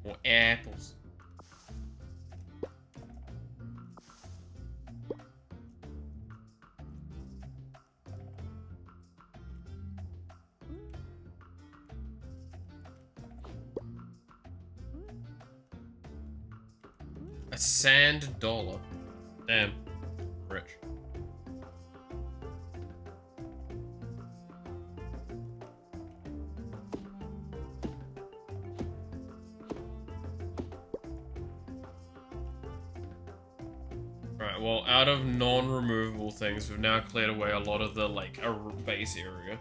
More apples. A sand dollar. Damn. Rich. Right, well, out of non-removable things, we've now cleared away a lot of the, like, base area.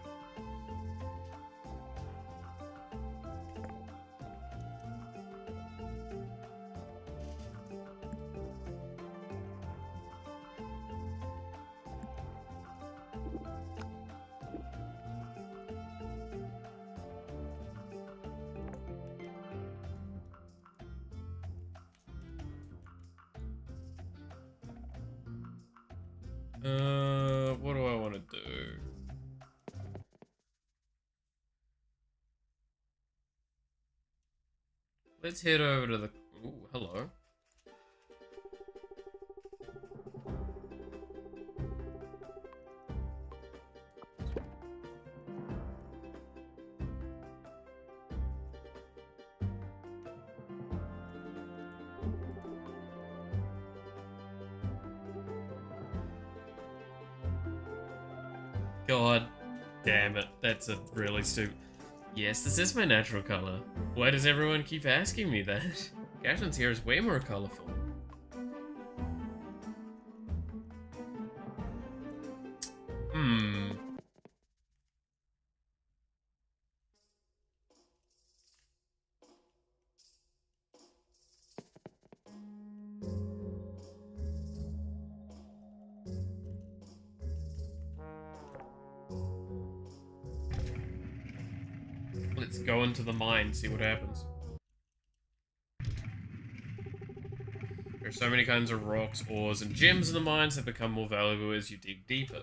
What do I want to do? Let's head over to the... Ooh, hello. God damn it, that's a really stupid... Yes, this is my natural color. Why does everyone keep asking me that? Gashlin's hair is way more colorful. Hmm. Let's go into the mine, see what happens. There are so many kinds of rocks, ores, and gems in the mines that become more valuable as you dig deeper.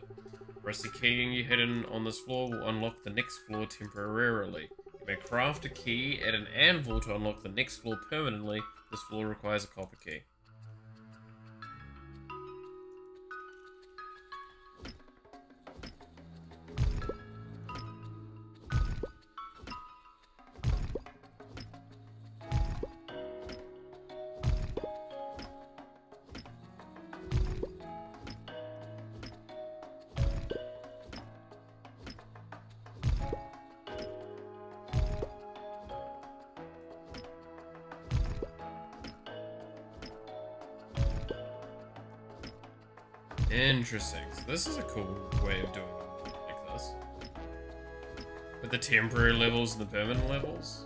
Rusty key hidden on this floor will unlock the next floor temporarily. You may craft a key at an anvil to unlock the next floor permanently. This floor requires a copper key. Interesting. So this is a cool way of doing it like this. With the temporary levels and the permanent levels.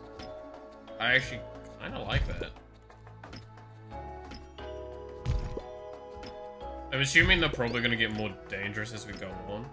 I actually kind of like that. I'm assuming they're probably going to get more dangerous as we go on.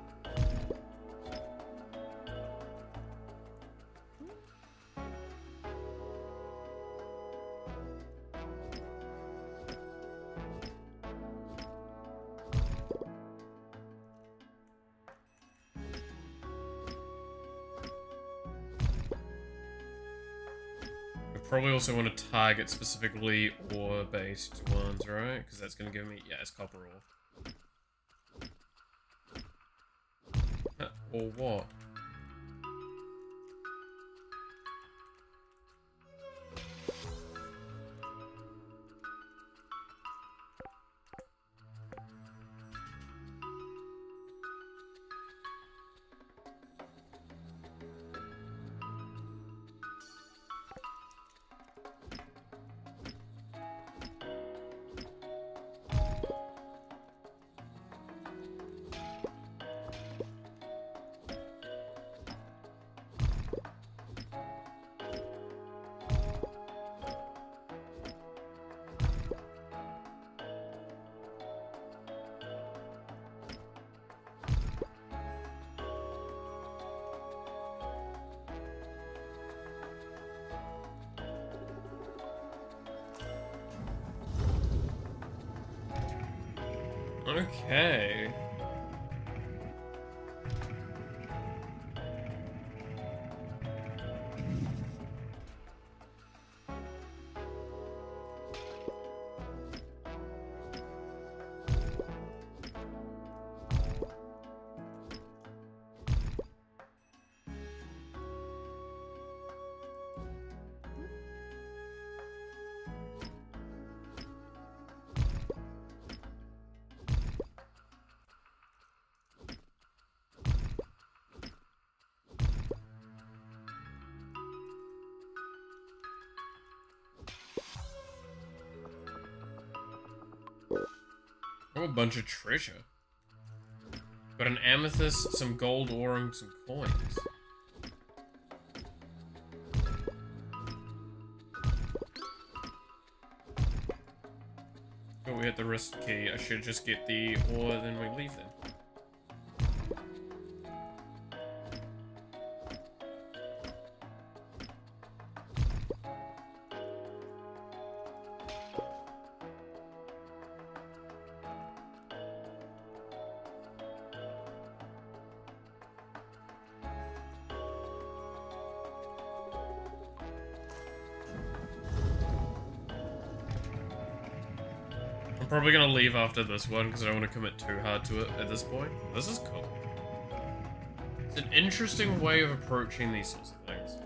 Probably also want to target specifically ore-based ones, right? Because that's going to give me... Yeah, it's copper ore. Or what? Okay. Oh, a bunch of treasure. Got an amethyst, some gold ore, and some coins. Oh, we hit the wrist key. I should just get the ore, then we leave then. I'm probably gonna leave after this one because I don't want to commit too hard to it at this point. This is cool. It's an interesting way of approaching these sorts of things.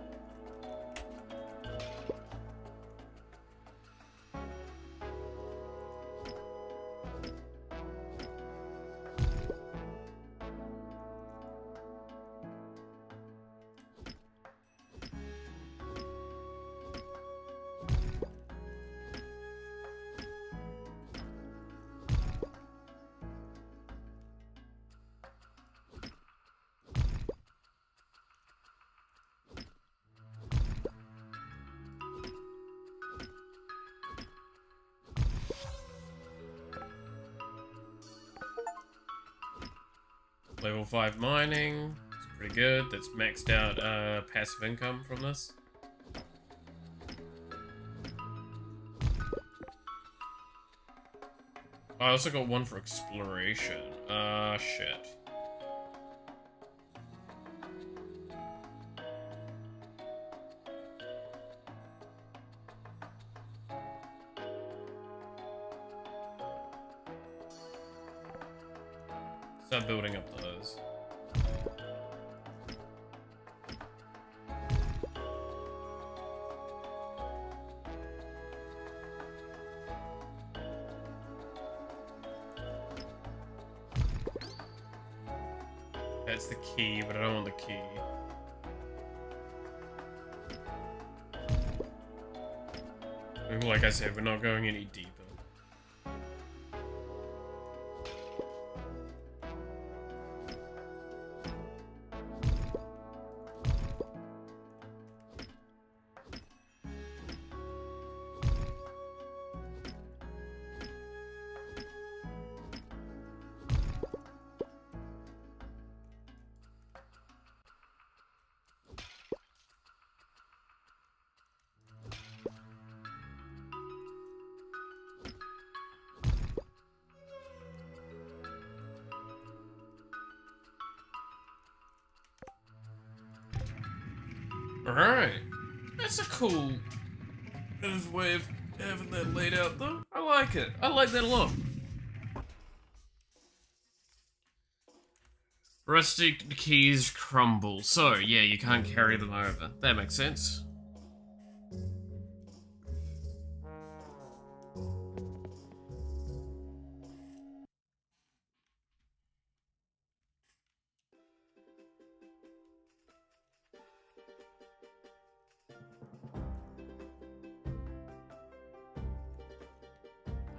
Level 5 mining. It's pretty good. That's maxed out passive income from this. I also got one for exploration. Shit. Start building up those. That's the key, but I don't want the key. Like I said, we're not going any deeper. Alright. That's a cool way of having that laid out, though. I like it. I like that a lot. Rusty keys crumble. So, yeah, you can't carry them over. That makes sense.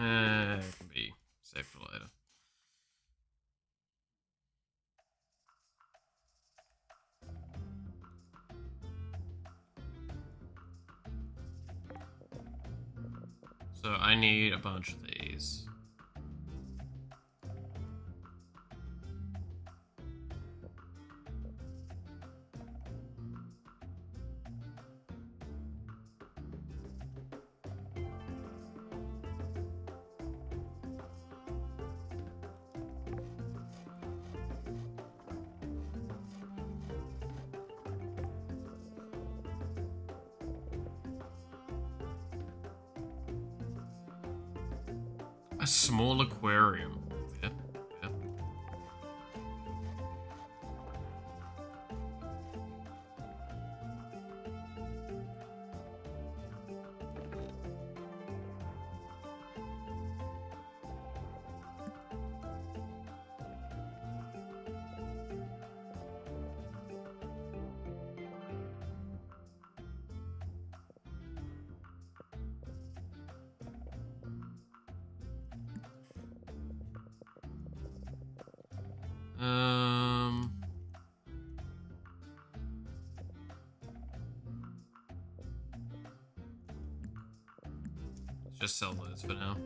It can be saved for later. So I need a bunch of these. A small aquarium. Yep, yep. Let's just sell those for now.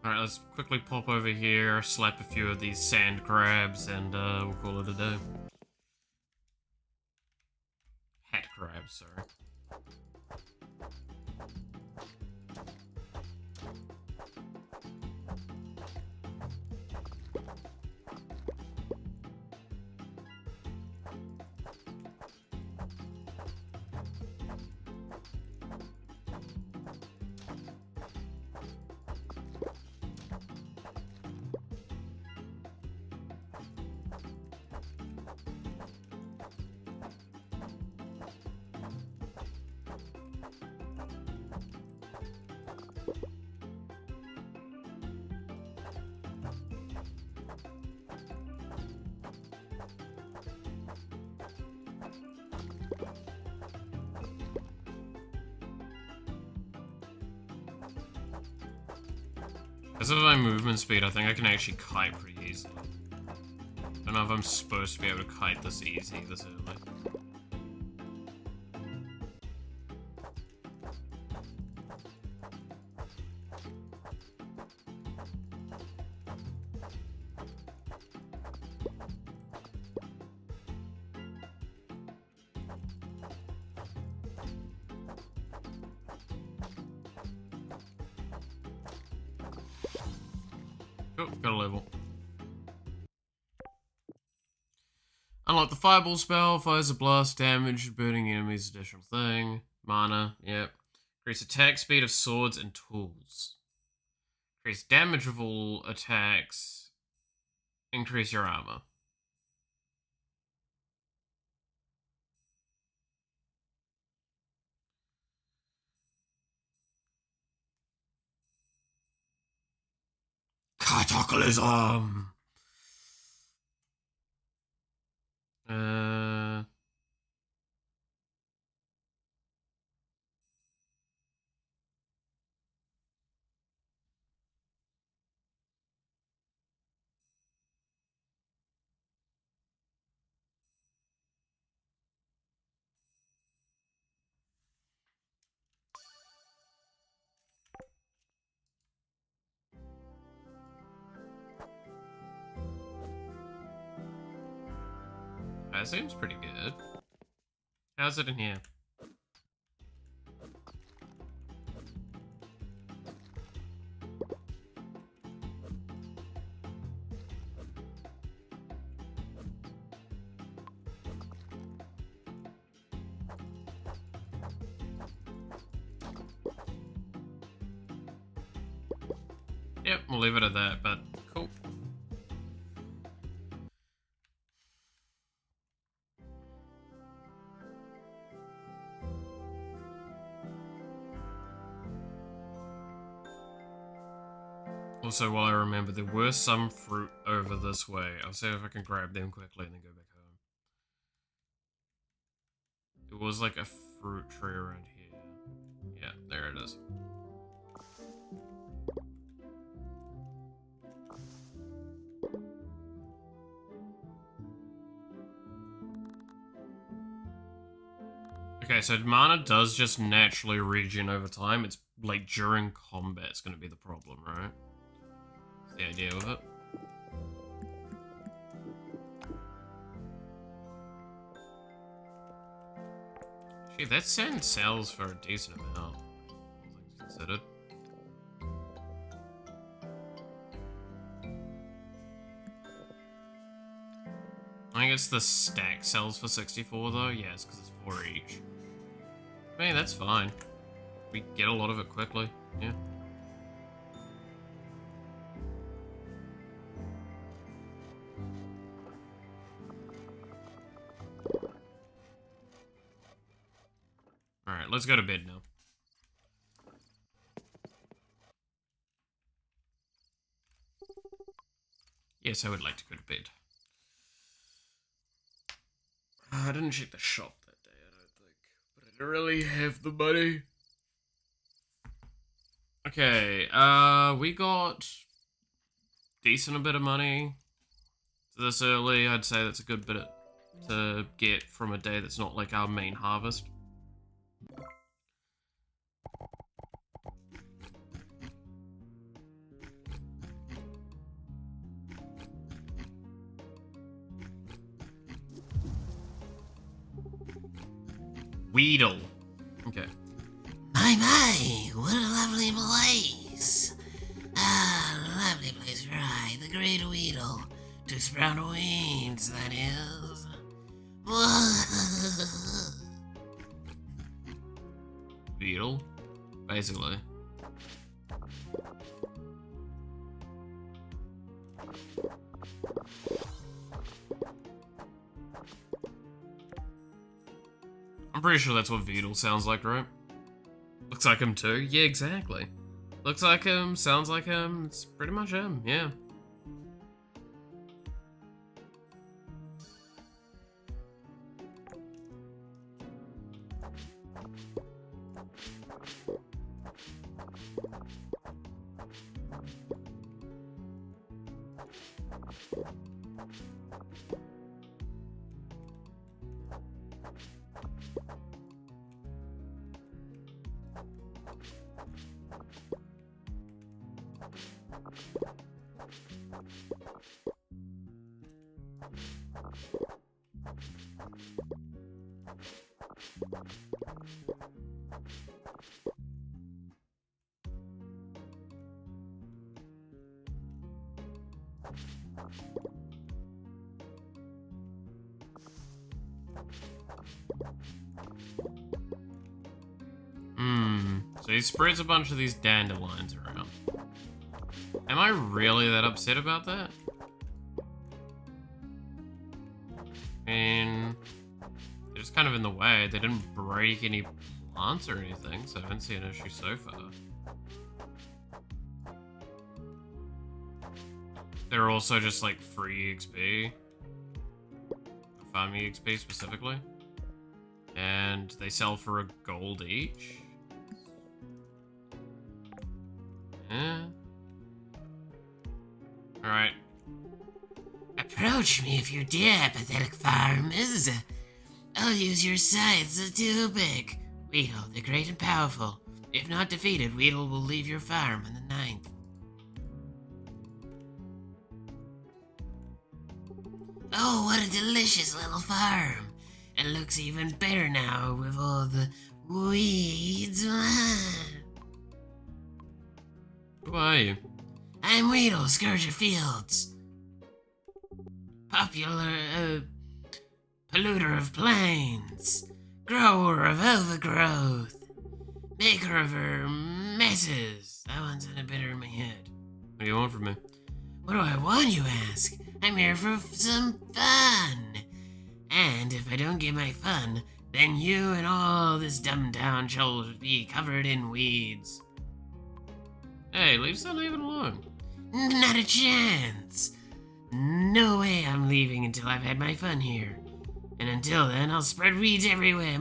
Alright, let's quickly pop over here, slap a few of these sand crabs, and we'll call it a day. Hat crabs, sorry. Because of my movement speed, I think I can actually kite pretty easily. I don't know if I'm supposed to be able to kite this easy, this early. Oh, got a level. Unlock the fireball spell, fires a blast damage, burning enemies, additional thing. Mana, yep. Increase attack speed of swords and tools. Increase damage of all attacks. Increase your armor. Cataclysm! That seems pretty good. How's it in here? Yep, we'll leave it at that, but cool. Also, while I remember, there were some fruit over this way. I'll see if I can grab them quickly and then go back home. There was like a fruit tree around here. Yeah, there it is. Okay, so mana does just naturally regen over time. It's like during combat it's going to be the problem, right? That's the idea with it. Gee, that sand sells for a decent amount, all things considered. I guess the stack sells for 64 though? Yeah, it's because it's 4 each. I mean, that's fine. We get a lot of it quickly, yeah. Alright, let's go to bed now. Yes, I would like to go to bed. I didn't check the shop that day, I don't think. But I don't really have the money. Okay, we got decent a bit of money. This early, I'd say that's a good bit to get from a day that's not like our main harvest. Weedle. Okay. My, what a lovely place. Ah, lovely place, right. The Great Weedle. To sprout weeds, that is. Weedle? Basically. I'm pretty sure that's what Weedle sounds like, right? Looks like him too. Yeah, exactly. Looks like him, sounds like him. It's pretty much him, yeah. So he spreads a bunch of these dandelions around. Am I really that upset about that? And they're just kind of in the way. They didn't break any plants or anything, so I don't see an issue so far. They're also just like free XP. Farming XP specifically. And they sell for a gold each. Yeah. Alright. Approach me if you dare, pathetic farmers. I'll use your scythes to pick. Weedle, the great and powerful. If not defeated, Weedle will leave your farm on the 9th. Oh, what a delicious little farm. It looks even better now with all the weeds. Who are you? I'm Weedle, Scourge of Fields. Popular, polluter of plains. Grower of overgrowth. Maker of her messes. That one's in a bit in my head. What do you want from me? What do I want, you ask? I'm here for some fun. And if I don't get my fun, then you and all this dumb town shall be covered in weeds. Hey, leave Sunhaven alone. Not a chance. No way I'm leaving until I've had my fun here. And until then, I'll spread weeds everywhere.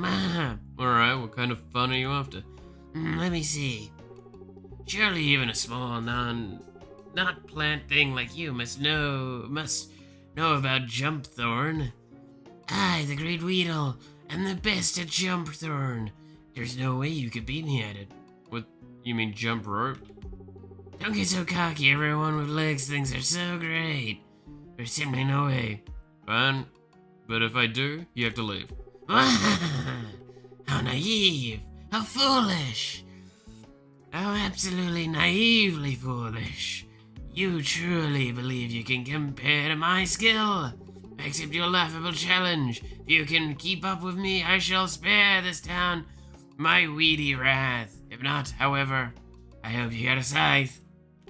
Alright, what kind of fun are you after? Let me see. Surely even a small, not plant thing like you must know about jump thorn. I, the Great Weedle, am the best at jump thorn. There's no way you could beat me at it. What, you mean jump rope? Don't get so cocky, everyone with legs thinks they're so great. There's simply no way. Fine, but if I do, you have to leave. How naive, how foolish. How absolutely naively foolish. You truly believe you can compare to my skill? Accept your laughable challenge. If you can keep up with me, I shall spare this town my weedy wrath. If not, however, I hope you got a scythe.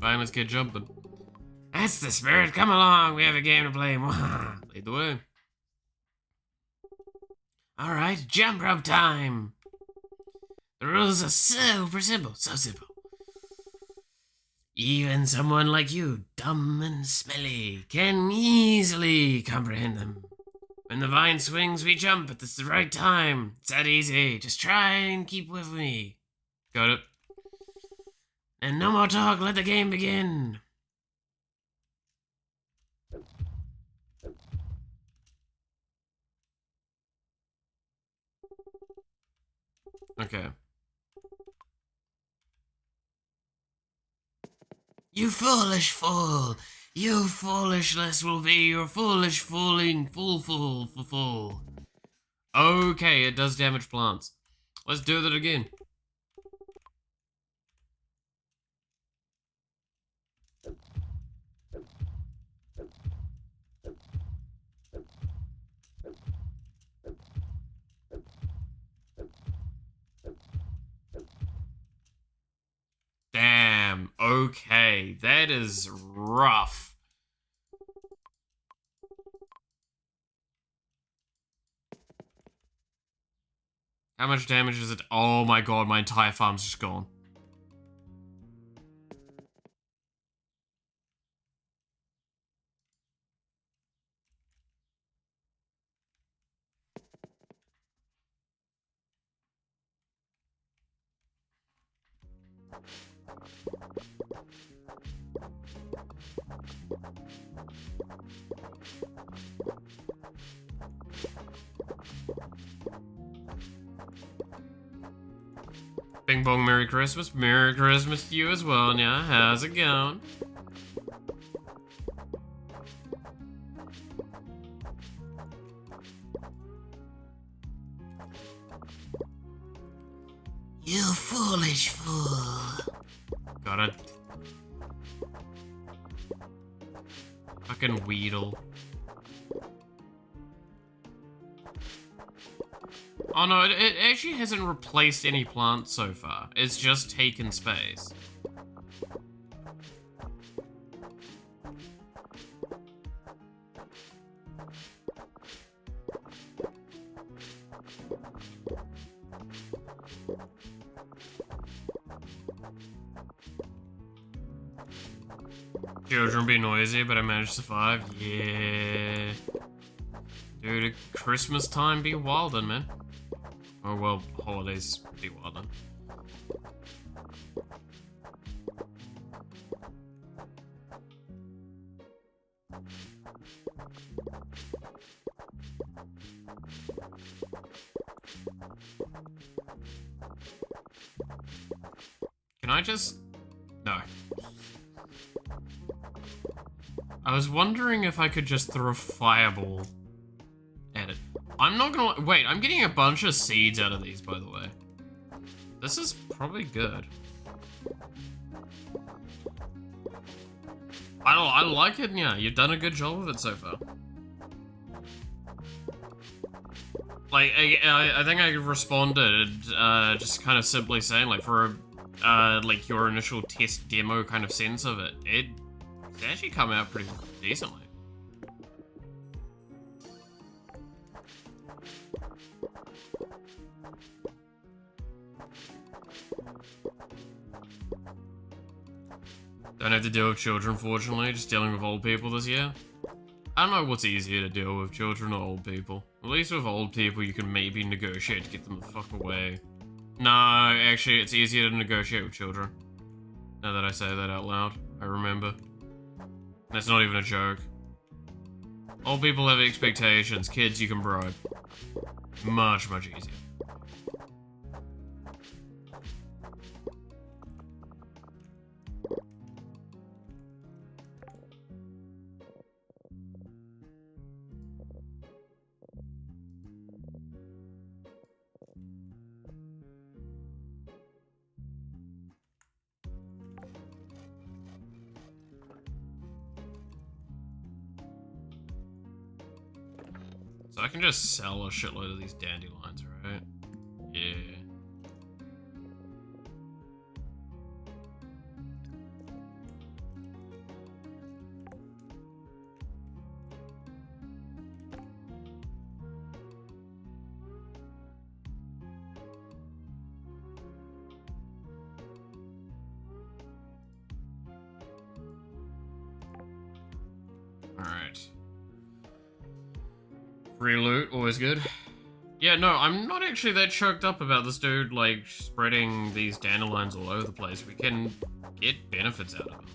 Fine, let's get jumping. That's the spirit. Come along, we have a game to play. Lead the way. Alright, jump rope time. The rules are super simple, so simple. Even someone like you, dumb and smelly, can easily comprehend them. When the vine swings, we jump at the right time. It's that easy. Just try and keep with me. Got it. And no more talk, let the game begin. Okay. You foolish fool! You foolishness will be your foolish fooling fool. Okay, it does damage plants. Let's do that again. Damn, okay, that is rough. How much damage is it? Oh my god, my entire farm's just gone. Bing bong, Merry Christmas. Merry Christmas to you as well, yeah. How's it going? You foolish fool. Got it. Fucking Weedle. Oh no, it actually hasn't replaced any plants so far. It's just taken space. Children be noisy, but I managed to survive. Yeah. Dude, Christmas time be wildin', man. Oh well, holidays be wildin'. Can I just... No. I was wondering if I could just throw a fireball at it. I'm not gonna... Wait, I'm getting a bunch of seeds out of these, by the way. This is probably good. I like it, yeah. You've done a good job of it so far. Like, I think I responded, just kind of simply saying, like, for like, your initial test demo kind of sense of it, it's actually come out pretty decently. Don't have to deal with children, fortunately, just dealing with old people this year. I don't know what's easier to deal with, children or old people. At least with old people, you can maybe negotiate to get them the fuck away. No, actually, it's easier to negotiate with children. Now that I say that out loud, I remember. That's not even a joke. Old people have expectations, kids you can bribe. Much, much easier. So I can just sell a shitload of these dandelions, right? Yeah. Alright. Free loot, always good. Yeah, no, I'm not actually that choked up about this dude, like, spreading these dandelions all over the place. We can get benefits out of them.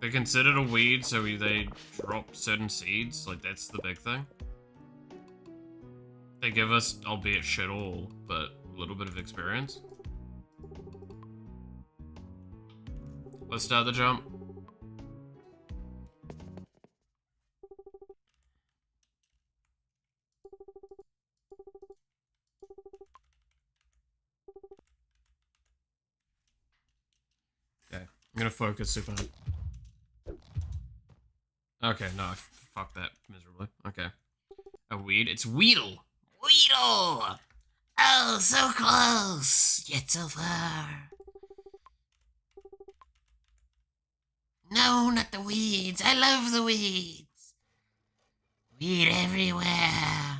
They're considered a weed, so they drop certain seeds. Like, that's the big thing. They give us, albeit shit all, but a little bit of experience. Let's start the jump. Okay, I'm gonna focus super hard. Okay, no, fuck that miserably. Okay. A weed? It's Weedle! Weedle! Oh, so close, yet so far. No, not the weeds. I love the weeds. Weed everywhere.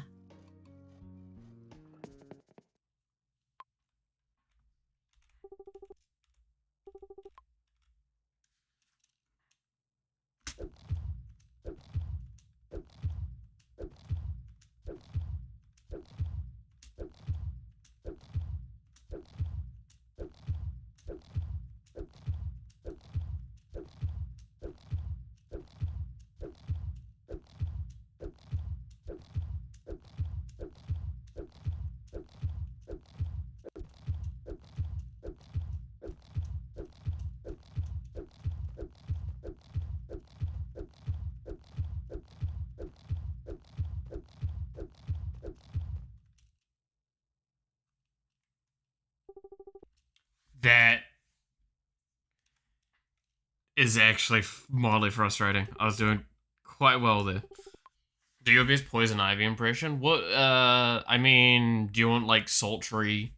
That is actually mildly frustrating. I was doing quite well there. Do your best Poison Ivy impression? What, I mean, do you want, like, sultry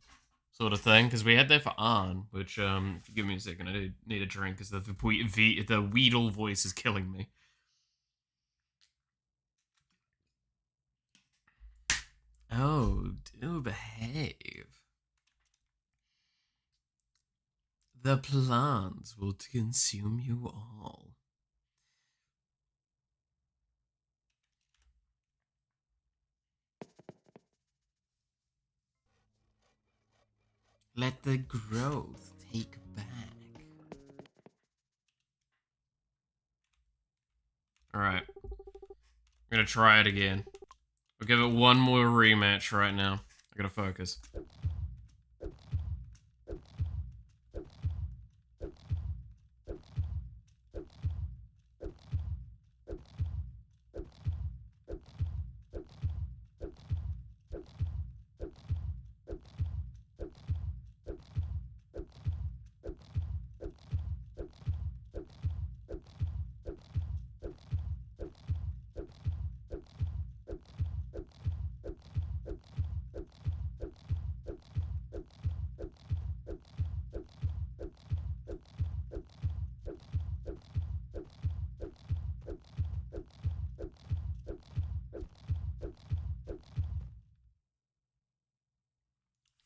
sort of thing? Because we had that for Arn, which, if you give me a second, I need a drink, because the Weedle voice is killing me. Oh, do behave. The plants will consume you all. Let the growth take back. Alright. I'm gonna try it again. We'll give it one more rematch right now. I gotta focus.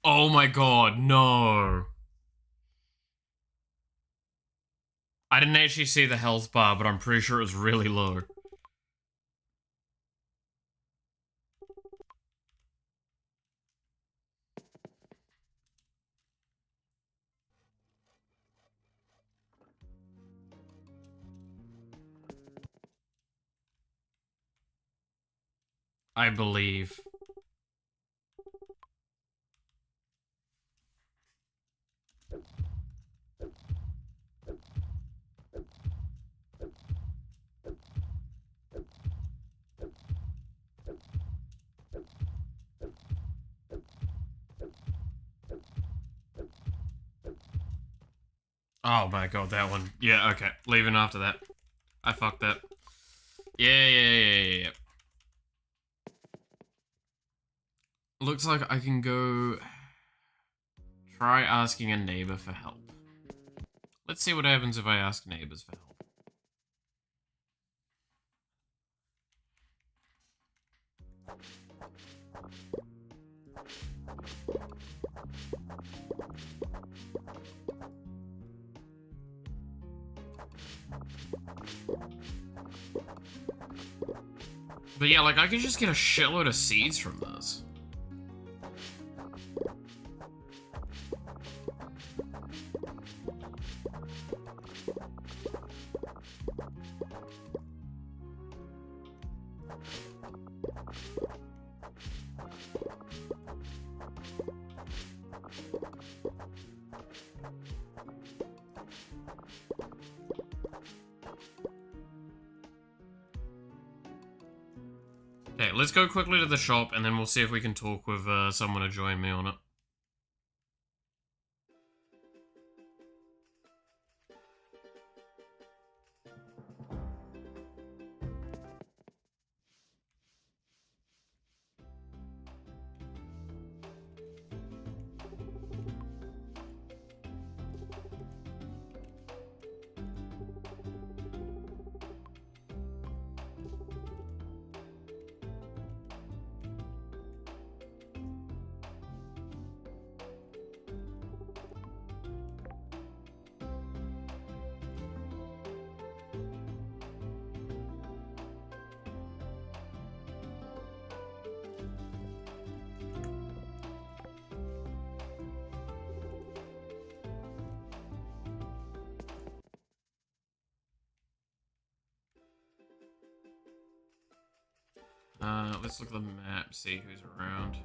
Oh my god, no. I didn't actually see the health bar, but I'm pretty sure it was really low. I believe. Oh my god, that one. Yeah, okay. Leaving after that. I fucked that. Yeah. Looks like I can go try asking a neighbor for help. Let's see what happens if I ask neighbors for help. But yeah, like, I could just get a shitload of seeds from this. Okay, let's go quickly to the shop, and then we'll see if we can talk with someone to join me on it. Let's look at the map, see who's around.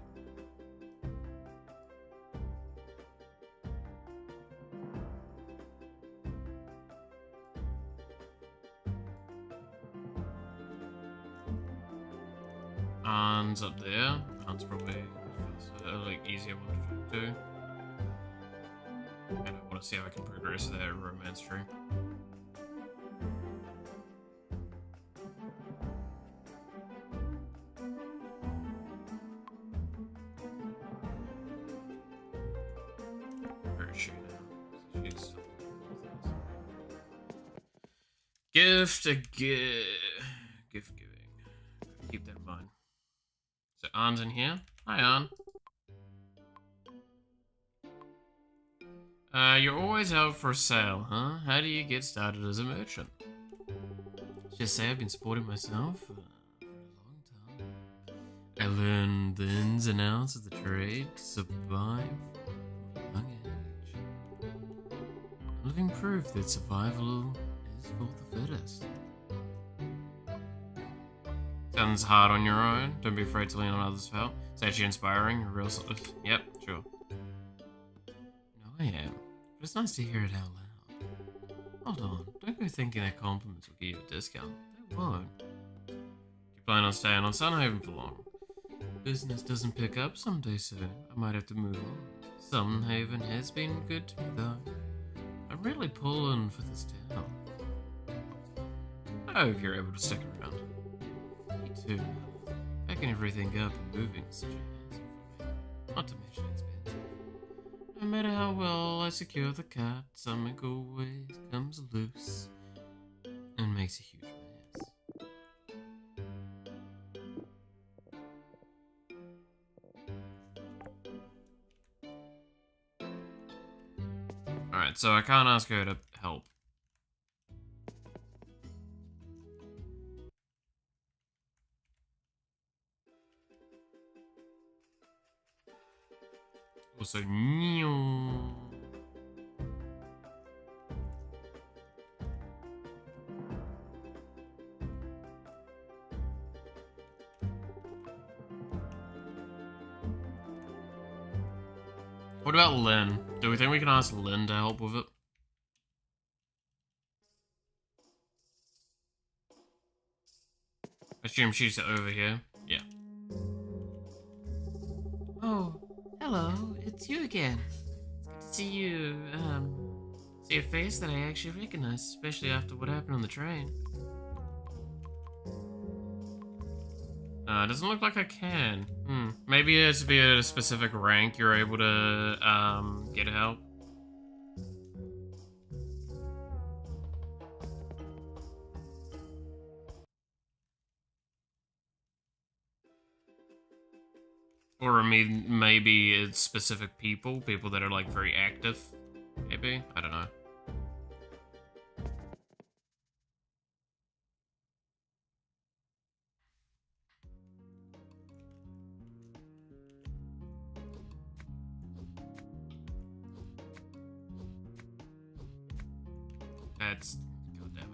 An's up there. An's probably like easier one to talk to. And I want to see how I can progress their romance tree. Where is she now? She's gift gift giving. Keep that in mind. So Arn's in here. Hi, Arn. You're always out for a sale, huh? How do you get started as a merchant? Just say I've been supporting myself for a long time. I learned the ins and outs of the trade to survive from a young age. Living proof that survival is for the fittest. Sounds hard on your own. Don't be afraid to lean on others for help. It's actually inspiring. A real sort of... Yep, sure. No, I am. But it's nice to hear it out loud. Hold on. Don't go thinking that compliments will give you a discount. They won't. You plan on staying on Sunhaven for long? Business doesn't pick up someday soon. I might have to move on. Sunhaven has been good to me, though. I'm really pulling for this town. I hope you're able to stick around. Me too. Packing everything up and moving is such a hassle for me. Not to mention expensive. No matter how well I secure the cart, something always comes loose and makes a huge mess. Alright, so I can't ask her to help. Also, what about Lynn? Do we think we can ask Lynn to help with it? I assume she's over here. Yeah. Oh, hello, it's you again. It's good to see you, see a face that I actually recognize, especially after what happened on the train. Doesn't look like I can. Maybe it has to be at a specific rank you're able to, get help. Or maybe it's specific people that are like very active. Maybe? I don't know. That's... God damn it.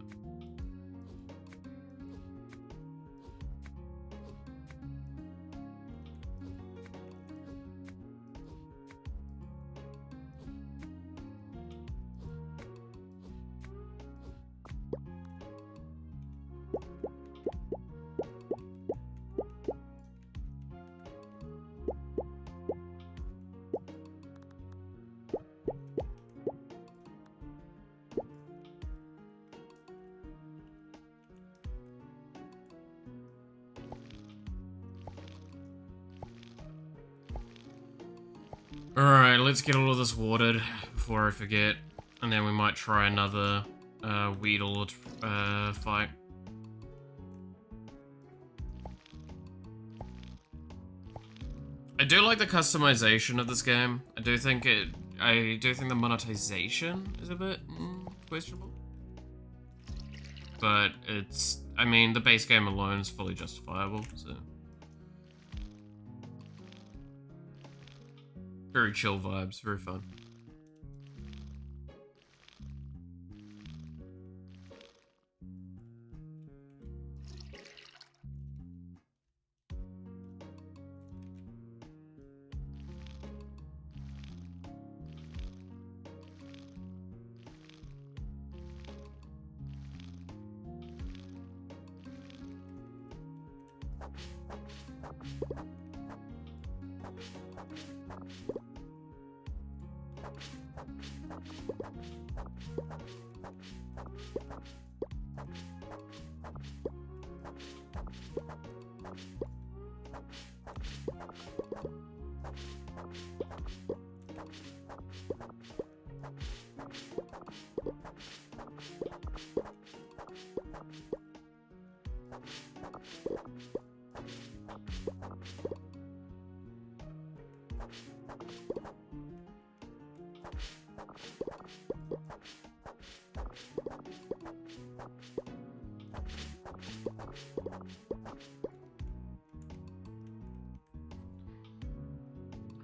Alright, let's get all of this watered before I forget. And then we might try another Weedle fight. I do like the customization of this game. I do think the monetization is a bit questionable. But it's, I mean, the base game alone is fully justifiable, so. Very chill vibes, very fun.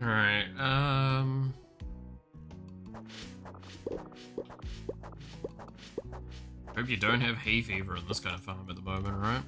Alright, hope you don't have hay fever in this kind of farm at the moment, right?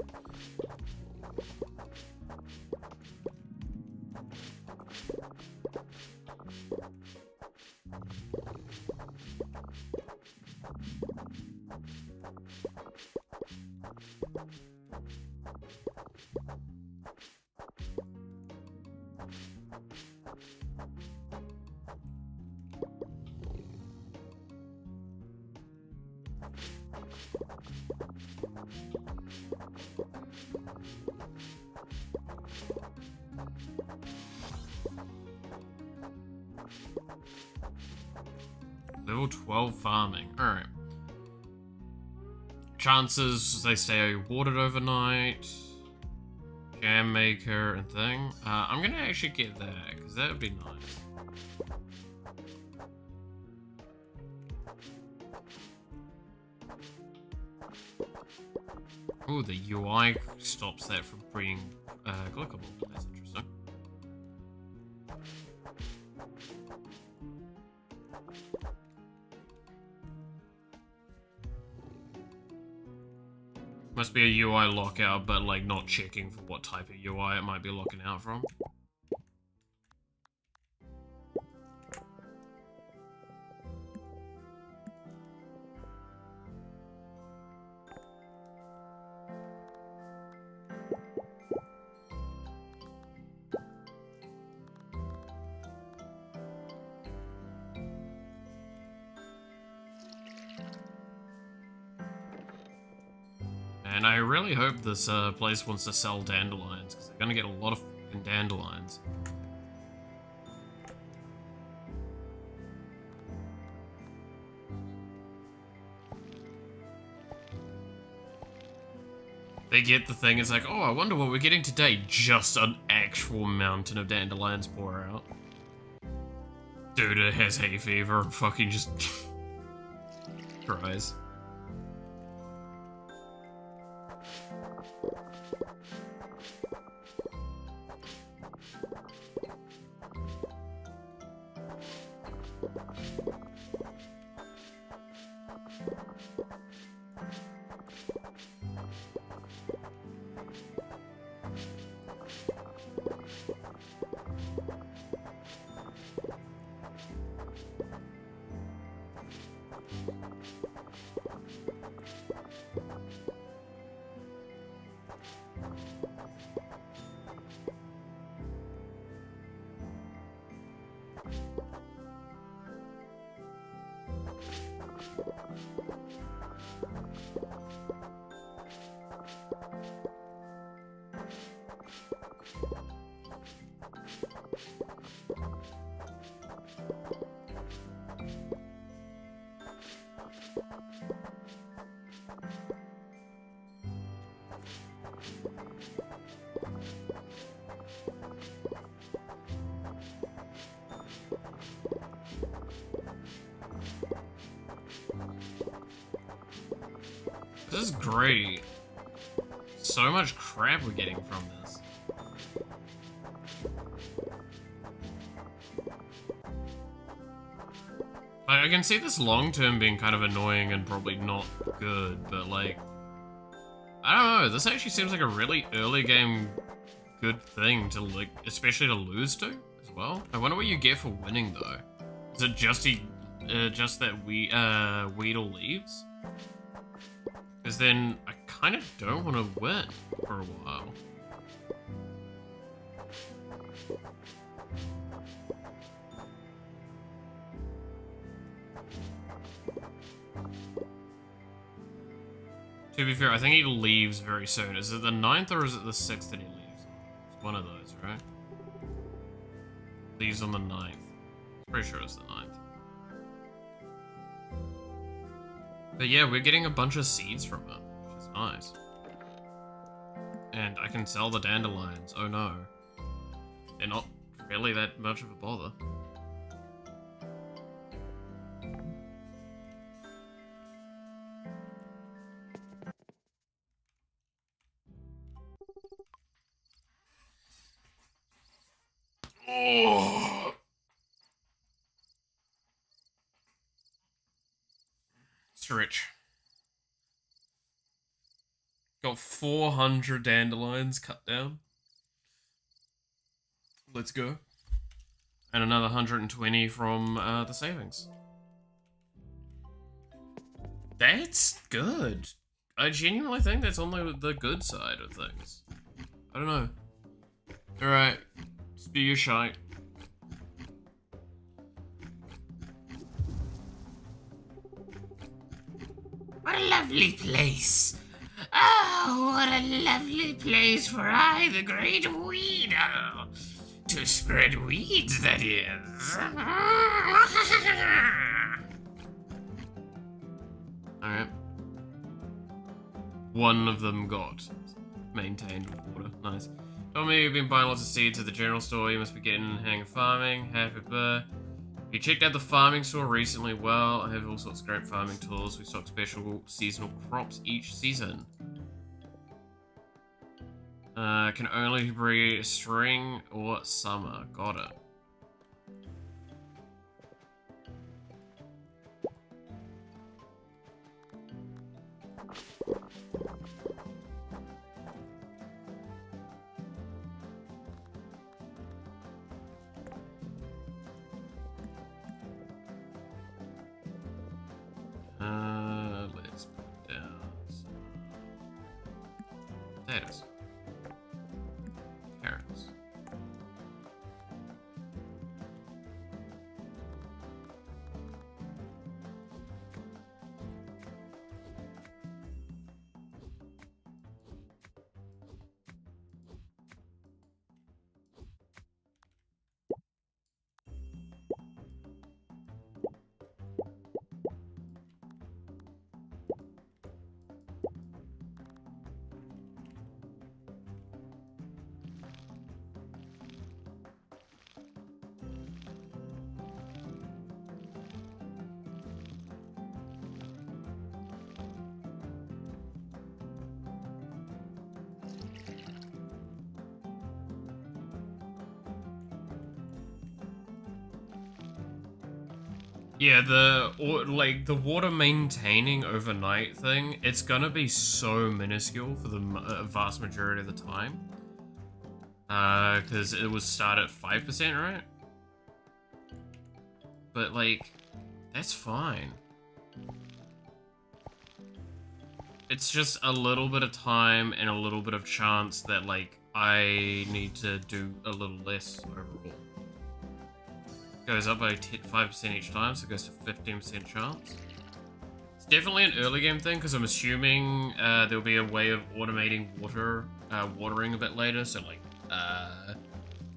Level 12 farming. Alright. Chances they stay watered overnight. Jam maker and thing. I'm gonna actually get that, because that would be nice. Oh, the UI stops that from being clickable. That's interesting. Must be a UI lockout, but like not checking for what type of UI it might be locking out from. And I really hope this place wants to sell dandelions, because they're gonna get a lot of fucking dandelions. They get the thing, it's like, oh, I wonder what we're getting today. Just an actual mountain of dandelions pour out. Dude, it has hay fever and fucking just cries. This is great. So much crap we're getting from this. I can see this long term being kind of annoying and probably not good, but like, I don't know, this actually seems like a really early game good thing to like, especially to lose to as well. I wonder what you get for winning though. Is it just that Weedle leaves? Because then I kind of don't want to win for a while. To be fair, I think he leaves very soon. Is it the 9th or is it the 6th that he leaves? It's one of those, right? Leaves on the 9th. Pretty sure it's the 9th. But yeah, we're getting a bunch of seeds from it, which is nice. And I can sell the dandelions. Oh no. They're not really that much of a bother. Oh. It's rich. Got 400 dandelions cut down. Let's go. And another 120 from the savings. That's good. I genuinely think that's on the good side of things. I don't know. Alright. Spew your shite. What a lovely place. Oh, what a lovely place for I, the great Weedle, to spread weeds, that is. Alright. One of them got maintained with water. Nice. Told me you've been buying lots of seeds at the general store. You must be getting the hang of farming. Happy birthday. You checked out the farming store recently. Well, I have all sorts of great farming tools. We stock special seasonal crops each season. Can only breed spring or summer. Got it. Let's put down some potatoes. Carrots. Yeah, the water maintaining overnight thing, it's gonna be so minuscule for the vast majority of the time. Because it was start at 5%, right? But, like, that's fine. It's just a little bit of time and a little bit of chance that, like, I need to do a little less overall. Goes up by 5% each time, so it goes to 15% chance. It's definitely an early game thing, because I'm assuming there'll be a way of automating watering a bit later, so like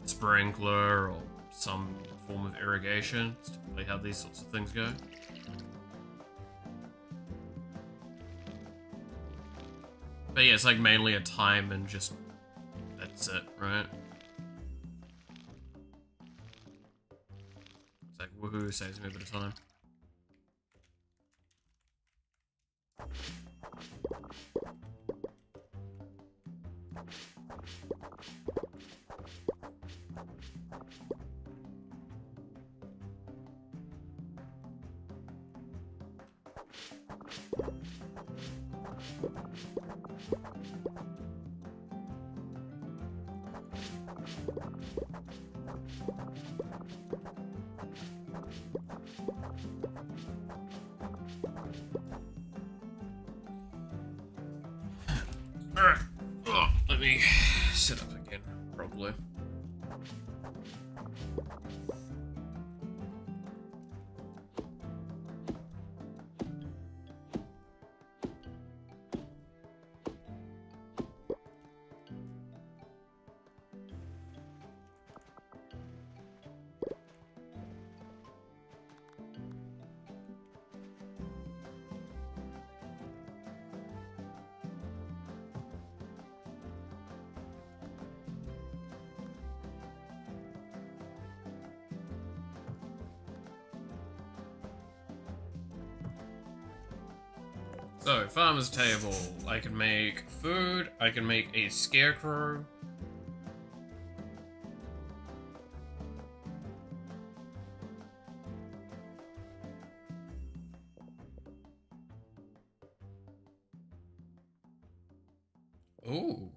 sprinkler or some form of irrigation. It's typically how these sorts of things go. But yeah, it's like mainly a time and just that's it, right? It's like woohoo, saves me a bit of time. Alright. Oh, let me sit up again, probably. So, farmer's table. I can make food, I can make a scarecrow. Ooh.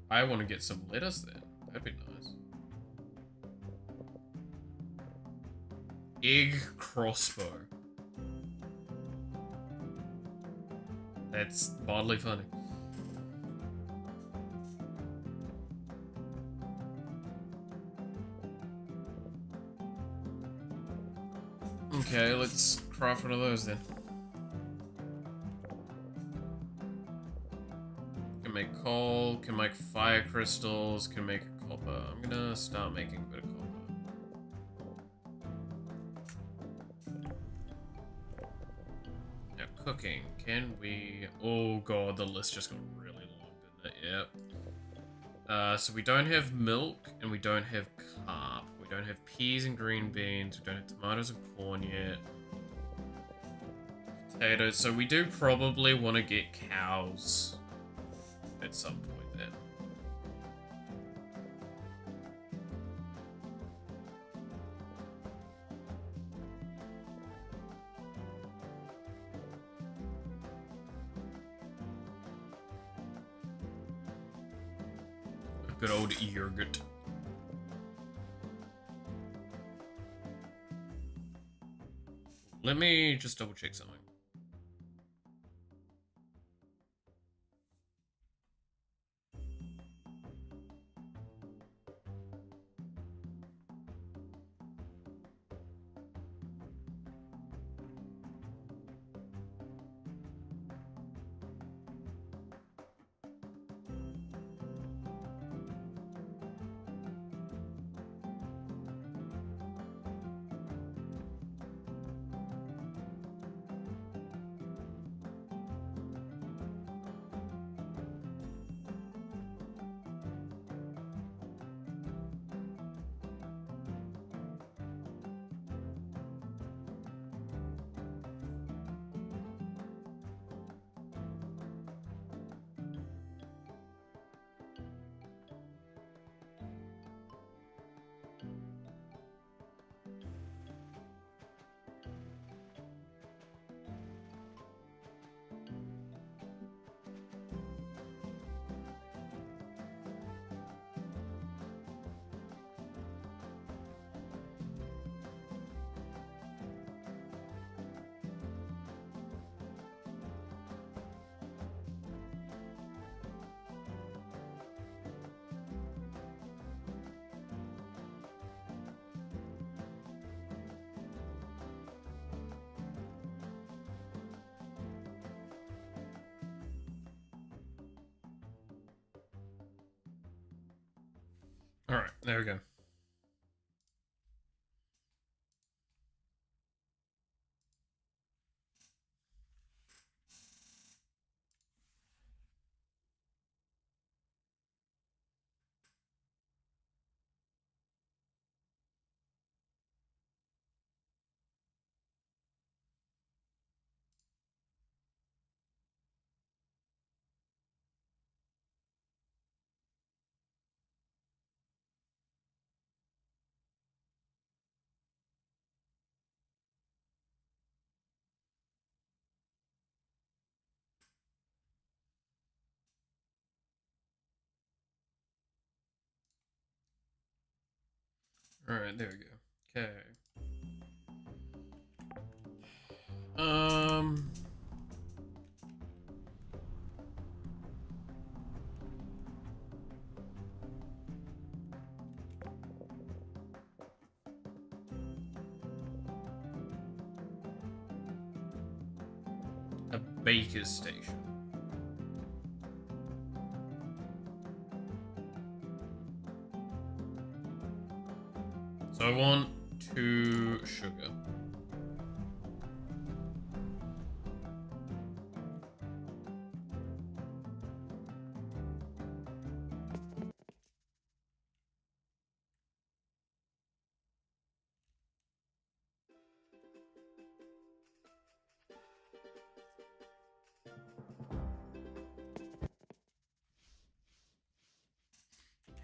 I want to get some lettuce then. That'd be nice. Egg crossbow. That's mildly funny. Okay, let's craft one of those then. Can make coal, can make fire crystals, can make copper. I'm gonna start making a bit of copper. Now cooking, can we... Oh god, the list just got really long, didn't it? Yep. So we don't have milk, and we don't have carp. We don't have peas and green beans. We don't have tomatoes and corn yet. Potatoes. So we do probably want to get cows at some point then. A good old yogurt. Let me just double check something. Alright, there we go. Alright, there we go. Okay. A baker's station. So I want 2 sugar.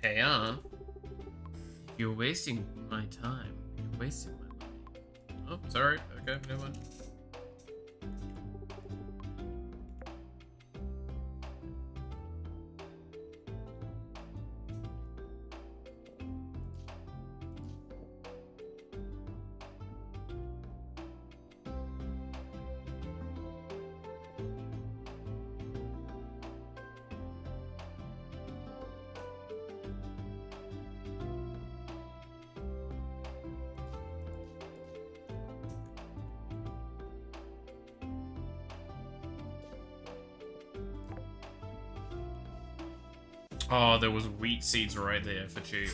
Hey on. You're wasting my time. You're wasting my money. Oh, sorry. Okay, never mind. Oh, there was wheat seeds right there for cheap.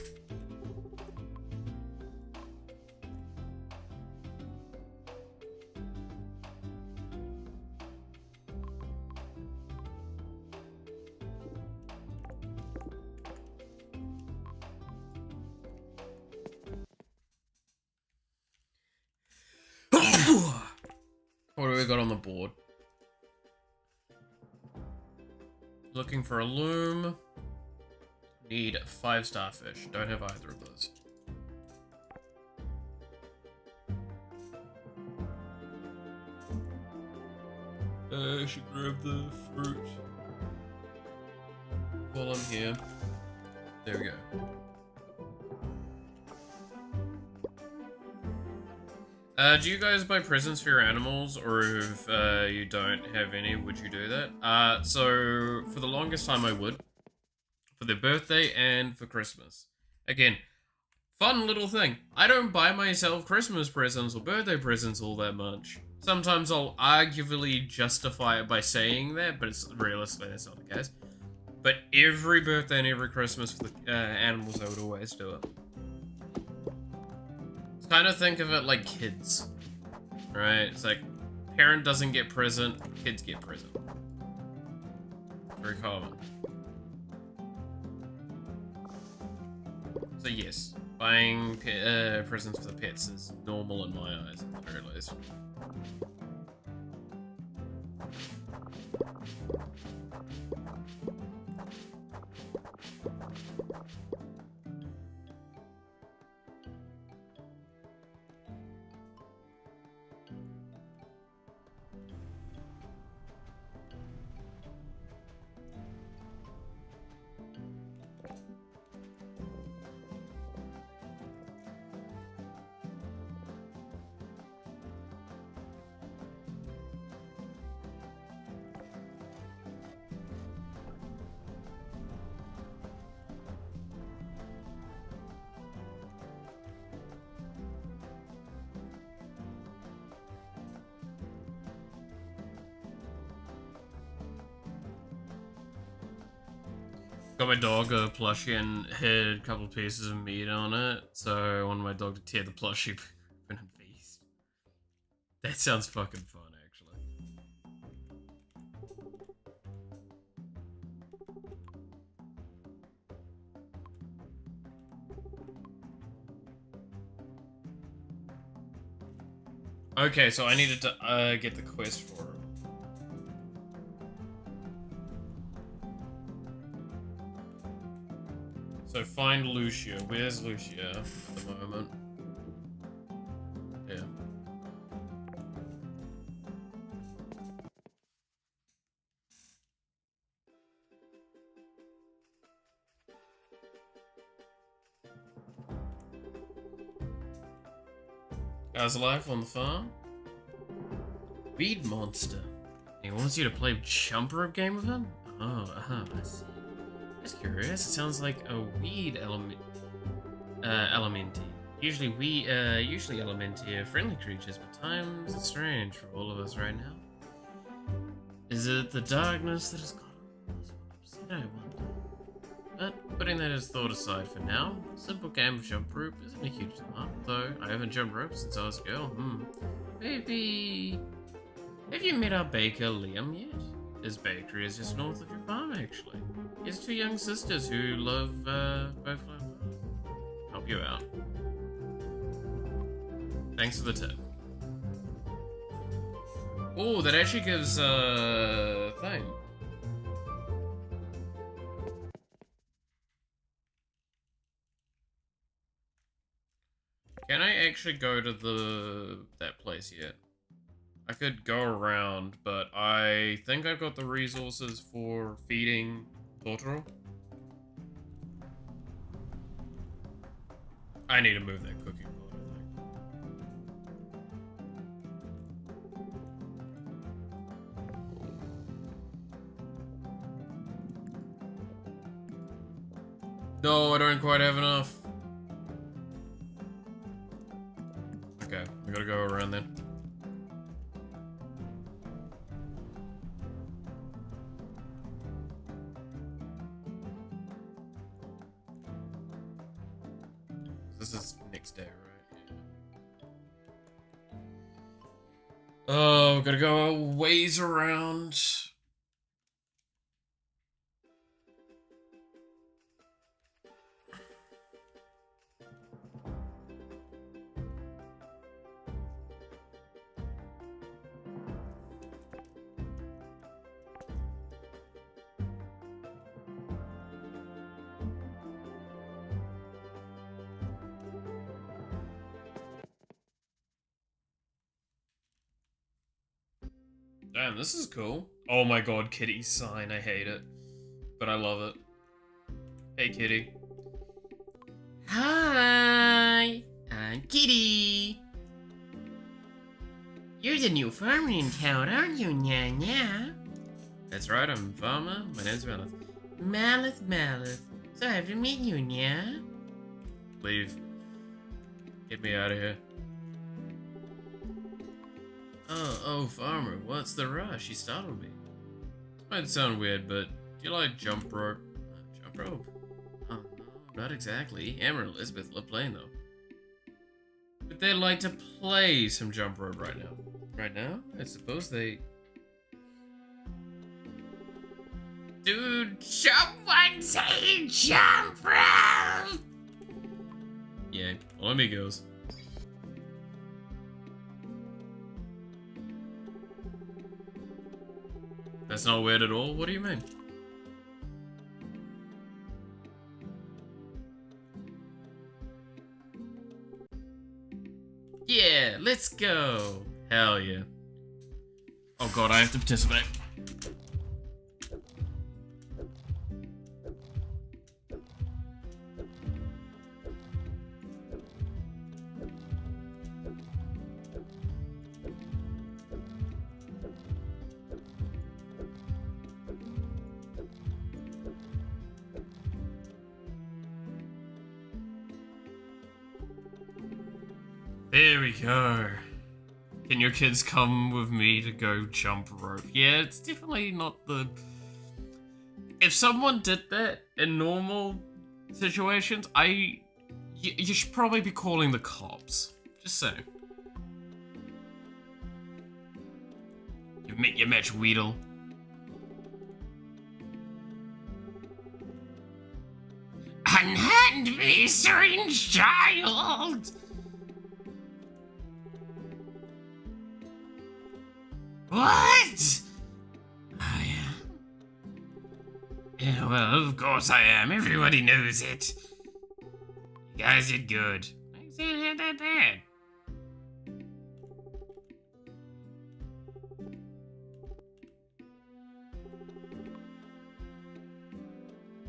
What do we got on the board? Looking for a loom. Need 5 starfish. Don't have either of those. I should grab the fruit while I'm here. There we go. Do you guys buy presents for your animals, or if you don't have any, would you do that? So for the longest time I would. For their birthday and for Christmas. Again, fun little thing. I don't buy myself Christmas presents or birthday presents all that much. Sometimes I'll arguably justify it by saying that, but it's realistically that's not the case. But every birthday and every Christmas for the animals, I would always do it. Kind of think of it like kids, right? It's like parent doesn't get present, kids get present. Very common. So yes, buying presents for the pets is normal in my eyes, at the very least. Got my dog a plushie and had a couple pieces of meat on it, so I wanted my dog to tear the plushie open and feast. That sounds fucking fun, actually. Okay, so I needed to get the quest for him. So find Lucia. Where's Lucia at the moment? Yeah. How's life on the farm? Weed monster. He wants you to play jump rope game with him? Oh, I see. That's curious. It sounds like a weed elementi. Usually elementi are friendly creatures, but times are strange for all of us right now. Is it the darkness that has got us upset, I wonder? But putting that as thought aside for now, a simple game of jump rope isn't a huge demand, though I haven't jumped rope since I was a girl. Maybe... Have you met our baker, Liam, yet? His bakery is just north of your farm, actually. He has two young sisters who love, both love help you out. Thanks for the tip. Oh, that actually gives, thing. Can I actually go to that place yet? I could go around, but I think I've got the resources for feeding Totoro. I need to move that cooking board, I think. No, I don't quite have enough. Okay, we gotta go around then. This is next day, right? Oh, gotta go a ways around. Damn, this is cool. Oh my god, Kitty's sign. I hate it. But I love it. Hey, Kitty. Hi, I'm Kitty. You're the new farmer in town, aren't you, Nya? That's right, I'm a farmer. My name's Malith. Malith. So I have to meet you, Nya. Leave. Get me out of here. Oh, farmer, what's the rush? You startled me. Might sound weird, but do you like jump rope? Jump rope? Oh, no, not exactly. Amber and Elizabeth love playing, though. But they'd like to play some jump rope right now. Right now? I suppose they... Dude, someone say jump rope! Yeah, well, let me goes. That's not weird at all? What do you mean? Yeah, let's go. Hell yeah. Oh god, I have to participate. There we go. Can your kids come with me to go jump rope? Yeah, it's definitely not the if someone did that in normal situations, you should probably be calling the cops. Just saying. You match Weedle. Unhand me, strange child! What? Oh, yeah. Yeah, well, of course I am. Everybody knows it. You guys did good. I ain't saying it had that bad.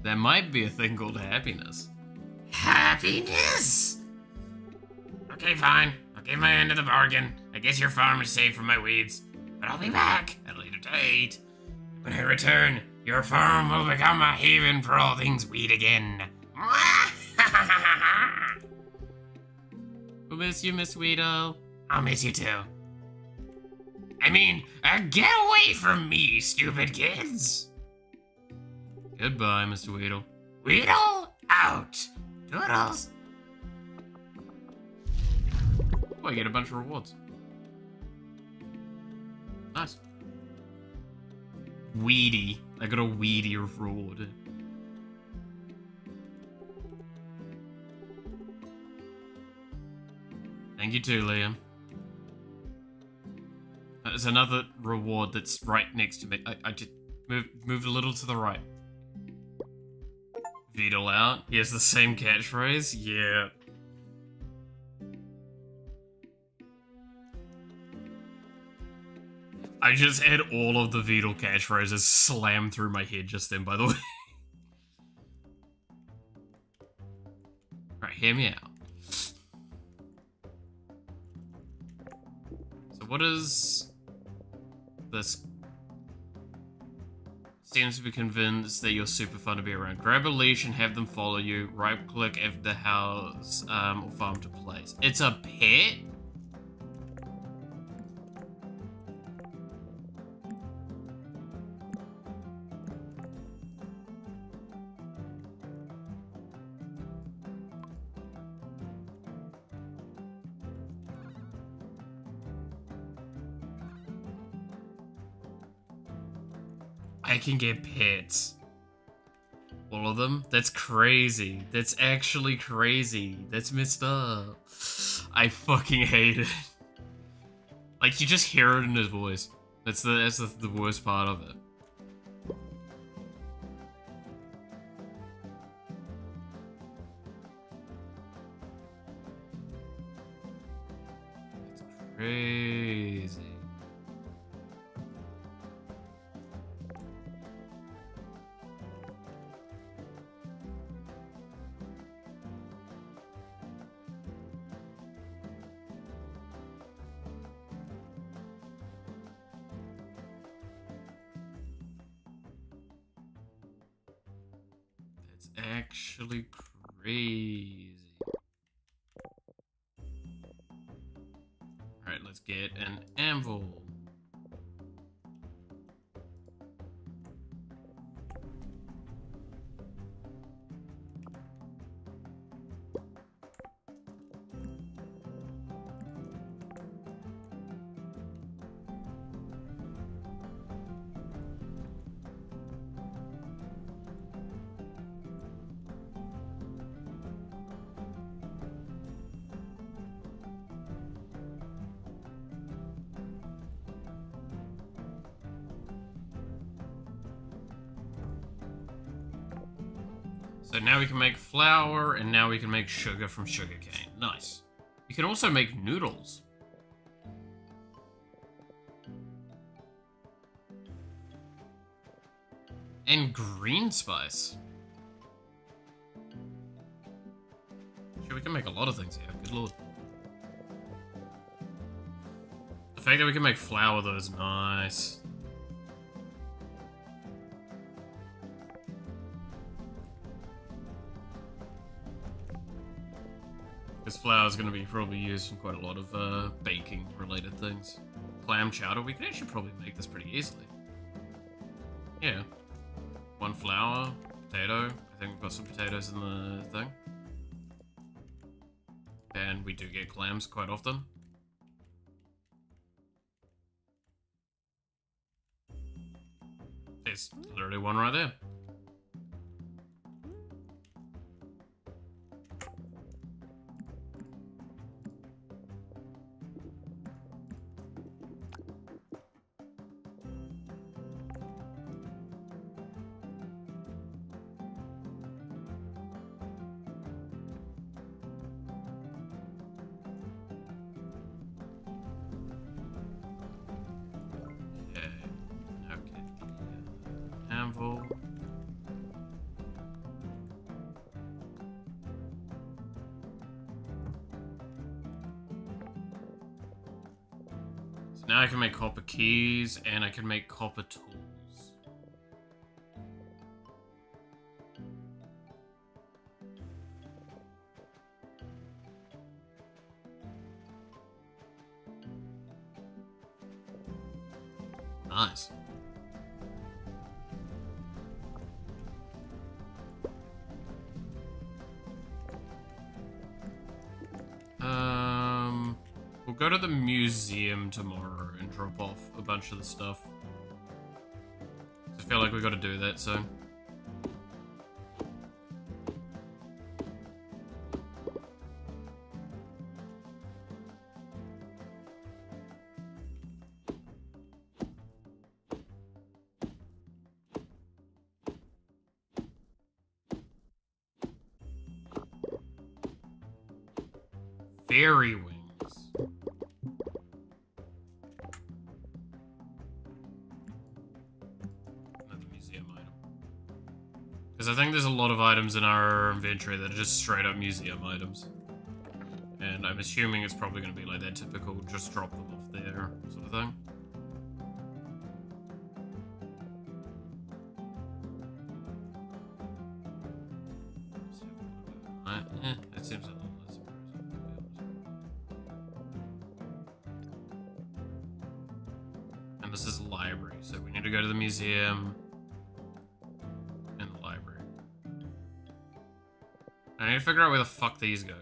There might be a thing called happiness. Happiness? Okay, fine. I'll give my end of the bargain. I guess your farm is safe from my weeds. But I'll be back at a later date. When I return, your farm will become a haven for all things weed again. We'll miss you, Miss Weedle. I'll miss you too. I mean, get away from me, stupid kids! Goodbye, Mr. Weedle. Weedle out! Doodles! Oh, I get a bunch of rewards. Nice. Weedy. I got a weedy reward. Thank you too, Liam. There's another reward that's right next to me. I just moved a little to the right. Beetle out. He has the same catchphrase. Yeah. I just had all of the Beetle catchphrases slammed through my head just then, by the way. Right, hear me out. So what is this? Seems to be convinced that you're super fun to be around. Grab a leash and have them follow you. Right click if the house or farm to place. It's a pet? I can get pets. All of them? That's crazy. That's actually crazy. That's messed up. I fucking hate it. Like, you just hear it in his voice. That's the worst part of it. It's crazy. Actually crazy. Alright, let's get an anvil. So now we can make flour, and now we can make sugar from sugarcane. Nice. You can also make noodles. And green spice. Sure, we can make a lot of things here. Good lord. The fact that we can make flour, though, is nice. This flour is going to be probably used in quite a lot of baking related things. Clam chowder, we can actually probably make this pretty easily. Yeah. 1 flour, potato. I think we've got some potatoes in the thing. And we do get clams quite often. There's literally one right there. Anvil. So now I can make copper keys and I can make copper tools. Nice. We'll go to the museum tomorrow and drop off a bunch of the stuff. I feel like we got to do that soon. Fairy wings. Another museum item. Because I think there's a lot of items in our inventory that are just straight up museum items. And I'm assuming it's probably going to be like that typical just drop them off there sort of thing. That seems a little less and this is a library, so we need to go to the museum and the library. I need to figure out where the fuck these go.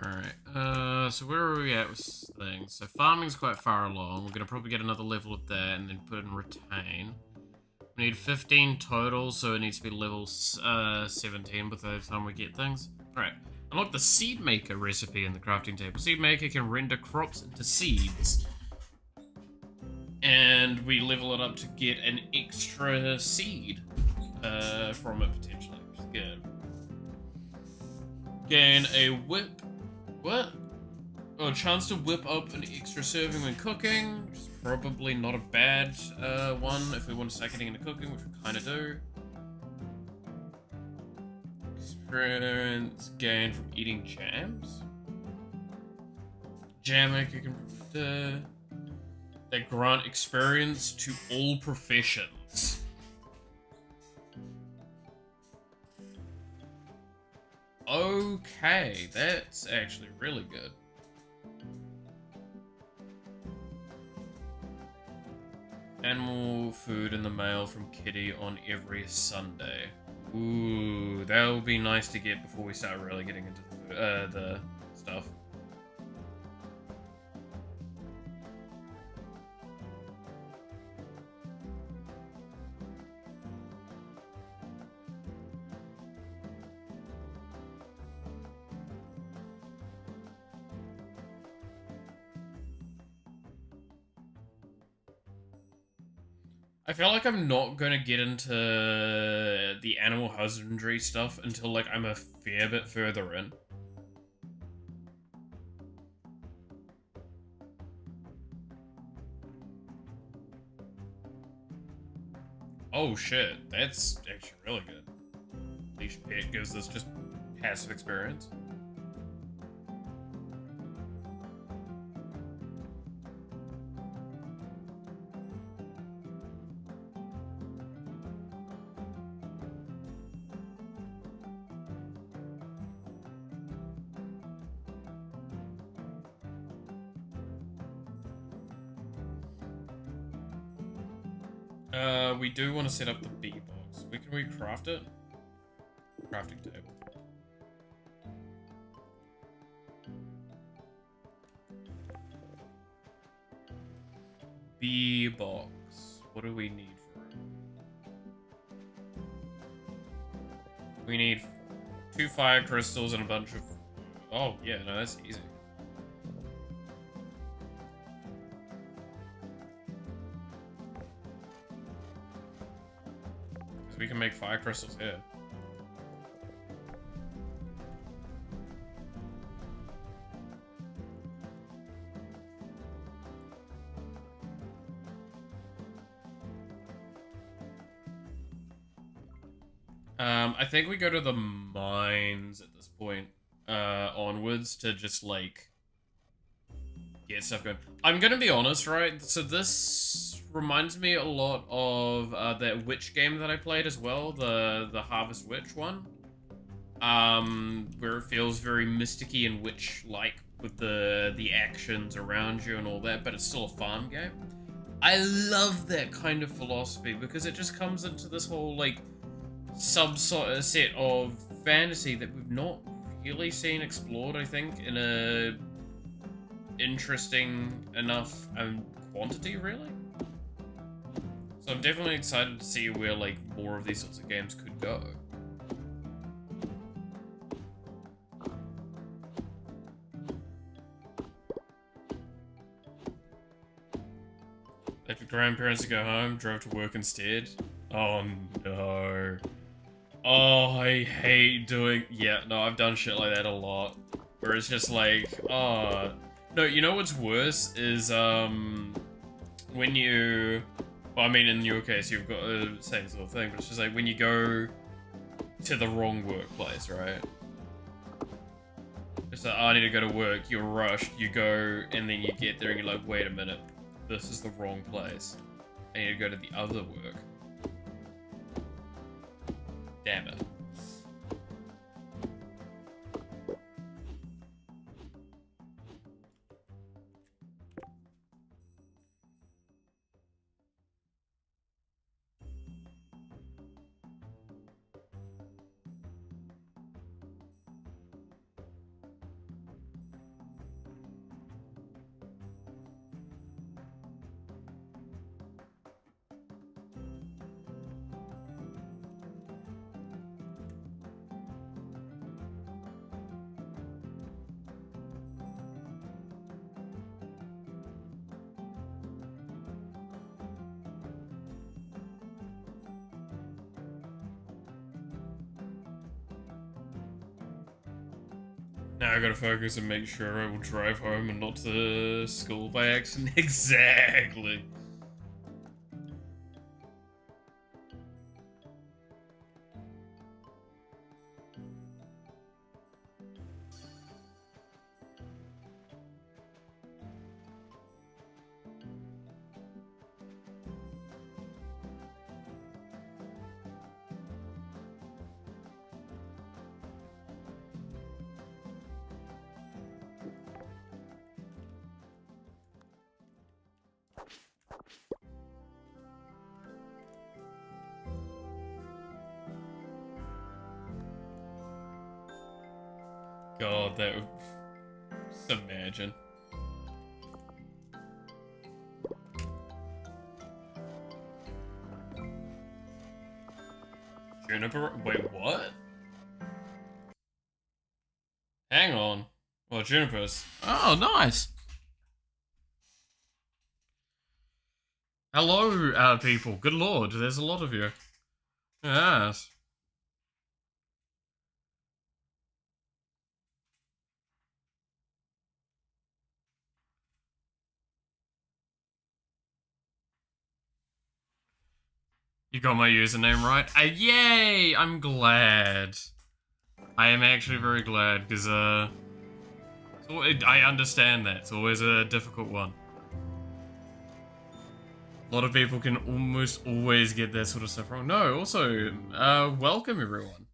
Alright, so where are we at with things? So farming's quite far along. We're gonna probably get another level of that and then put in retain. We need 15 total, so it needs to be level 17 by the time we get things. Alright, unlock the seed maker recipe in the crafting table. Seed maker can render crops into seeds. And we level it up to get an extra seed from it potentially, which is good. Gain a whip. What? Oh, a chance to whip up an extra serving when cooking, which is probably not a bad one if we want to start getting into cooking, which we kind of do. Experience gained from eating jams. Jam maker can they grant experience to all professions. Okay, that's actually really good. Animal food in the mail from Kitty on every Sunday. Ooh, that would be nice to get before we start really getting into the stuff. I feel like I'm not gonna get into the animal husbandry stuff until like I'm a fair bit further in. Oh shit, that's actually really good. Leash pet gives us just passive experience. We do want to set up the bee box. Can we craft it? Crafting table. Bee box. What do we need for it? We need 2 fire crystals and a bunch of... Oh, yeah, no, that's easy. Because we can make fire crystals here. I think we go to the mines at this point, onwards to just, like, get stuff going. I'm gonna be honest, right? So this reminds me a lot of, that witch game that I played as well, the Harvest Witch one. Where it feels very mysticky and witch-like with the actions around you and all that, but it's still a farm game. I love that kind of philosophy because it just comes into this whole, like, subset of fantasy that we've not really seen explored, I think, in a interesting enough quantity, really. So I'm definitely excited to see where, like, more of these sorts of games could go. Left your grandparents to go home, drove to work instead. Oh no. Oh, I hate doing... Yeah, no, I've done shit like that a lot. Where it's just like, oh... No, you know what's worse is, when you... Well, I mean, in your case, you've got the same sort of thing, but it's just like when you go to the wrong workplace, right? It's like, oh, I need to go to work, you're rushed, you go, and then you get there and you're like, wait a minute, this is the wrong place. I need to go to the other work. Damn it. Now I gotta focus and make sure I will drive home and not to school by accident. Exactly. God, that would... Just imagine. Juniper? Wait, what? Hang on. Well, Junipers. Oh, nice. Hello, people. Good lord, there's a lot of you. Yes. You got my username right? Yay! I'm glad. I am actually very glad, because, I understand that. It's always a difficult one. A lot of people can almost always get that sort of stuff wrong. No, also, welcome everyone.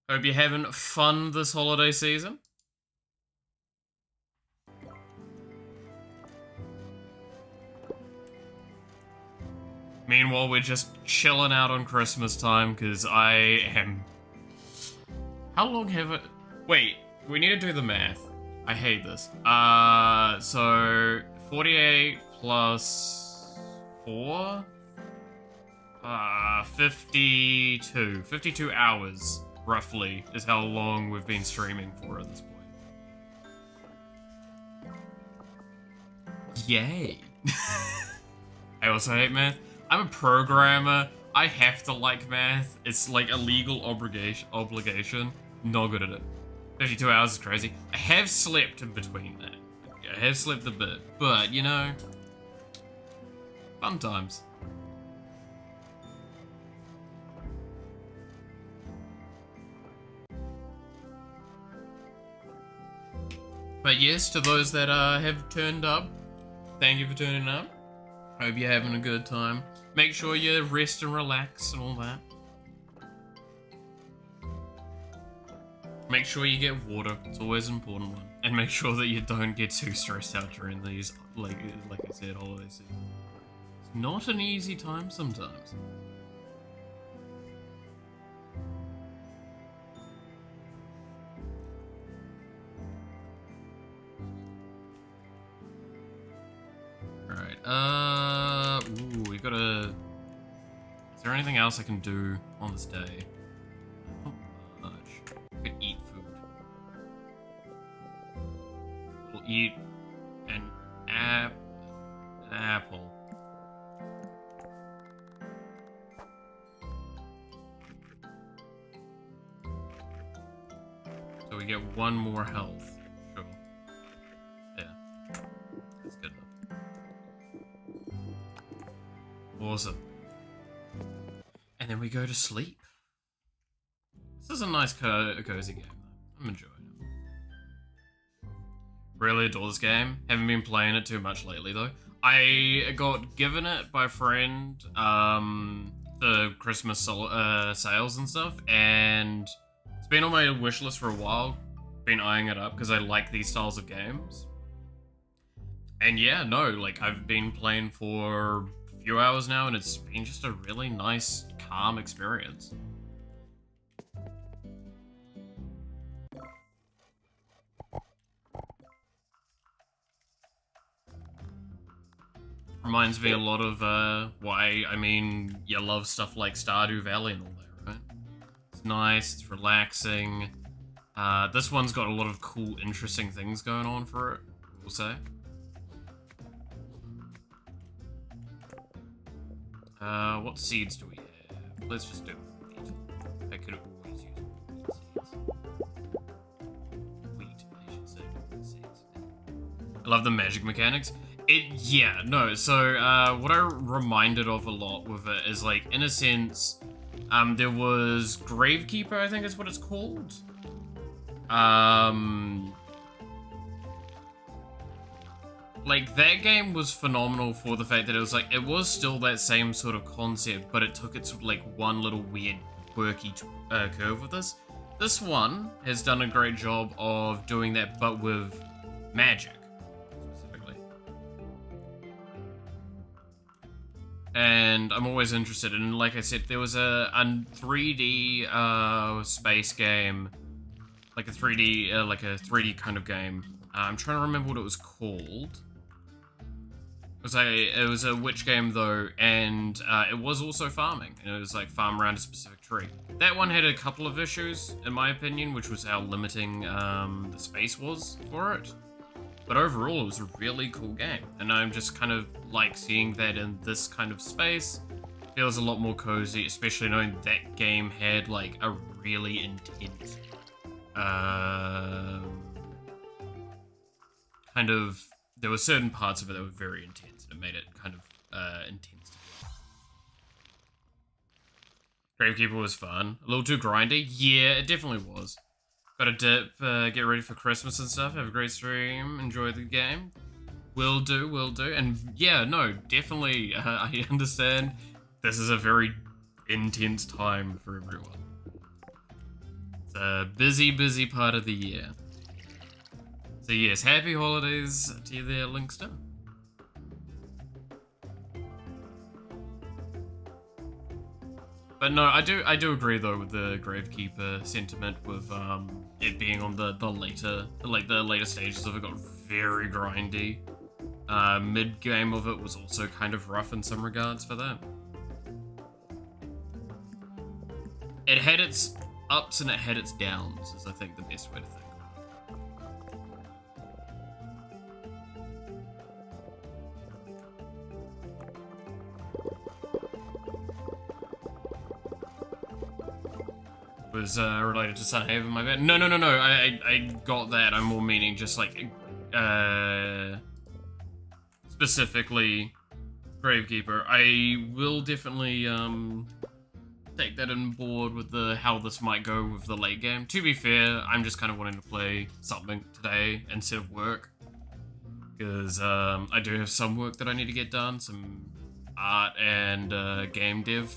Hope you're having fun this holiday season. Meanwhile, we're just chilling out on Christmas time, because I am... How long have it... Wait, we need to do the math. I hate this. So... 48 plus... 4? 52. 52 hours, roughly, is how long we've been streaming for at this point. Yay! I also hate math. I'm a programmer. I have to like math. It's like a legal obligation. Not good at it. 52 hours is crazy. I have slept in between that. I have slept a bit, but you know, fun times. But yes, to those that have turned up, thank you for turning up. Hope you're having a good time. Make sure you rest and relax and all that. Make sure you get water. It's always an important one. And make sure that you don't get too stressed out during these, like I said, holiday season. It's not an easy time sometimes. Alright, ooh, we gotta... Is there anything else I can do on this day? Not much. I could eat food. We'll eat an apple. So we get one more health. Sure. Yeah. That's good enough. Awesome. And then we go to sleep. This is a nice cozy game, though. I'm enjoying it. Really adore this game. Haven't been playing it too much lately, though. I got given it by a friend, the Christmas sales and stuff, and it's been on my wish list for a while. Been eyeing it up, because I like these styles of games. And yeah, no, like, I've been playing for a few hours now, and it's been just a really nice, calm experience. Reminds me a lot of, why, I mean, you love stuff like Stardew Valley and all that, right? It's nice, it's relaxing. This one's got a lot of cool, interesting things going on for it, we'll say. What seeds do we have? Let's just do wheat. I could always use wheat seeds. Wheat, I should say, seeds. I love the magic mechanics. Yeah, no, so, what I reminded of a lot with it is, like, in a sense, there was Gravekeeper, I think is what it's called. Like, that game was phenomenal for the fact that it was, like, it was still that same sort of concept, but it took its, like, one little weird, quirky curve with this. This one has done a great job of doing that, but with magic. And I'm always interested in, like I said, there was a 3D space game, like a 3D kind of game. I'm trying to remember what it was called. It was a witch game though, and it was also farming, and it was like farm around a specific tree. That one had a couple of issues, in my opinion, which was how limiting the space was for it. But overall, it was a really cool game. And I'm just kind of like seeing that in this kind of space. Feels a lot more cozy, especially knowing that game had like a really intense kind of, there were certain parts of it that were very intense, and it made it kind of intense to play. Gravekeeper was fun. A little too grindy? Yeah, it definitely was. Got a dip, get ready for Christmas and stuff, have a great stream, enjoy the game. Will do, will do. And yeah, no, definitely, I understand this is a very intense time for everyone. It's a busy, busy part of the year. So yes, happy holidays to you there, Linkster. But no, I do agree though with the Gravekeeper sentiment with it being on the later stages of it got very grindy. Mid game of it was also kind of rough in some regards for that. It had its ups and it had its downs, is I think the best way to think. Was related to Sunhaven, my bad. No, I got that. I'm more meaning just like, specifically Gravekeeper. I will definitely, take that on board with how this might go with the late game. To be fair, I'm just kind of wanting to play something today instead of work. Because, I do have some work that I need to get done, some art and, game dev.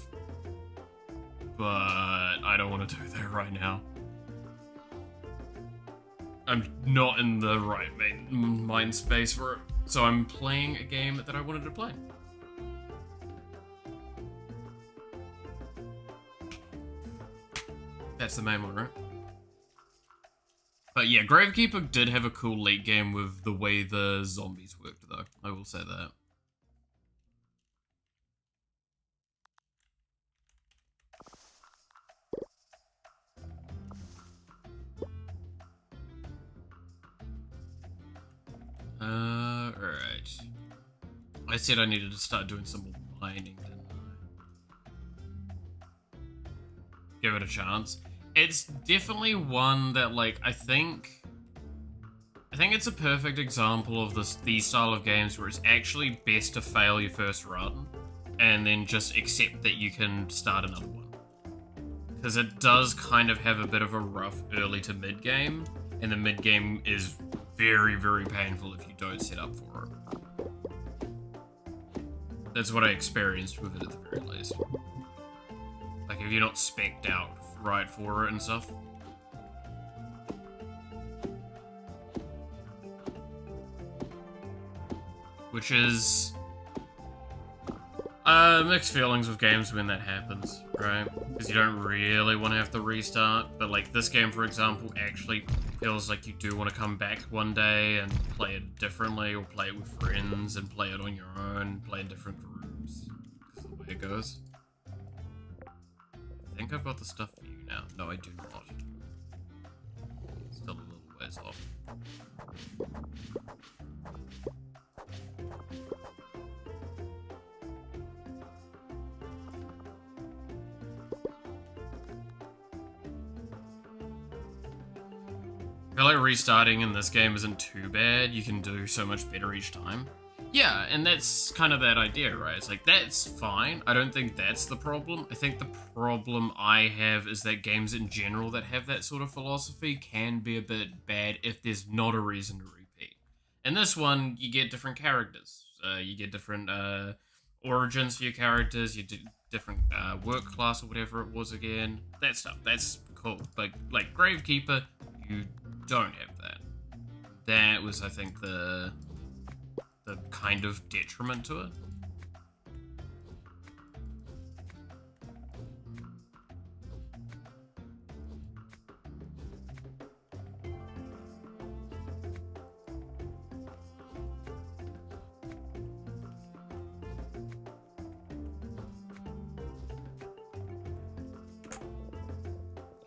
But I don't want to do that right now. I'm not in the right mind space for it. So I'm playing a game that I wanted to play. That's the main one, right? But yeah, Gravekeeper did have a cool late game with the way the zombies worked, though. I will say that. Alright. I said I needed to start doing some more mining, didn't I? Give it a chance. It's definitely one that, like, I think it's a perfect example of these style of games where it's actually best to fail your first run and then just accept that you can start another one. Because it does kind of have a bit of a rough early to mid game, and the mid game is very, very painful if you don't set up for it. That's what I experienced with it at the very least. Like, if you're not spec'd out right for it and stuff. Which is... mixed feelings with games when that happens, right? Because you don't really want to have to restart, but like this game, for example, actually feels like you do want to come back one day and play it differently, or play it with friends and play it on your own, play in different groups. That's the way it goes. I think I've got the stuff for you now. No, I do not. Still a little ways off. I feel like restarting in this game isn't too bad. You can do so much better each time. Yeah, and that's kind of that idea, right? It's like, that's fine. I don't think that's the problem. I think the problem I have is that games in general that have that sort of philosophy can be a bit bad if there's not a reason to repeat. In this one, you get different characters. You get different origins for your characters. You do different work class or whatever it was again. That stuff, that's cool. But like Gravekeeper, you don't have that. That was, I think, the kind of detriment to it.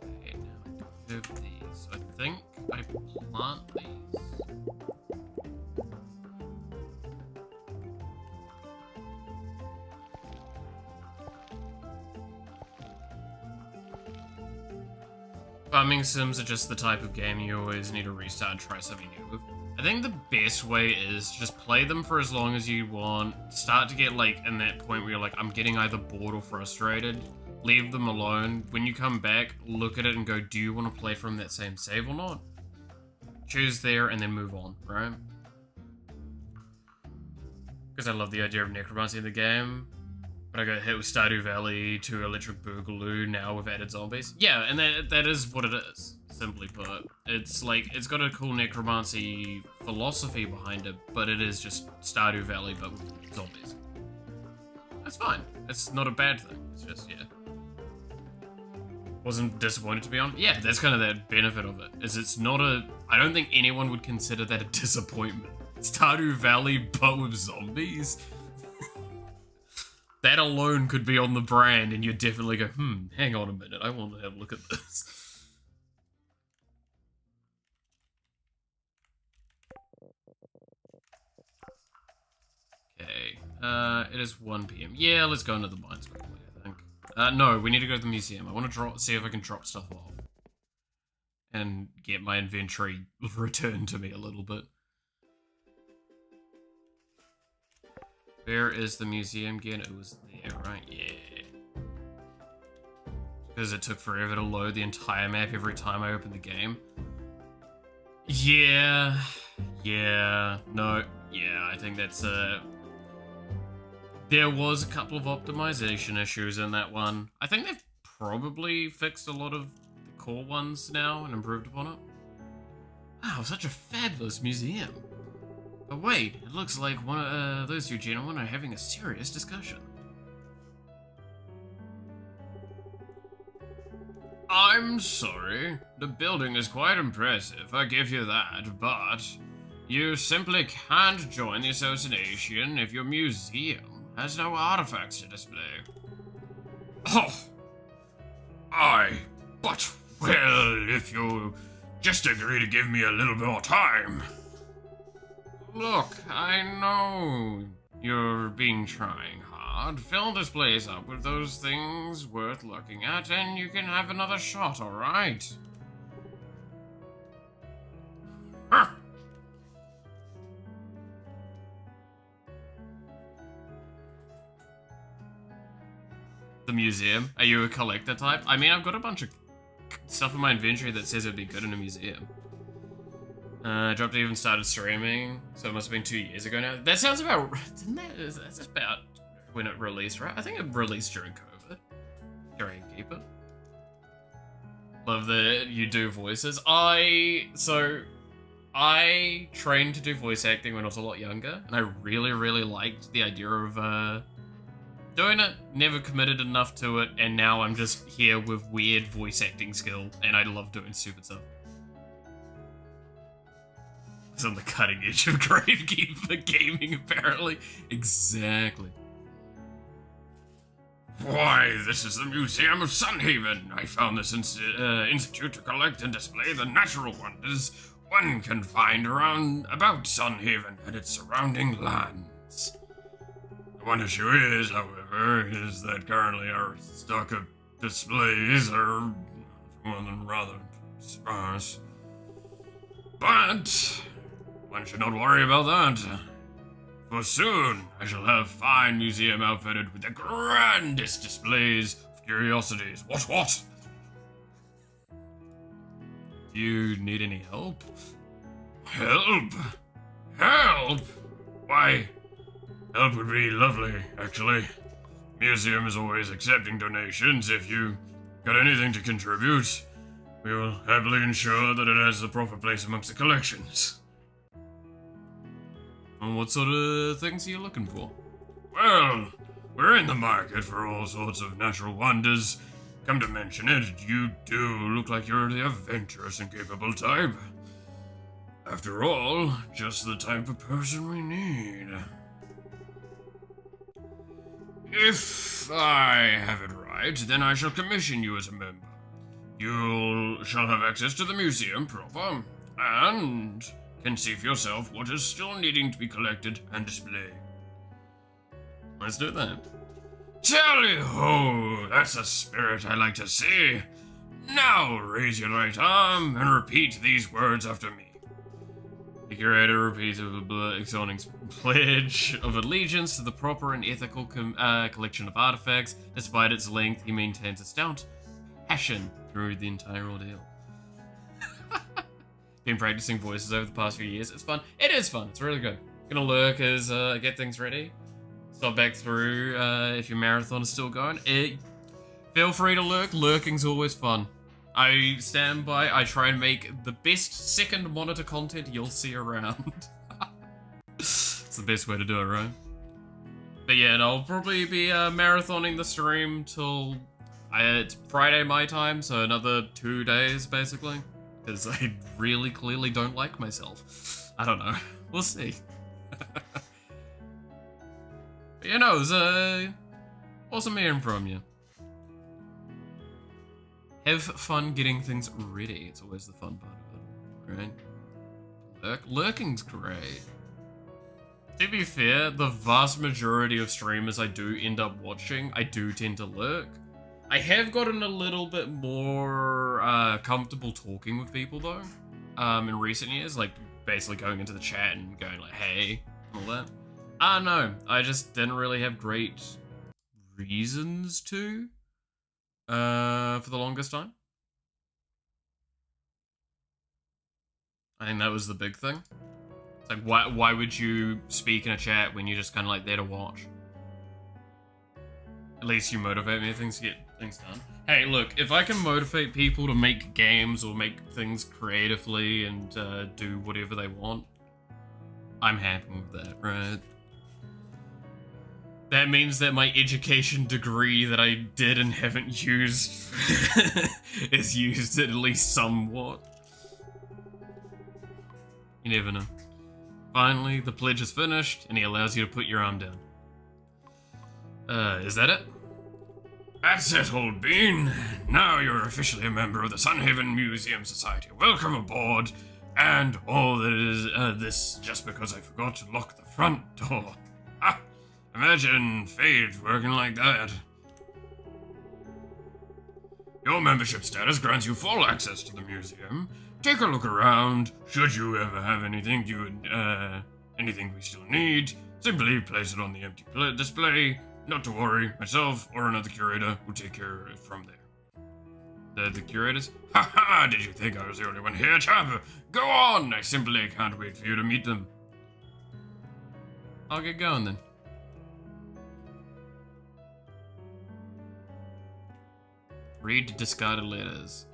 Okay, now I have these. I think I plant these. Farming sims are just the type of game you always need to restart and try something new with. I think the best way is just play them for as long as you want, start to get like in that point where you're like, I'm getting either bored or frustrated, leave them alone. When you come back, look at it and go, do you want to play from that same save or not? Choose there and then move on, right? Because I love the idea of necromancy in the game. But I got hit with Stardew Valley to Electric Boogaloo, now we've added zombies. Yeah, and that is what it is, simply put. It's like, it's got a cool necromancy philosophy behind it, but it is just Stardew Valley, but with zombies. That's fine. It's not a bad thing. It's just, yeah. Wasn't disappointed, to be honest. Yeah, that's kind of the benefit of it, is it's not a... I don't think anyone would consider that a disappointment. Stardew Valley, but with zombies? That alone could be on the brand, and you'd definitely go, hang on a minute, I want to have a look at this. Okay, it is 1 PM. Yeah, let's go into the mines quickly, I think. No, we need to go to the museum. I want to see if I can drop stuff off. And get my inventory returned to me a little bit. Where is the museum again? It was there, right? Yeah. Because it took forever to load the entire map every time I opened the game. Yeah. Yeah. No. Yeah, I think that's there was a couple of optimization issues in that one. I think they've probably fixed a lot of the core ones now and improved upon it. Wow, such a fabulous museum. But wait, it looks like one of those two gentlemen are having a serious discussion. I'm sorry. The building is quite impressive, I give you that, but you simply can't join the association if your museum has no artifacts to display. Oh! But, well, if you just agree to give me a little more time. Look, I know you're trying hard. Fill this place up with those things worth looking at, and you can have another shot, alright? Huh. The museum? Are you a collector type? I mean, I've got a bunch of stuff in my inventory that says it'd be good in a museum. Dropped even started streaming, so it must have been 2 years ago now. That sounds about... Didn't that... That's about when it released, right? I think it released during COVID. During Keep It. Love that you do voices. I trained to do voice acting when I was a lot younger, and I really, really liked the idea of, doing it. Never committed enough to it, and now I'm just here with weird voice acting skill, and I love doing stupid stuff. It's on the cutting edge of Gravekeeper gaming, apparently. Exactly. Why, this is the Museum of Sunhaven. I found this institute to collect and display the natural wonders one can find about Sunhaven and its surrounding lands. The one issue is, however, is that currently our stock of displays are rather sparse. But one should not worry about that, for soon I shall have a fine museum outfitted with the grandest displays of curiosities. What? Do you need any help? Help? Why, help would be lovely, actually. Museum is always accepting donations. If you got anything to contribute, we will happily ensure that it has the proper place amongst the collections. And what sort of things are you looking for? Well, we're in the market for all sorts of natural wonders. Come to mention it, you do look like you're the adventurous and capable type. After all, just the type of person we need. If I have it right, then I shall commission you as a member. You shall have access to the museum proper, and can see for yourself what is still needing to be collected and displayed. Let's do that. Tally ho! That's a spirit I like to see. Now raise your right arm and repeat these words after me. The curator repeats a exalting pledge of allegiance to the proper and ethical collection of artifacts. Despite its length, he maintains a stout passion through the entire ordeal. Been practicing voices over the past few years. It's fun. It is fun. It's really good. Gonna lurk as I get things ready. Stop back through if your marathon is still going. Feel free to lurk. Lurking's always fun. I stand by. I try and make the best second monitor content you'll see around. It's the best way to do it, right? But yeah, and I'll probably be marathoning the stream till it's Friday my time, so another 2 days basically. Because I really clearly don't like myself. I don't know. We'll see. But you know, it was awesome hearing from you. Have fun getting things ready. It's always the fun part of it, right? Lurking's great. To be fair, the vast majority of streamers I do end up watching, I do tend to lurk. I have gotten a little bit more comfortable talking with people though, in recent years, like basically going into the chat and going like, hey, and all that. I don't know, I just didn't really have great reasons to. For the longest time. I think that was the big thing. It's like, why would you speak in a chat when you're just kind of like there to watch? At least you motivate me, things get things done. Hey, look, if I can motivate people to make games or make things creatively and do whatever they want, I'm happy with that, right? That means that my education degree that I did and haven't used is used at least somewhat. You never know. Finally, the pledge is finished, and he allows you to put your arm down. Is that it? That's it, old bean. Now you're officially a member of the Sunhaven Museum Society. Welcome aboard, and all that is this just because I forgot to lock the front door. Ha! Imagine fate working like that. Your membership status grants you full access to the museum. Take a look around. Should you ever have anything anything we still need, simply place it on the empty display. Not to worry, myself or another curator will take care of it from there. The curators? Haha, did you think I was the only one here, chap? Go on, I simply can't wait for you to meet them. I'll get going then. Read discarded letters.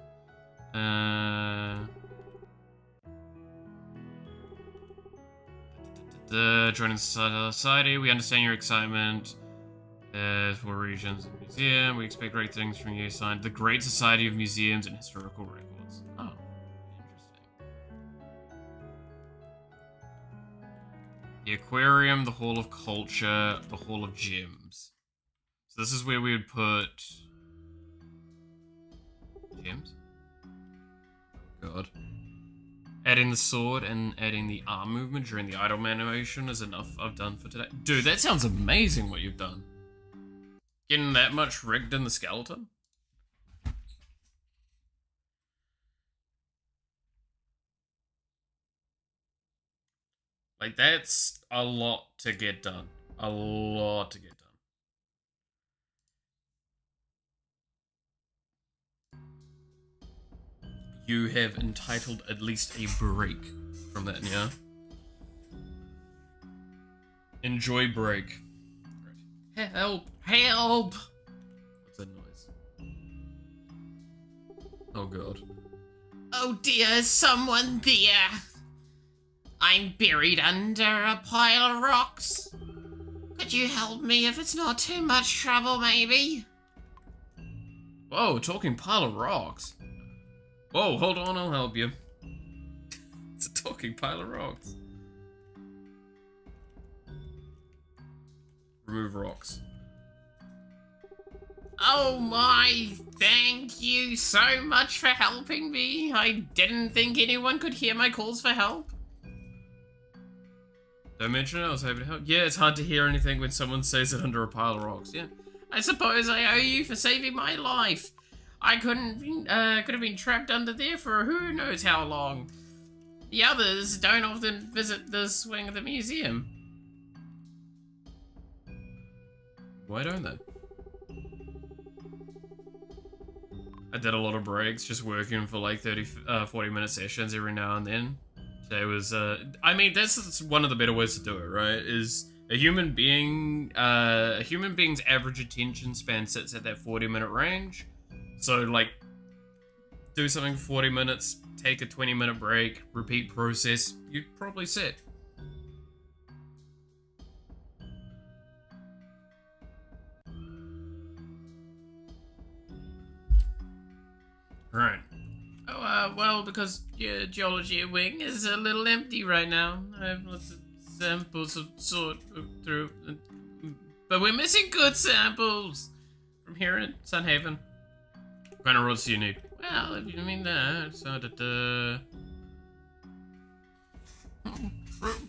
Joining society, we understand your excitement for regions and museum. We expect great things from you. Signed, the Great Society of Museums and Historical Records. Oh, interesting. The Aquarium, the Hall of Culture, the Hall of Gems. So this is where we would put gems. God. Adding the sword and adding the arm movement during the idle animation is enough I've done for today. Dude, that sounds amazing what you've done. Getting that much rigged in the skeleton? Like, that's a lot to get done. A lot to get done. You have entitled at least a break from that, yeah? Enjoy break. Help! Help! What's that noise? Oh god. Oh dear, is someone there? I'm buried under a pile of rocks. Could you help me if it's not too much trouble, maybe? Whoa, talking pile of rocks. Whoa, hold on, I'll help you. It's a talking pile of rocks. Remove rocks. Oh my, thank you so much for helping me. I didn't think anyone could hear my calls for help. Don't mention it, I was happy to help. Yeah, it's hard to hear anything when someone says it under a pile of rocks, yeah. I suppose I owe you for saving my life. I could have been trapped under there for who knows how long. The others don't often visit this wing of the museum. Why don't they? I did a lot of breaks, just working for like 40-minute sessions every now and then. So it was, I mean, that's one of the better ways to do it, right? Is a human being's average attention span sits at that 40-minute range. So, like, do something for 40 minutes, take a 20-minute break, repeat process, you'd probably sit. Right. Oh, well, because your geology wing is a little empty right now. I have lots of samples of sort through, but we're missing good samples from here in Sunhaven. What kind of rods do you need? Well, if you mean that, so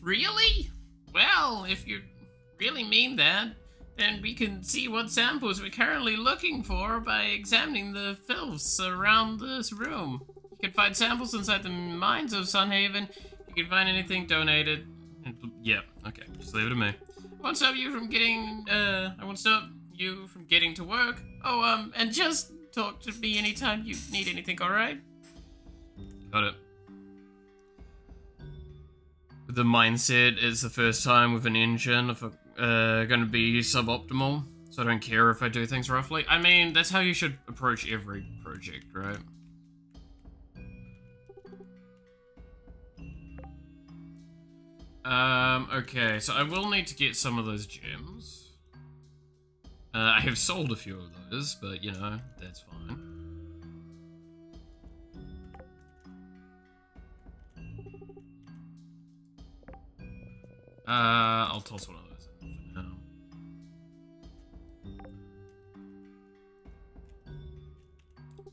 really? Well, if you really mean that, then we can see what samples we're currently looking for by examining the filths around this room. You can find samples inside the mines of Sunhaven. You can find anything donated. Yeah, okay, just leave it to me. I won't stop you from getting, to work. Oh, and just talk to me anytime you need anything, alright? Got it. The mindset is the first time with an engine if gonna be suboptimal, so I don't care if I do things roughly. I mean, that's how you should approach every project, right? Okay, so I will need to get some of those gems. I have sold a few of those, but, you know, that's fine. I'll toss one of those in for now.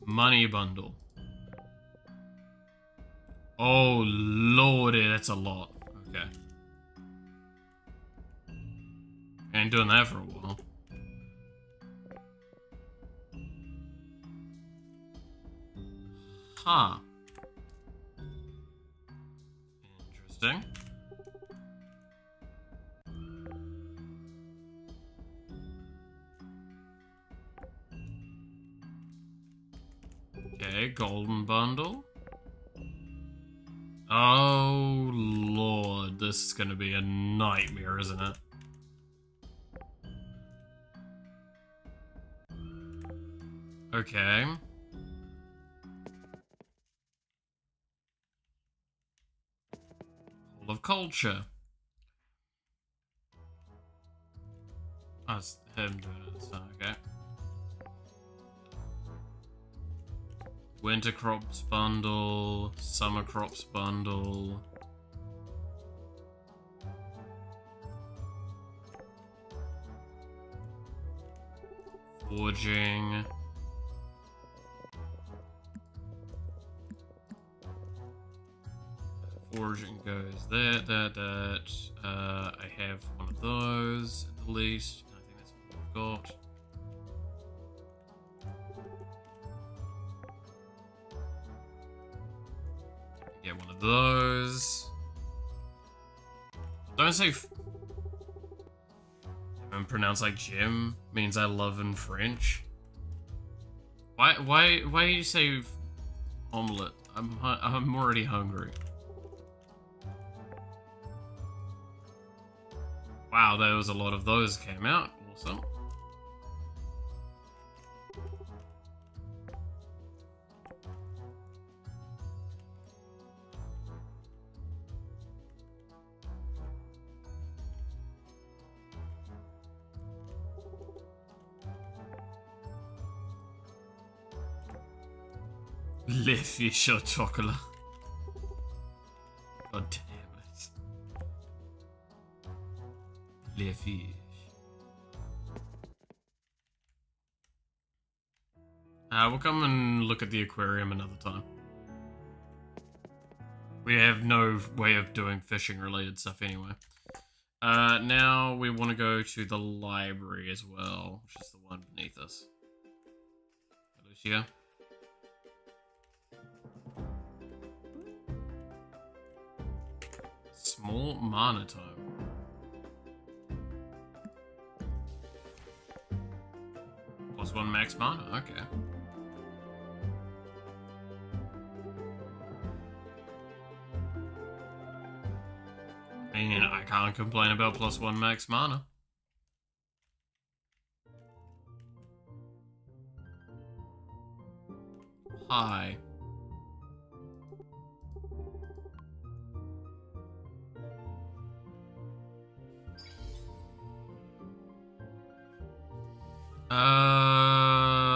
Money bundle. Oh, lordy, that's a lot. Okay. Ain't doing that for a while. Huh. Interesting. Okay, golden bundle. Oh, Lord. This is gonna be a nightmare, isn't it? Okay. Hall of Culture. Oh, it's him doing it, so okay. Winter crops bundle, summer crops bundle. Forging. Forging goes there, that. I have one of those at the least. I think that's all I've got. Get one of those. Don't say and pronounce like Jim means I love in French. Why you say omelette? I'm already hungry. Wow, there was a lot of those came out. Awesome. Le fish au chocolat. God damn it. Le fish. We'll come and look at the aquarium another time. We have no way of doing fishing related stuff anyway. Now we want to go to the library as well, which is the one beneath us. Lucia. Small mana tome. +1 max mana, okay. I mean, I can't complain about +1 max mana. Hi.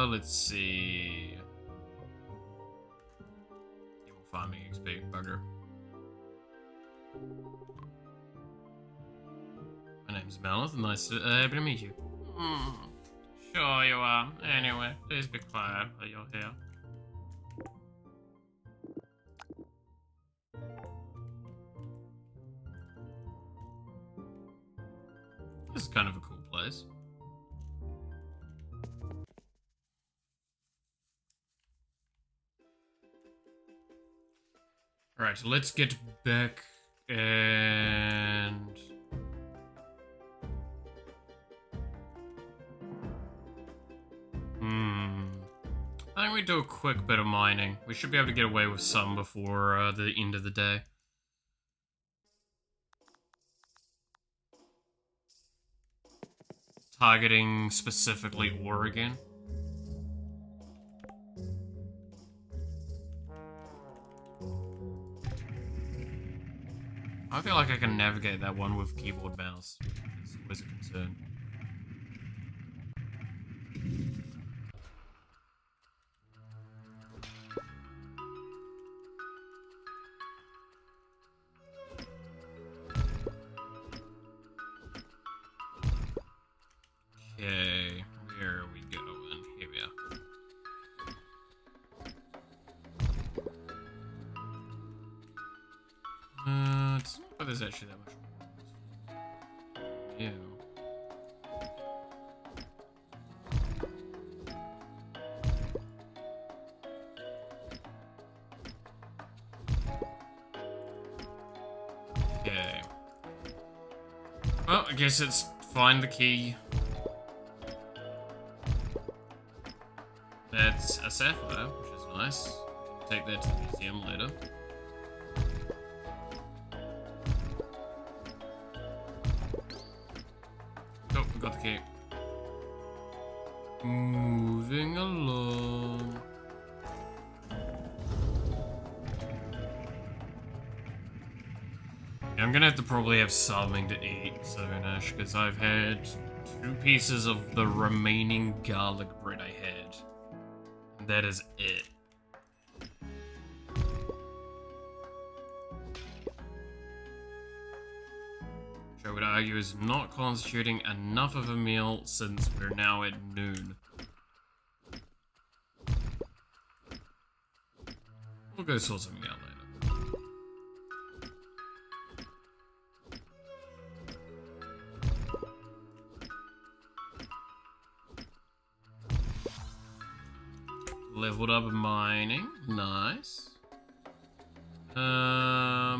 Let's see. You will find me XP, bugger. My name's Melith, nice to, happy to meet you. Sure you are. Anyway, please be quiet while you're here. This is kind of a cool place. Alright, so let's get back and... I think we do a quick bit of mining. We should be able to get away with some before the end of the day. Targeting specifically Oregon. I feel like I can navigate that one with keyboard mouse. It's always a concern. Okay, where are we going? Here we are. It's not like there's actually that much more. Ew. Okay. Well, I guess it's find the key. That's a sapphire, which is nice. Take that to the museum later. Oh, we got the key. Moving along. Yeah, I'm gonna have to probably have something to eat soonish, because I've had 2 pieces of the remaining garlic bread I had. And that is it. Which I would argue is not constituting enough of a meal since we're now at noon. We'll go sort something out later. Leveled up mining, nice. Extra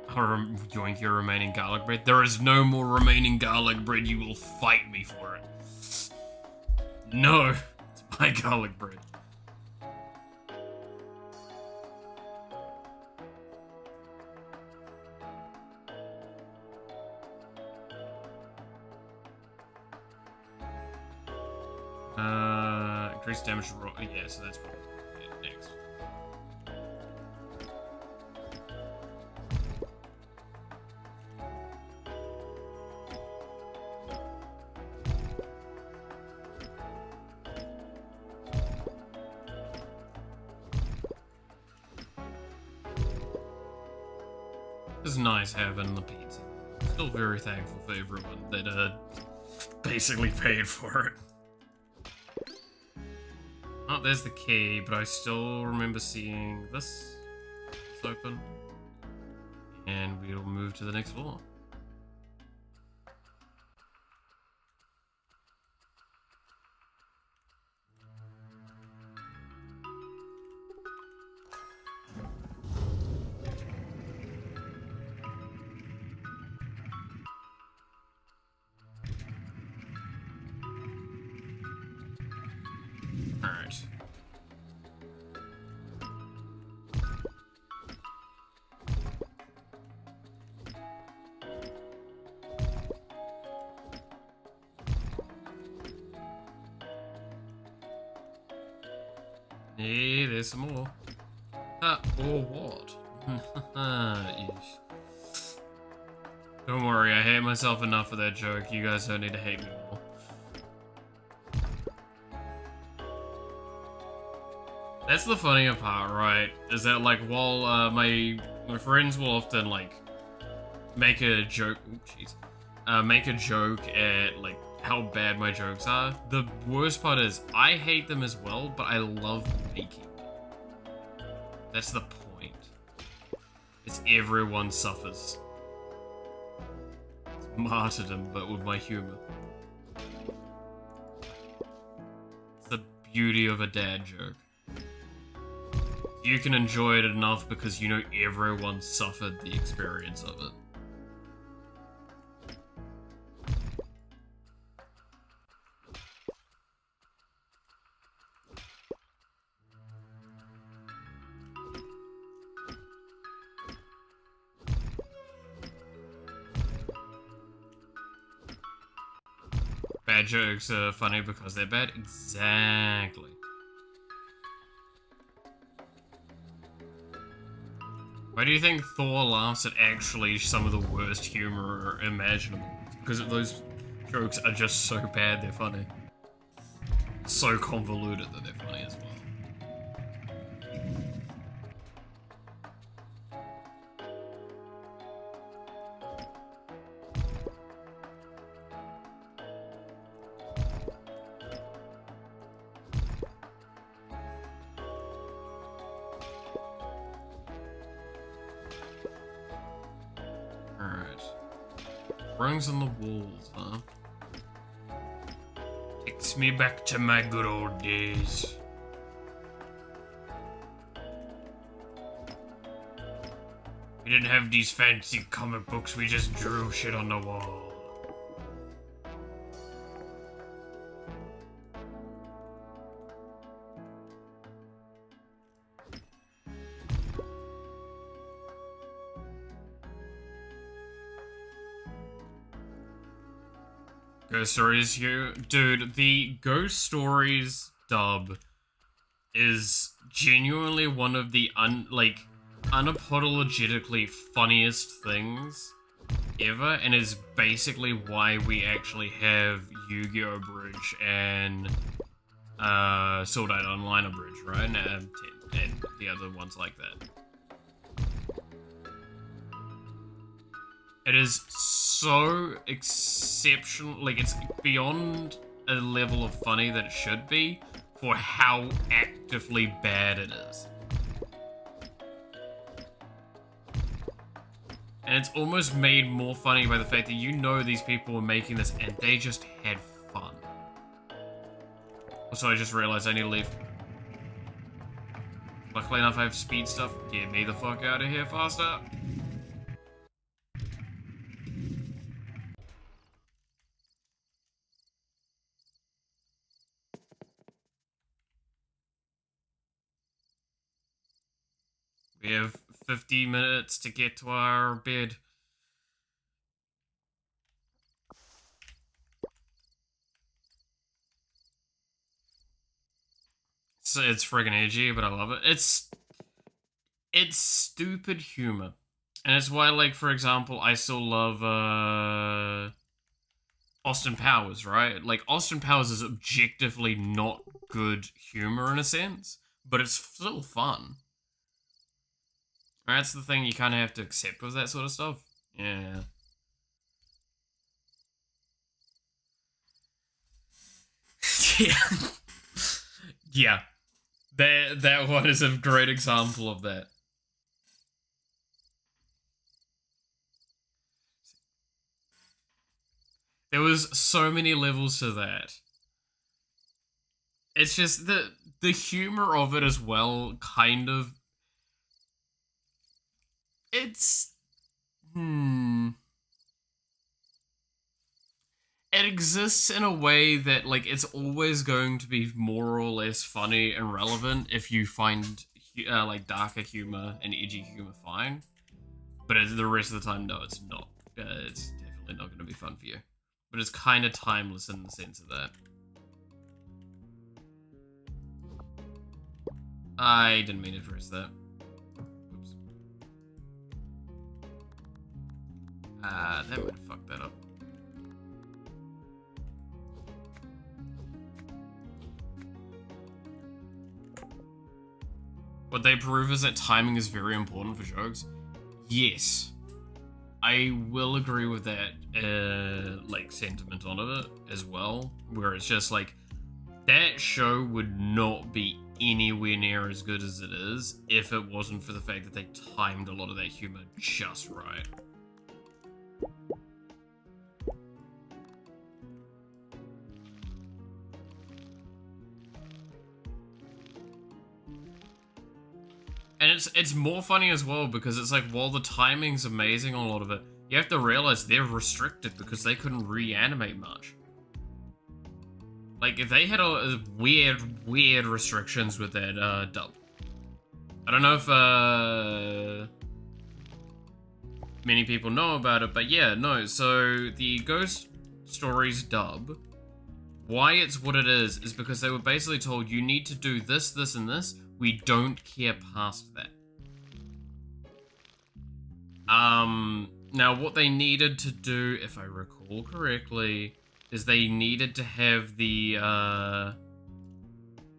stones. Yoink your remaining garlic bread. There is no more remaining garlic bread. You will fight me for it. No, it's my garlic bread. Increased damage roll. Yeah, so that's probably it next. It's nice having the pizza. Still very thankful for everyone that basically paid for it. Oh, there's the key, but I still remember seeing this. It's open. And we'll move to the next floor. Hey, there's some more. Or what? Yes. Don't worry, I hate myself enough for that joke. You guys don't need to hate me more. That's the funnier part, right? Is that, like, while my friends will often, like, make a joke. Oh, jeez. Make a joke at, like, how bad my jokes are. The worst part is I hate them as well, but I love making them. That's the point. It's everyone suffers. It's martyrdom, but with my humor. It's the beauty of a dad joke. You can enjoy it enough because you know everyone suffered the experience of it. Bad jokes are funny because they're bad? Exactly. Why do you think Thor laughs at actually some of the worst humor imaginable? Because those jokes are just so bad they're funny. So convoluted that they're funny as well. Rungs on the walls, huh? Takes me back to my good old days. We didn't have these fancy comic books, we just drew shit on the wall. Ghost Stories here. Dude, the Ghost Stories dub is genuinely one of the unapologetically funniest things ever, and is basically why we actually have Yu-Gi-Oh! Bridge and Sword Art Online Abridged, right? And the other ones like that. It is so exceptional, like it's beyond a level of funny that it should be for how actively bad it is. And it's almost made more funny by the fact that you know these people were making this and they just had fun. Also, I just realized I need to leave. Luckily enough, I have speed stuff. Get me the fuck out of here faster. We have 50 minutes to get to our bed. So it's friggin' edgy, but I love it. It's stupid humor. And it's why, like, for example, I still love, Austin Powers, right? Like, Austin Powers is objectively not good humor in a sense, but it's still fun. That's the thing you kind of have to accept with that sort of stuff. Yeah. Yeah. Yeah. That one is a great example of that. There was so many levels to that. It's just the humor of it as well, kind of. It's it exists in a way that, like, it's always going to be more or less funny and relevant if you find like darker humor and edgy humor fine. But the rest of the time, no, it's not. It's definitely not going to be fun for you. But it's kind of timeless in the sense of that. I didn't mean to press that. Oops. That would have fucked that up. What they prove is that timing is very important for jokes. Yes. I will agree with that, like, sentiment on it as well, where it's just like, that show would not be anywhere near as good as it is if it wasn't for the fact that they timed a lot of that humor just right. And it's more funny as well because it's like, while the timing's amazing on a lot of it, you have to realize they're restricted because they couldn't reanimate much. Like, if they had a weird restrictions with that dub. I don't know if many people know about it, but yeah, no. So the Ghost Stories dub, why it's what it is because they were basically told, you need to do this, this, and this. We don't care past that. Now what they needed to do, if I recall correctly, is they needed to have the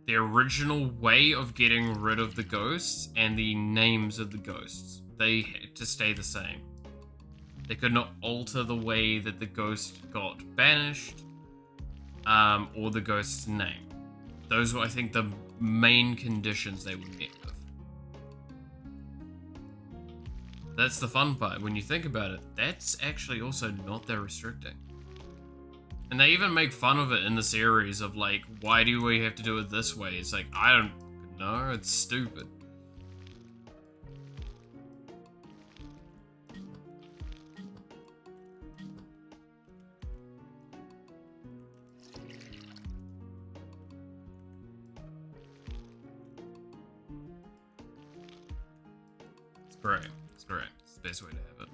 original way of getting rid of the ghosts and the names of the ghosts. They had to stay the same. They could not alter the way that the ghost got banished, or the ghost's name. Those were, I think, the main conditions they were met with. That's the fun part. When you think about it, that's actually also not that restricting. And they even make fun of it in the series of like, why do we have to do it this way? It's like, I don't know, it's stupid. It's great. It's great. It's the best way to have it.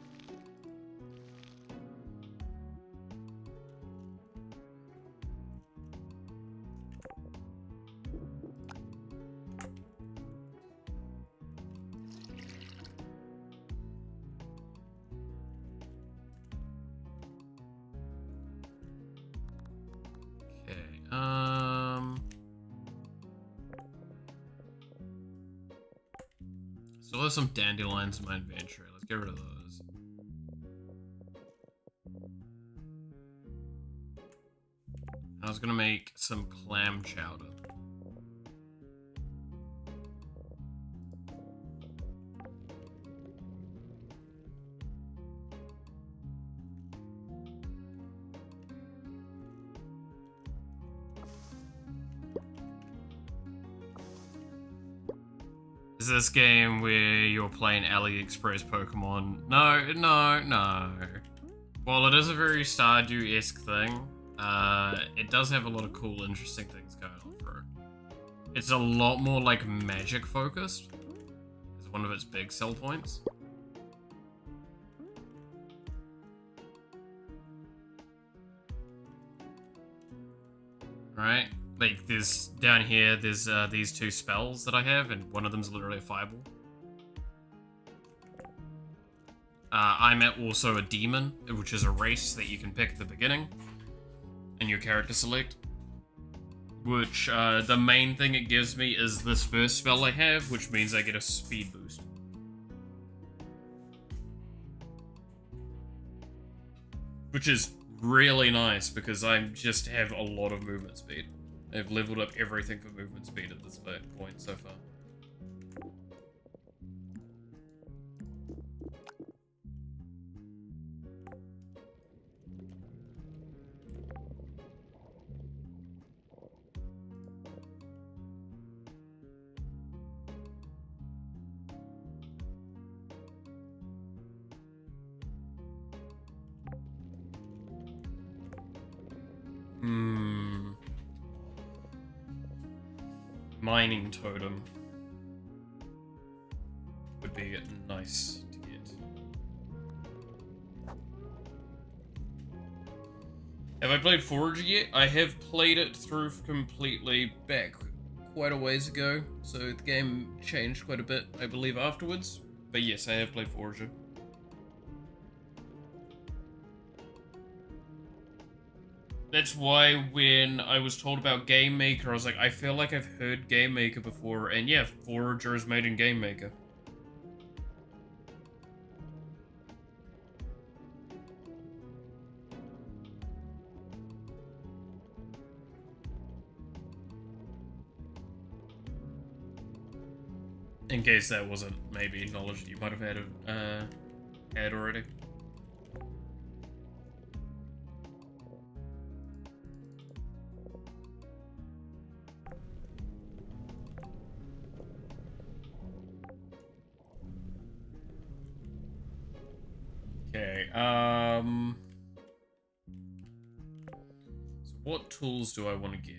So there's some dandelions in my inventory. Let's get rid of those. I was gonna make some clam chowder. Is this game where you're playing AliExpress Pokemon? No. While it is a very Stardew-esque thing, it does have a lot of cool, interesting things going on for it. It's a lot more like magic focused. It's one of its big sell points. Right? Like, there's, down here, there's these two spells that I have, and one of them's literally a fireball. I'm also a demon, which is a race that you can pick at the beginning, and your character select. Which, the main thing it gives me is this first spell I have, which means I get a speed boost. Which is really nice, because I just have a lot of movement speed. I've leveled up everything for movement speed at this point so far. Mining totem would be nice to get. Have I played Forager yet? I have played it through completely back quite a ways ago, so the game changed quite a bit, I believe, afterwards. But yes, I have played Forger. That's why when I was told about Game Maker, I was like, I feel like I've heard Game Maker before, and yeah, Forager is made in Game Maker. In case that wasn't maybe knowledge that you might have had already. Okay, so what tools do I want to get?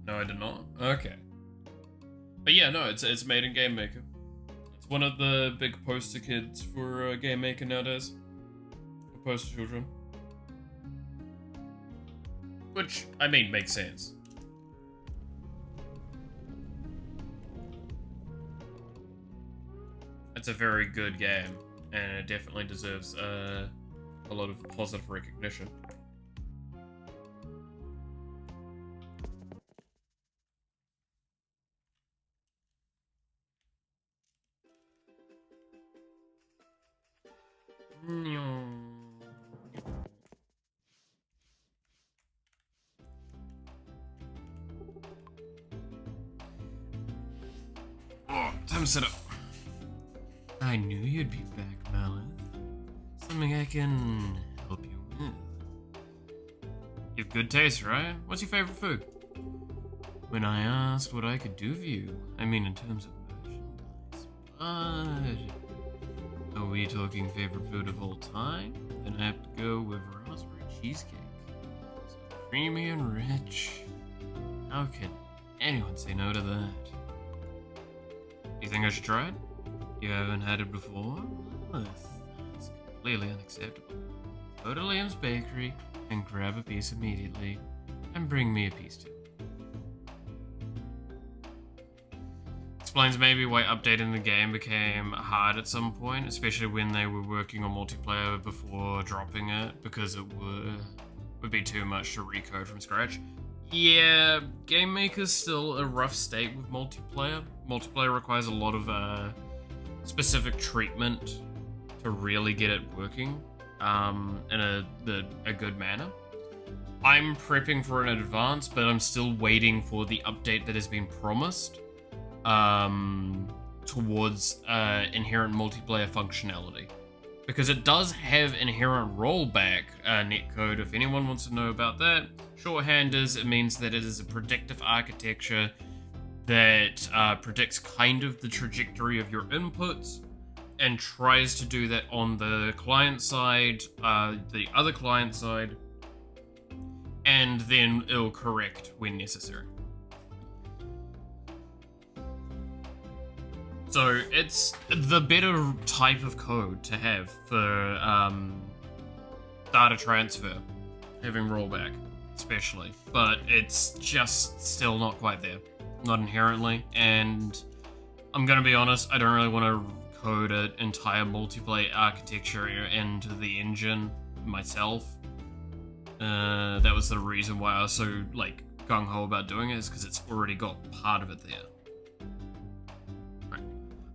No, I did not. Okay. But yeah, no, it's made in Game Maker. It's one of the big poster kids for Game Maker nowadays. Or poster children. Which, I mean, makes sense. It's a very good game, and it definitely deserves a lot of positive recognition. Oh, time to sit up. I knew you'd be back, Mallet. Something I can help you with. You have good taste, right? What's your favorite food? When I asked what I could do for you, I mean in terms of merchandise, but... Are we talking favorite food of all time? Then I have to go with raspberry cheesecake. So creamy and rich. How can anyone say no to that? You think I should try it? You haven't had it before? Well, that's completely unacceptable. Go to Liam's Bakery and grab a piece immediately, and bring me a piece too. Explains maybe why updating the game became hard at some point, especially when they were working on multiplayer before dropping it, because it would be too much to recode from scratch. Yeah, Game Maker's still a rough state with multiplayer. Multiplayer requires a lot of specific treatment to really get it working in a good manner. I'm prepping for an advance, but I'm still waiting for the update that has been promised towards inherent multiplayer functionality. Because it does have inherent rollback netcode, if anyone wants to know about that. Shorthand is, it means that it is a predictive architecture that predicts kind of the trajectory of your inputs and tries to do that on the client side, the other client side, and then it'll correct when necessary. So it's the better type of code to have for data transfer, having rollback especially, but it's just still not quite there. Not inherently, and I'm gonna be honest, I don't really want to code an entire multiplayer architecture into the engine myself. That was the reason why I was so like gung-ho about doing it, is because it's already got part of it there. Right.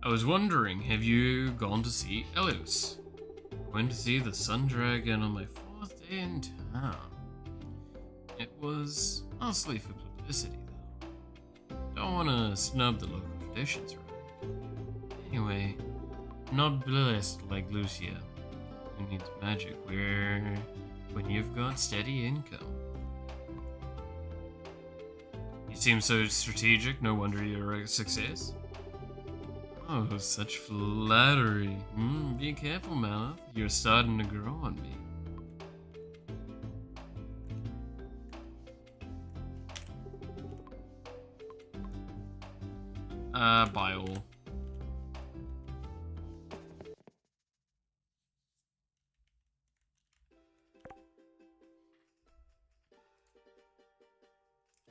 I was wondering, have you gone to see Elios? I went to see the Sun Dragon on my 4th day in town. It was mostly for publicity. Don't want to snub the local traditions, right? Anyway, not blessed like Lucia, who needs magic when you've got steady income. You seem so strategic, no wonder you're a success. Oh, such flattery. Be careful, Malif. You're starting to grow on me. Buy all.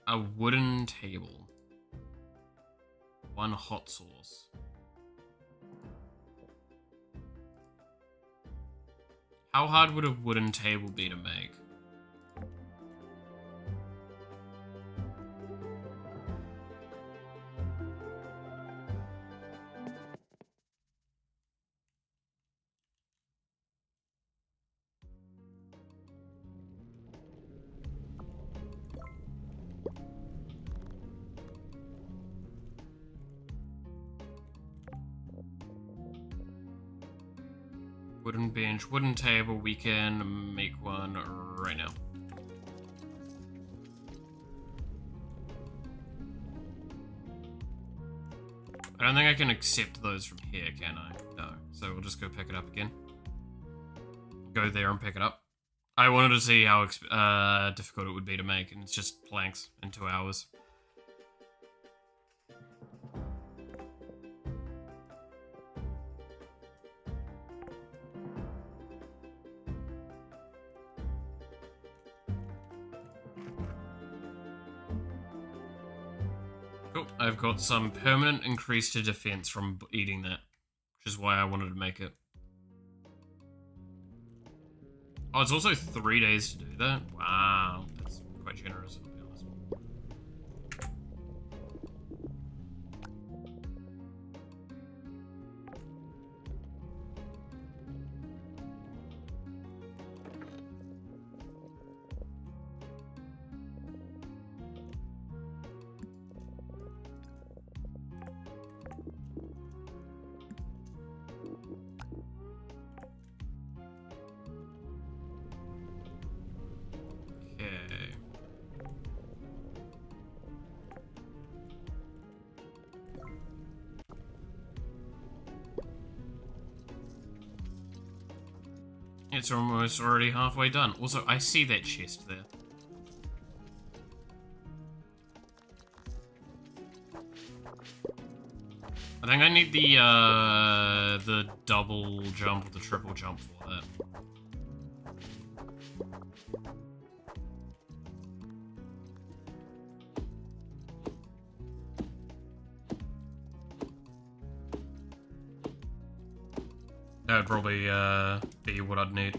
a wooden table. 1 hot sauce. How hard would a wooden table be to make? Wooden bench, wooden table, we can make one right now. I don't think I can accept those from here, can I? No. So we'll just go pick it up again. Go there and pick it up. I wanted to see how difficult it would be to make, and it's just planks in 2 hours. Cool, I've got some permanent increase to defense from eating that, which is why I wanted to make it. Oh, it's also 3 days to do that? Wow, that's quite generous, to be honest. It's almost already halfway done. Also, I see that chest there. I think I need the double jump or the triple jump for that. That would probably be what I'd need.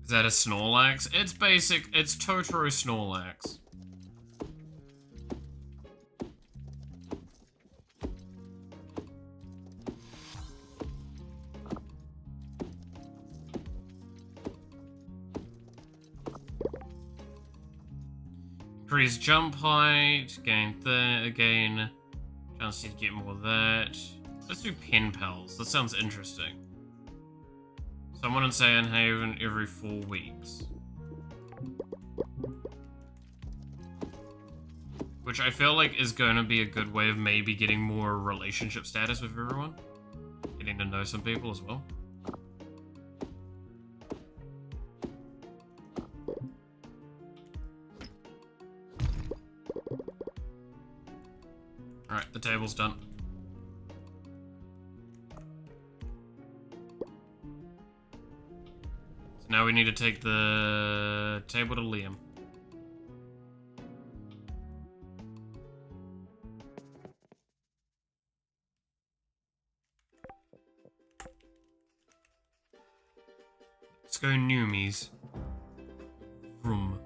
Is that a Snorlax? It's basic, it's Totoro Snorlax. Increase jump height, gain chance to get more of that. Let's do pen pals. That sounds interesting. Someone in Sandhaven every 4 weeks. Which I feel like is going to be a good way of maybe getting more relationship status with everyone. Getting to know some people as well. Alright, the table's done. So now we need to take the table to Liam. Let's go Noomies. Vroom.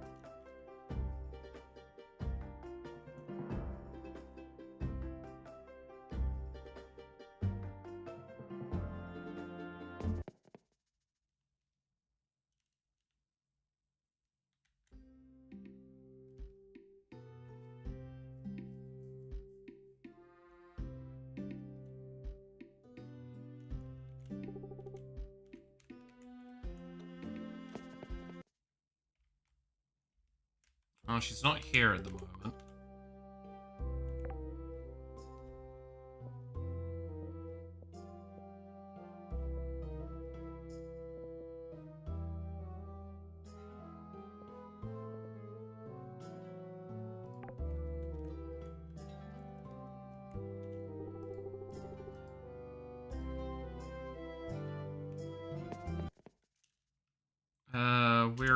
Oh, she's not here at the moment.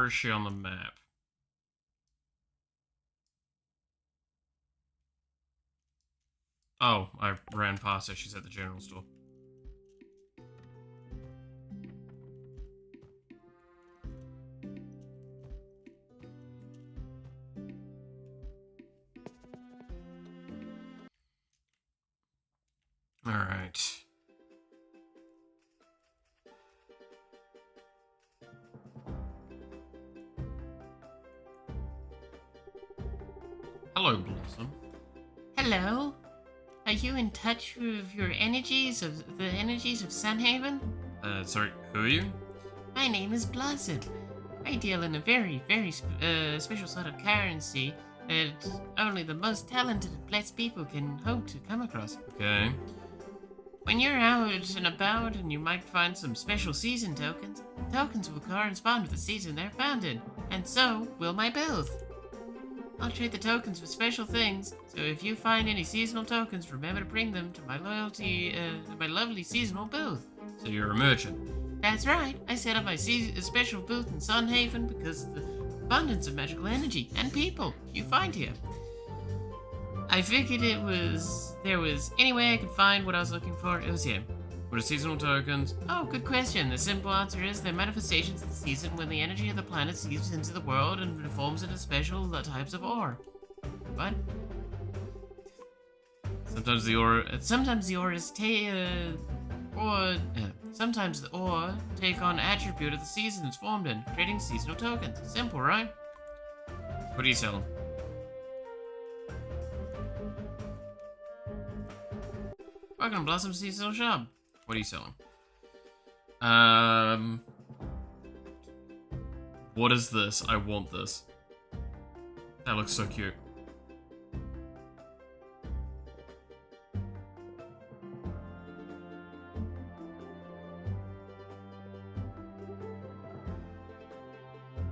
Where is she on the map? Oh, I ran past her. She's at the general store. All right. Hello, Blossom. Hello? Are you in touch with your energies of the energies of Sunhaven? Sorry, who are you? My name is Blossom. I deal in a very, very special sort of currency that only the most talented and blessed people can hope to come across. Okay. When you're out and about and you might find some special season tokens will correspond with the season they're found in, and so will my bills. I'll trade the tokens for special things, so if you find any seasonal tokens, remember to bring them to my my lovely seasonal booth. So you're a merchant. That's right, I set up my special booth in Sunhaven because of the abundance of magical energy and people you find here. I figured there was any way I could find what I was looking for, it was here. What are seasonal tokens? Oh, good question. The simple answer is they're manifestations of the season when the energy of the planet seeps into the world and forms into special types of ore. What? Sometimes the ore... Sometimes the ore take on attribute of the season it's formed in, creating seasonal tokens. Simple, right? What are you selling? Welcome to Blossom Seasonal Shop. What are you selling? What is this? I want this. That looks so cute.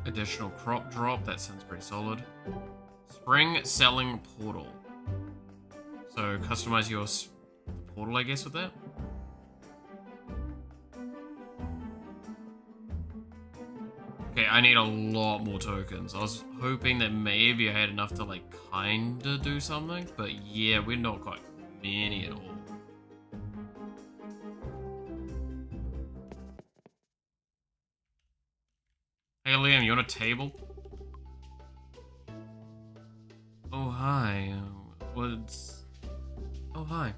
Additional crop drop, that sounds pretty solid. Spring selling portal. So customize your portal, I guess, with that. Okay, I need a lot more tokens. I was hoping that maybe I had enough to, like, kinda do something, but yeah, we're not quite many at all. Hey, Liam, you on a table? Oh, hi. Oh, hi.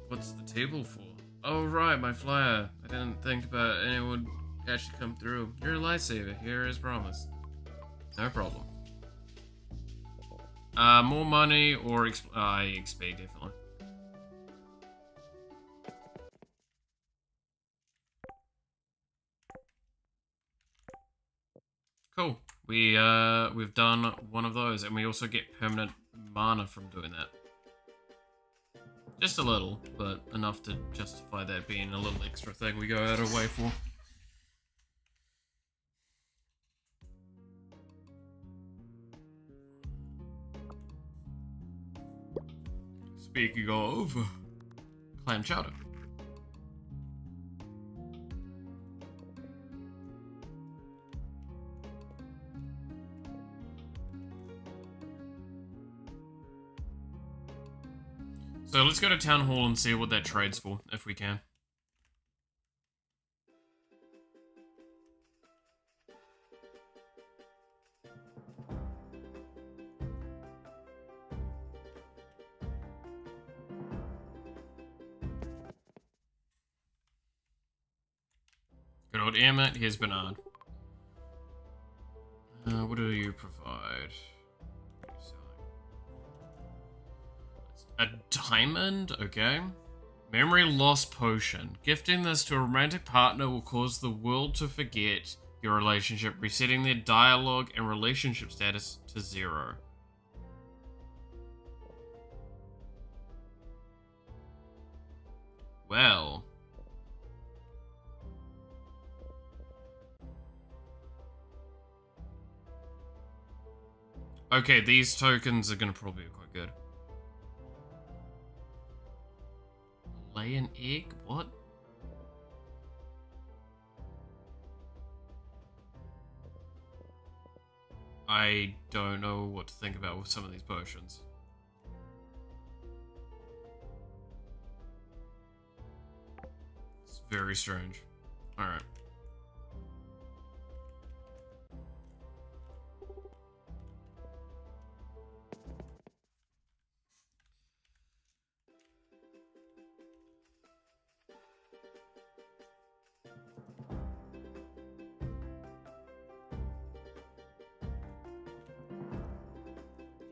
What's the table for? Oh, right, my flyer. I didn't think about anyone actually come through. You're a lifesaver, here as promised. No problem. More money or XP, definitely. Cool. We've done one of those, and we also get permanent mana from doing that. Just a little, but enough to justify that being a little extra thing we go out of our way for. Speaking of clam chowder. So let's go to Town Hall and see what that trades for, if we can. Good old Emmett, here's Bernard. What do you provide? A diamond? Okay. Memory loss potion. Gifting this to a romantic partner will cause the world to forget your relationship, resetting their dialogue and relationship status to 0. Well. Okay, these tokens are gonna probably be quite good. Lay an egg? What? I don't know what to think about with some of these potions. It's very strange. Alright.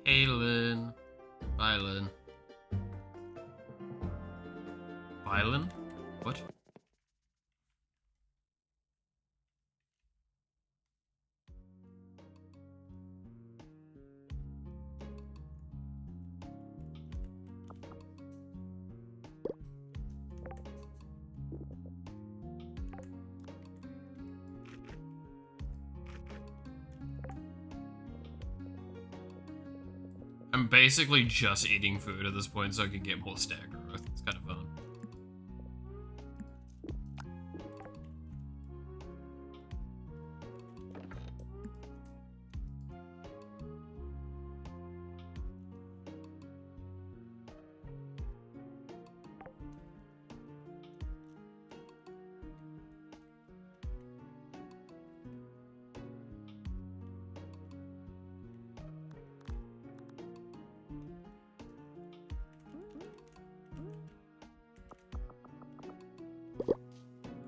Hey, Lynn. Bye, Lynn. Bye, Lynn? What? I'm basically just eating food at this point so I can get more stat growth. It's kind of fun.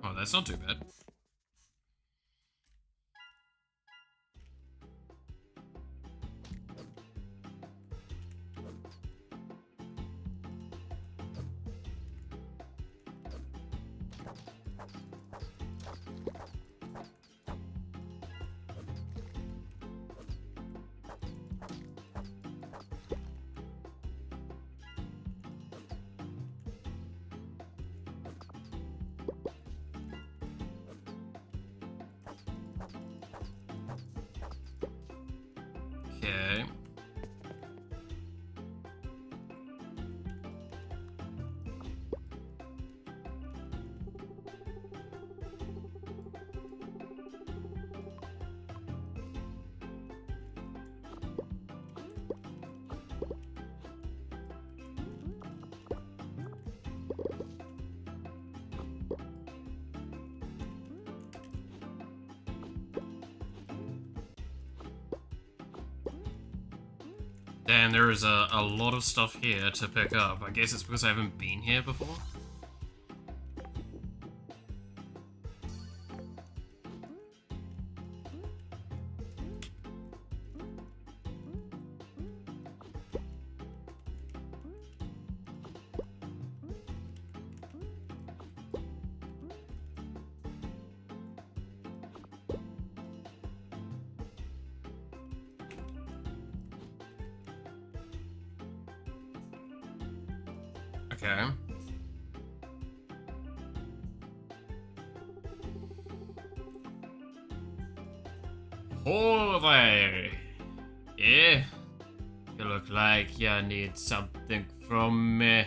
Oh, that's not too bad. Okay. Damn, there is a lot of stuff here to pick up. I guess it's because I haven't been here before. Okay. Oh there. Yeah. You look like you need something from me.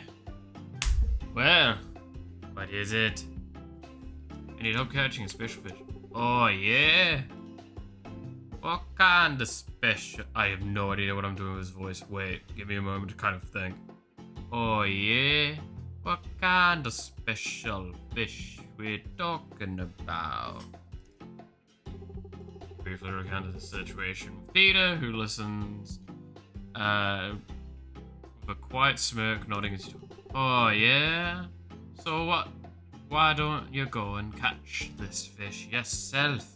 Well, what is it? I need help catching a special fish. Oh yeah? What kind of special? I have no idea what I'm doing with his voice. Wait, give me a moment to kind of think. Oh yeah? What kind of special fish we talking about? Briefly recounted the situation with Peter, who listens with a quiet smirk, nodding his head. Oh yeah? So what? Why don't you go and catch this fish yourself?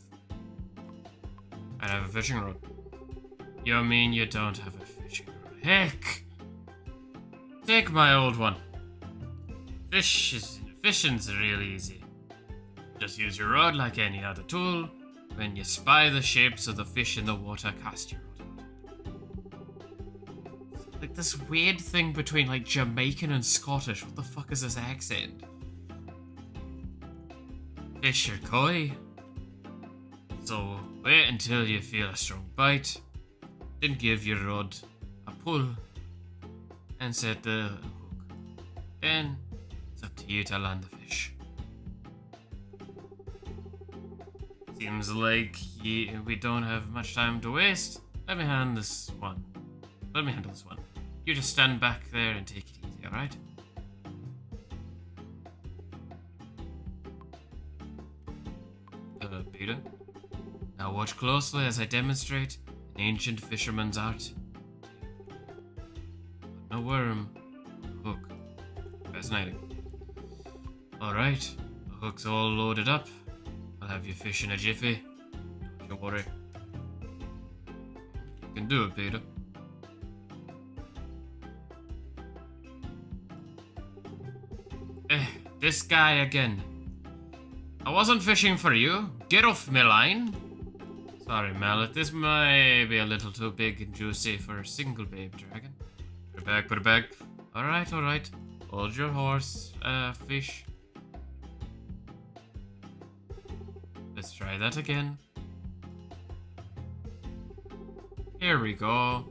I have a fishing rod. You mean you don't have a fishing rod? Heck! Take my old one. Fishing's real easy. Just use your rod like any other tool. When you spy the shapes of the fish in the water, cast your rod out. Like this weird thing between like Jamaican and Scottish. What the fuck is this accent? Fish are coy. So wait until you feel a strong bite. Then give your rod a pull. And set the hook. Then it's up to you to land the fish. Seems like we don't have much time to waste. let me handle this one. Let me handle this one. You just stand back there and take it easy, alright? Peter. Now watch closely as I demonstrate an ancient fisherman's art. No worm, hook. Fascinating. Alright, the hook's all loaded up. I'll have you fish in a jiffy. Don't you worry. You can do it, Peter. This guy again. I wasn't fishing for you. Get off me line. Sorry, Mallet. This may be a little too big and juicy for a single babe dragon. Put it back, put it back. Alright, alright. Hold your horse, fish. Let's try that again. Here we go.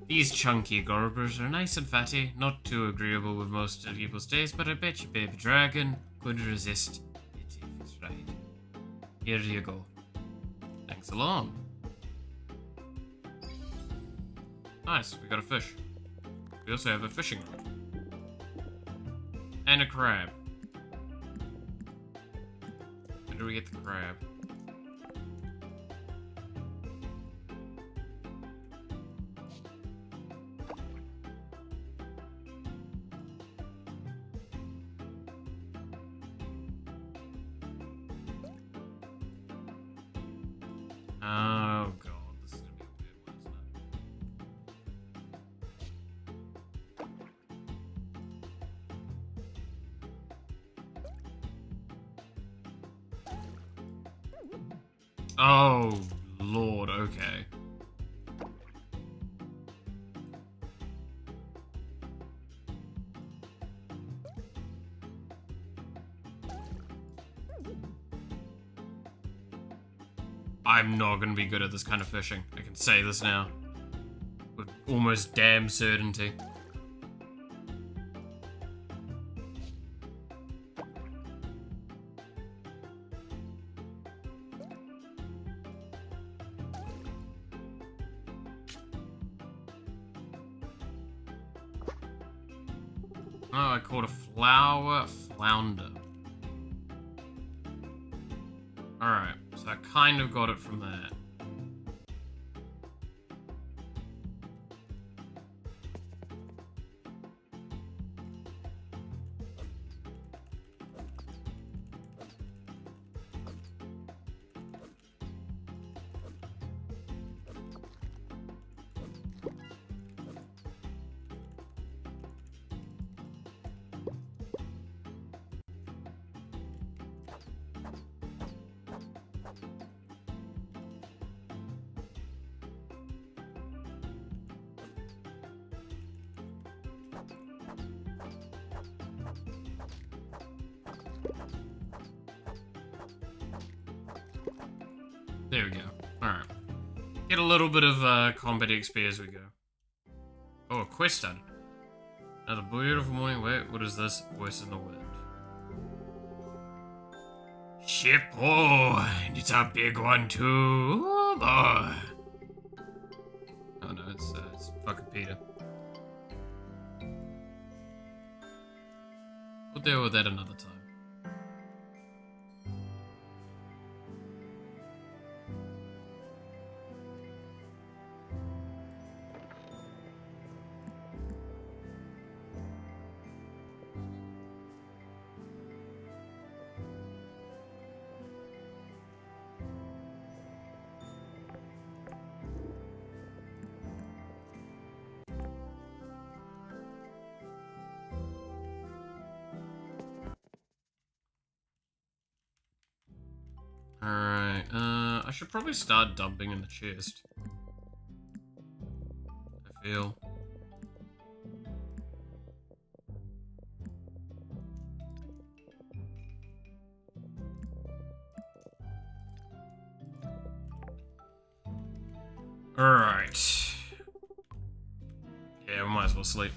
These chunky gorbers are nice and fatty, not too agreeable with most people's taste, but I bet you baby dragon couldn't resist it if it's right. Here you go. Thanks a lot. Nice, we got a fish. We also have a fishing rod. And a crab. Where do we get the crab? Oh god, this is gonna be a weird one, isn't it? Oh lord, okay. I'm not gonna be good at this kind of fishing. I can say this now. With almost damn certainty. Oh, I caught a flounder. Alright, so I kind of got it from that. There we go. Alright. Get a little bit of combat XP as we go. Oh, a quest done. Another beautiful morning. Wait, what is this? Voice in the wind. Ship on! It's a big one too. Oh, boy. Oh no, it's fucking Peter. We'll deal with that another time. Alright, I should probably start dumping in the chest. I feel. Alright. Yeah, we might as well sleep.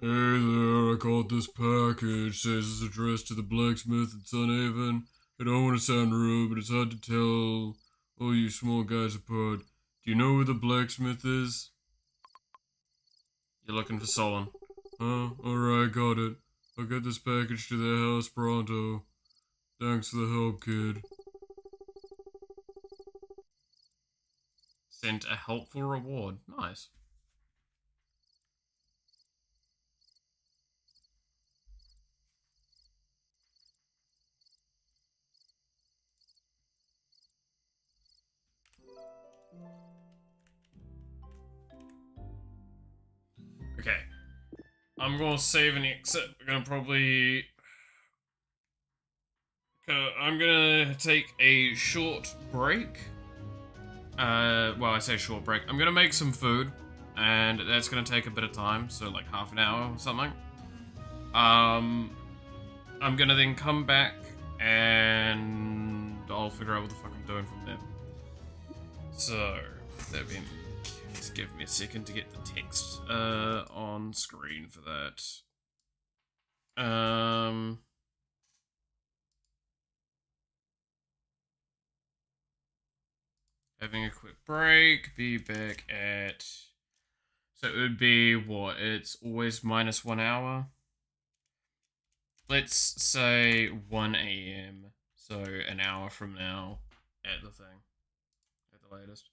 Hey there I got this package. Says it's addressed to the blacksmith in Sunhaven. I don't want to sound rude, but it's hard to tell all you small guys apart. Do you know where the blacksmith is? You're looking for Solon. Oh, alright, got it. I'll get this package to their house pronto. Thanks for the help, kid. Sent a helpful reward. Nice. Okay. I'm gonna save and exit. We're gonna probably... I'm gonna take a short break. Well, I say short break. I'm gonna make some food, and that's gonna take a bit of time, so like half an hour or something. I'm gonna then come back, and I'll figure out what the fuck I'm doing from there. So, that being... Just give me a second to get the text on screen for that. Having a quick break, be back at... So it would be, what, it's always minus 1 hour? Let's say 1 AM, so an hour from now at the thing, at the latest.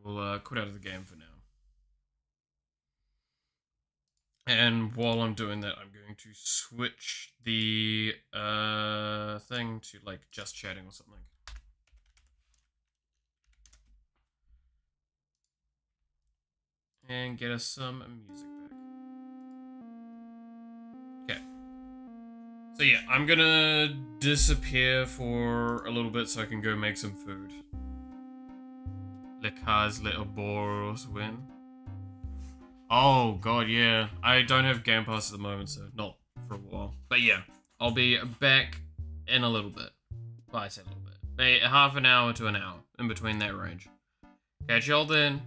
We'll quit out of the game for now. And while I'm doing that, I'm going to switch the thing to like just chatting or something. And get us some music back. Okay. So yeah, I'm gonna disappear for a little bit so I can go make some food. Lekaz little boros win. Oh god, yeah. I don't have Game Pass at the moment, so not for a while. But yeah, I'll be back in a little bit. Well, I say a little bit. Maybe half an hour to an hour, in between that range. Catch y'all then.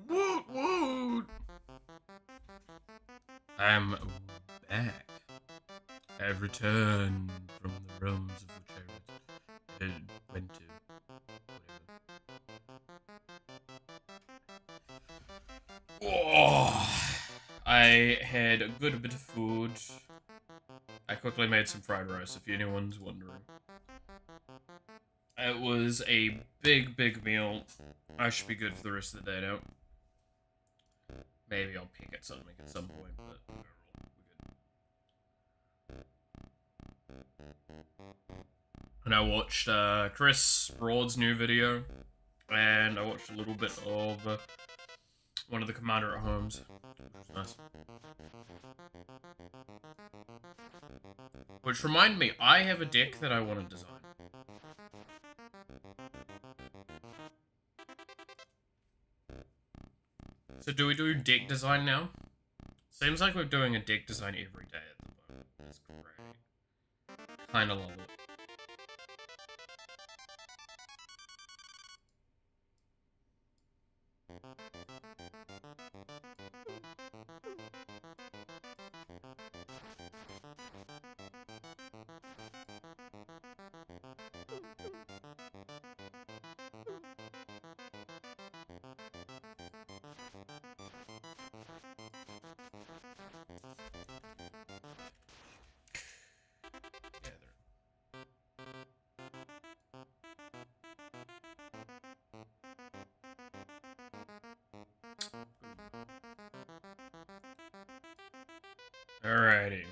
Woot woot! I'm back. I've returned from the realms of which I went to. Oh, I had a good bit of food. I quickly made some fried rice, if anyone's wondering. It was a big, big meal. I should be good for the rest of the day now. Maybe I'll peek at something at some point, but overall, we're good. And I watched Chris Broad's new video, and I watched a little bit of one of the Commander at Homes, which was nice. Which remind me, I have a deck that I want to design. So do we do deck design now? Seems like we're doing a deck design every day at the moment. That's great. Kinda love it. Alrighty.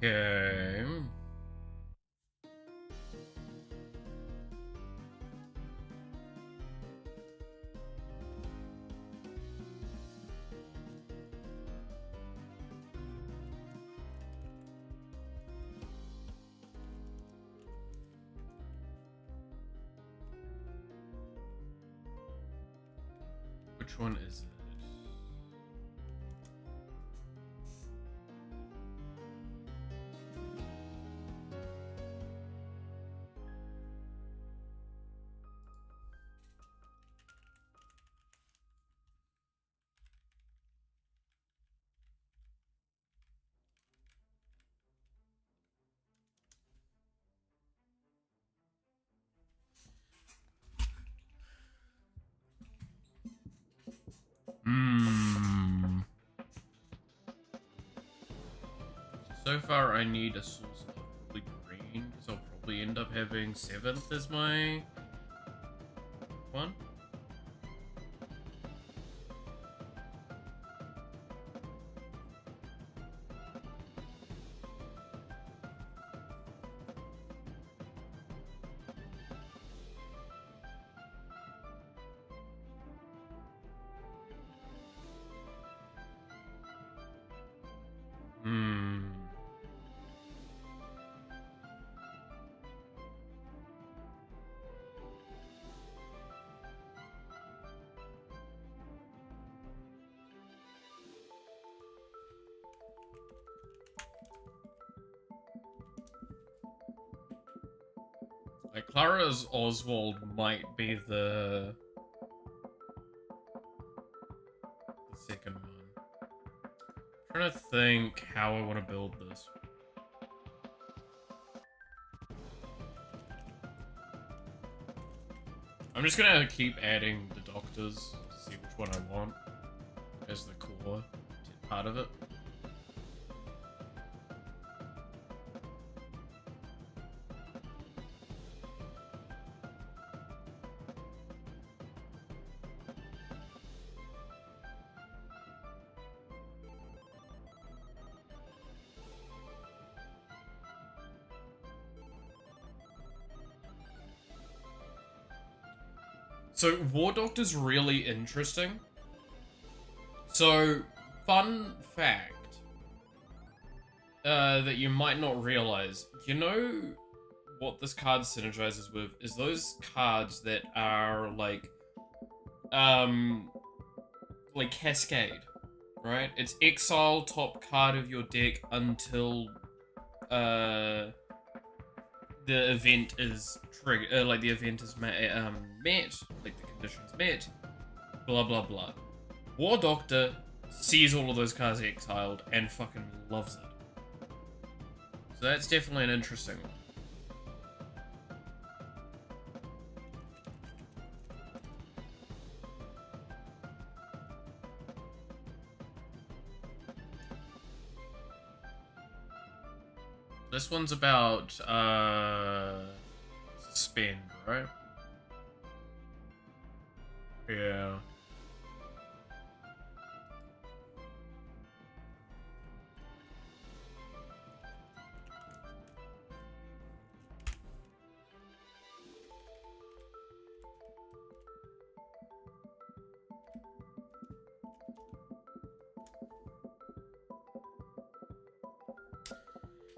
Okay. Which Which one is it? Hmm. So far, I need a source of probably green, because I'll probably end up having 7th as my one. Hmm. Like, Clara's Oswald might be the second one. I'm trying to think how I want to build this. I'm just gonna keep adding the doctors to see which one I want as the core part of it. So, War Doctor's really interesting. So, fun fact that you might not realize. You know what this card synergizes with is those cards that are like Cascade, right? It's exile top card of your deck until the event is triggered, like the event is met, like the conditions met, blah blah blah. War Doctor sees all of those cards exiled and fucking loves it. So that's definitely an interesting one. This one's about, suspend, right? Yeah.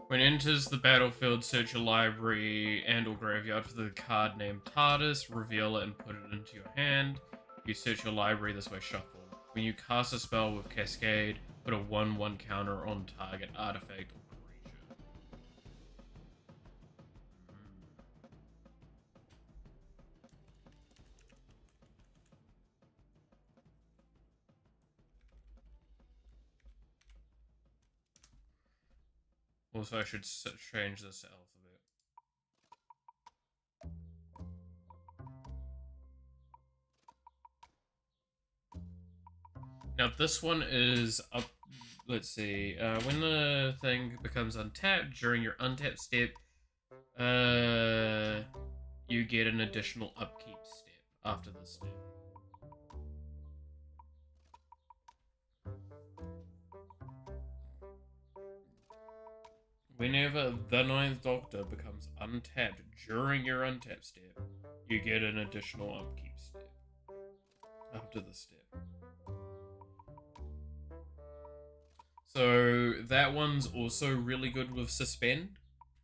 When enters the battlefield, search your library and or graveyard for the card named TARDIS, reveal it and put it into your hand. You search your library this way, shuffle. When you cast a spell with Cascade, put a 1/1 counter on target artifact or creature. Also, I should change this alphabet. Now, this one is up. Let's see. When the thing becomes untapped, during your untap step, you get an additional upkeep step after this step. Whenever the Ninth Doctor becomes untapped during your untap step, you get an additional upkeep step after the step. So that one's also really good with suspend,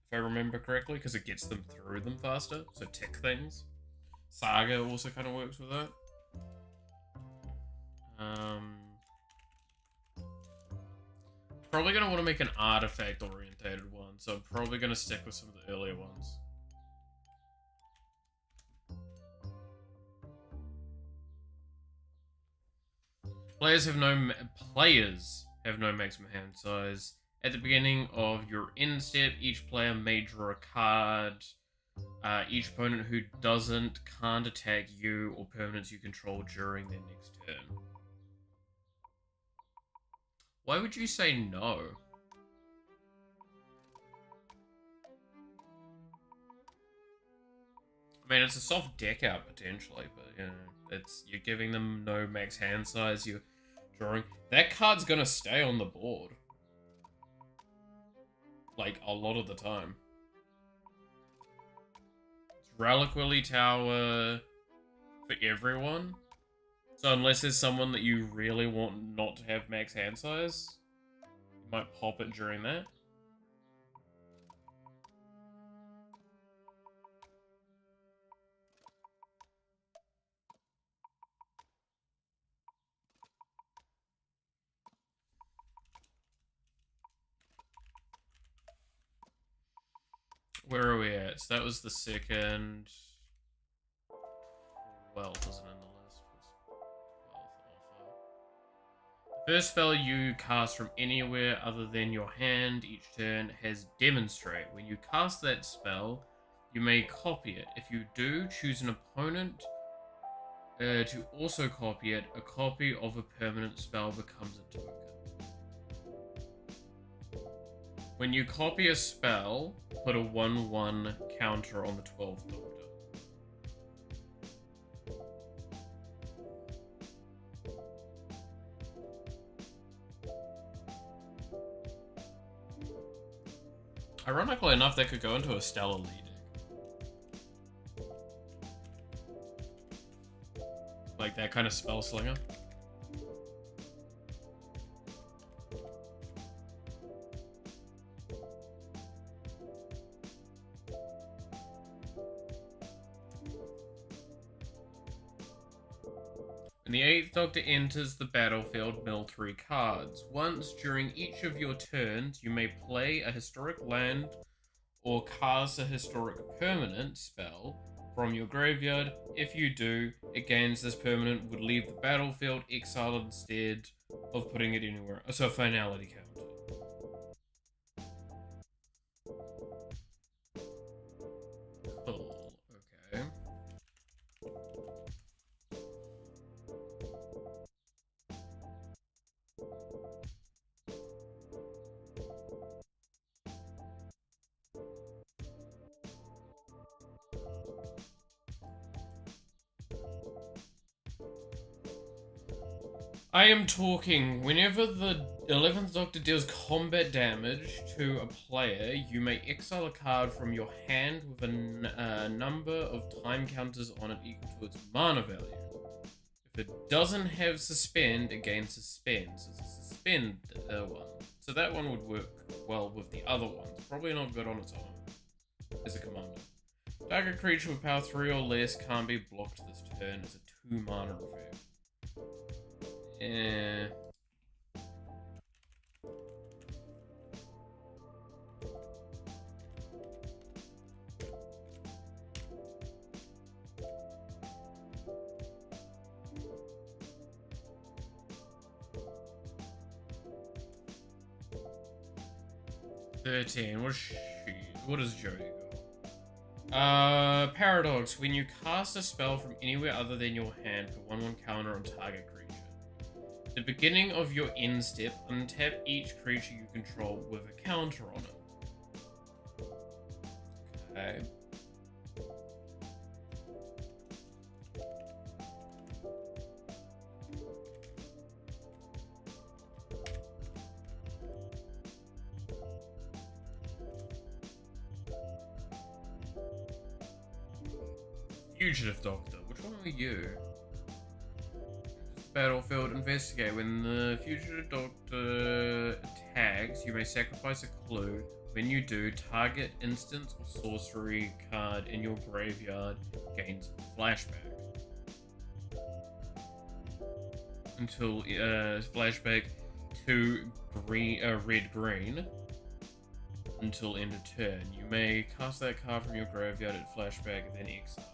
if I remember correctly, because it gets them through them faster. So tick things. Saga also kind of works with that. Probably gonna want to make an artifact orientated one, so I'm probably gonna stick with some of the earlier ones. Players have no maximum hand size. At the beginning of your end step, each player may draw a card. Each opponent who doesn't can't attack you or permanents you control during their next turn. Why would you say no? I mean, it's a soft deck out potentially, but you know, you're giving them no max hand size. You're drawing that card's gonna stay on the board, like a lot of the time. It's Reliquary Tower for everyone. So unless there's someone that you really want not to have max hand size, you might pop it during that. Where are we at? So that was the second. Wealth wasn't in the list. Wealth offer. The first spell you cast from anywhere other than your hand each turn has Demonstrate. When you cast that spell, you may copy it. If you do, choose an opponent to also copy it. A copy of a permanent spell becomes a token. When you copy a spell, put a 1/1 counter on the 12th Doctor. Ironically enough, that could go into a Stellar Lee deck. Like that kind of spell slinger. When the 8th Doctor enters the battlefield, mill 3 cards. Once during each of your turns, you may play a historic land or cast a historic permanent spell from your graveyard. If you do, it gains this permanent would leave the battlefield exiled instead of putting it anywhere. So a finality counter. Cool. Okay. I am talking, whenever the 11th Doctor deals combat damage to a player, you may exile a card from your hand with a number of time counters on it equal to its mana value. If it doesn't have suspend, it gains suspend. So it's a suspend one. So that one would work well with the other ones. Probably not good on its own as a commander. Target creature with power 3 or less can't be blocked this turn as a 2 mana effect. Eh. What does Jody go? Paradox. When you cast a spell from anywhere other than your hand, put 1/1 counter on target creature. At the beginning of your end step, untap each creature you control with a counter on it. Okay. Fugitive Doctor. Which one are you? Battlefield, investigate. When the Fugitive Doctor attacks, you may sacrifice a clue. When you do, target instant or sorcery card in your graveyard gains flashback. until flashback to green, red green until end of turn. You may cast that card from your graveyard at flashback and then exile.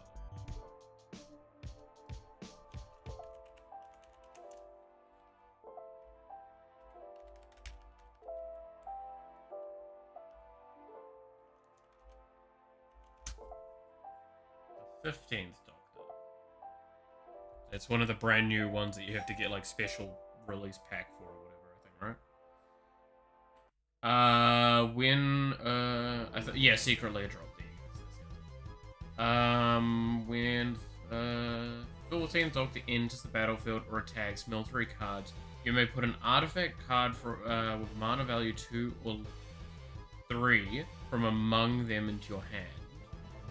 The 15th Doctor. It's one of the brand new ones that you have to get like special release pack for or whatever, I think, right? Yeah, secretly drop when 14th Doctor enters the battlefield or attacks military cards, you may put an artifact card for with mana value 2 or 3 from among them into your hand.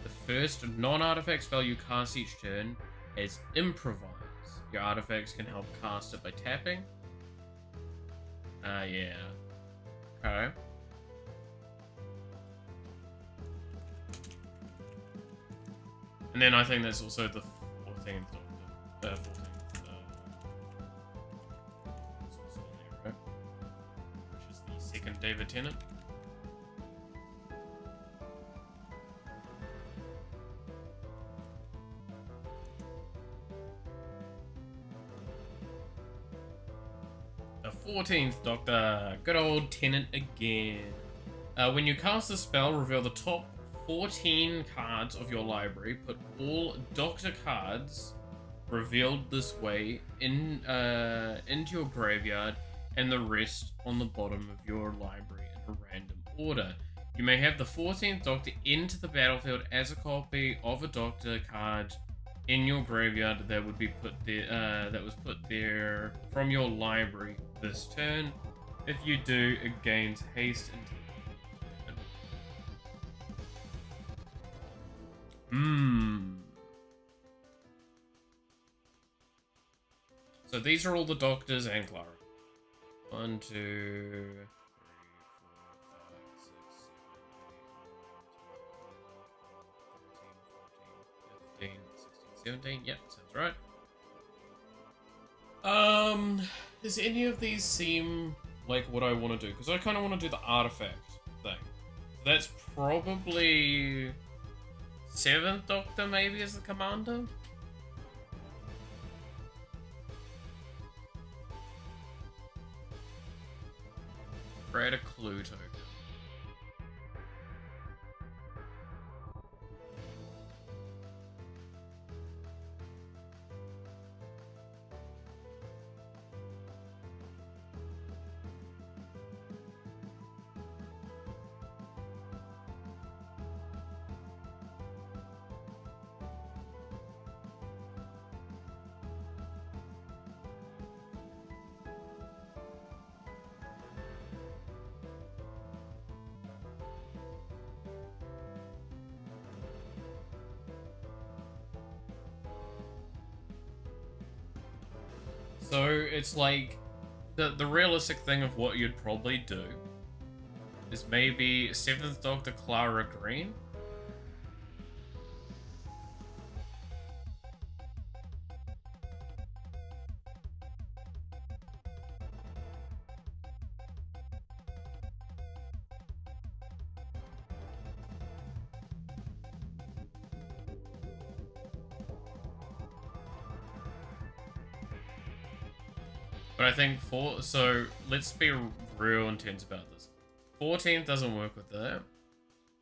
The first non-artifact spell you cast each turn is Improvise. Your artifacts can help cast it by tapping. Yeah. Okay. And then I think that's also the 14th Doctor. 14th. It's also there, right? Which is the second David Tennant. The 14th Doctor. Good old Tennant again. When you cast the spell, reveal the top 14 cards of your library. Put all Doctor cards revealed this way into your graveyard and the rest on the bottom of your library in a random order. You may have the 14th Doctor into the battlefield as a copy of a Doctor card in your graveyard that would be put there that was put there from your library this turn. If you do, it gains haste and So these are all the Doctors and Clara. 1, 2, 3, 4, 5, 6, 7, 8, 9, 10, 11, 12, 13, 14, 15, 16, 17. Yep, sounds right. Does any of these seem like what I want to do? Because I kind of want to do the artifact thing. That's probably 7th Doctor maybe as the commander? Create a clue token. So it's like the realistic thing of what you'd probably do is maybe 7th Doctor Clara Green. But I think so let's be real intense about this. 14th doesn't work with that.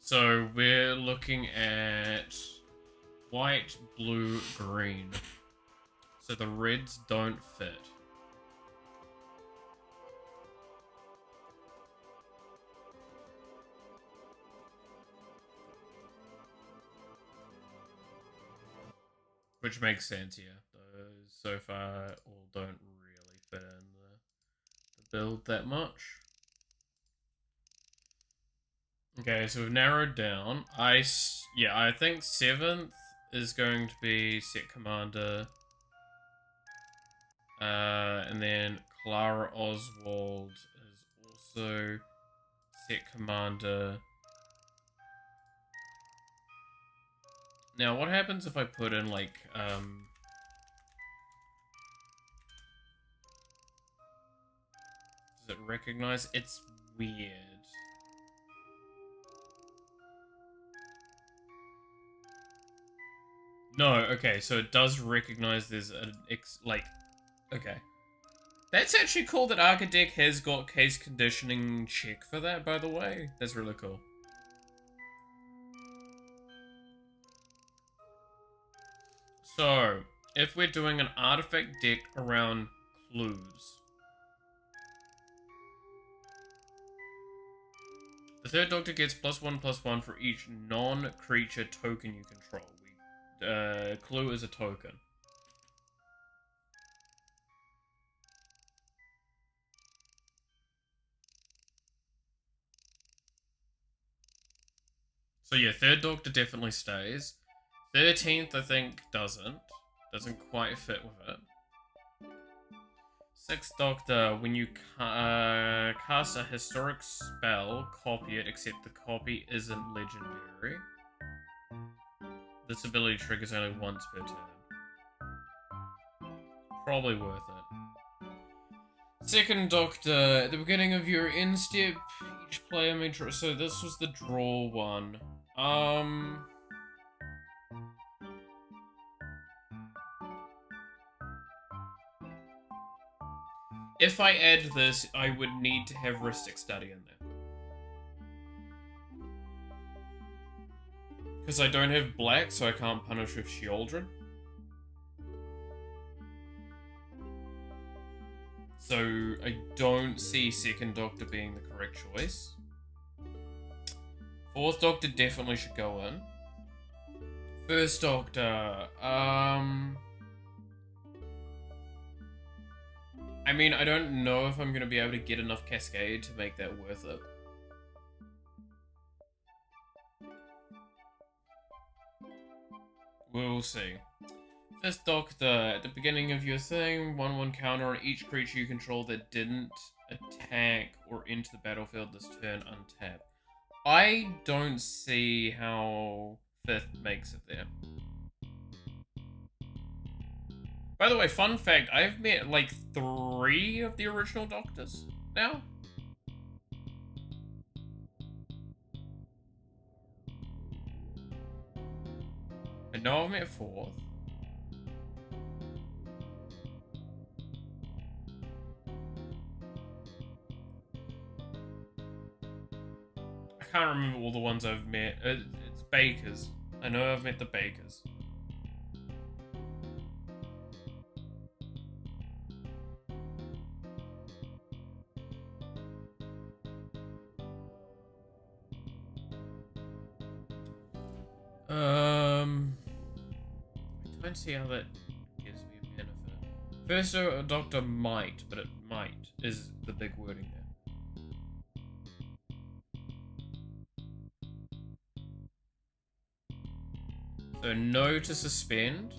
So we're looking at white, blue, green. So the reds don't fit. Which makes sense, yeah. Those so far all don't really fit in the build that much. Okay, so we've narrowed down. I think 7th is going to be set commander. And then Clara Oswald is also set commander. Now, what happens if I put in, like, Does it recognize? It's weird. No, okay, so it does recognize there's an okay. That's actually cool that Architect has got case conditioning check for that, by the way. That's really cool. So, if we're doing an artifact deck around clues, the third Doctor gets +1/+1 for each non-creature token you control. Clue is a token. So yeah, third Doctor definitely stays. 13th, I think, doesn't quite fit with it. 6th Doctor, when you cast a historic spell, copy it, except the copy isn't legendary. This ability triggers only once per turn. Probably worth it. 2nd Doctor, at the beginning of your end step, each player may draw. So this was the draw one. If I add this, I would need to have Ristic Study in there. Because I don't have black, so I can't punish with Shieldren. So I don't see 2nd Doctor being the correct choice. 4th Doctor definitely should go in. 1st Doctor, I mean, I don't know if I'm going to be able to get enough Cascade to make that worth it. We'll see. 5th Doctor, at the beginning of your thing, 1/1 counter on each creature you control that didn't attack or enter the battlefield this turn untap. I don't see how 5th makes it there. By the way, fun fact, I've met like 3 of the original Doctors now. I know I've met 4th. I can't remember all the ones I've met. It's Bakers. I know I've met the Bakers. I don't see how that gives me a benefit. First Doctor might, but it might is the big wording there. So no to suspend.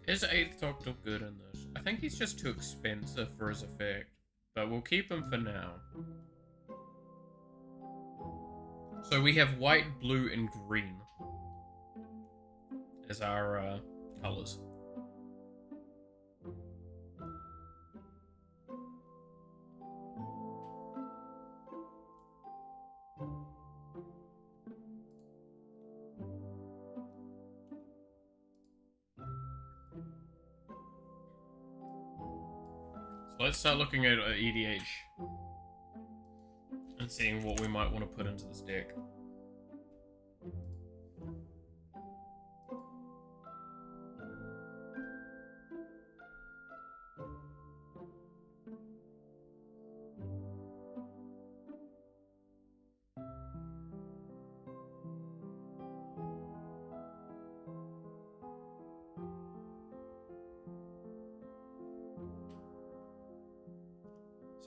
Is 8th Doctor good in this? I think he's just too expensive for his effect, but we'll keep him for now. So we have white, blue, and green as our colors. So let's start looking at EDH and seeing what we might want to put into this deck.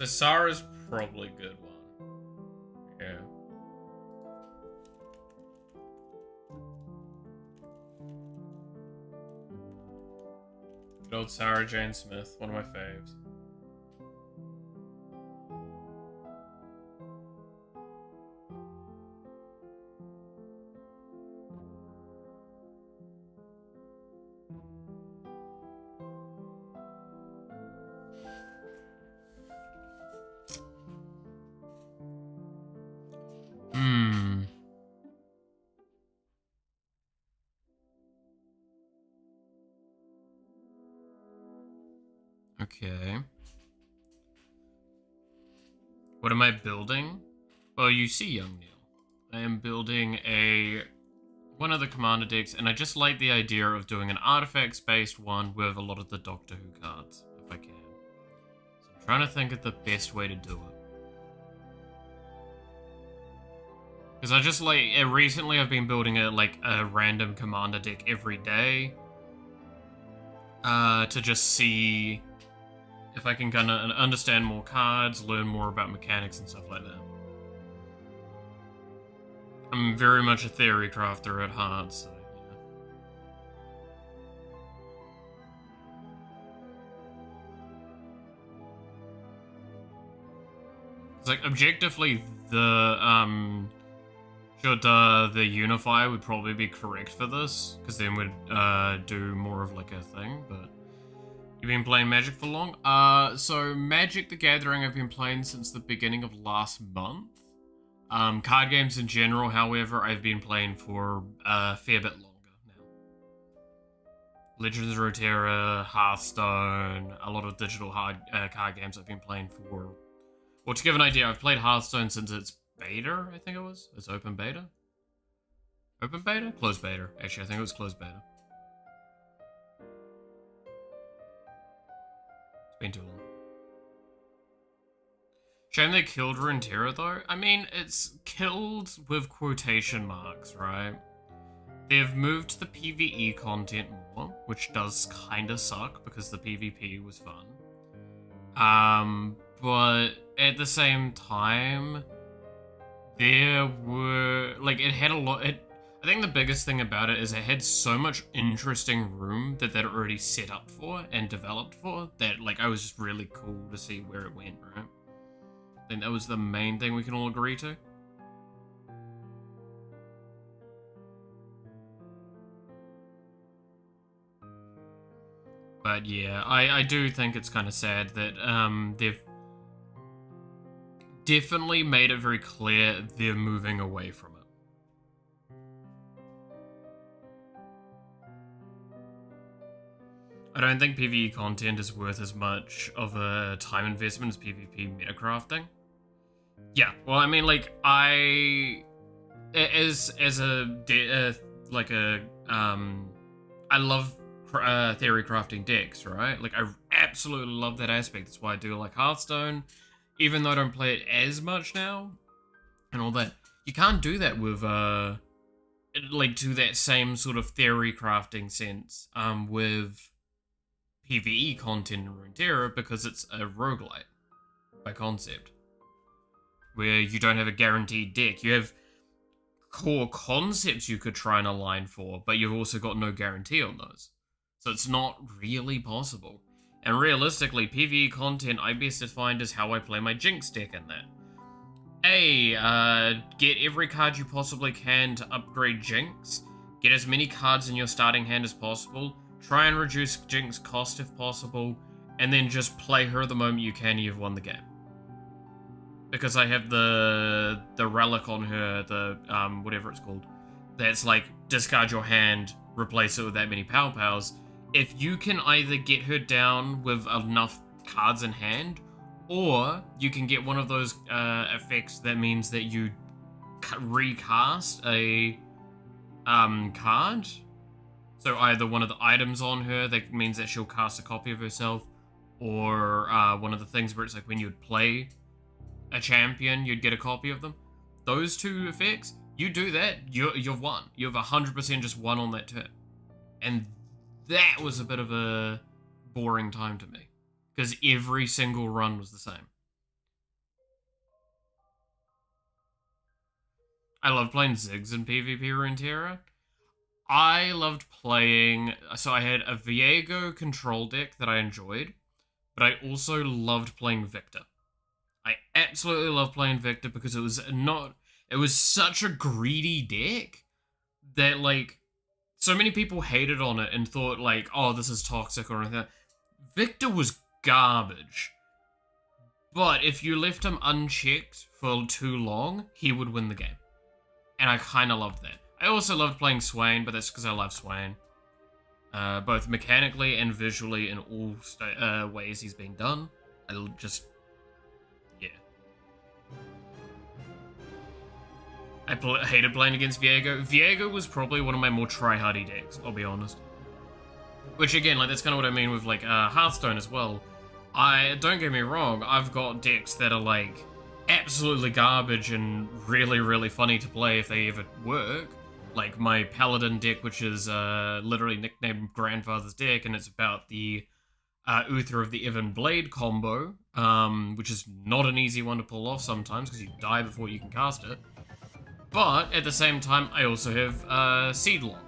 So Sarah's probably a good one. Yeah. Good old Sarah Jane Smith, one of my faves. Okay. What am I building? Well, you see, young Neil. I am building one of the commander decks, and I just like the idea of doing an artifacts-based one with a lot of the Doctor Who cards, if I can. So I'm trying to think of the best way to do it. Because I just like, recently I've been building a random commander deck every day. To just see if I can kind of understand more cards, learn more about mechanics and stuff like that. I'm very much a theory crafter at heart, so yeah. It's like, objectively, the Unifier would probably be correct for this, because then we'd do more of like a thing, but... You've been playing Magic for long? So Magic the Gathering I've been playing since the beginning of last month. Card games in general, however, I've been playing for a fair bit longer now. Legends of Runeterra, Hearthstone, a lot of digital card games I've been playing for... Well, to give an idea, I've played Hearthstone since its beta, I think it was? It's open beta? Open beta? Closed beta. Actually, I think it was closed beta. Been too long. Shame they killed Runeterra though. I mean, it's killed with quotation marks, right? They've moved the PvE content more, which does kinda suck because the PvP was fun. But at the same time, there were, like, it had a lot, I think the biggest thing about it is it had so much interesting room that they'd already set up for and developed for that, like, I was just really cool to see where it went, right? I think that was the main thing we can all agree to. But yeah, I do think it's kind of sad that they've definitely made it very clear they're moving away from it. I don't think PvE content is worth as much of a time investment as PvP metacrafting. Yeah, well, I mean, like, I love theory crafting decks, right? Like, I absolutely love that aspect. That's why I do like Hearthstone, even though I don't play it as much now, and all that. You can't do that with, like, to that same sort of theory crafting sense, with PvE content in Runeterra, because it's a roguelite by concept, where you don't have a guaranteed deck. You have core concepts you could try and align for, but you've also got no guarantee on those. So it's not really possible. And realistically, PvE content I best defined as how I play my Jinx deck in that. Get every card you possibly can to upgrade Jinx. Get as many cards in your starting hand as possible. Try and reduce Jinx cost if possible. And then just play her the moment you can and you've won the game. Because I have the relic on her, the, whatever it's called. That's like, discard your hand, replace it with that many power powers. If you can either get her down with enough cards in hand, or you can get one of those effects that means that you recast a card. So either one of the items on her that means that she'll cast a copy of herself, or one of the things where it's like when you would play a champion, you'd get a copy of them. Those two effects, you do that, you've won. You've 100% just won on that turn. And that was a bit of a boring time to me, because every single run was the same. I loved playing Ziggs in PvP Runeterra. I loved playing... So I had a Viego control deck that I enjoyed, but I also loved playing Victor. I absolutely love playing Victor because it was not... It was such a greedy deck that, like, so many people hated on it and thought, like, oh, this is toxic or anything. Victor was garbage. But if you left him unchecked for too long, he would win the game. And I kind of loved that. I also loved playing Swain, but that's because I love Swain. Both mechanically and visually in all ways he's been done. I just... Yeah. I hated playing against Viego. Viego was probably one of my more tryhardy decks, I'll be honest. Which again, like, that's kind of what I mean with, like, Hearthstone as well. Don't get me wrong, I've got decks that are, like, absolutely garbage and really, really funny to play if they ever work. Like my Paladin deck, which is literally nicknamed Grandfather's deck, and it's about the Uther of the Even Blade combo, which is not an easy one to pull off sometimes because you die before you can cast it. But at the same time, I also have Seedlock,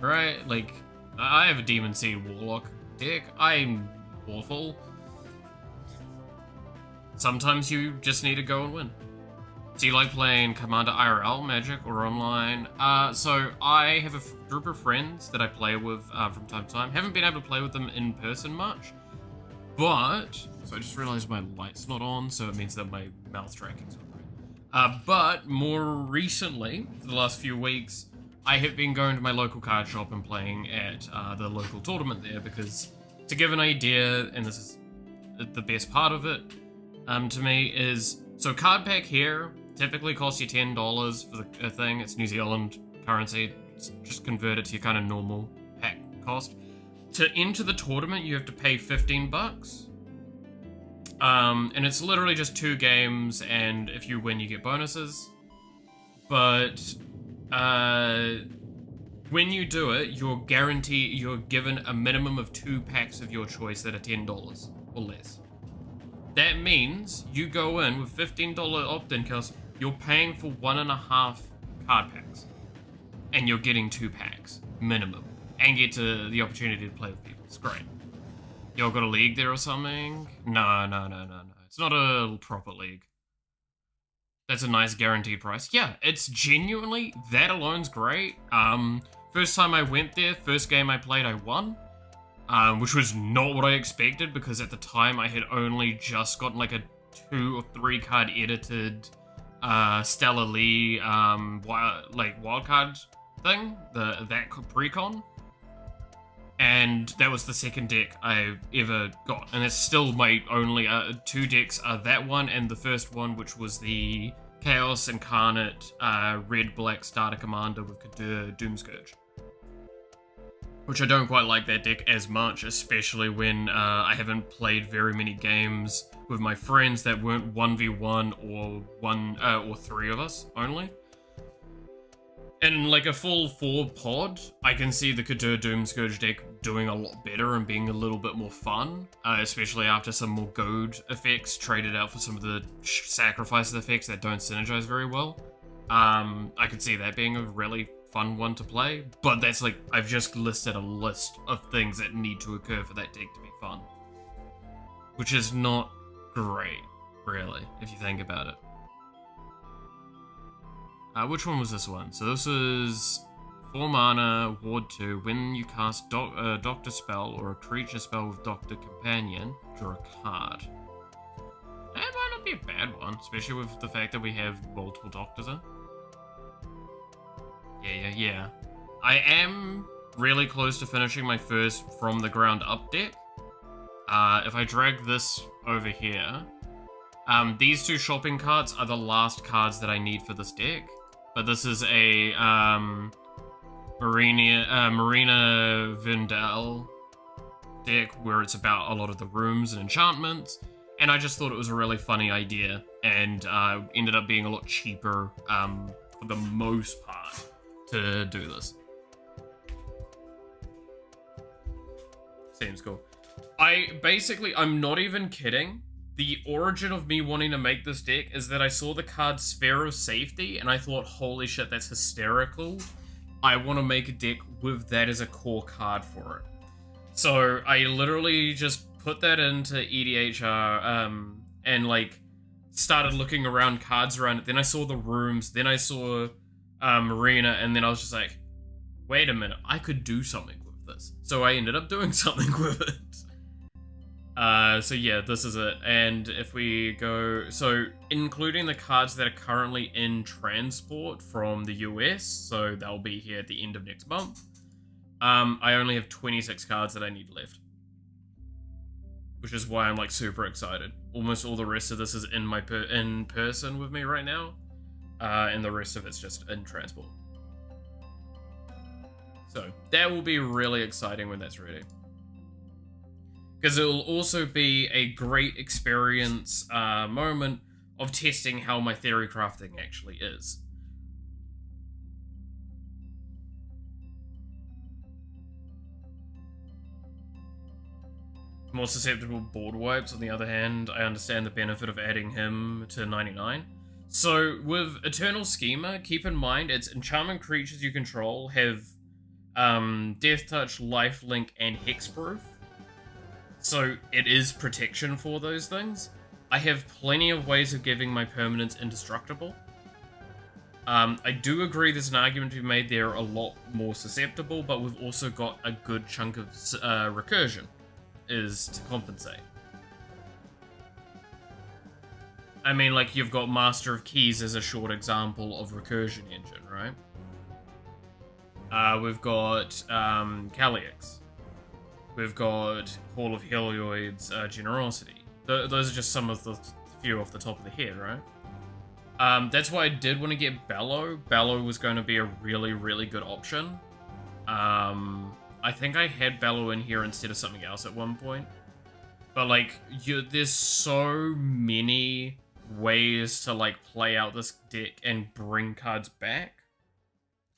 right? Like, I have a Demon Seed Warlock deck. I'm awful. Sometimes you just need to go and win. Do you like playing Commander IRL, Magic, or online? So I have a group of friends that I play with from time to time. Haven't been able to play with them in person much, but... So I just realized my light's not on, so it means that my mouth tracking's not right. But more recently, for the last few weeks, I have been going to my local card shop and playing at the local tournament there, because to give an idea, and this is the best part of it, to me, is... So card pack here typically costs you $10 for the thing. It's New Zealand currency. Just convert it to your kind of normal pack cost. To enter the tournament, you have to pay $15. And it's literally just 2 games, and if you win, you get bonuses. But when you do it, you're given a minimum of 2 packs of your choice that are $10 or less. That means you go in with $15 opt-in cost, you're paying for 1.5 card packs. And you're getting 2 packs, minimum. And get to the opportunity to play with people. It's great. Y'all got a league there or something? No. It's not a proper league. That's a nice guaranteed price. Yeah, it's genuinely, that alone's great. First time I went there, first game I played, I won. Which was not what I expected, because at the time I had only just gotten like a 2 or 3 card edited Stella Lee wildcard thing, that pre-con. And that was the second deck I ever got, and it's still my only 2 decks are that one and the first one, which was the Chaos Incarnate red-black starter commander with Kadur Doomscourge. Which I don't quite like that deck as much, especially when I haven't played very many games with my friends that weren't 1v1 or 3 of us only. In like a full 4 pod, I can see the Kadur Doomscourge deck doing a lot better and being a little bit more fun, especially after some more goad effects traded out for some of the sacrifice effects that don't synergize very well. I could see that being a really fun one to play, but that's like, I've just listed a list of things that need to occur for that deck to be fun. Which is not great, really, if you think about it. Which one was this one? So this is 4 mana, Ward 2. When you cast Doctor spell or a creature spell with Doctor Companion, draw a card. That might not be a bad one, especially with the fact that we have multiple Doctors in. Yeah. I am really close to finishing my first from the ground up deck. If I drag this over here, these 2 shopping carts are the last cards that I need for this deck. But this is a Marina Vindel deck where it's about a lot of the rooms and enchantments. And I just thought it was a really funny idea, and ended up being a lot cheaper for the most part to do this. Seems cool. I'm not even kidding. the origin of me wanting to make this deck is that I saw the card Sphere of Safety, and I thought, holy shit, that's hysterical. I want to make a deck with that as a core card for it. So I literally just put that into EDHR, and like started looking around cards around it. Then I saw the rooms, then I saw Marina, and then I was just like, wait a minute, I could do something with this. So I ended up doing something with it. So yeah, this is it. And if we go, so including the cards that are currently in transport from the US, so they'll be here at the end of next month. I only have 26 cards that I need left, which is why I'm like super excited. Almost all the rest of this is in my in person with me right now, and the rest of it's just in transport. So that will be really exciting when that's ready. Because it will also be a great experience moment of testing how my theory crafting actually is. More susceptible board wipes, on the other hand, I understand the benefit of adding him to 99. So with Eternal Schema, keep in mind its enchantment creatures you control have Death Touch, Lifelink, and Hexproof. So it is protection for those things. I have plenty of ways of giving my permanents indestructible. I do agree there's an argument to be made they're a lot more susceptible, but we've also got a good chunk of recursion is to compensate. I mean, like, you've got Master of Keys as a short example of recursion engine, right? We've got Calyx. We've got Hall of Helioid's Generosity. Those are just some of the few off the top of the head, right? That's why I did want to get Bellow. Bellow was going to be a really, really good option. I think I had Bellow in here instead of something else at one point. But, like, there's so many ways to, like, play out this deck and bring cards back.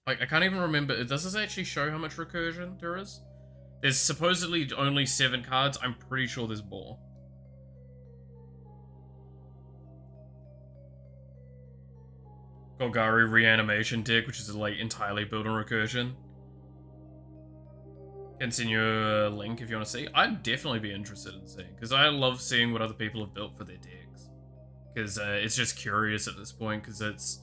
Like, I can't even remember. Does this actually show how much recursion there is? There's supposedly only 7 cards. I'm pretty sure there's more. Golgari Reanimation deck, which is, like, entirely built on recursion. Can send you a link if you want to see. I'd definitely be interested in seeing, because I love seeing what other people have built for their decks. Because it's just curious at this point, because it's...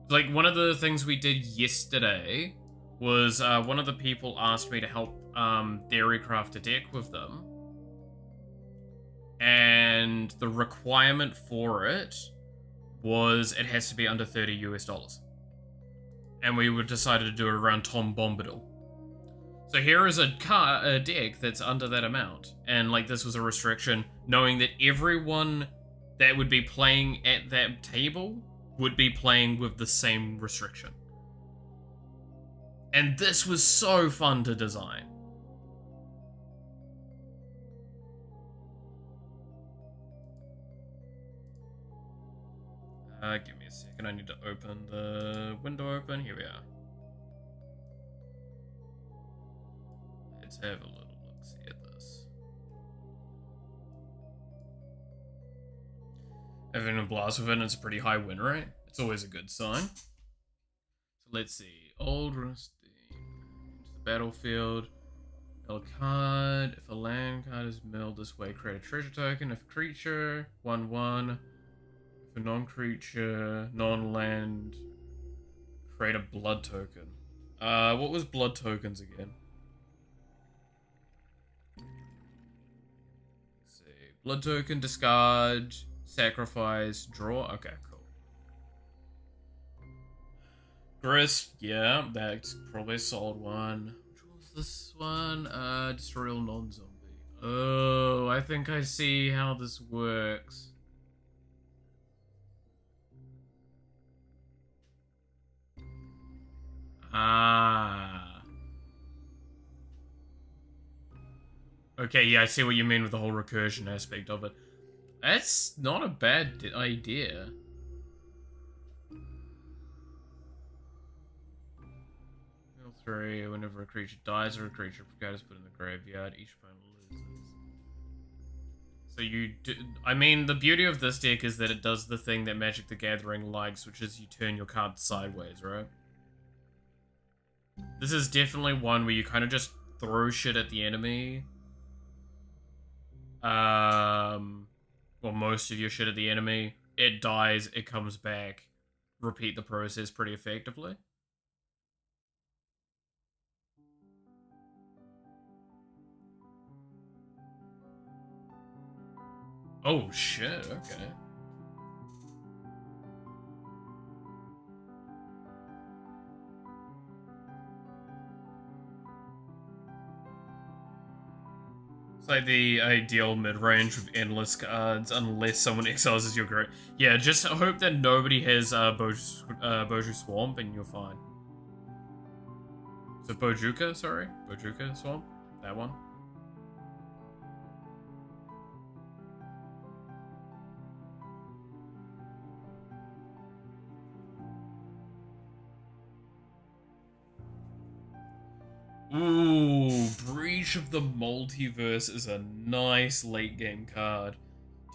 Like, one of the things we did yesterday was one of the people asked me to help theorycraft a deck with them. And the requirement for it was it has to be under $30 US. And we decided to do it around Tom Bombadil. So here is a deck that's under that amount. And, like, this was a restriction, knowing that everyone that would be playing at that table would be playing with the same restriction. And this was so fun to design. Give me a second, I need to open the window open. Here we are. Let's have a little look-see at this. Having a blast with it, and it's a pretty high win rate. It's always a good sign. So let's see. Old Rusty. To the battlefield. Mill a card. If a land card is milled this way, create a treasure token. If a creature, 1/1. If a non-creature, non-land, create a blood token. What was blood tokens again? Let's see. Blood token, discard, sacrifice, draw. Okay, cool. Grist, yeah, that's probably a solid one. Which was this one? Destroy all non-zombie. Oh, I think I see how this works. Ah. Okay, yeah, I see what you mean with the whole recursion aspect of it. That's not a bad idea. Mill 3, whenever a creature dies or a creature card is put in the graveyard, each opponent loses. So you do, I mean, the beauty of this deck is that it does the thing that Magic the Gathering likes, which is you turn your cards sideways, right? This is definitely one where you kind of just throw shit at the enemy. Well, most of your shit at the enemy. It dies, it comes back. Repeat the process pretty effectively. Oh shit, okay. It's like the ideal mid-range with endless cards, unless someone exiles your great. Yeah, just hope that nobody has Boju Swamp and you're fine. So Bojuka, sorry? Bojuka Swamp? That one? Ooh, Breach of the Multiverse is a nice late game card.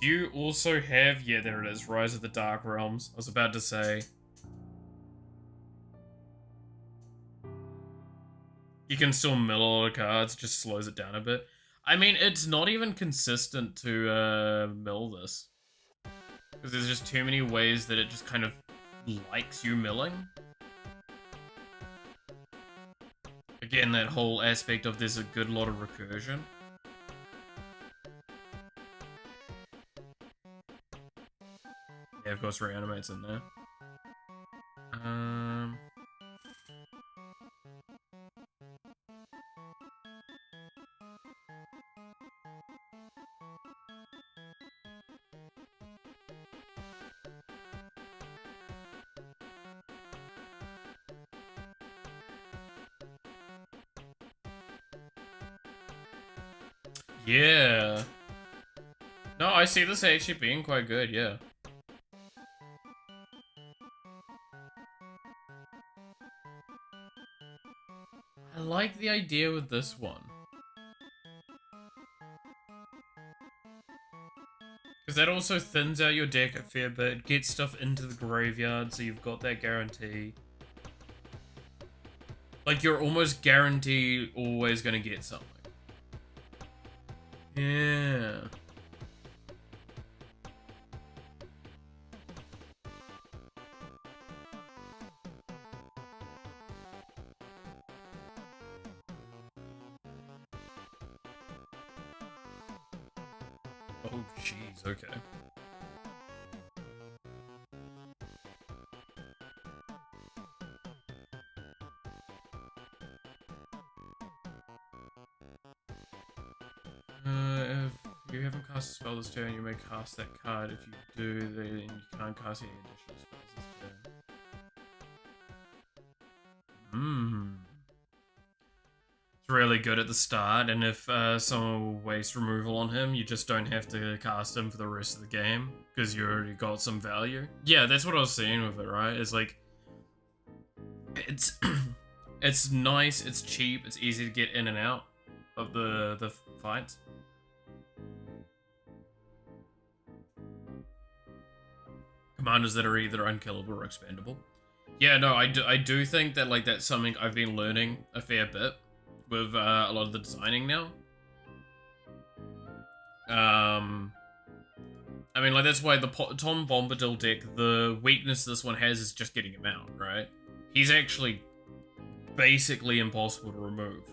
Do you also have, yeah, there it is, Rise of the Dark Realms. I was about to say. You can still mill a lot of cards, it just slows it down a bit. I mean, it's not even consistent to mill this. Because there's just too many ways that it just kind of likes you milling. Again, that whole aspect of there's a good lot of recursion. Yeah, of course, Reanimate's in there. Yeah. No, I see this actually being quite good, yeah. I like the idea with this one. Because that also thins out your deck a fair bit, gets stuff into the graveyard, so you've got that guarantee. Like, you're almost guaranteed always gonna get something. Yeah. Oh, jeez, okay. If you haven't cast a spell this turn, you may cast that card. If you do, then you can't cast any additional spells this turn. It's really good at the start, and if someone will waste removal on him, you just don't have to cast him for the rest of the game, because you already got some value. Yeah, that's what I was saying with it, right? It's like, it's it's nice, it's cheap, it's easy to get in and out of the fights. Commanders that are either unkillable or expendable. Yeah, no, I do think that, like, that's something I've been learning a fair bit with a lot of the designing now. I mean, like, that's why the Tom Bombadil deck, the weakness this one has is just getting him out, right? He's actually basically impossible to remove.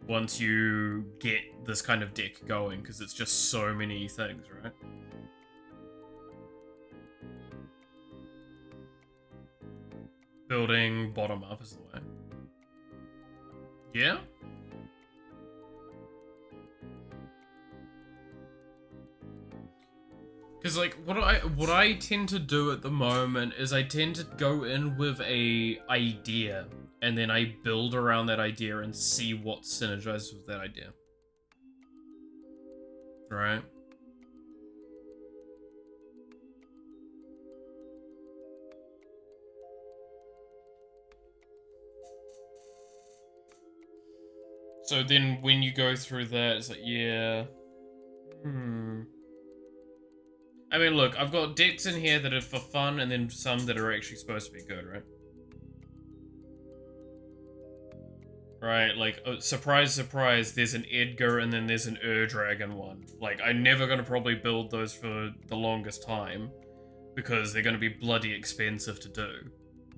Once you get this kind of deck going, because it's just so many things, right? Building bottom up is the way. Yeah? Because, like, what I tend to do at the moment is I tend to go in with a idea, and then I build around that idea and see what synergizes with that idea. Right? So then when you go through that, it's like, yeah. I mean, look, I've got decks in here that are for fun, and then some that are actually supposed to be good, right? Right, like, surprise, surprise, there's an Edgar and then there's an Dragon one. Like, I'm never gonna probably build those for the longest time, because they're gonna be bloody expensive to do.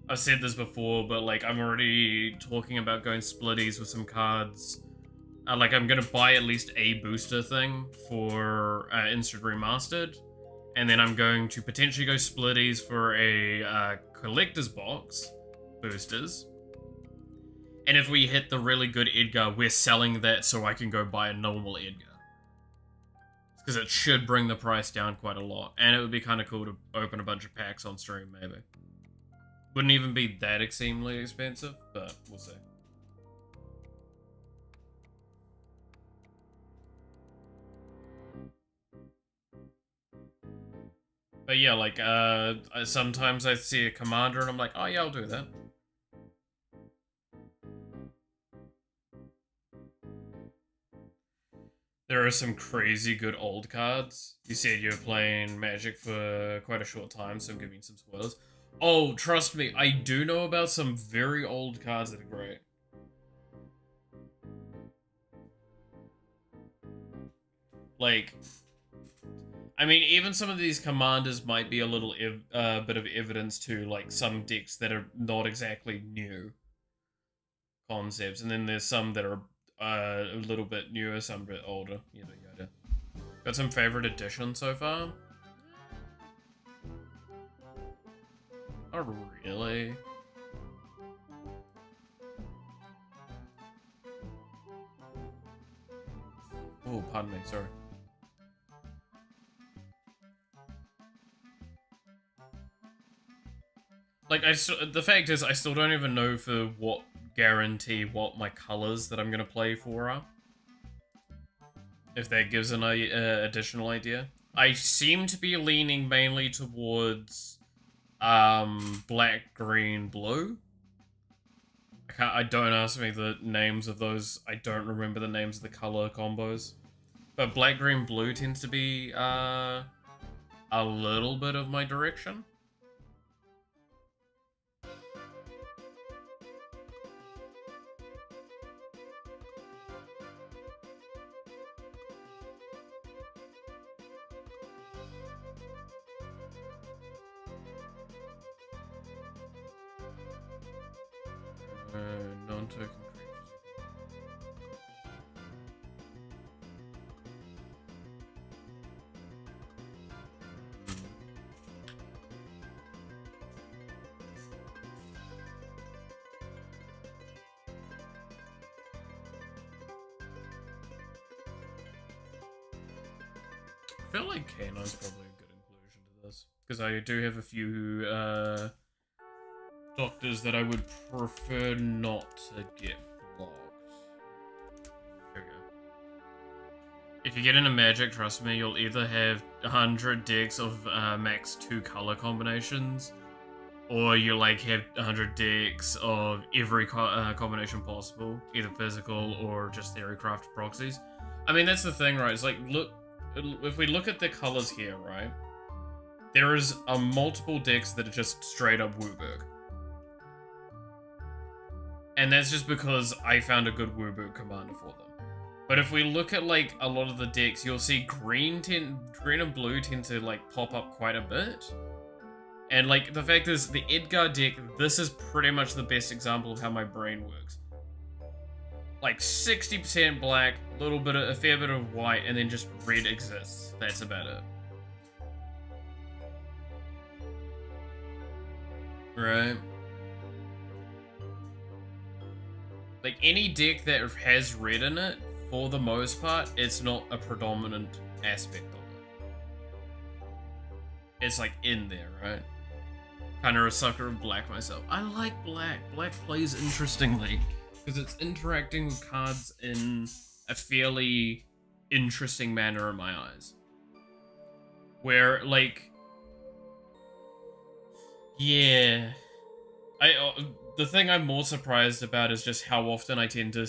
I've said this before, but, like, I'm already talking about going splitties with some cards. Like, I'm gonna buy at least a booster thing for Instant Remastered, and then I'm going to potentially go splitties for a collector's box boosters. And if we hit the really good Edgar, we're selling that so I can go buy a normal Edgar. Because it should bring the price down quite a lot. And it would be kind of cool to open a bunch of packs on stream, maybe. Wouldn't even be that extremely expensive, but we'll see. But yeah, like, sometimes I see a commander and I'm like, oh yeah, I'll do that. There are some crazy good old cards. You said you were playing Magic for quite a short time, so I'm giving you some spoilers. Oh, trust me, I do know about some very old cards that are great. Like, I mean, even some of these commanders might be a little bit of evidence to, like, some decks that are not exactly new concepts, and then there's some that are a little bit newer, some a bit older, yada yada. Got some favorite editions so far? Oh, really? Oh, pardon me, sorry. Like, the fact is, I still don't even know for what guarantee what my colors that I'm gonna play for are. If that gives an additional idea. I seem to be leaning mainly towards black, green, blue. I don't ask me the names of those. I don't remember the names of the color combos. But black, green, blue tends to be a little bit of my direction. Non-token creatures. I feel like Kano's probably a good inclusion to this, because I do have a few doctors that I would prefer not to get blocked. Here we go. If you get into Magic, trust me, you'll either have 100 decks of max 2 color combinations, or you like have 100 decks of every combination possible, either physical or just theorycraft proxies. I mean, that's the thing, right? It's like, look, if we look at the colors here, right? There is multiple decks that are just straight up Wooburg. And that's just because I found a good Wooburg commander for them. But if we look at, like, a lot of the decks, you'll see green and blue tend to, like, pop up quite a bit. And, like, the fact is, the Edgar deck, this is pretty much the best example of how my brain works. Like, 60% black, a fair bit of white, and then just red exists. That's about it. Right? Like, any deck that has red in it, for the most part, it's not a predominant aspect of it. It's, like, in there, right? Kind of a sucker of black myself. I like black. Black plays interestingly, because it's interacting with cards in a fairly interesting manner in my eyes. Where, like... Yeah... the thing I'm more surprised about is just how often I tend to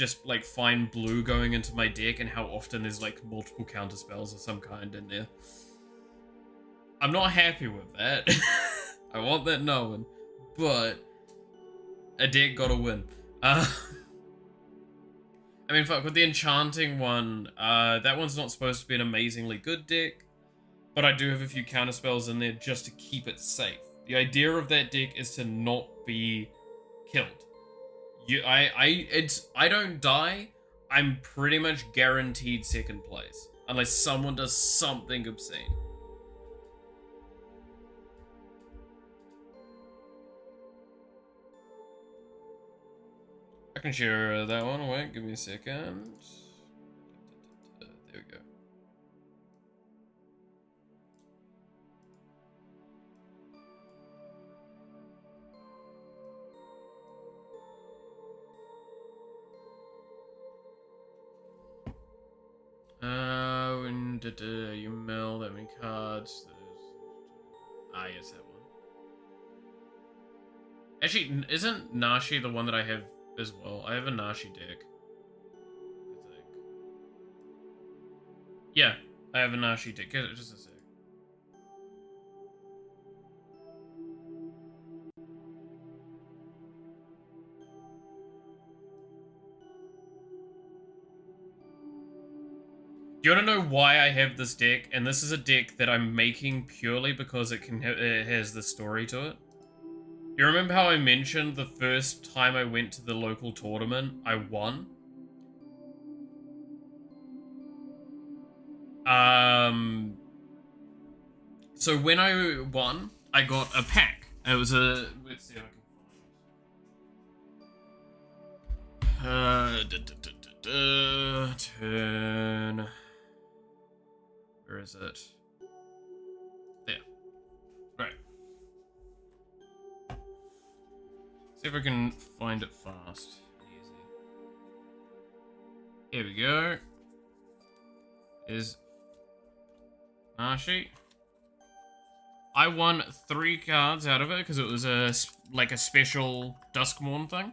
just like find blue going into my deck and how often there's like multiple counter spells of some kind in there. I'm not happy with that. I want that known, but a deck gotta win. I mean, fuck, with the enchanting one, that one's not supposed to be an amazingly good deck, but I do have a few counter spells in there just to keep it safe. The idea of that deck is to not be killed. I don't die, I'm pretty much guaranteed second place. Unless someone does something obscene. I can share that one. Wait, give me a second. There we go. You mail that many cards. Ah, yes, that one. Actually, isn't Nashi the one that I have as well? I have a Nashi deck, I think. Yeah, I have a Nashi deck. Just a sec. Do you want to know why I have this deck? And this is a deck that I'm making purely because it has the story to it. You remember how I mentioned the first time I went to the local tournament, I won? So when I won, I got a pack. It was a... Let's see if I can find it. Turn... Where is it? There. Right. See if I can find it fast. Easy. Here we go. Is Nashi. I won 3 cards out of it because it was a special Duskmourn thing.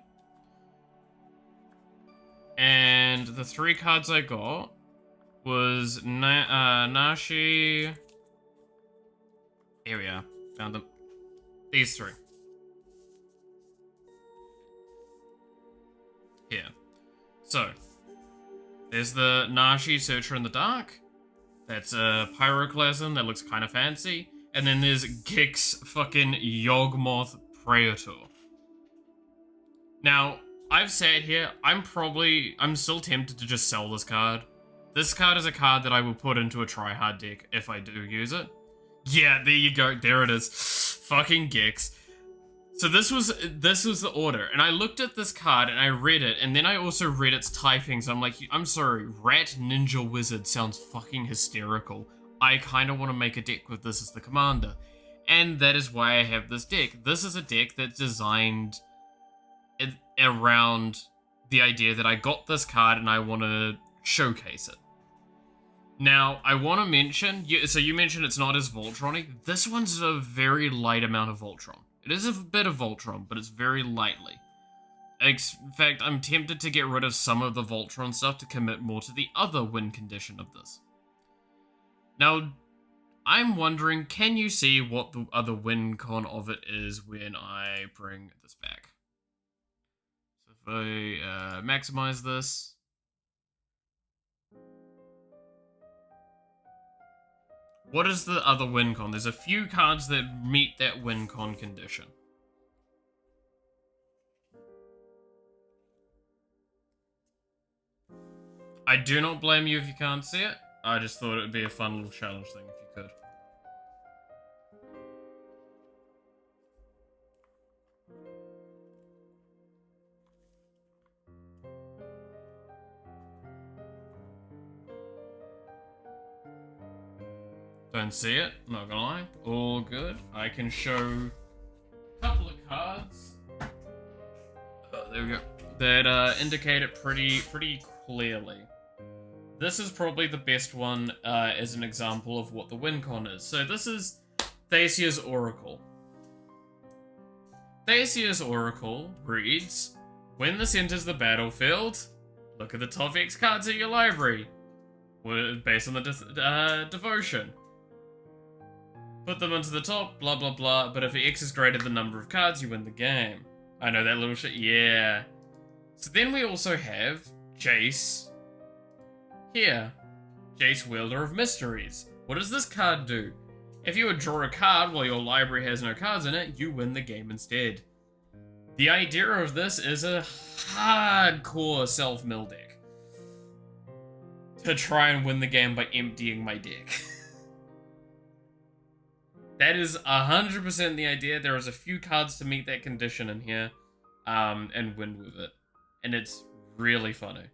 And the 3 cards I got was Nashi. Here we are. Found them. These 3. Here. So, there's the Nashi Searcher in the Dark. That's a Pyroclasm that looks kind of fancy. And then there's Gix fucking Yawgmoth Praetor. Now, I've sat here, I'm still tempted to just sell this card. This card is a card that I will put into a tryhard deck if I do use it. Yeah, there you go. There it is. Fucking Gix. So this was the order, and I looked at this card and I read it, and then I also read its typings. I'm like, I'm sorry, Rat Ninja Wizard sounds fucking hysterical. I kind of want to make a deck with this as the commander, and that is why I have this deck. This is a deck that's designed around the idea that I got this card and I want to showcase it. Now, I want to mention, so you mentioned it's not as Voltron-y. This one's a very light amount of Voltron. It is a bit of Voltron, but it's very lightly. In fact, I'm tempted to get rid of some of the Voltron stuff to commit more to the other win condition of this. Now, I'm wondering, can you see what the other win con of it is when I bring this back? So if I maximize this... What is the other win con? There's a few cards that meet that win con condition. I do not blame you if you can't see it. I just thought it would be a fun little challenge thing if you could. Don't see it, not gonna lie. All good. I can show a couple of cards. Oh, there we go. That indicate it pretty clearly. This is probably the best one as an example of what the win con is. So this is Thasia's Oracle. Thasia's Oracle reads, when this enters the battlefield, Look at the top X cards at your library. Based on the devotion. Put them into the top, blah blah blah, but if the X is greater than the number of cards, you win the game. I know that little shit, yeah. So then we also have Jace here. Jace, Wielder of Mysteries. What does this card do? If you would draw a card while your library has no cards in it, you win the game instead. The idea of this is a hardcore self-mill deck. To try and win the game by emptying my deck. That is 100% the idea. There is a few cards to meet that condition in here, and win with it. And it's really funny.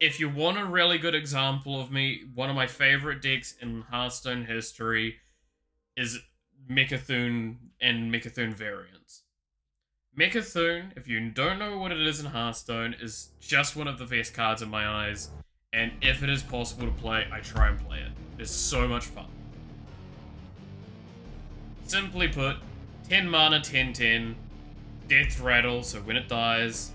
If you want a really good example of me, one of my favorite decks in Hearthstone history is Mecha'thun and Mecha'thun variants. Mecha'thun, if you don't know what it is in Hearthstone, is just one of the best cards in my eyes, and if it is possible to play, I try and play it. It's so much fun. Simply put, 10 mana, 10/10, Death Rattle, so when it dies,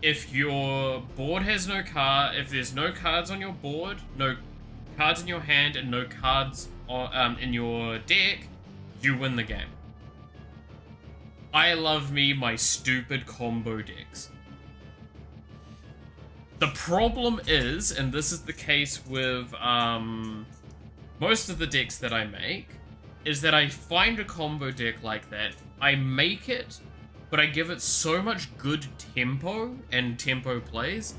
if your board has no card, if there's no cards on your board, no cards in your hand, and no cards in your deck, you win the game. I love me my stupid combo decks. The problem is, and this is the case with most of the decks that I make, is that I find a combo deck like that, I make it, but I give it so much good tempo and tempo plays,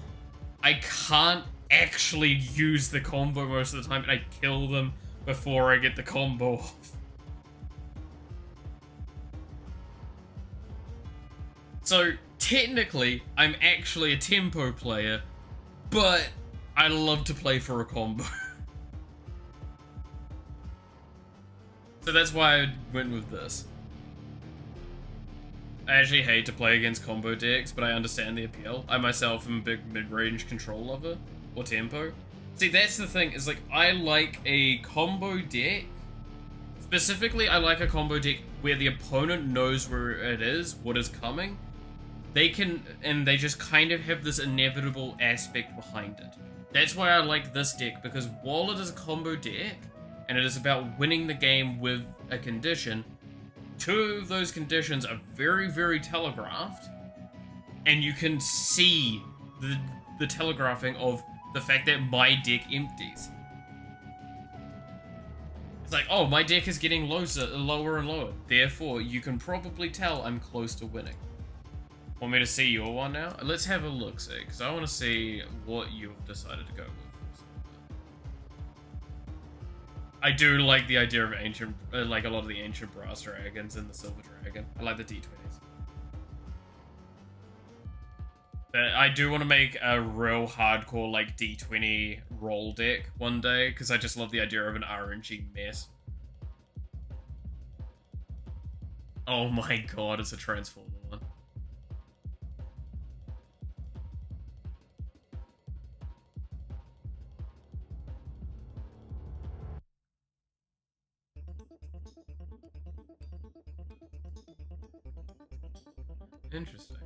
I can't actually use the combo most of the time, and I kill them before I get the combo off. So, technically, I'm actually a tempo player, but I love to play for a combo. So that's why I went with this. I actually hate to play against combo decks, but I understand the appeal. I myself am a big mid-range control lover, or tempo. See, that's the thing, is like, I like a combo deck. Specifically, I like a combo deck where the opponent knows where it is, what is coming. They just kind of have this inevitable aspect behind it. That's why I like this deck, because while it is a combo deck, and it is about winning the game with a condition, two of those conditions are very, very telegraphed, and you can see the telegraphing of the fact that my deck empties. It's like, oh, my deck is getting lower and lower, therefore you can probably tell I'm close to winning. Want me to see your one now? Let's have a look, see, because I want to see what you've decided to go with. I do like the idea of ancient, like a lot of the ancient brass dragons and the silver dragon. I like the D20s. I do want to make a real hardcore like D20 roll deck one day, because I just love the idea of an RNG mess. Oh my god, it's a Transformer one. Interesting.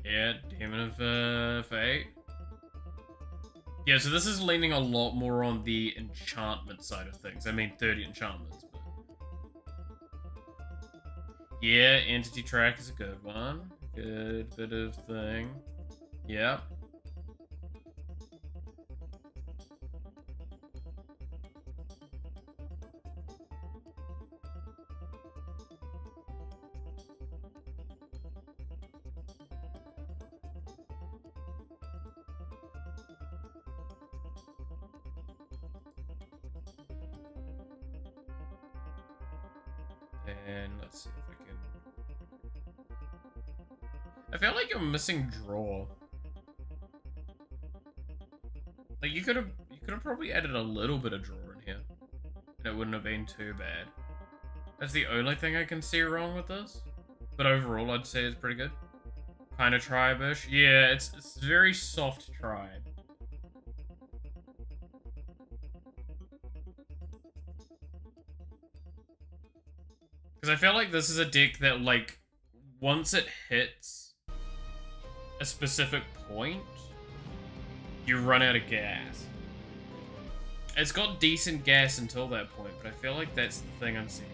Yeah, Demon of Fate. Yeah, so this is leaning a lot more on the enchantment side of things. I mean, 30 enchantments, but... Yeah, Entity Track is a good one. Good bit of thing. Yeah. And let's see if we can... I feel like you're missing draw. Like you could have probably added a little bit of draw in here, and it wouldn't have been too bad. That's the only thing I can see wrong with this. But overall, I'd say it's pretty good. Kind of tribe-ish. Yeah, it's very soft tribe. Because I feel like this is a deck that, like, once it hits a specific point, you run out of gas. It's got decent gas until that point, but I feel like that's the thing I'm seeing.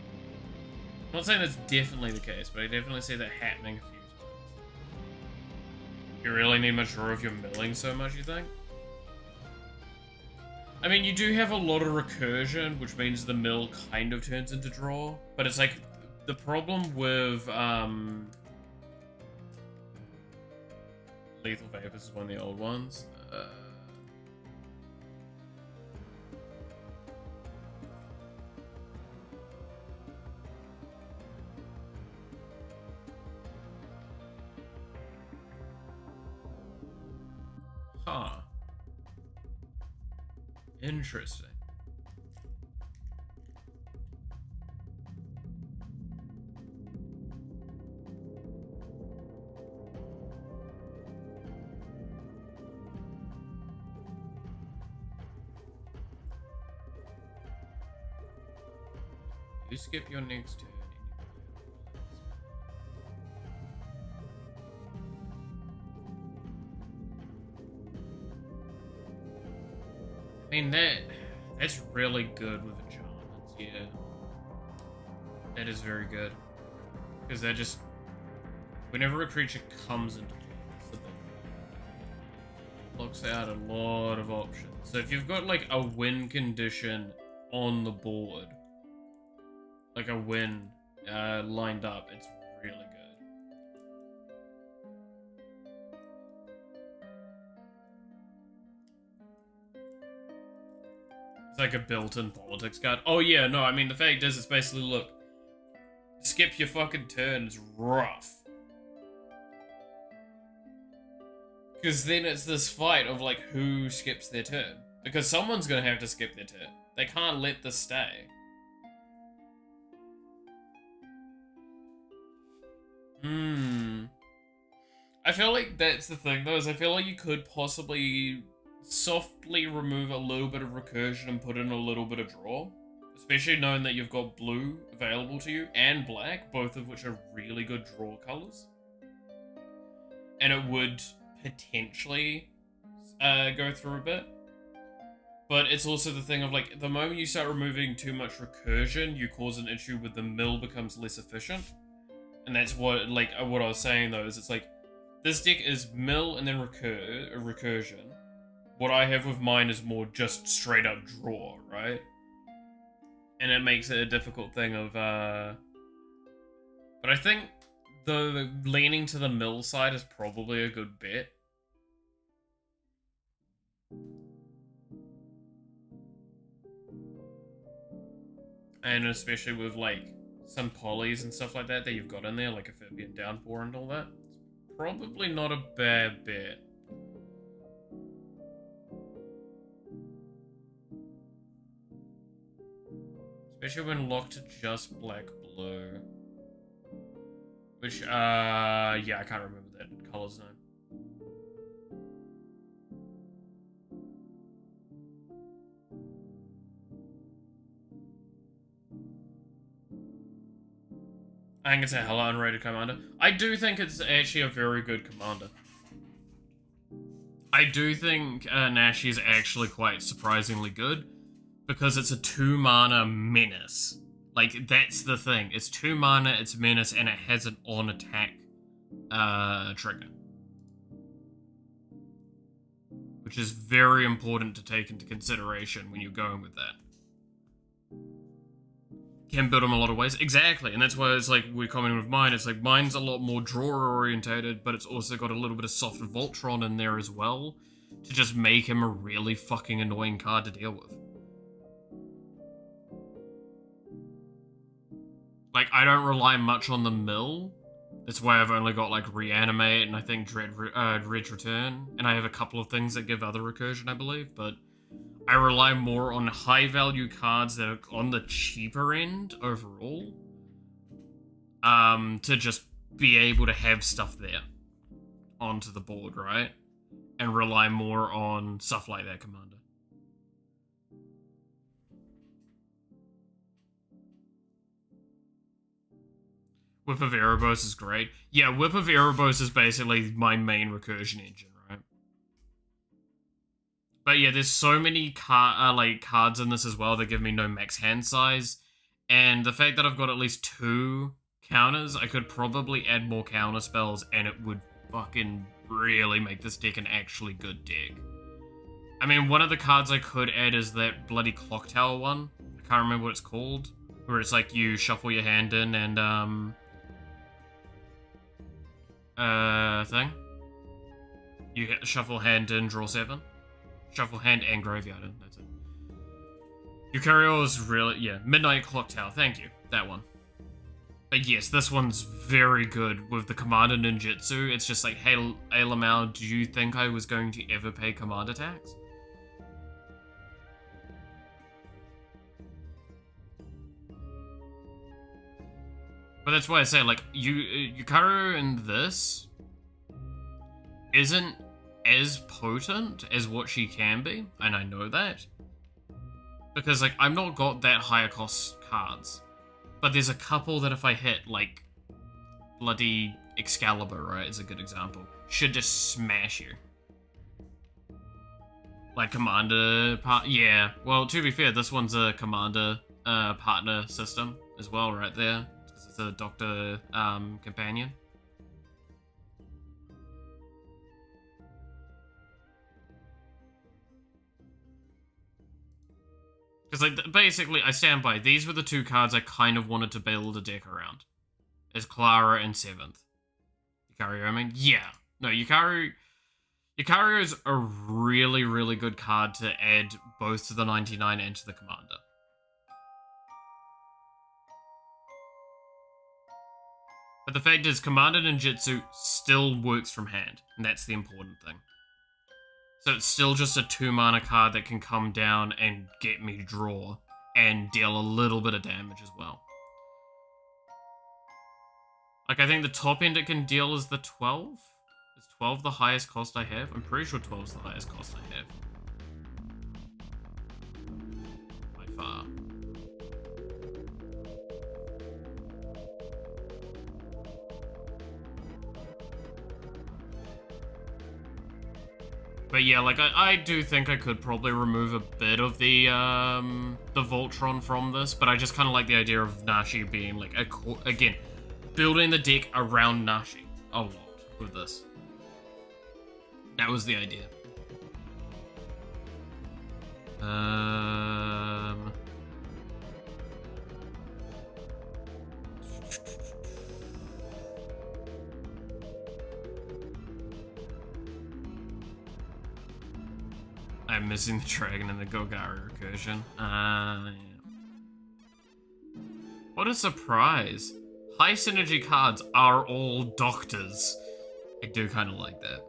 I'm not saying that's definitely the case, but I definitely see that happening a few times. You really need much draw if you're milling so much, you think? I mean, you do have a lot of recursion, which means the mill kind of turns into draw, but it's like, the problem with, Lethal Vapors is one of the old ones. Huh. Interesting. You skip your next turn. I mean, that's really good with enchantments, yeah. That is very good. Because that just... Whenever a creature comes into play, that's the thing. Looks out a lot of options. So if you've got, like, a win condition on the board, like a win lined up, it's really good. It's like a built-in politics card. Oh yeah, no, I mean the fact is it's basically, look, skip your fucking turn is rough. Because then it's this fight of like who skips their turn. Because someone's gonna have to skip their turn. They can't let this stay. I feel like that's the thing though, is I feel like you could possibly softly remove a little bit of recursion and put in a little bit of draw. Especially knowing that you've got blue available to you and black, both of which are really good draw colors. And it would potentially go through a bit. But it's also the thing of like, the moment you start removing too much recursion, you cause an issue with the mill becomes less efficient. And that's what, like, what I was saying though, is it's like, this deck is mill and then recursion. What I have with mine is more just straight up draw, right? And it makes it a difficult thing of, but I think the leaning to the mill side is probably a good bet. And especially with, like, some polys and stuff like that that you've got in there, like Amphibian Downpour and all that. It's probably not a bad bet. Especially when locked to just black-blue. Which, yeah, I can't remember that color's name. I think it's a hella unrated commander. I do think it's actually a very good commander. I do think Nashi is actually quite surprisingly good, because it's a 2-mana menace. Like, that's the thing. It's 2 mana, it's menace, and it has an on-attack trigger. Which is very important to take into consideration when you're going with that. Can build them a lot of ways. Exactly, and that's why it's like, we're commenting with mine, it's like, mine's a lot more draw-orientated, but it's also got a little bit of soft Voltron in there as well, to just make him a really fucking annoying card to deal with. Like, I don't rely much on the mill. That's why I've only got, like, Reanimate and I think Dread Return. And I have a couple of things that give other recursion, I believe. But I rely more on high-value cards that are on the cheaper end overall. To just be able to have stuff there onto the board, right? And rely more on stuff like that, Commander. Whip of Erebos is great. Yeah, Whip of Erebos is basically my main recursion engine, right? But yeah, there's so many cards in this as well that give me no max hand size. And the fact that I've got at least 2 counters, I could probably add more counter spells and it would fucking really make this deck an actually good deck. I mean, one of the cards I could add is that bloody Clock Tower one. I can't remember what it's called. Where it's like you shuffle your hand in and, thing. You shuffle hand in, draw 7. Shuffle hand and graveyard in, that's it. Eukario is really, yeah, Midnight Clock Tower, thank you, that one. But yes, this one's very good with the Commander Ninjutsu. It's just like, hey, Lamau, do you think I was going to ever pay command attacks? But that's why I say, like, Yukaro in this isn't as potent as what she can be, and I know that. Because, like, I've not got that higher cost cards. But there's a couple that if I hit, like, bloody Excalibur, right, is a good example, should just smash you. Like, Commander yeah, well, to be fair, this one's a Commander partner system as well, right there. Because it's a Doctor companion. Because, like, basically, I stand by. These were the 2 cards I kind of wanted to build a deck around. Is Clara and 7th. Yukario, I mean? Yeah. No, Yukario is a really, really good card to add both to the 99 and to the Commander. But the fact is, Commander Ninjutsu still works from hand. And that's the important thing. So it's still just a 2 mana card that can come down and get me draw and deal a little bit of damage as well. Like, I think the top end it can deal is the 12? Is 12 the highest cost I have? I'm pretty sure 12 is the highest cost I have. By far. But yeah, like, I do think I could probably remove a bit of the Voltron from this, but I just kind of like the idea of Nashi being, like, again, building the deck around Nashi a lot with this. That was the idea. I'm missing the dragon and the Golgari recursion. Yeah. What a surprise. High synergy cards are all doctors. I do kind of like that.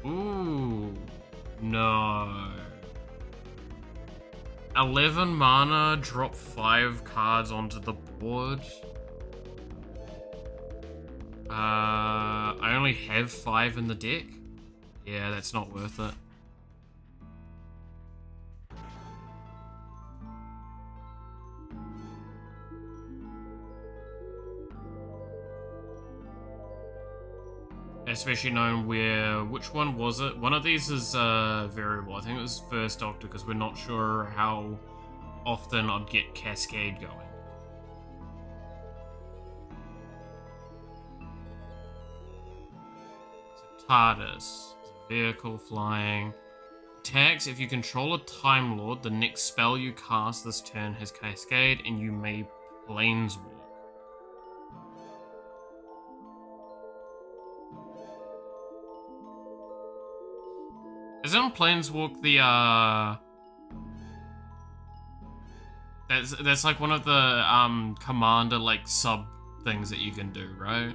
Ooh, no. 11 mana, drop 5 cards onto the board. I only have 5 in the deck. Yeah, that's not worth it. Especially knowing where, which one was it? One of these is variable. I think it was First Doctor because we're not sure how often I'd get Cascade going. So TARDIS, vehicle flying. Attacks, if you control a Time Lord, the next spell you cast this turn has Cascade and you may Planeswalk. Isn't Planeswalk the, That's like one of the, commander, like, sub things that you can do, right?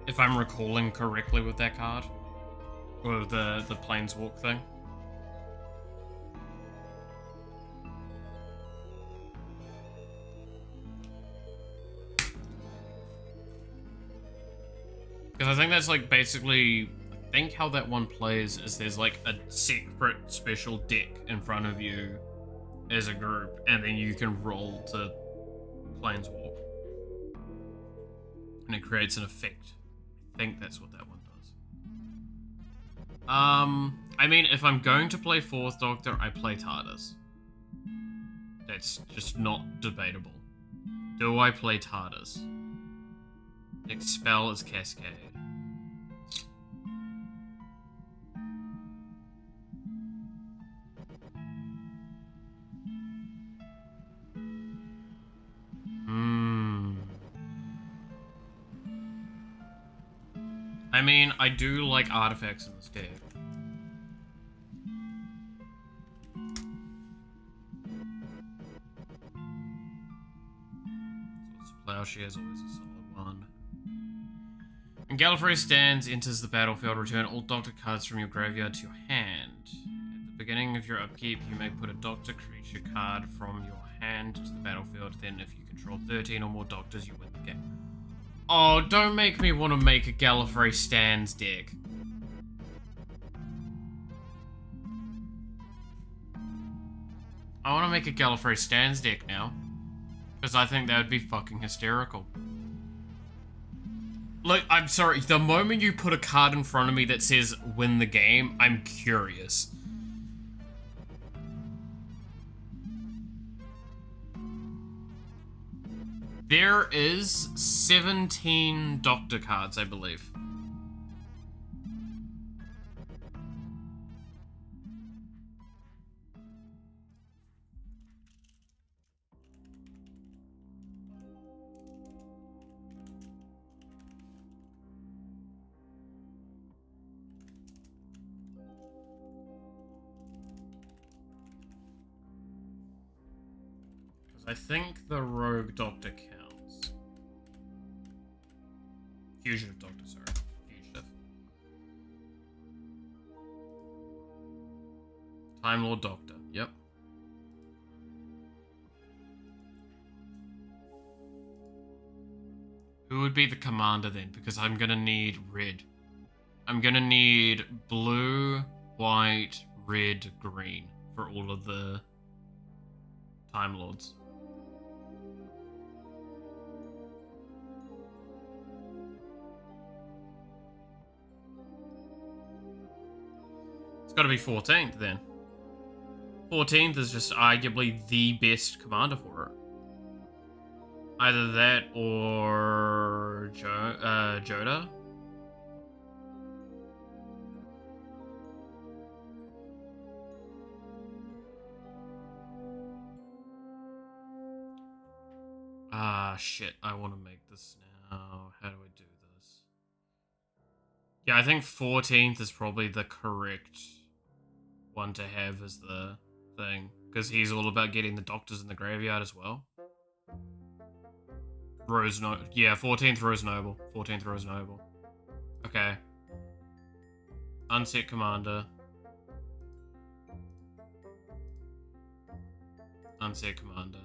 If I'm recalling correctly with that card. Or the Planeswalk thing. Because I think that's like basically, I think how that one plays is there's like a separate special deck in front of you as a group, and then you can roll to Planeswalk. And it creates an effect. I think that's what that one does. I mean, if I'm going to play 4th Doctor, I play TARDIS. That's just not debatable. Do I play TARDIS? Next spell is Cascade. I mean, I do like artifacts in this deck. So Plowshare is always a solid one. When Gallifrey stands, enters the battlefield, return all Doctor cards from your graveyard to your hand. At the beginning of your upkeep, you may put a Doctor creature card from your hand to the battlefield. Then, if you control 13 or more Doctors, you win the game. Oh, don't make me want to make a Gallifrey stands deck. I want to make a Gallifrey stands deck now. Because I think that would be fucking hysterical. Look, I'm sorry, the moment you put a card in front of me that says win the game, I'm curious. There is 17 Doctor cards, I believe. I think the Rogue Doctor counts. Fugitive Doctor, sorry. Fugitive. Time Lord Doctor, yep. Who would be the commander then? Because I'm gonna need red. I'm gonna need blue, white, red, green for all of the Time Lords. It's gotta be 14th then. 14th is just arguably the best commander for it. Either that or Joda. Ah, shit. I want to make this now. How do I do this? Yeah, I think 14th is probably the correct one to have as the thing. Because he's all about getting the Doctors in the graveyard as well. Yeah, 14th Rose Noble. 14th Rose Noble. Okay. Unset Commander. Unset Commander.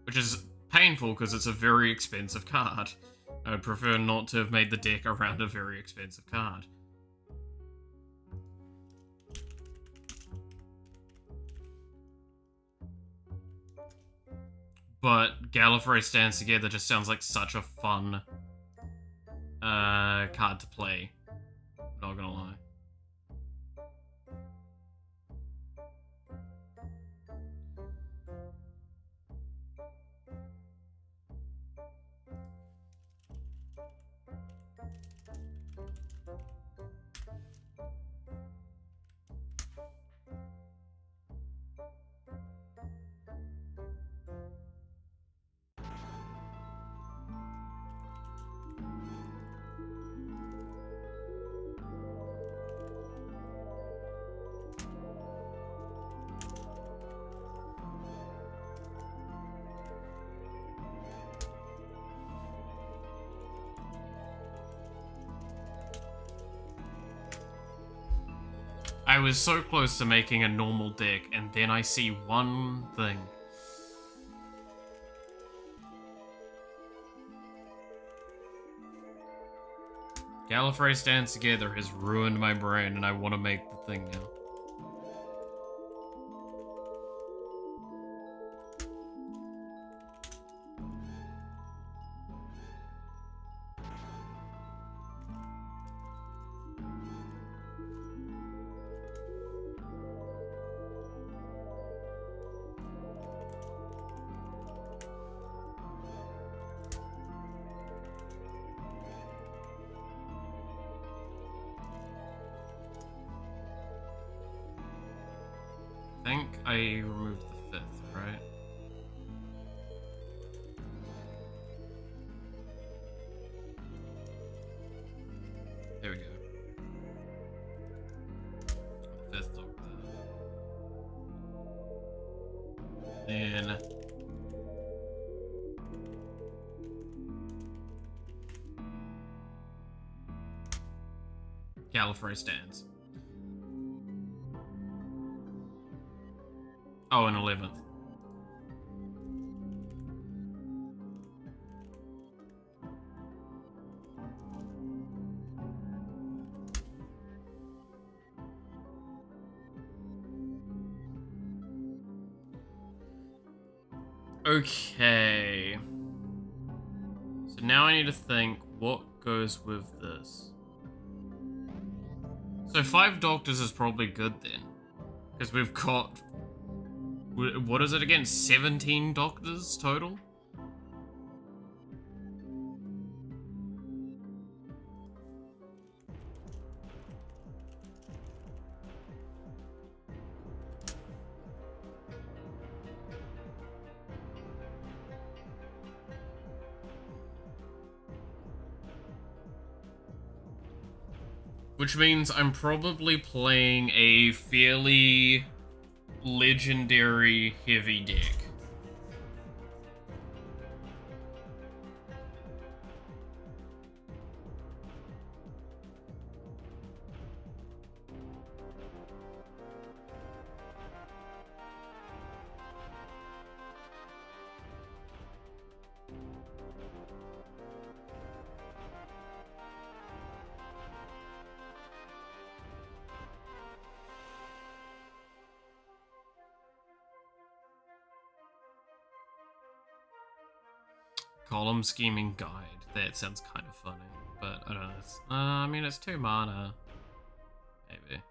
Which is painful because it's a very expensive card. I would prefer not to have made the deck around a very expensive card. But Gallifrey Stands Together just sounds like such a fun card to play. Not gonna lie. I was so close to making a normal deck, and then I see one thing. Gallifrey Stands Together has ruined my brain, and I want to make the thing now. I think I removed the 5th, right? There we go. 5th Doctor. Then Gallifrey Stands. Oh, and 11th. Okay. So now I need to think what goes with this. So 5 Doctors is probably good then. Because we've got... What is it again? 17 Doctors total? Which means I'm probably playing a fairly legendary heavy deck. Column scheming guide. That sounds kind of funny, but I don't know. I mean, it's 2 mana. Maybe.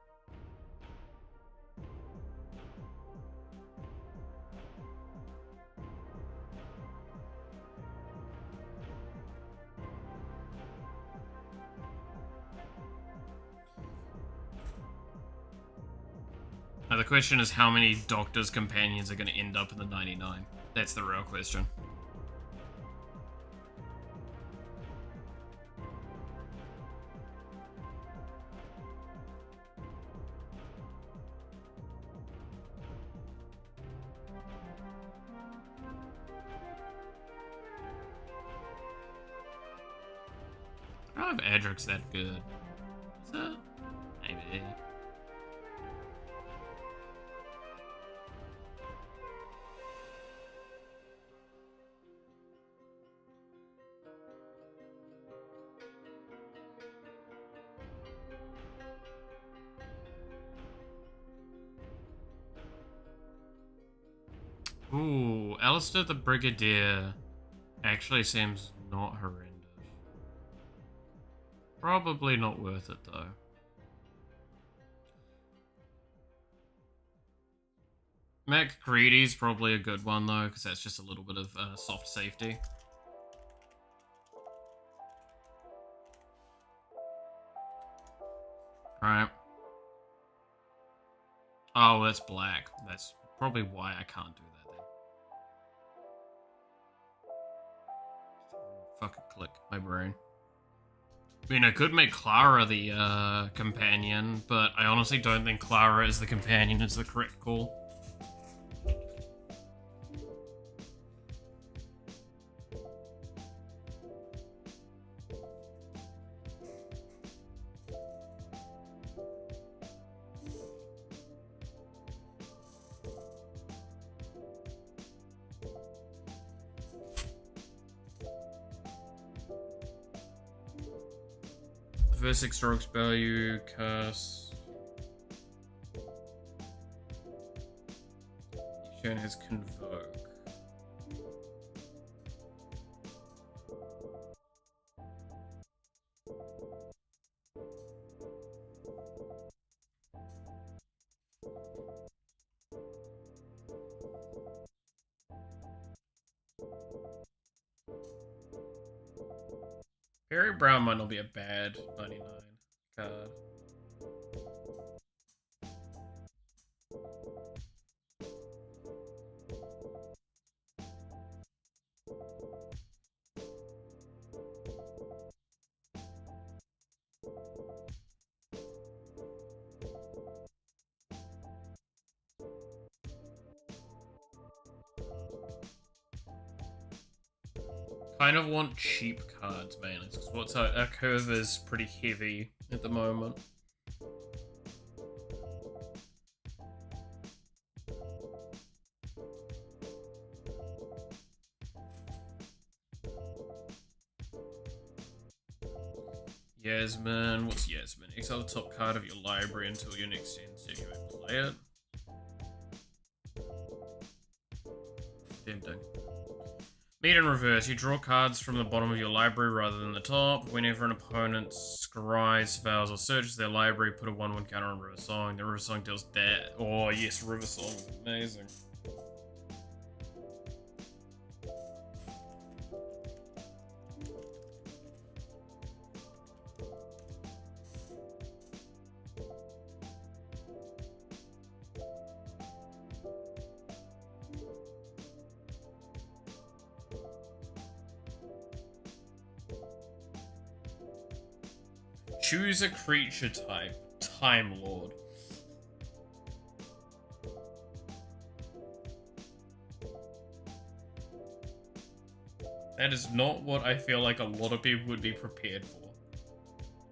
Now the question is how many Doctor's Companions are going to end up in the 99? That's the real question. I don't know if Adric's that good. Is it? Maybe. Ooh, Alistair the Brigadier actually seems not horrendous. Probably not worth it though. MacCready's probably a good one though, because that's just a little bit of soft safety. Alright. Oh, that's black. That's probably why I can't do that then. Fucking click my brain. I mean, I could make Clara the companion, but I honestly don't think Clara as the companion is the correct call. reverse extra value, curse. Each turn has convoke. Barry Brown might not be a bad 99 card. Kind of want cheap cards mainly, because what's our curve is pretty heavy at the moment. Yasmin, what's Yasmin? Exile the top card of your library until your next end, so you may play it. Damn thing. Meet in reverse. You draw cards from the bottom of your library rather than the top. Whenever an opponent scries, fails, or searches their library, put a 1/1 counter on River Song. The River Song deals that. Oh yes, River Song is amazing. Choose a creature type. Time Lord. That is not what I feel like a lot of people would be prepared for.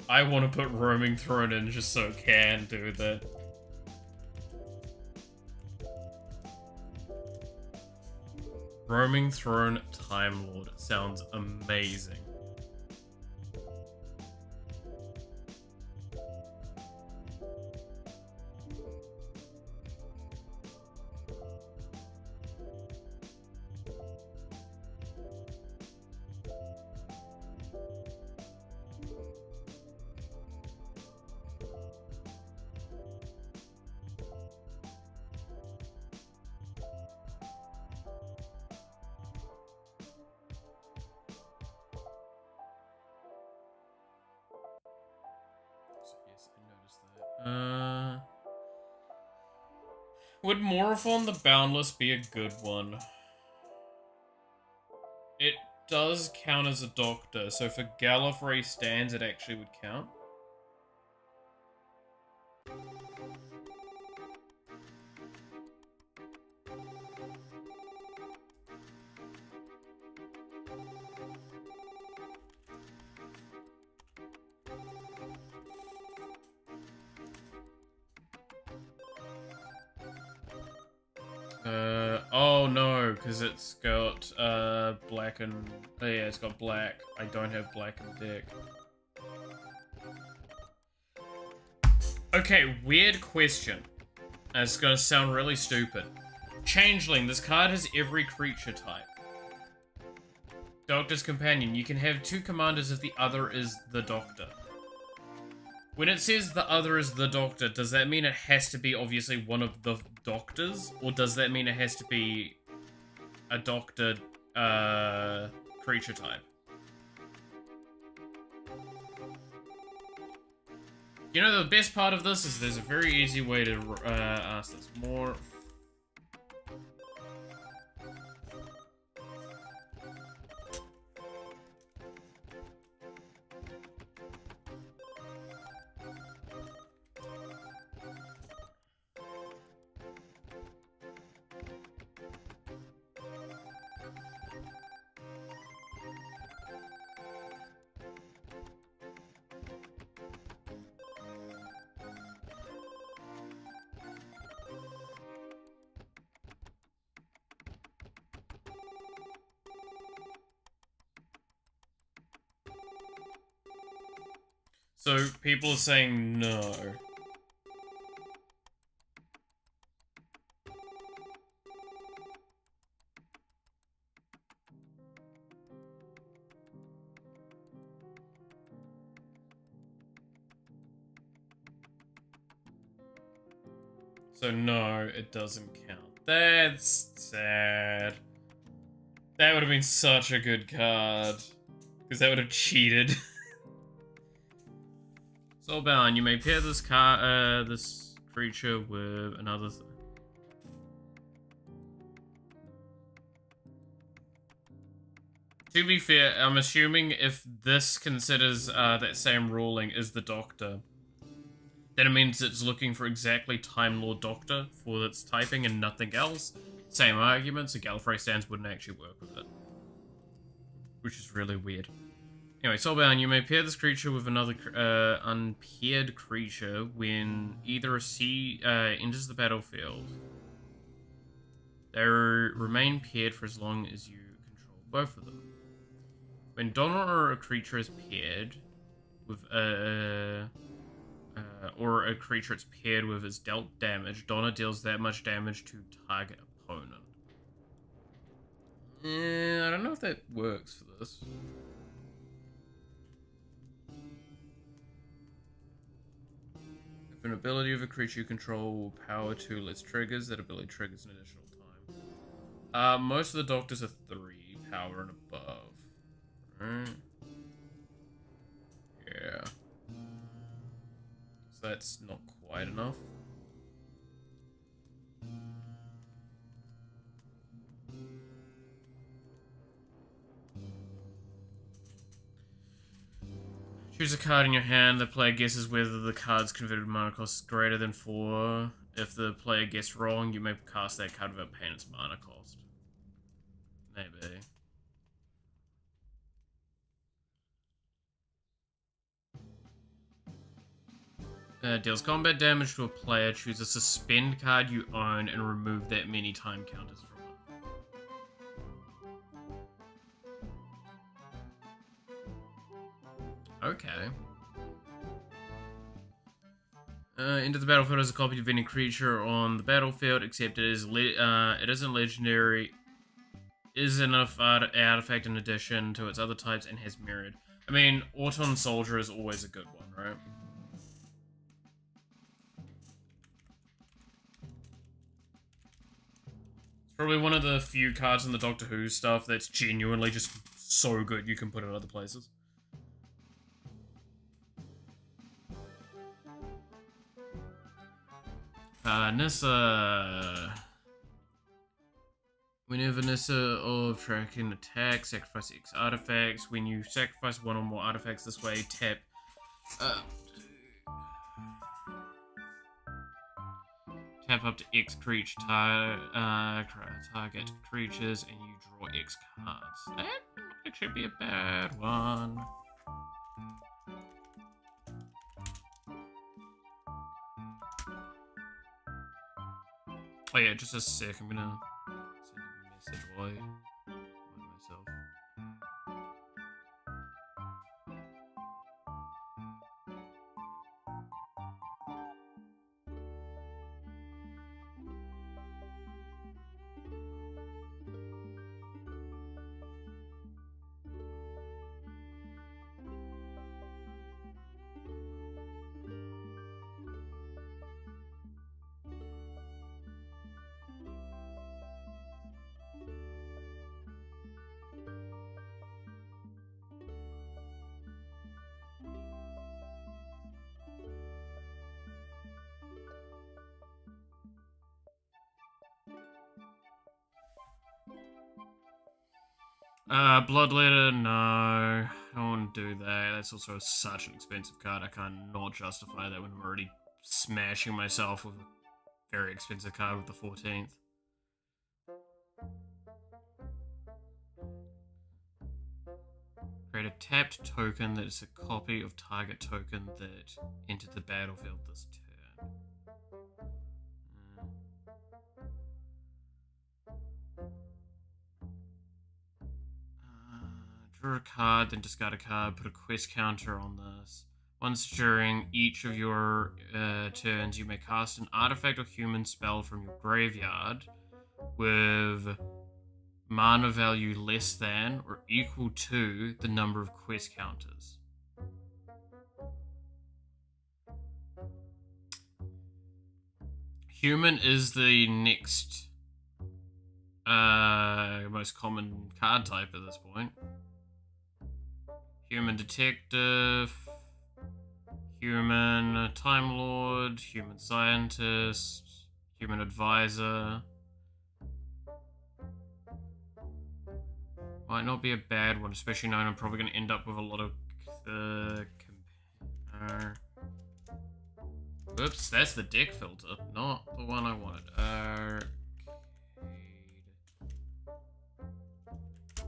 I want to put Roaming Throne in just so it can do that. Roaming Throne Time Lord sounds amazing. Would Morophon the Boundless be a good one? It does count as a doctor, so for Gallifrey stands, it actually would count. Oh no, because it's got, black and... Oh yeah, it's got black. I don't have black in the deck. Okay, weird question. And it's gonna sound really stupid. Changeling, this card has every creature type. Doctor's Companion, you can have two commanders if the other is the Doctor. When it says the other is the Doctor, does that mean it has to be obviously one of the Doctors? Or does that mean it has to be a Doctor, creature type? You know, the best part of this is there's a very easy way to ask this. More... So people are saying no. So no, it doesn't count. That's sad. That would have been such a good card. Because that would have cheated. Soulbound, you may pair this this creature with another. To be fair, I'm assuming if this considers that same ruling is the Doctor, then it means it's looking for exactly Time Lord Doctor for its typing and nothing else. Same argument, so Gallifrey stands wouldn't actually work with it. Which is really weird. Anyway, Soulbound, you may pair this creature with another unpaired creature when either a sea enters the battlefield. They remain paired for as long as you control both of them. When Donna or a creature is paired with or a creature it's paired with is dealt damage, Donna deals that much damage to target opponent. I don't know if that works for this. If an ability of a creature you control will power 2 less triggers, that ability triggers an additional time. Most of the Doctors are 3 power and above. Right? Yeah. So that's not quite enough. Choose a card in your hand. The player guesses whether the card's converted mana cost is greater than 4. If the player guessed wrong, you may cast that card without paying its mana cost. Maybe. Deals combat damage to a player. Choose a suspend card you own and remove that many time counters from it. Okay. Enter the battlefield as a copy of any creature on the battlefield, except it isn't legendary, is an artifact in addition to its other types, and has mirrored. I mean, Auton Soldier is always a good one, right? It's probably one of the few cards in the Doctor Who stuff that's genuinely just so good you can put it other places. Nissa. Whenever Nissa of tracking attack, sacrifice X artifacts. When you sacrifice one or more artifacts this way, tap up to X creature target creatures, and you draw X cards. That should be a bad one. Oh yeah, just a sec. I'm gonna send a message while I remind myself. Bloodletter, no. I don't want to do that. That's also such an expensive card. I can't not justify that when I'm already smashing myself with a very expensive card with the 14th. Create a tapped token that is a copy of target token that entered the battlefield this turn. Draw a card, then discard a card, put a quest counter on this. Once during each of your turns, you may cast an artifact or human spell from your graveyard with mana value less than or equal to the number of quest counters. Human is the next most common card type at this point. Human detective, human time lord, human scientist, human advisor. Might not be a bad one, especially knowing I'm probably going to end up with a lot of Oops, that's the deck filter, not the one I wanted.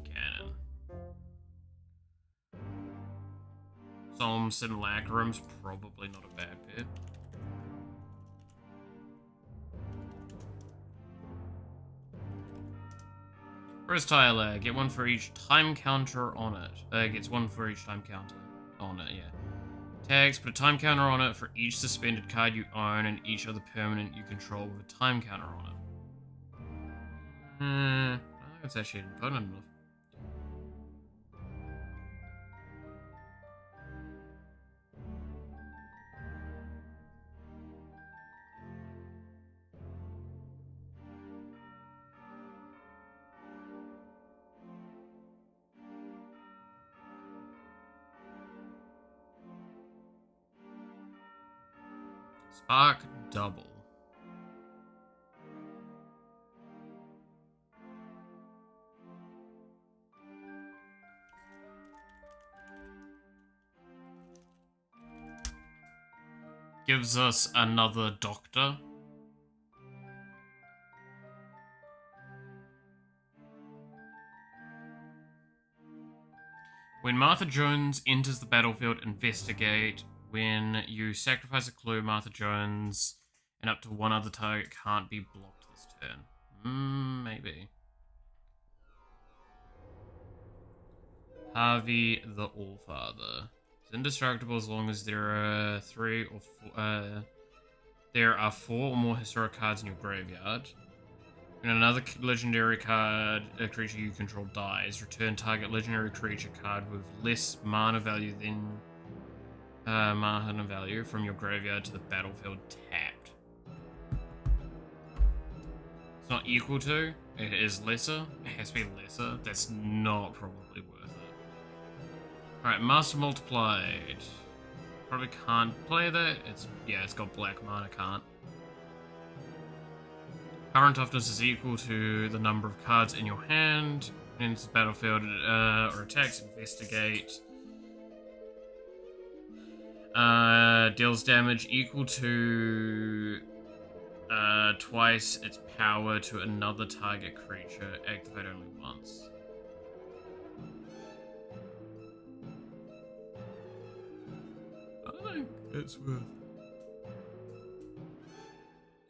Cannon. Solemn Simulacrum's probably not a bad bit. First tile, get one for each time counter on it. Gets one for each time counter on it, yeah. Tags, put a time counter on it for each suspended card you own and each other permanent you control with a time counter on it. I think it's actually impotent enough. Spark double. Gives us another doctor. When Martha Jones enters the battlefield, investigate. When you sacrifice a clue, Martha Jones and up to one other target can't be blocked this turn. Maybe. Harvey the Allfather. It's indestructible as long as there are there are 4 or more historic cards in your graveyard. When another legendary card, a creature you control, dies, return target legendary creature card with less mana value than mana value from your graveyard to the battlefield tapped. It's not equal to, it is lesser. It has to be lesser. That's not probably worth it. Alright, Master Multiplied. Probably can't play that. It's got black mana, can't. Current toughness is equal to the number of cards in your hand. Enters the battlefield or attacks, investigate. Deals damage equal to twice its power to another target creature. Activate only once. I think it's worth it.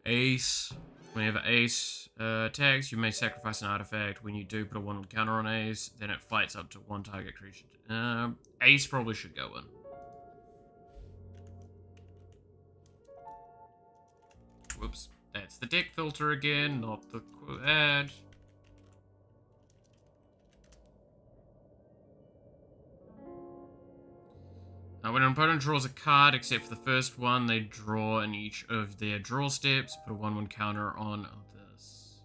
Ace. When you have Ace attacks, you may sacrifice an artifact. When you do, put a 1 counter on Ace, then it fights up to 1 target creature. Ace probably should go in. Whoops. That's the deck filter again, not the ad. When an opponent draws a card, except for the first one, they draw in each of their draw steps. Put a 1/1 counter on this.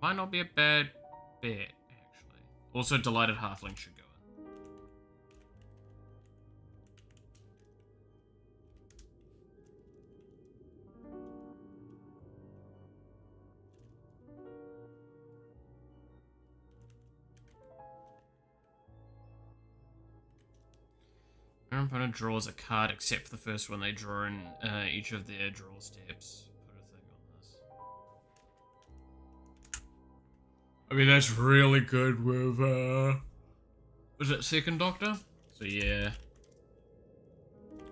Might not be a bad bet, actually. Also, Delighted Halfling should go in. When an opponent draws a card, except for the first one, they draw in each of their draw steps. Put a thing on this. I mean, that's really good with, was it Second Doctor? So yeah.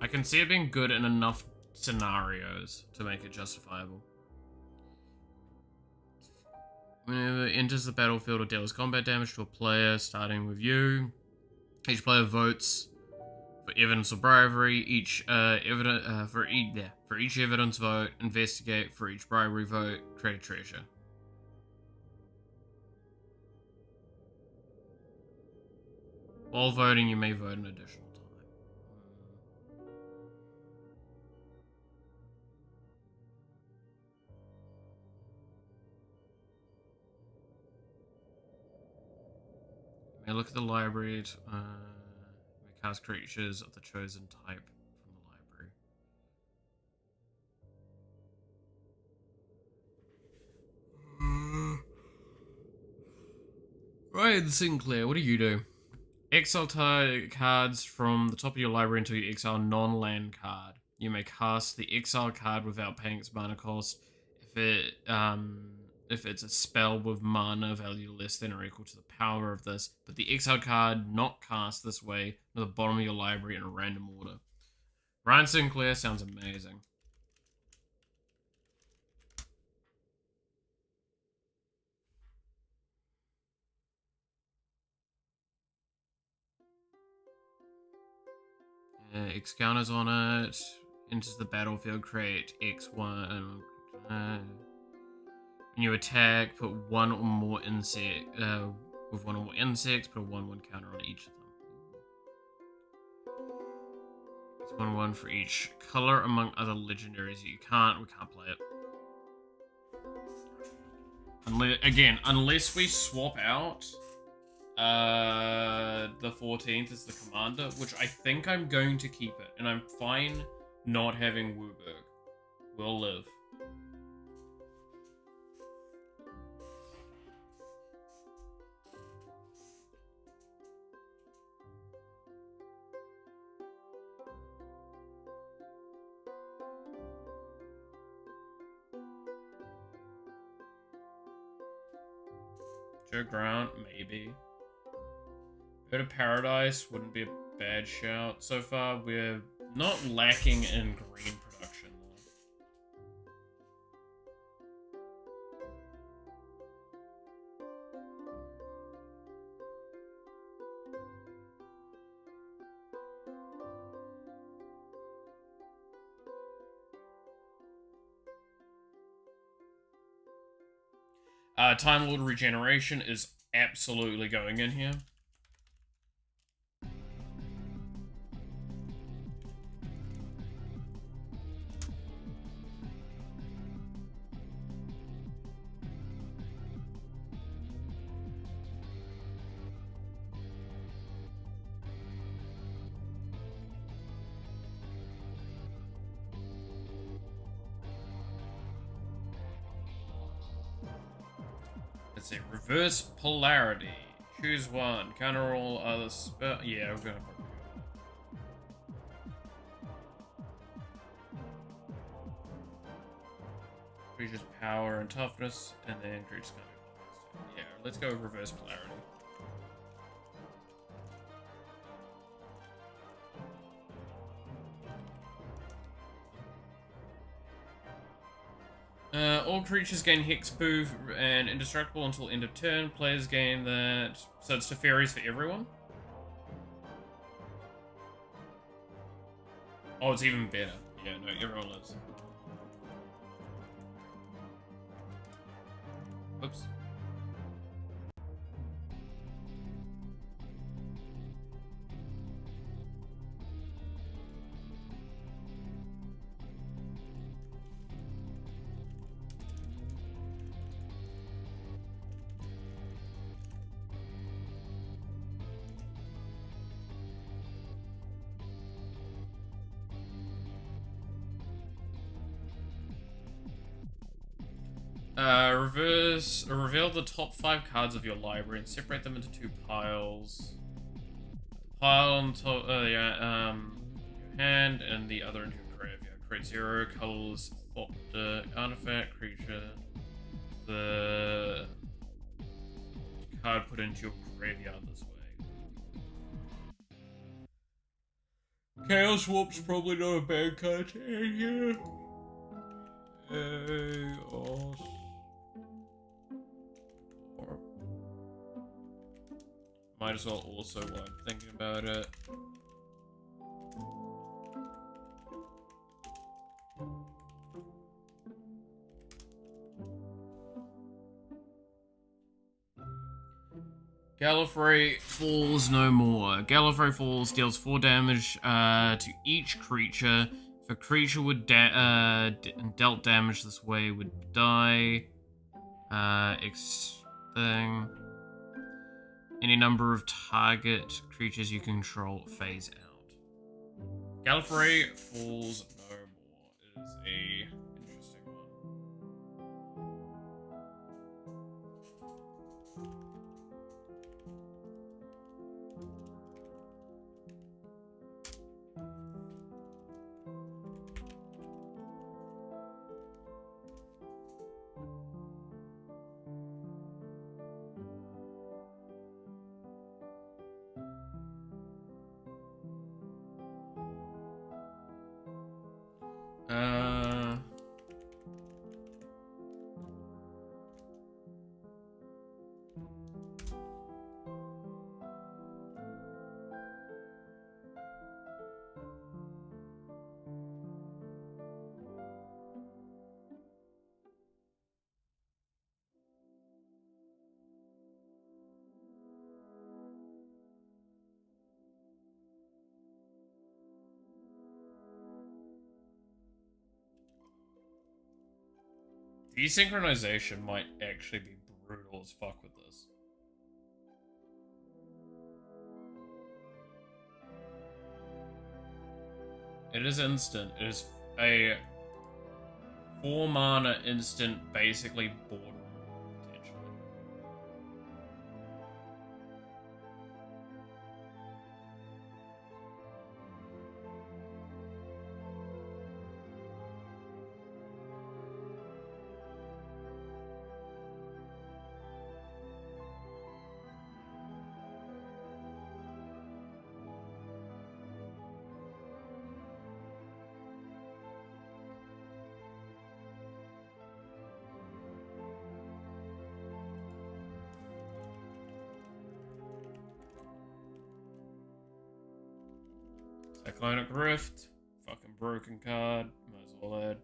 I can see it being good in enough scenarios to make it justifiable. Whenever it enters the battlefield or deals combat damage to a player, starting with you, each player votes for evidence or bribery. For each evidence vote, investigate. For each bribery vote, create a treasure. While voting, you may vote an additional time. You may look at the library to cast creatures of the chosen type from the library. Ryan Sinclair, what do you do? Exile cards from the top of your library until you exile non-land card. You may cast the exile card without paying its mana cost. If it's a spell with mana value less than or equal to the power of this, but the exile card not cast this way to the bottom of your library in a random order. Ryan Sinclair sounds amazing. X counters on it. Enters the battlefield, create X1. When you attack, put one or more insect with one or more insects, put a 1/1 counter on each of them. It's 1/1 for each color among other legendaries. We can't play it. Unless we swap out the 14th as the commander, which I think I'm going to keep it, and I'm fine not having Wooburg. We'll live. Joe Grant, maybe. Bird of Paradise wouldn't be a bad shout. So far, we're not lacking in green production, though. Time Lord Regeneration is absolutely going in here. Let's see, reverse polarity. Choose one. Counter all other spell. Yeah, we're gonna probably do that. Creature's power and toughness, and then creature's gonna do. Yeah, let's go with reverse polarity. All creatures gain Hexproof and Indestructible until end of turn. Players gain that. So it's to fairies for everyone? Oh, it's even better. Yeah, no, everyone lives. Oops. Reveal the top 5 cards of your library and separate them into 2 piles. Pile on top, your hand and the other into your graveyard. Create 0 colors, artifact, creature. The card put into your graveyard this way. Chaos Warp's probably not a bad card to add here. Chaos might as well also while I'm thinking about it. Gallifrey falls no more. Gallifrey falls deals 4 damage to each creature. If a creature would dealt damage this way would die. Thing. Any number of target creatures you control phase out. Gallifrey falls no more. It is a interesting one. Desynchronization might actually be brutal as fuck with this. It is instant. It is a 4 mana instant, basically border potentially. Cyclonic Rift, fucking broken card, might as well add.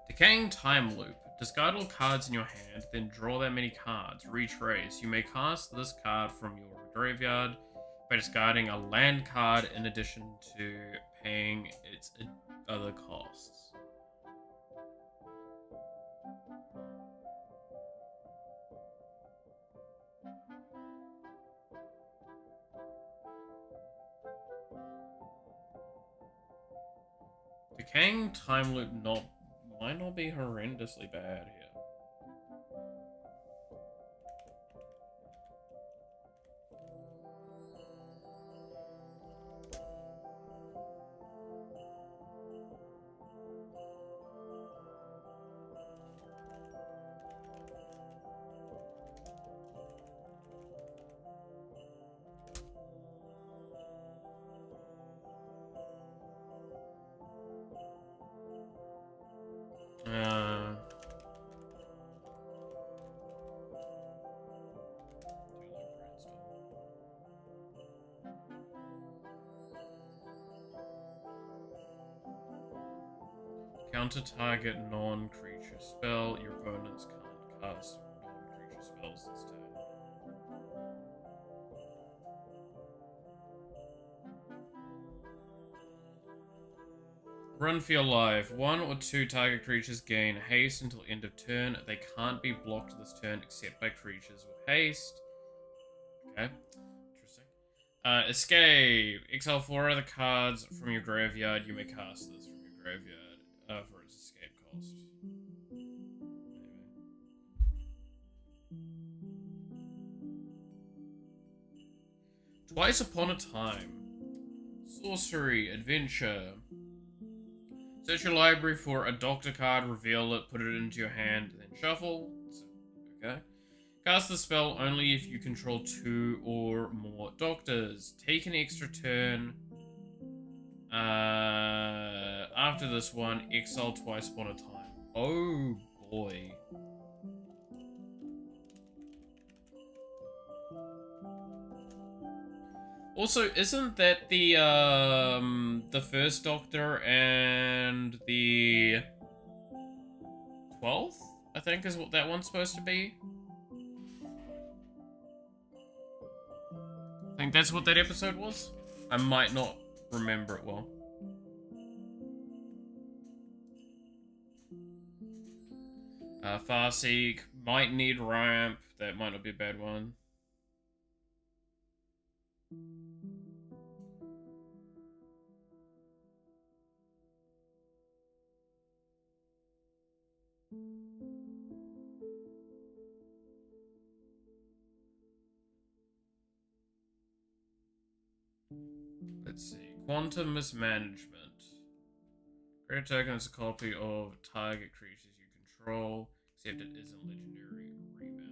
Decaying Time Loop. Discard all cards in your hand, then draw that many cards. Retrace. You may cast this card from your graveyard by discarding a land card in addition to paying its other costs. Decaying Time Loop might not be horrendously bad here. Counter target non-creature spell. Your opponents can't cast non-creature spells this turn. Run for your life. 1 or 2 target creatures gain haste until end of turn. They can't be blocked this turn except by creatures with haste. Okay. Interesting. Escape. Exile 4 other cards from your graveyard. You may cast this from your graveyard for its escape cost. Maybe. Twice Upon a Time. Sorcery, adventure. Search your library for a doctor card, reveal it, put it into your hand, then shuffle. Okay. Cast the spell only if you control 2 or more doctors. Take an extra turn. After this one, exile Twice Upon a Time. Oh boy. Also, isn't that the first Doctor and the 12th? I think is what that one's supposed to be. I think that's what that episode was. I might not remember it well. Farseek might need ramp. That might not be a bad one. Let's see. Quantum Mismanagement. Create a token is a copy of target creatures you control, except it isn't legendary rebound.